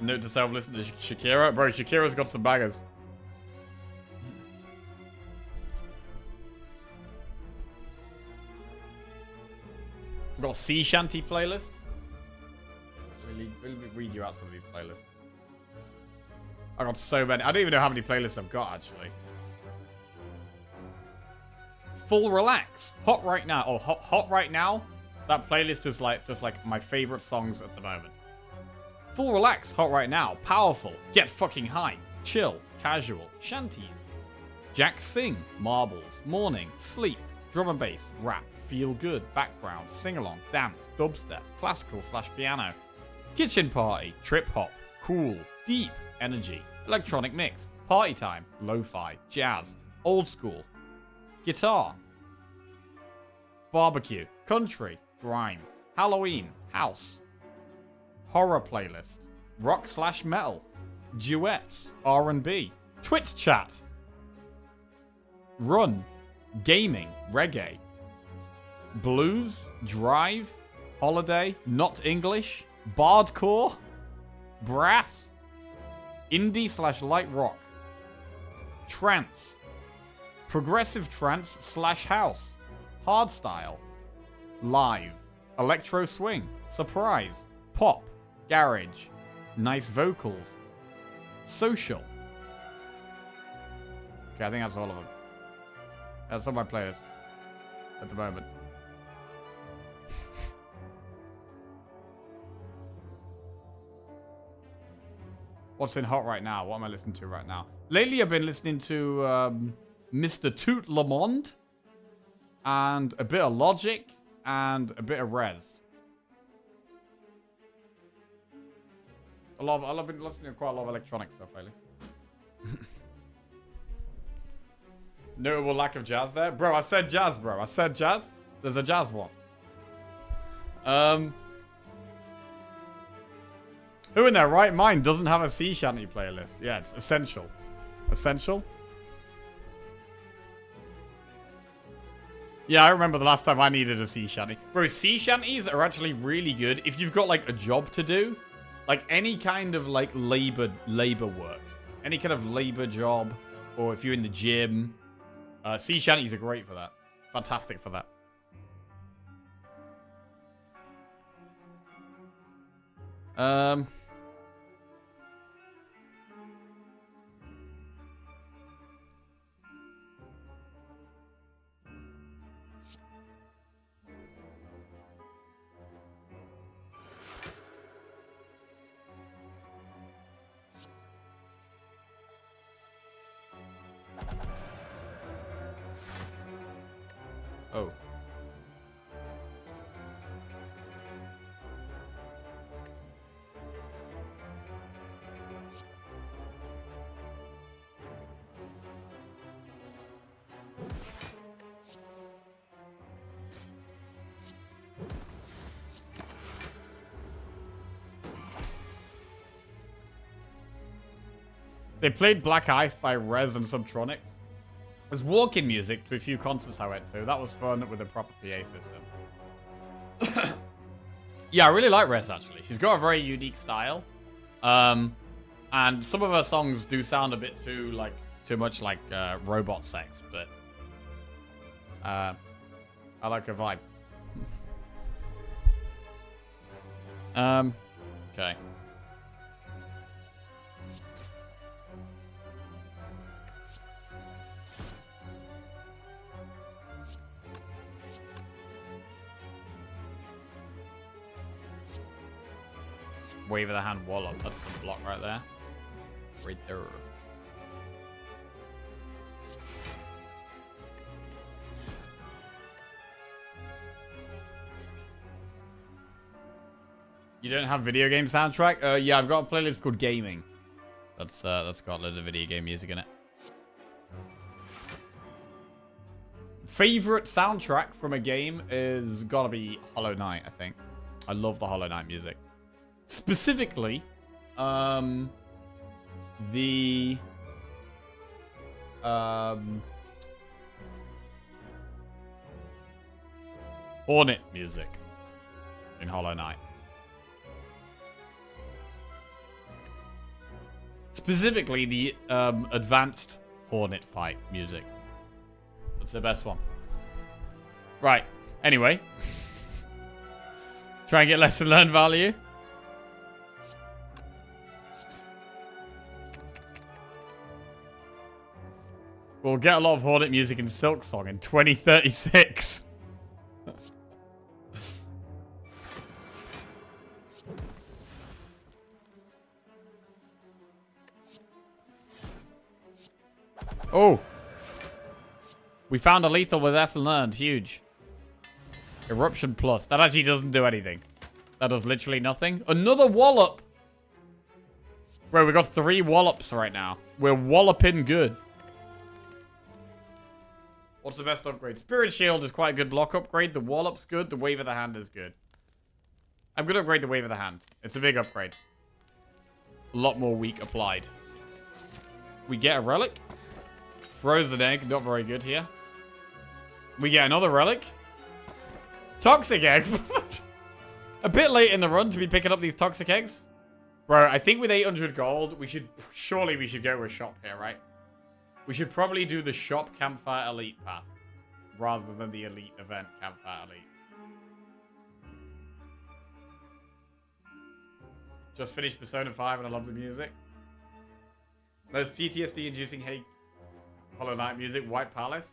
Note to self, listen to Shakira. Bro, Shakira's got some bangers. I've got a sea shanty playlist. Let me read you out some of these playlists. I got so many. I don't even know how many playlists I've got, actually. Full Relax. Hot Right Now. Oh, Hot Right Now? That playlist is like just like my favorite songs at the moment. Full Relax. Hot Right Now. Powerful. Get Fucking High. Chill. Casual. Shanties. Jack Sing. Marbles. Morning. Sleep. Drum and bass. Rap. Feel Good. Background. Sing Along. Dance. Dubstep. Classical / piano. Kitchen Party. Trip Hop. Cool. Deep. Energy. Electronic Mix. Party Time. Lo-Fi. Jazz. Old School. Guitar. Barbecue. Country. Grime. Halloween. House. Horror Playlist. Rock / metal. Duets. R&B. Twitch Chat. Run. Gaming. Reggae. Blues. Drive. Holiday. Not English. Bardcore. Brass. Indie / light rock. Trance. Progressive trance / house. Hardstyle. Live. Electro swing. Surprise. Pop. Garage. Nice vocals. Social. Okay, I think that's all of them. That's on my playlist at the moment. What's in hot right now? What am I listening to right now? Lately, I've been listening to Mr. Toot Lamond and a bit of Logic and a bit of Rez. I've been listening to quite a lot of electronic stuff lately. Notable lack of jazz there. Bro, I said jazz, bro. I said jazz. There's a jazz one. Who in their right mind doesn't have a sea shanty playlist? Yeah, it's essential. Essential? Yeah, I remember the last time I needed a sea shanty. Bro, sea shanties are actually really good if you've got, like, a job to do. Like, any kind of, like, labor work. Any kind of labor job. Or if you're in the gym. Sea shanties are great for that. Fantastic for that. They played Black Ice by Rez and Subtronics. There's walking music to a few concerts I went to. That was fun with a proper PA system. Yeah, I really like Rez, actually. She's got a very unique style. And some of her songs do sound a bit too much like robot sex, but I like her vibe. Okay. Wave of the hand wallop. That's some block right there. Right there. You don't have video game soundtrack? Yeah, I've got a playlist called Gaming. That's got loads of video game music in it. Favorite soundtrack from a game is gotta be Hollow Knight, I think. I love the Hollow Knight music. Specifically, the Hornet music in Hollow Knight. Specifically, the advanced Hornet fight music. That's the best one. Right. Anyway. Try and get lesson learned value. We'll get a lot of Hornet music in Silk Song in 2036. Oh. We found a lethal with lesson learned. Huge. Eruption plus. That actually doesn't do anything. That does literally nothing. Another wallop. Bro, we got 3 wallops right now. We're walloping good. What's the best upgrade? Spirit Shield is quite a good block upgrade. The wallop's good. The Wave of the Hand is good. I'm going to upgrade the Wave of the Hand. It's a big upgrade. A lot more weak applied. We get a relic. Frozen egg. Not very good here. We get another relic. Toxic egg. A bit late in the run to be picking up these toxic eggs. Bro, I think with 800 gold, surely we should go to a shop here, right? We should probably do the shop Campfire Elite path rather than the Elite event Campfire Elite. Just finished Persona 5 and I love the music. Most PTSD-inducing Hollow Knight music, White Palace.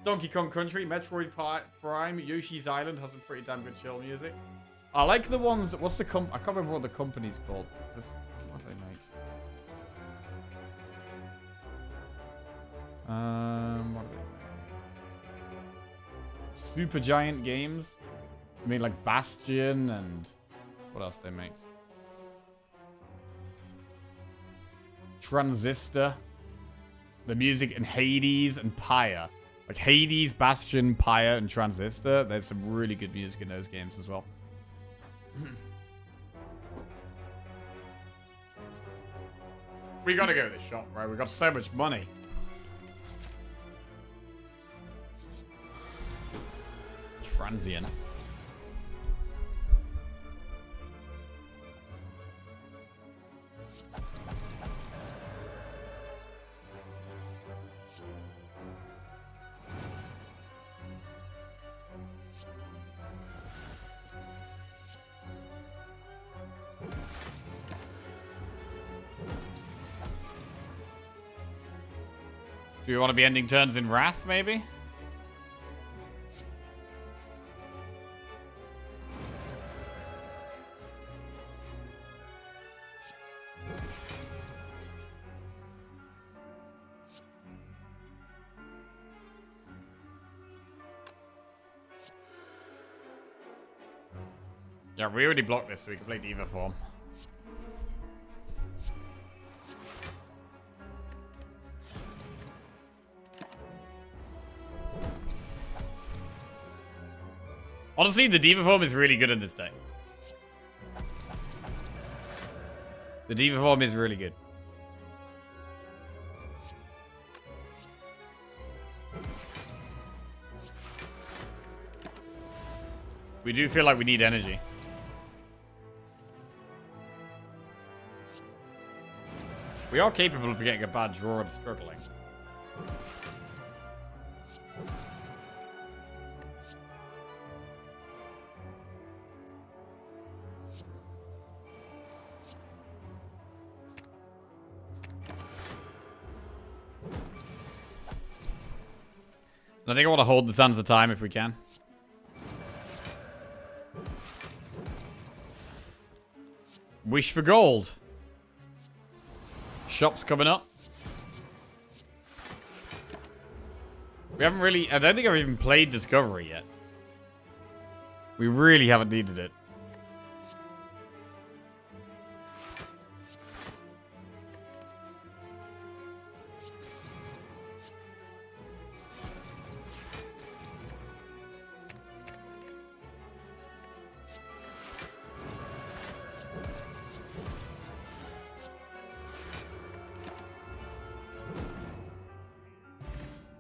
Donkey Kong Country, Metroid Prime, Yoshi's Island has some pretty damn good chill music. I like the ones, I can't remember what the company's called. What do they make? What do they make? Super Giant Games. I mean, like Bastion and what else they make? Transistor. The music in Hades and Pyre. Like Hades, Bastion, Pyre, and Transistor. There's some really good music in those games as well. We gotta go to the shop, right? We got so much money. Transient. Do you want to be ending turns in Wrath, maybe? Yeah, we already blocked this, so we can play Diva form. Honestly, the Diva form is really good in this deck. The Diva form is really good. We do feel like we need energy. We are capable of getting a bad draw and struggling. I think I want to hold the Sands of Time if we can. Wish for gold. Shop's coming up. We haven't really... I don't think I've even played Discovery yet. We really haven't needed it.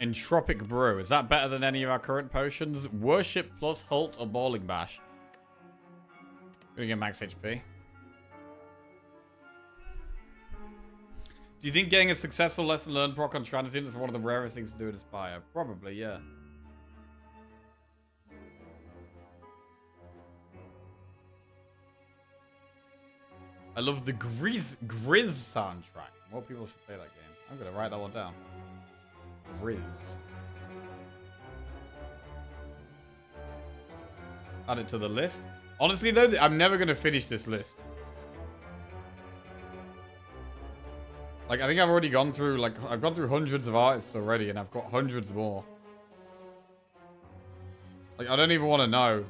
Entropic Brew. Is that better than any of our current potions? Worship plus Halt or Balling Bash. Gonna get max HP. Do you think getting a successful lesson learned proc on Transient is one of the rarest things to do in Spire? Probably, yeah. I love the Grizz soundtrack. More people should play that game. I'm gonna write that one down. Grizz. Add it to the list. Honestly, though, I'm never going to finish this list. Like, I think I've already gone through, like, I've gone through hundreds of artists already, and I've got hundreds more. Like, I don't even want to know.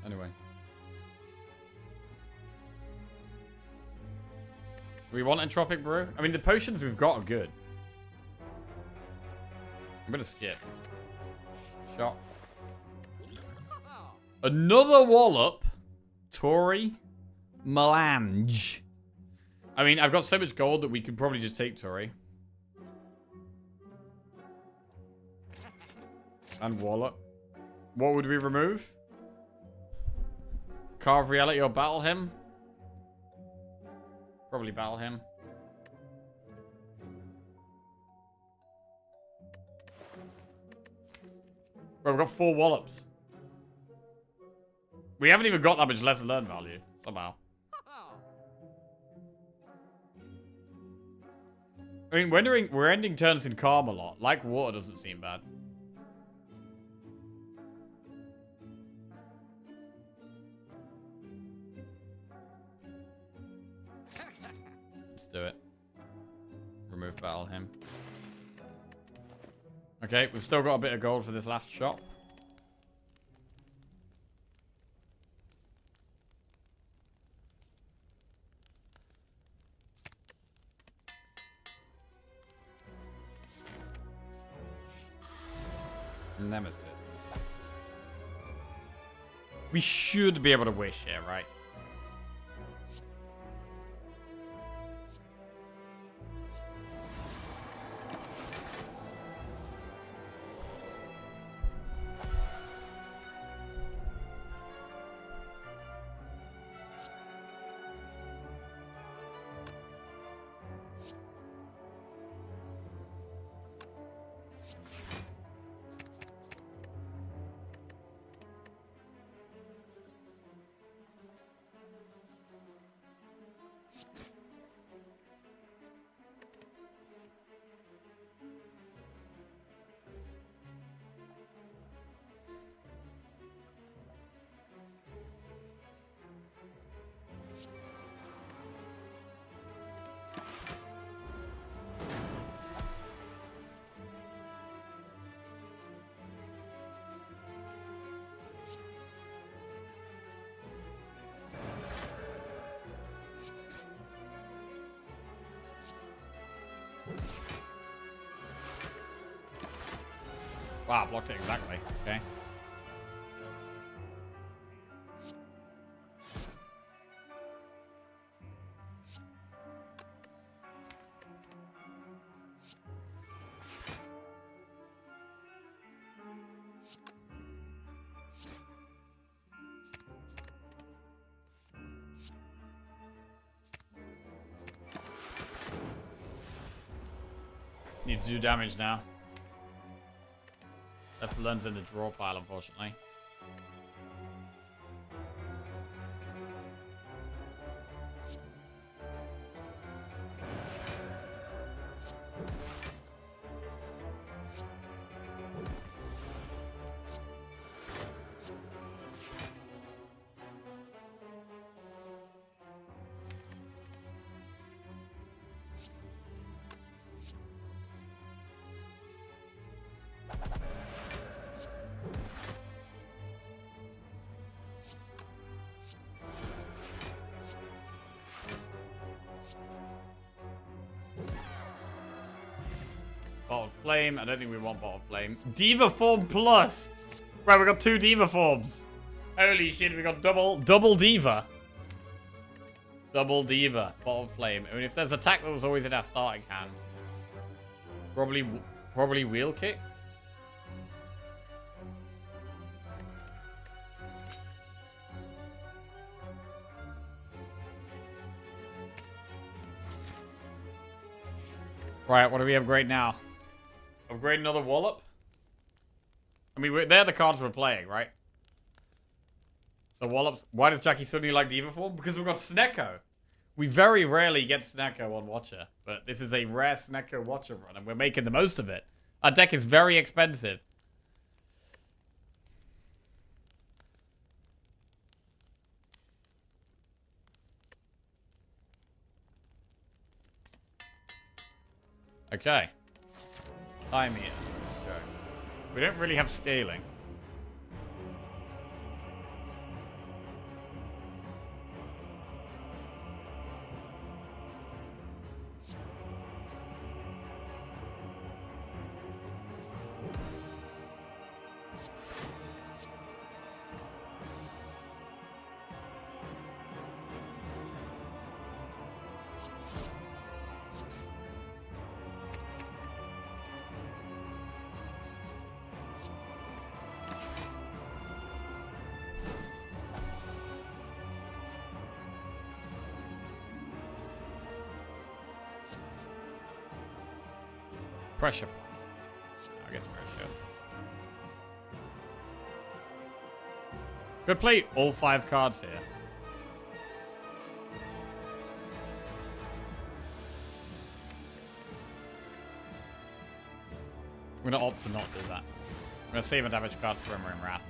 Anyway. Do we want Entropic Brew? I mean, the potions we've got are good. I'm gonna skip. Shot. Another Wallop. Tori. Melange. I mean, I've got so much gold that we could probably just take Tori. And Wallop. What would we remove? Carve Reality or Battle Him? Probably battle him. Bro, we've got 4 Wallops. We haven't even got that much lesson learned value, somehow. I mean, we're ending turns in calm a lot. Like water doesn't seem bad. Do it. Remove battle him. Okay, we've still got a bit of gold for this last shop. Nemesis. We should be able to wish here, right? Wow, blocked it exactly. Okay. Need to do damage now. That's lands in the draw pile, unfortunately. Bottled Flame. I don't think we want Bottled Flame. Diva Form Plus. Right, we got 2 Diva Forms. Holy shit, we got double Diva. Double Diva. Bottled Flame. I mean, if there's attack that was always in our starting hand. Probably Wheel Kick. Right, what do we upgrade now? Upgrade another Wallop? I mean, they're the cards we're playing, right? The Wallops. Why does Jackie suddenly like Diva Form? Because we've got Snecko. We very rarely get Snecko on Watcher. But this is a rare Snecko Watcher run, and we're making the most of it. Our deck is very expensive. Okay. Time here. Go. We don't really have scaling. Pressure. I guess pressure. Could play all 5 cards here. I'm gonna opt to not do that. I'm gonna save a damage card for when we're in Wrath.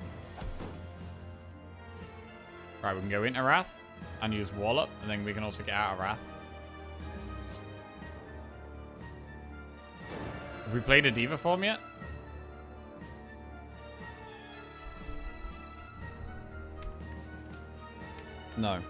Right, we can go into Wrath and use Wallop, and then we can also get out of Wrath. Have we played a Diva Form yet? No.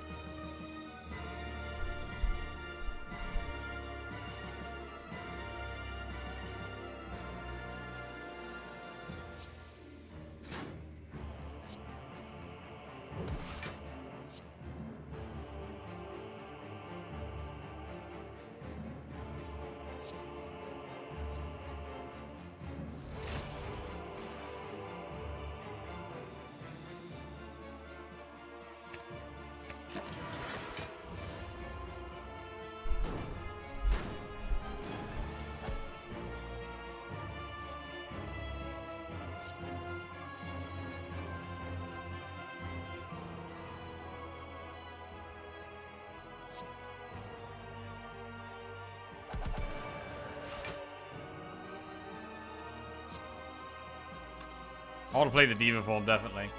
I want to play the Diva Form, definitely.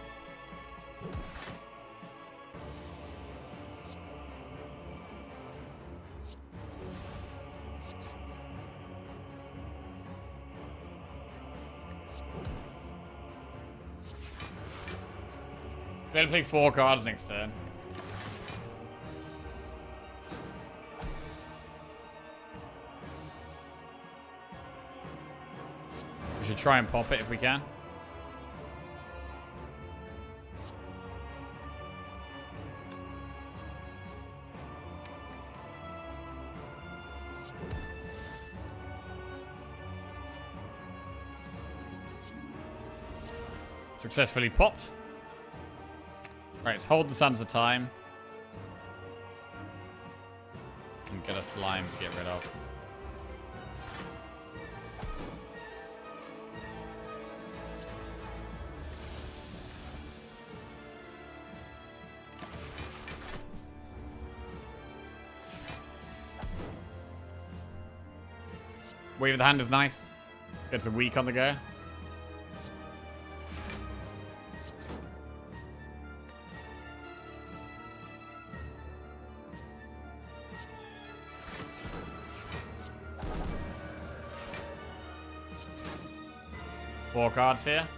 Gonna play 4 cards next turn. We should try and pop it if we can. Successfully popped. Right, let's hold the Sands of Time. And get a slime to get rid of. Wave of the hand is nice. Gets a weak on the go. Four cards here.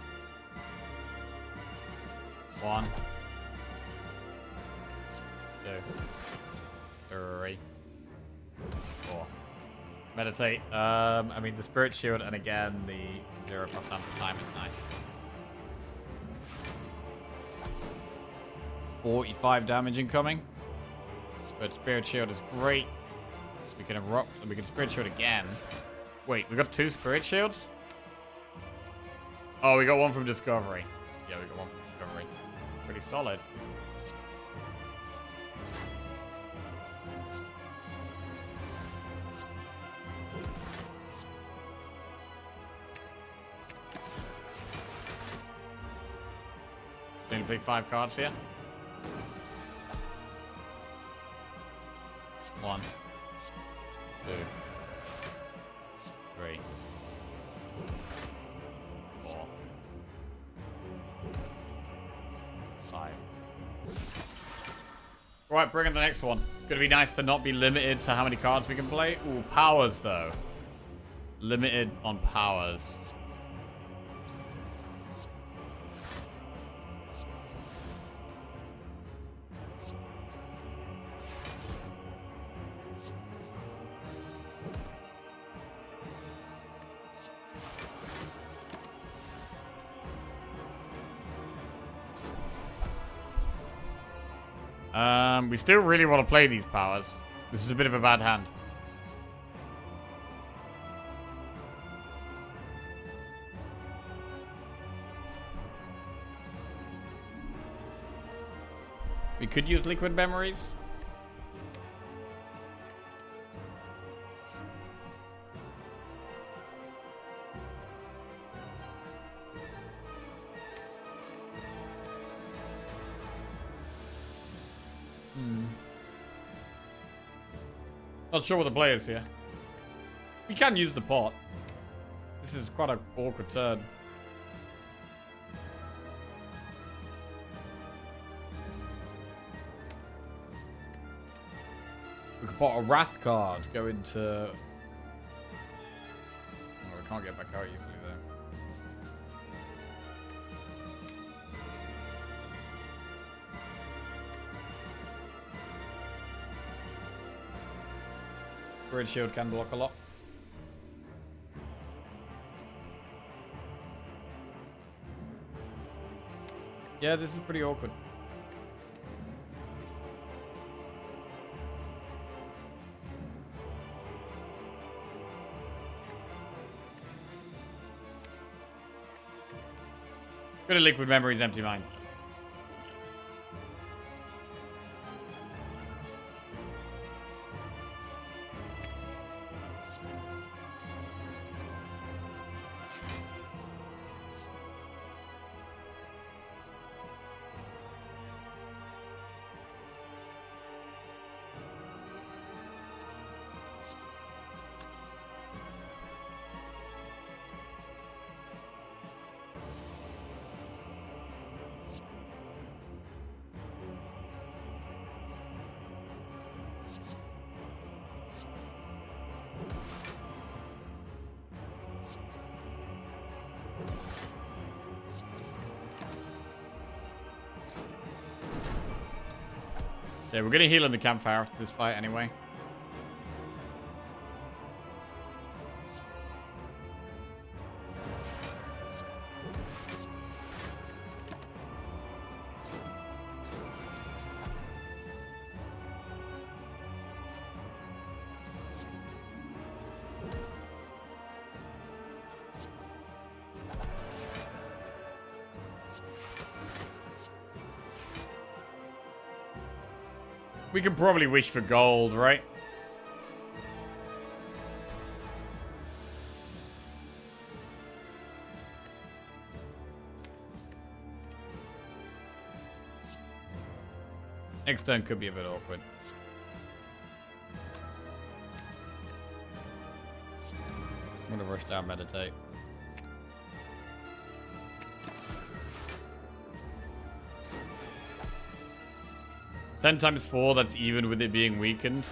1, 2, 3, 4. Meditate. I mean, the Spirit Shield, and again, the 0+ anti-time is nice. 45 damage incoming. But Spirit Shield is great. We can erupt, and we can Spirit Shield again. Wait, we got 2 Spirit Shields? Oh, we got one from Discovery. Yeah, we got one from Discovery. Pretty solid. Going to play 5 cards here. 1, 2, 3, 4, 5. Right, bring in the next one. Gonna be nice to not be limited to how many cards we can play. Ooh, powers though. Limited on powers. We still really want to play these powers. This is a bit of a bad hand. We could use liquid memories. Not sure what the play is here. We can use the pot. This is quite an awkward turn. We could pot a Wrath card, go into... Oh, we can't get back out easily there. Spirit Shield can block a lot. Yeah, this is pretty awkward. Go to Liquid Memories, Empty Mind. Yeah, we're gonna heal in the campfire after this fight anyway. We could probably wish for gold, right? Next turn could be a bit awkward. I'm gonna rush down, meditate. Ten times 4, that's even with it being weakened.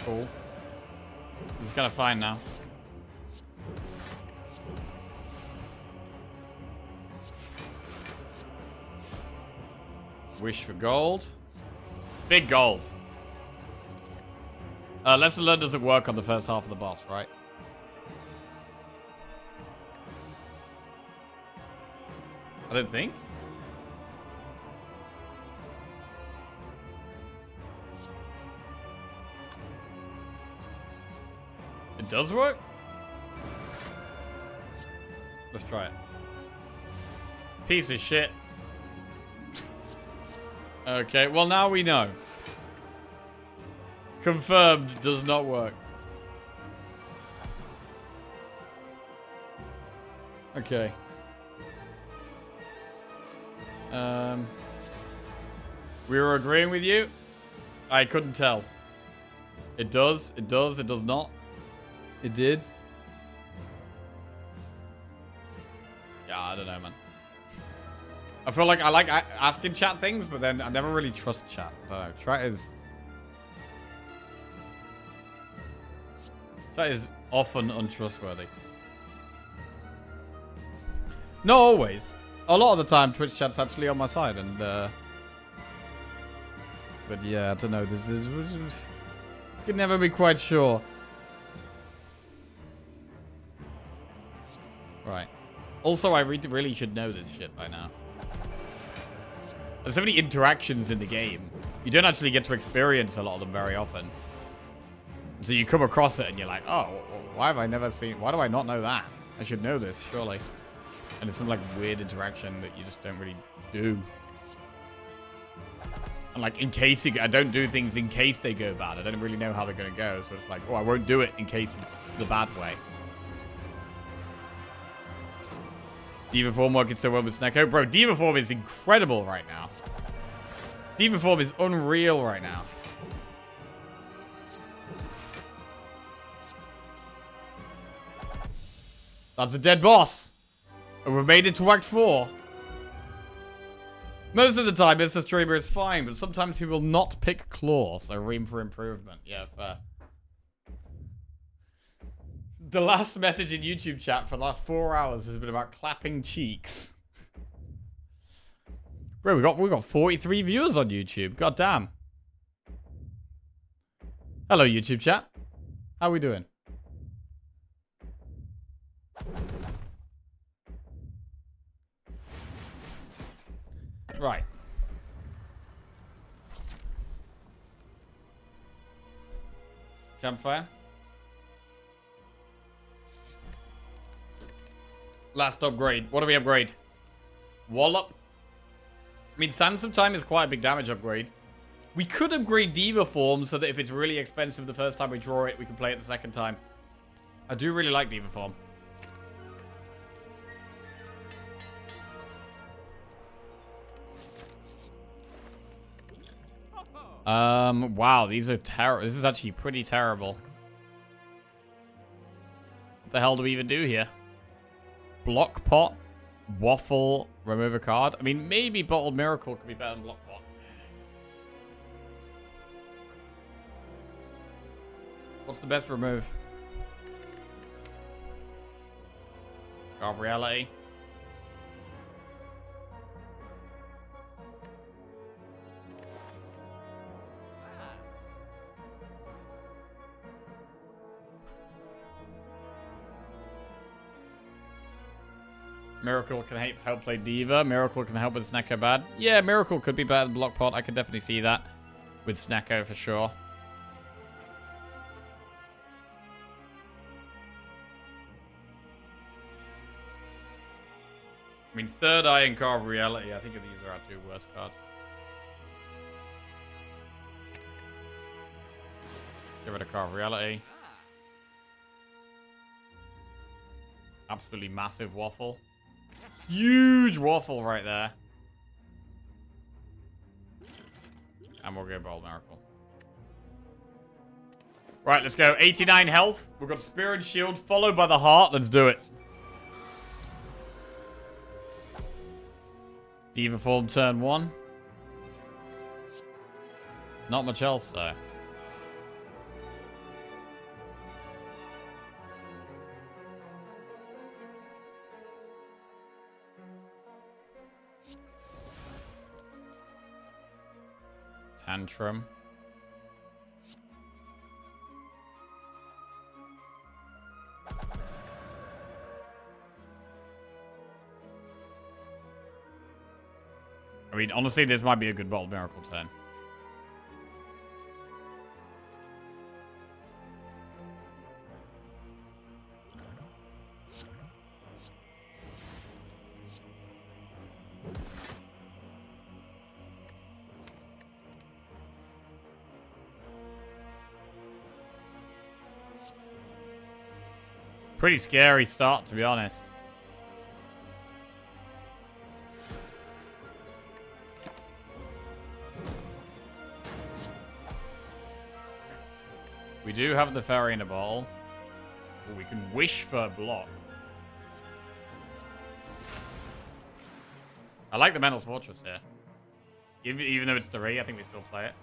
Cool. He's kind of fine now. Wish for gold. Big gold. Lesson learned doesn't work on the first half of the boss, right? I don't think. It does work? Let's try it. Piece of shit. Okay, well now we know. Confirmed does not work. Okay. We were agreeing with you. I couldn't tell. It does, it does not. It did. Yeah, I don't know, man. I feel like I like asking chat things, but then I never really trust chat. I don't know. Chat is often untrustworthy. Not always. A lot of the time, Twitch chat's actually on my side, and but yeah, I don't know. This is you can never be quite sure. Right. Also, I really should know this shit by now. There's so many interactions in the game. You don't actually get to experience a lot of them very often. So you come across it and you're like, oh, why have I never seen... Why do I not know that? I should know this, surely. And it's some like weird interaction that you just don't really do. And like, in case I don't do things in case they go bad. I don't really know how they're going to go. So it's like, oh, I won't do it in case it's the bad way. Diva form working so well with Snecko. Bro, Diva form is incredible right now. Diva form is unreal right now. That's a dead boss. And we've made it to Act 4. Most of the time, Mr. Streamer is fine, but sometimes he will not pick Claw, so room for improvement. Yeah, fair. The last message in YouTube chat for the last 4 hours has been about clapping cheeks. Bro, we got 43 viewers on YouTube. God damn. Hello, YouTube chat. How we doing? Right. Campfire. Last upgrade. What do we upgrade? Wallop. I mean, Sands of Time is quite a big damage upgrade. We could upgrade Diva Form so that if it's really expensive the first time we draw it, we can play it the second time. I do really like Diva Form. Wow, these are terrible. This is actually pretty terrible. What the hell do we even do here? Block Pot, Waffle, remove a card. I mean, maybe Bottled Miracle could be better than Block Pot. What's the best remove? Carve Reality. Miracle can help play Diva. Miracle can help with Snecko bad. Yeah, Miracle could be better than Block Pot. I could definitely see that with Snecko for sure. I mean, Third Eye and Carve Reality, I think these are our two worst cards. Get rid of Carve Reality. Absolutely massive waffle. Huge waffle right there. And we'll go Bold Miracle. Right, let's go. 89 health. We've got Spear and Shield followed by the Heart. Let's do it. Diva form turn 1. Not much else though. Tantrum. I mean, honestly, this might be a good Bold Miracle turn. Pretty scary start, to be honest. We do have the Fairy in a bottle. Well, we can wish for a block. I like the Mental Fortress here. Even though it's 3, I think we still play it.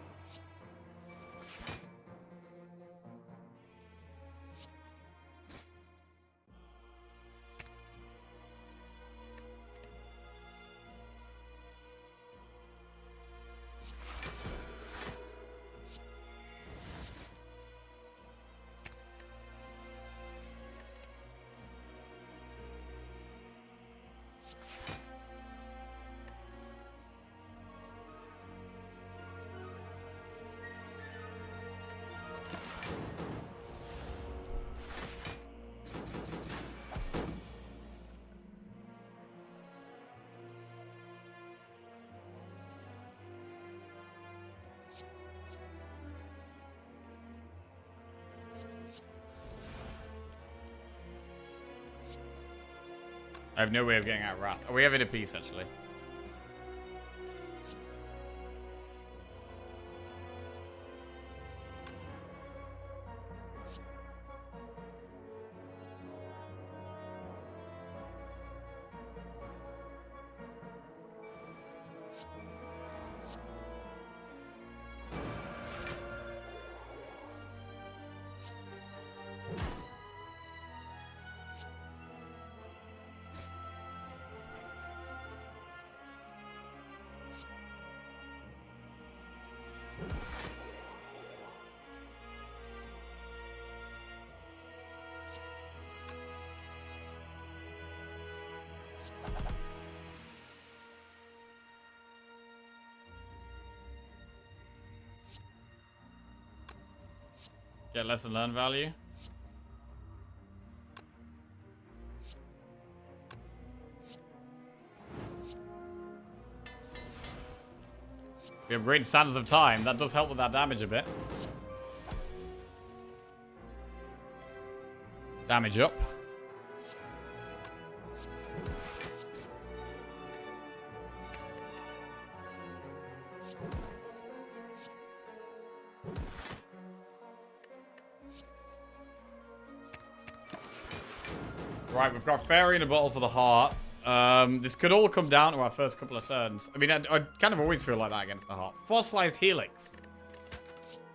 I have no way of getting out of Wrath. Oh, we have it a piece, actually. Get lesson learned value. We upgrade Sands of Time. That does help with that damage a bit. Damage up. Right, we've got Fairy in a bottle for the Heart. This could all come down to our first couple of turns. I mean, I kind of always feel like that against the Heart. Fossilized Helix.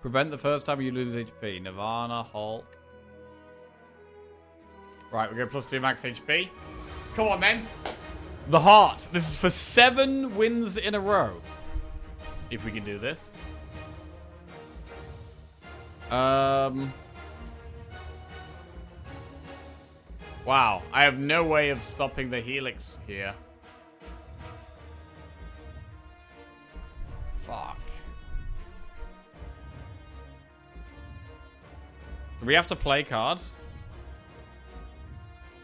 Prevent the first time you lose HP. Nirvana, Halt. Right, we go +2 max HP. Come on, man. The heart. This is for 7 wins in a row. If we can do this. Wow. I have no way of stopping the helix here. Fuck. Do we have to play cards?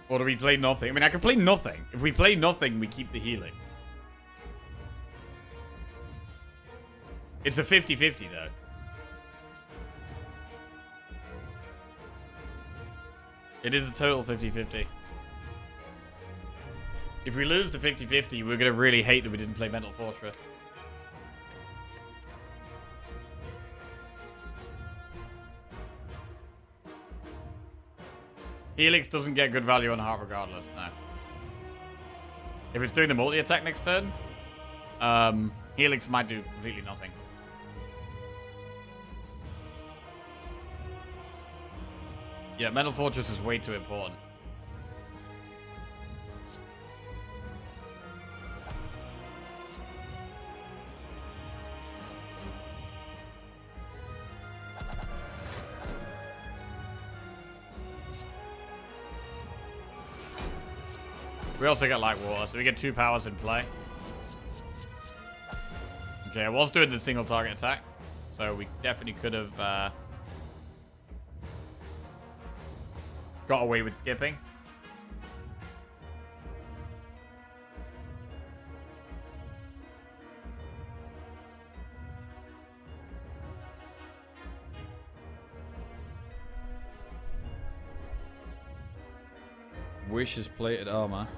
Or do we play nothing? I mean, I can play nothing. If we play nothing, we keep the healing. It's a 50-50, though. It is a total 50-50. If we lose the 50-50, we're going to really hate that we didn't play Mental Fortress. Helix doesn't get good value on heart regardless, no. If it's doing the multi-attack next turn, Helix might do completely nothing. Yeah, Mental Fortress is way too important. We also get Light Water, so we get 2 powers in play. Okay, I was doing the single target attack, so we definitely could have got away with skipping. Wish is plated armor.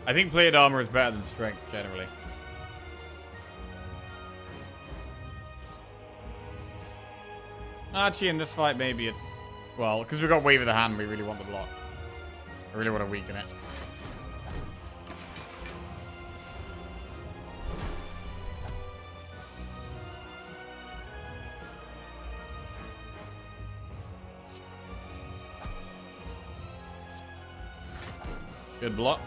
I think plated armor is better than strength, generally. Actually, in this fight, maybe it's... Well, because we've got Wave of the Hand, we really want the block. I really want to weaken it. Good block.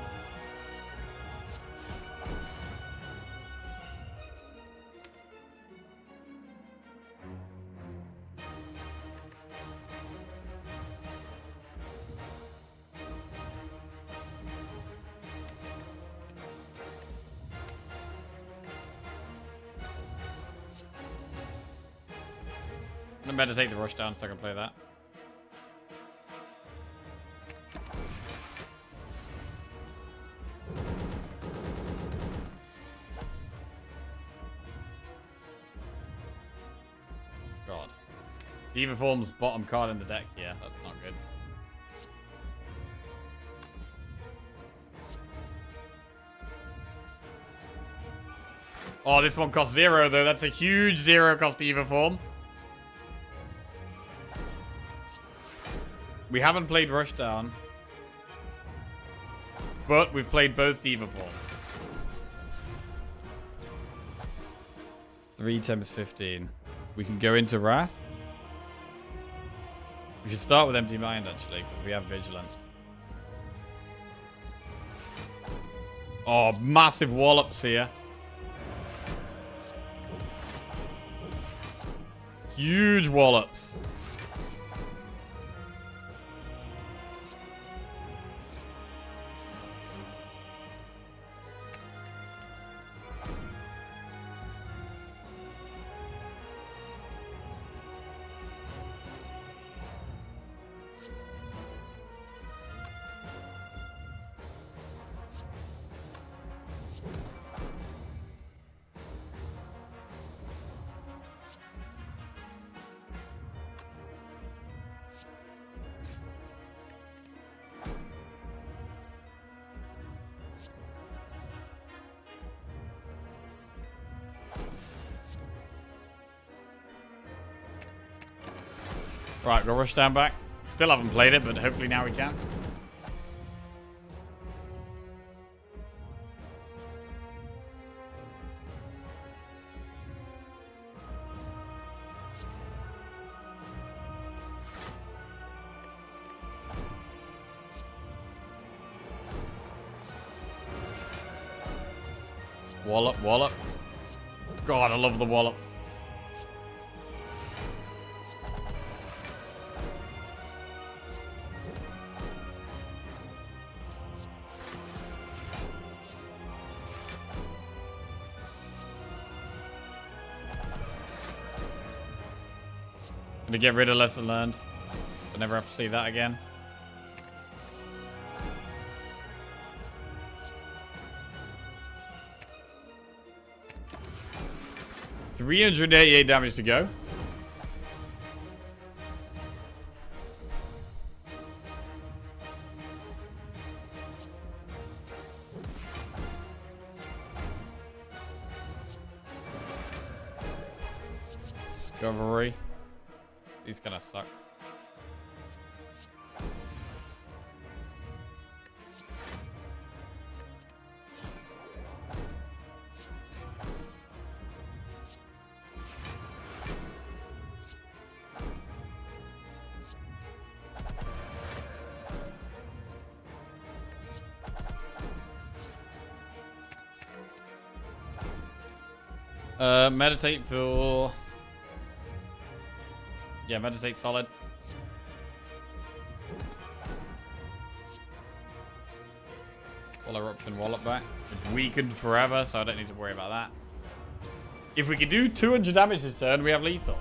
I'm about to take the rush down so I can play that. God. Diva Form's bottom card in the deck. Yeah, that's not good. Oh, this one costs 0 though. That's a huge 0 cost Diva Form. We haven't played Rushdown, but we've played both Diva Forms. 3 times 15. We can go into Wrath. We should start with Empty Mind, actually, because we have Vigilance. Oh, massive wallops here. Huge wallops. Right, go Rushdown back. Still haven't played it, but hopefully now we can. Wallop, wallop. God, I love the wallop. Gonna get rid of lesson learned. I'll never have to see that again. $388 damage to go. Discovery. These gonna suck. Meditate for... Yeah, meditate solid. All eruption wallop back. It's weakened forever, so I don't need to worry about that. If we can do 200 damage this turn, we have lethal.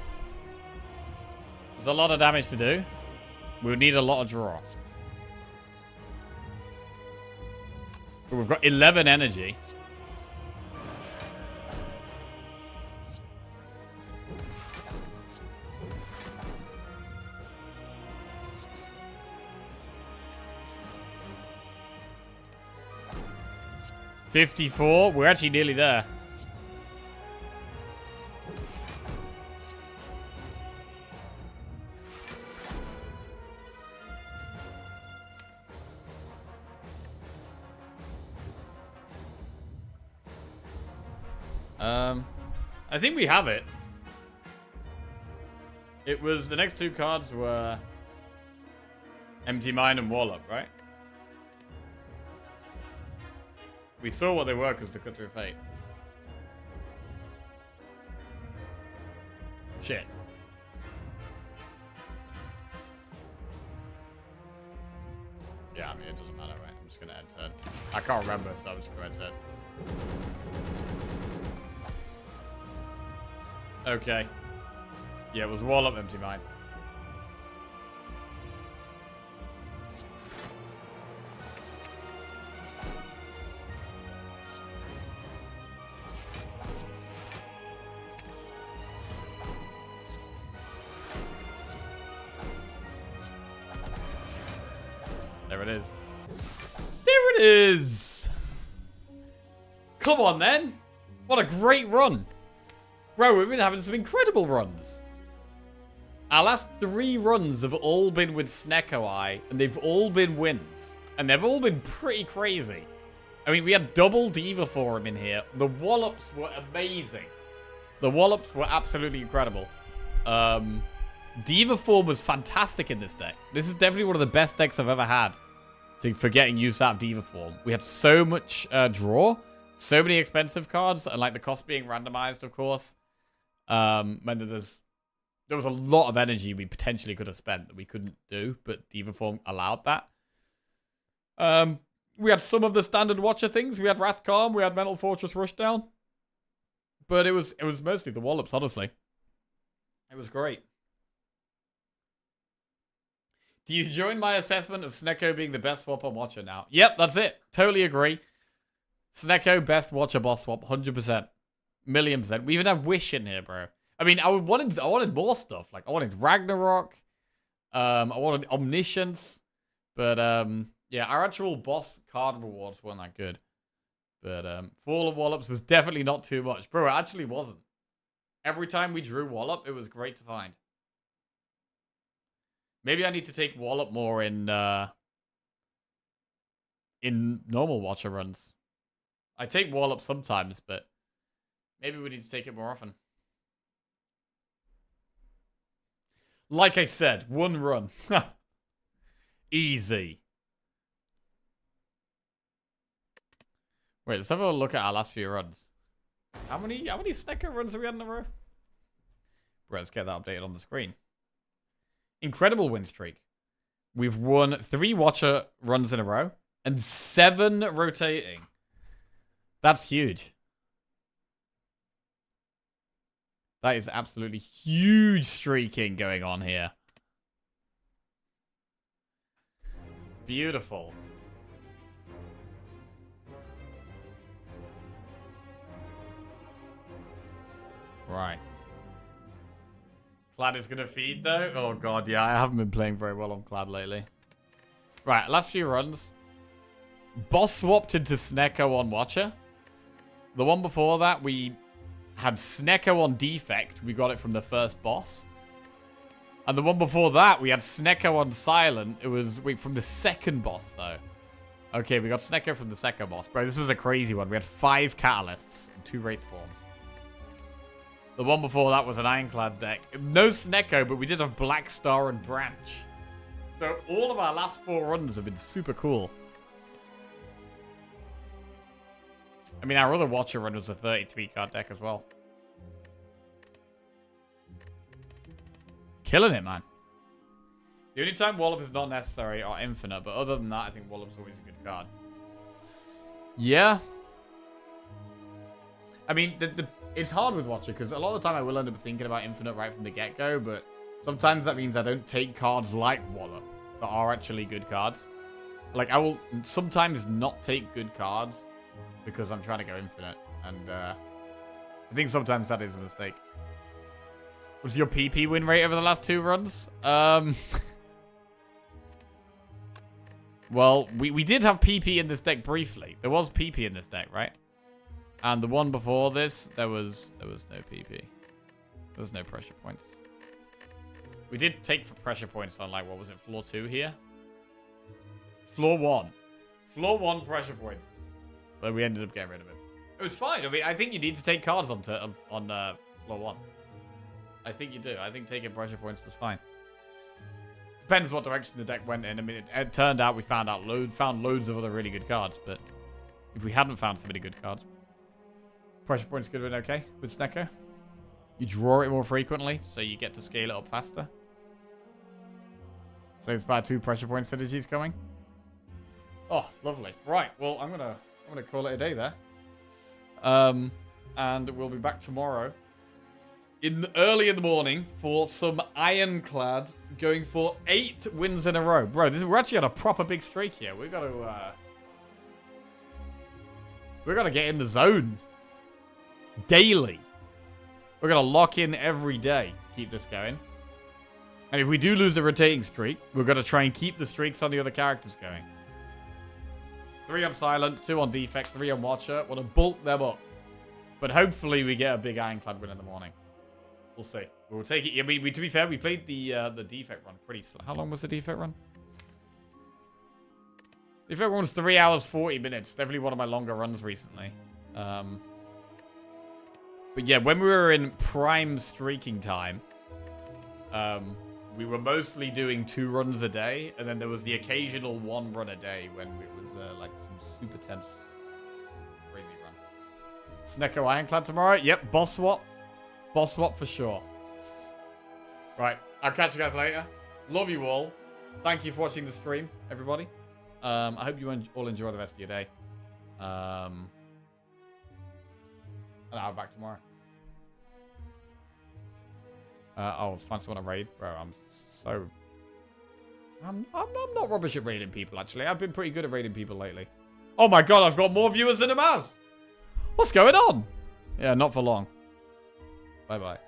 There's a lot of damage to do. We would need a lot of draw. But we've got 11 energy. $54. We're actually nearly there. I think we have it. It was the next two cards were Empty Mind and Wallop, right? We saw what they were because they cut through fate. Shit. Yeah, I mean, it doesn't matter, right? I'm just going to end turn. I can't remember, so I'm just going to end turn. Okay. Yeah, it was Wall Up, Empty Mind. There it is. There it is! Come on, then. What a great run. Bro, we've been having some incredible runs. Our last 3 runs have all been with Snecko Eye, and they've all been wins. And they've all been pretty crazy. I mean, we had double Diva Form in here. The Wallops were amazing. The Wallops were absolutely incredible. Diva Form was fantastic in this deck. This is definitely one of the best decks I've ever had for getting use out of Diva Form. We had so much draw, so many expensive cards, and like the cost being randomized, of course. Meant that there was a lot of energy we potentially could have spent that we couldn't do, but Diva Form allowed that. We had some of the standard Watcher things. We had Wrathcalm, we had Mental Fortress Rushdown. But it was mostly the Wallops, honestly. It was great. Do you join my assessment of Snecko being the best swap on Watcher now? Yep, that's it. Totally agree. Snecko, best Watcher boss swap, 100%. $1,000,000%. We even have Wish in here, bro. I mean, I wanted more stuff. Like, I wanted Ragnarok. I wanted Omniscience. But, yeah, our actual boss card rewards weren't that good. But, Fall of Wallops was definitely not too much. Bro, it actually wasn't. Every time we drew Wallop, it was great to find. Maybe I need to take Wallop more in normal Watcher runs. I take Wallop sometimes, but maybe we need to take it more often. Like I said, one run. Easy. Wait, let's have a look at our last few runs. How many Snecker runs have we had in a row? Right, let's get that updated on the screen. Incredible win streak. We've won 3 Watcher runs in a row and 7 rotating. That's huge. That is absolutely huge streaking going on here. Beautiful. Right. Clad is going to feed, though? Oh, God, yeah. I haven't been playing very well on Clad lately. Right, last few runs. Boss swapped into Snecko on Watcher. The one before that, we had Snecko on Defect. We got it from the first boss. And the one before that, we had Snecko on Silent. It was from the second boss, though. Okay, we got Snecko from the second boss. Bro, this was a crazy one. We had 5 Catalysts and 2 Wraith Forms. The one before that was an Ironclad deck. No Snecko, but we did have Black Star and Branch. So all of our last 4 runs have been super cool. I mean, our other Watcher run was a 33-card deck as well. Killing it, man. The only time Wallop is not necessary are Infinite, but other than that, I think Wallop's always a good card. Yeah. I mean, it's hard with Watcher, because a lot of the time I will end up thinking about Infinite right from the get-go, but sometimes that means I don't take cards like Wallop that are actually good cards. Like, I will sometimes not take good cards because I'm trying to go Infinite, and I think sometimes that is a mistake. What's your PP win rate over the last 2 runs? Well, we did have PP in this deck briefly. There was PP in this deck, right? And the one before this, there was no PP. There was no pressure points. We did take for pressure points on, like, what was it, floor 2 here? Floor 1. Floor 1 pressure points. But we ended up getting rid of it. It was fine. I mean, I think you need to take cards on floor 1. I think you do. I think taking pressure points was fine. Depends what direction the deck went in. I mean, it turned out we found loads of other really good cards, but if we hadn't found so many good cards, pressure points could have been okay with Snecko. You draw it more frequently, so you get to scale it up faster. So it's about 2 pressure point synergies coming. Oh, lovely. Right, well, I'm gonna call it a day there. And we'll be back tomorrow early in the morning for some Ironclad, going for 8 wins in a row. Bro, we're actually on a proper big streak here. We've got to get in the zone daily. We're going to lock in every day, keep this going. And if we do lose the rotating streak, we're going to try and keep the streaks on the other characters going. 3 on Silent, 2 on Defect, 3 on Watcher. Want to bulk them up. But hopefully we get a big Ironclad win in the morning. We'll see. We'll take it. I mean, to be fair, we played the Defect run pretty slow. How long was the Defect run? Defect run was 3 hours, 40 minutes. Definitely one of my longer runs recently. But yeah, when we were in prime streaking time, we were mostly doing 2 runs a day, and then there was the occasional 1 run a day when it was like some super tense, crazy run. Snecko Ironclad tomorrow? Yep, boss swap. Boss swap for sure. Right, I'll catch you guys later. Love you all. Thank you for watching the stream, everybody. I hope you all enjoy the rest of your day. And I'll be back tomorrow. I'll find someone to raid. Bro, I'm not rubbish at raiding people, actually. I've been pretty good at raiding people lately. Oh my god, I've got more viewers than Amaz. What's going on? Yeah, not for long. Bye-bye.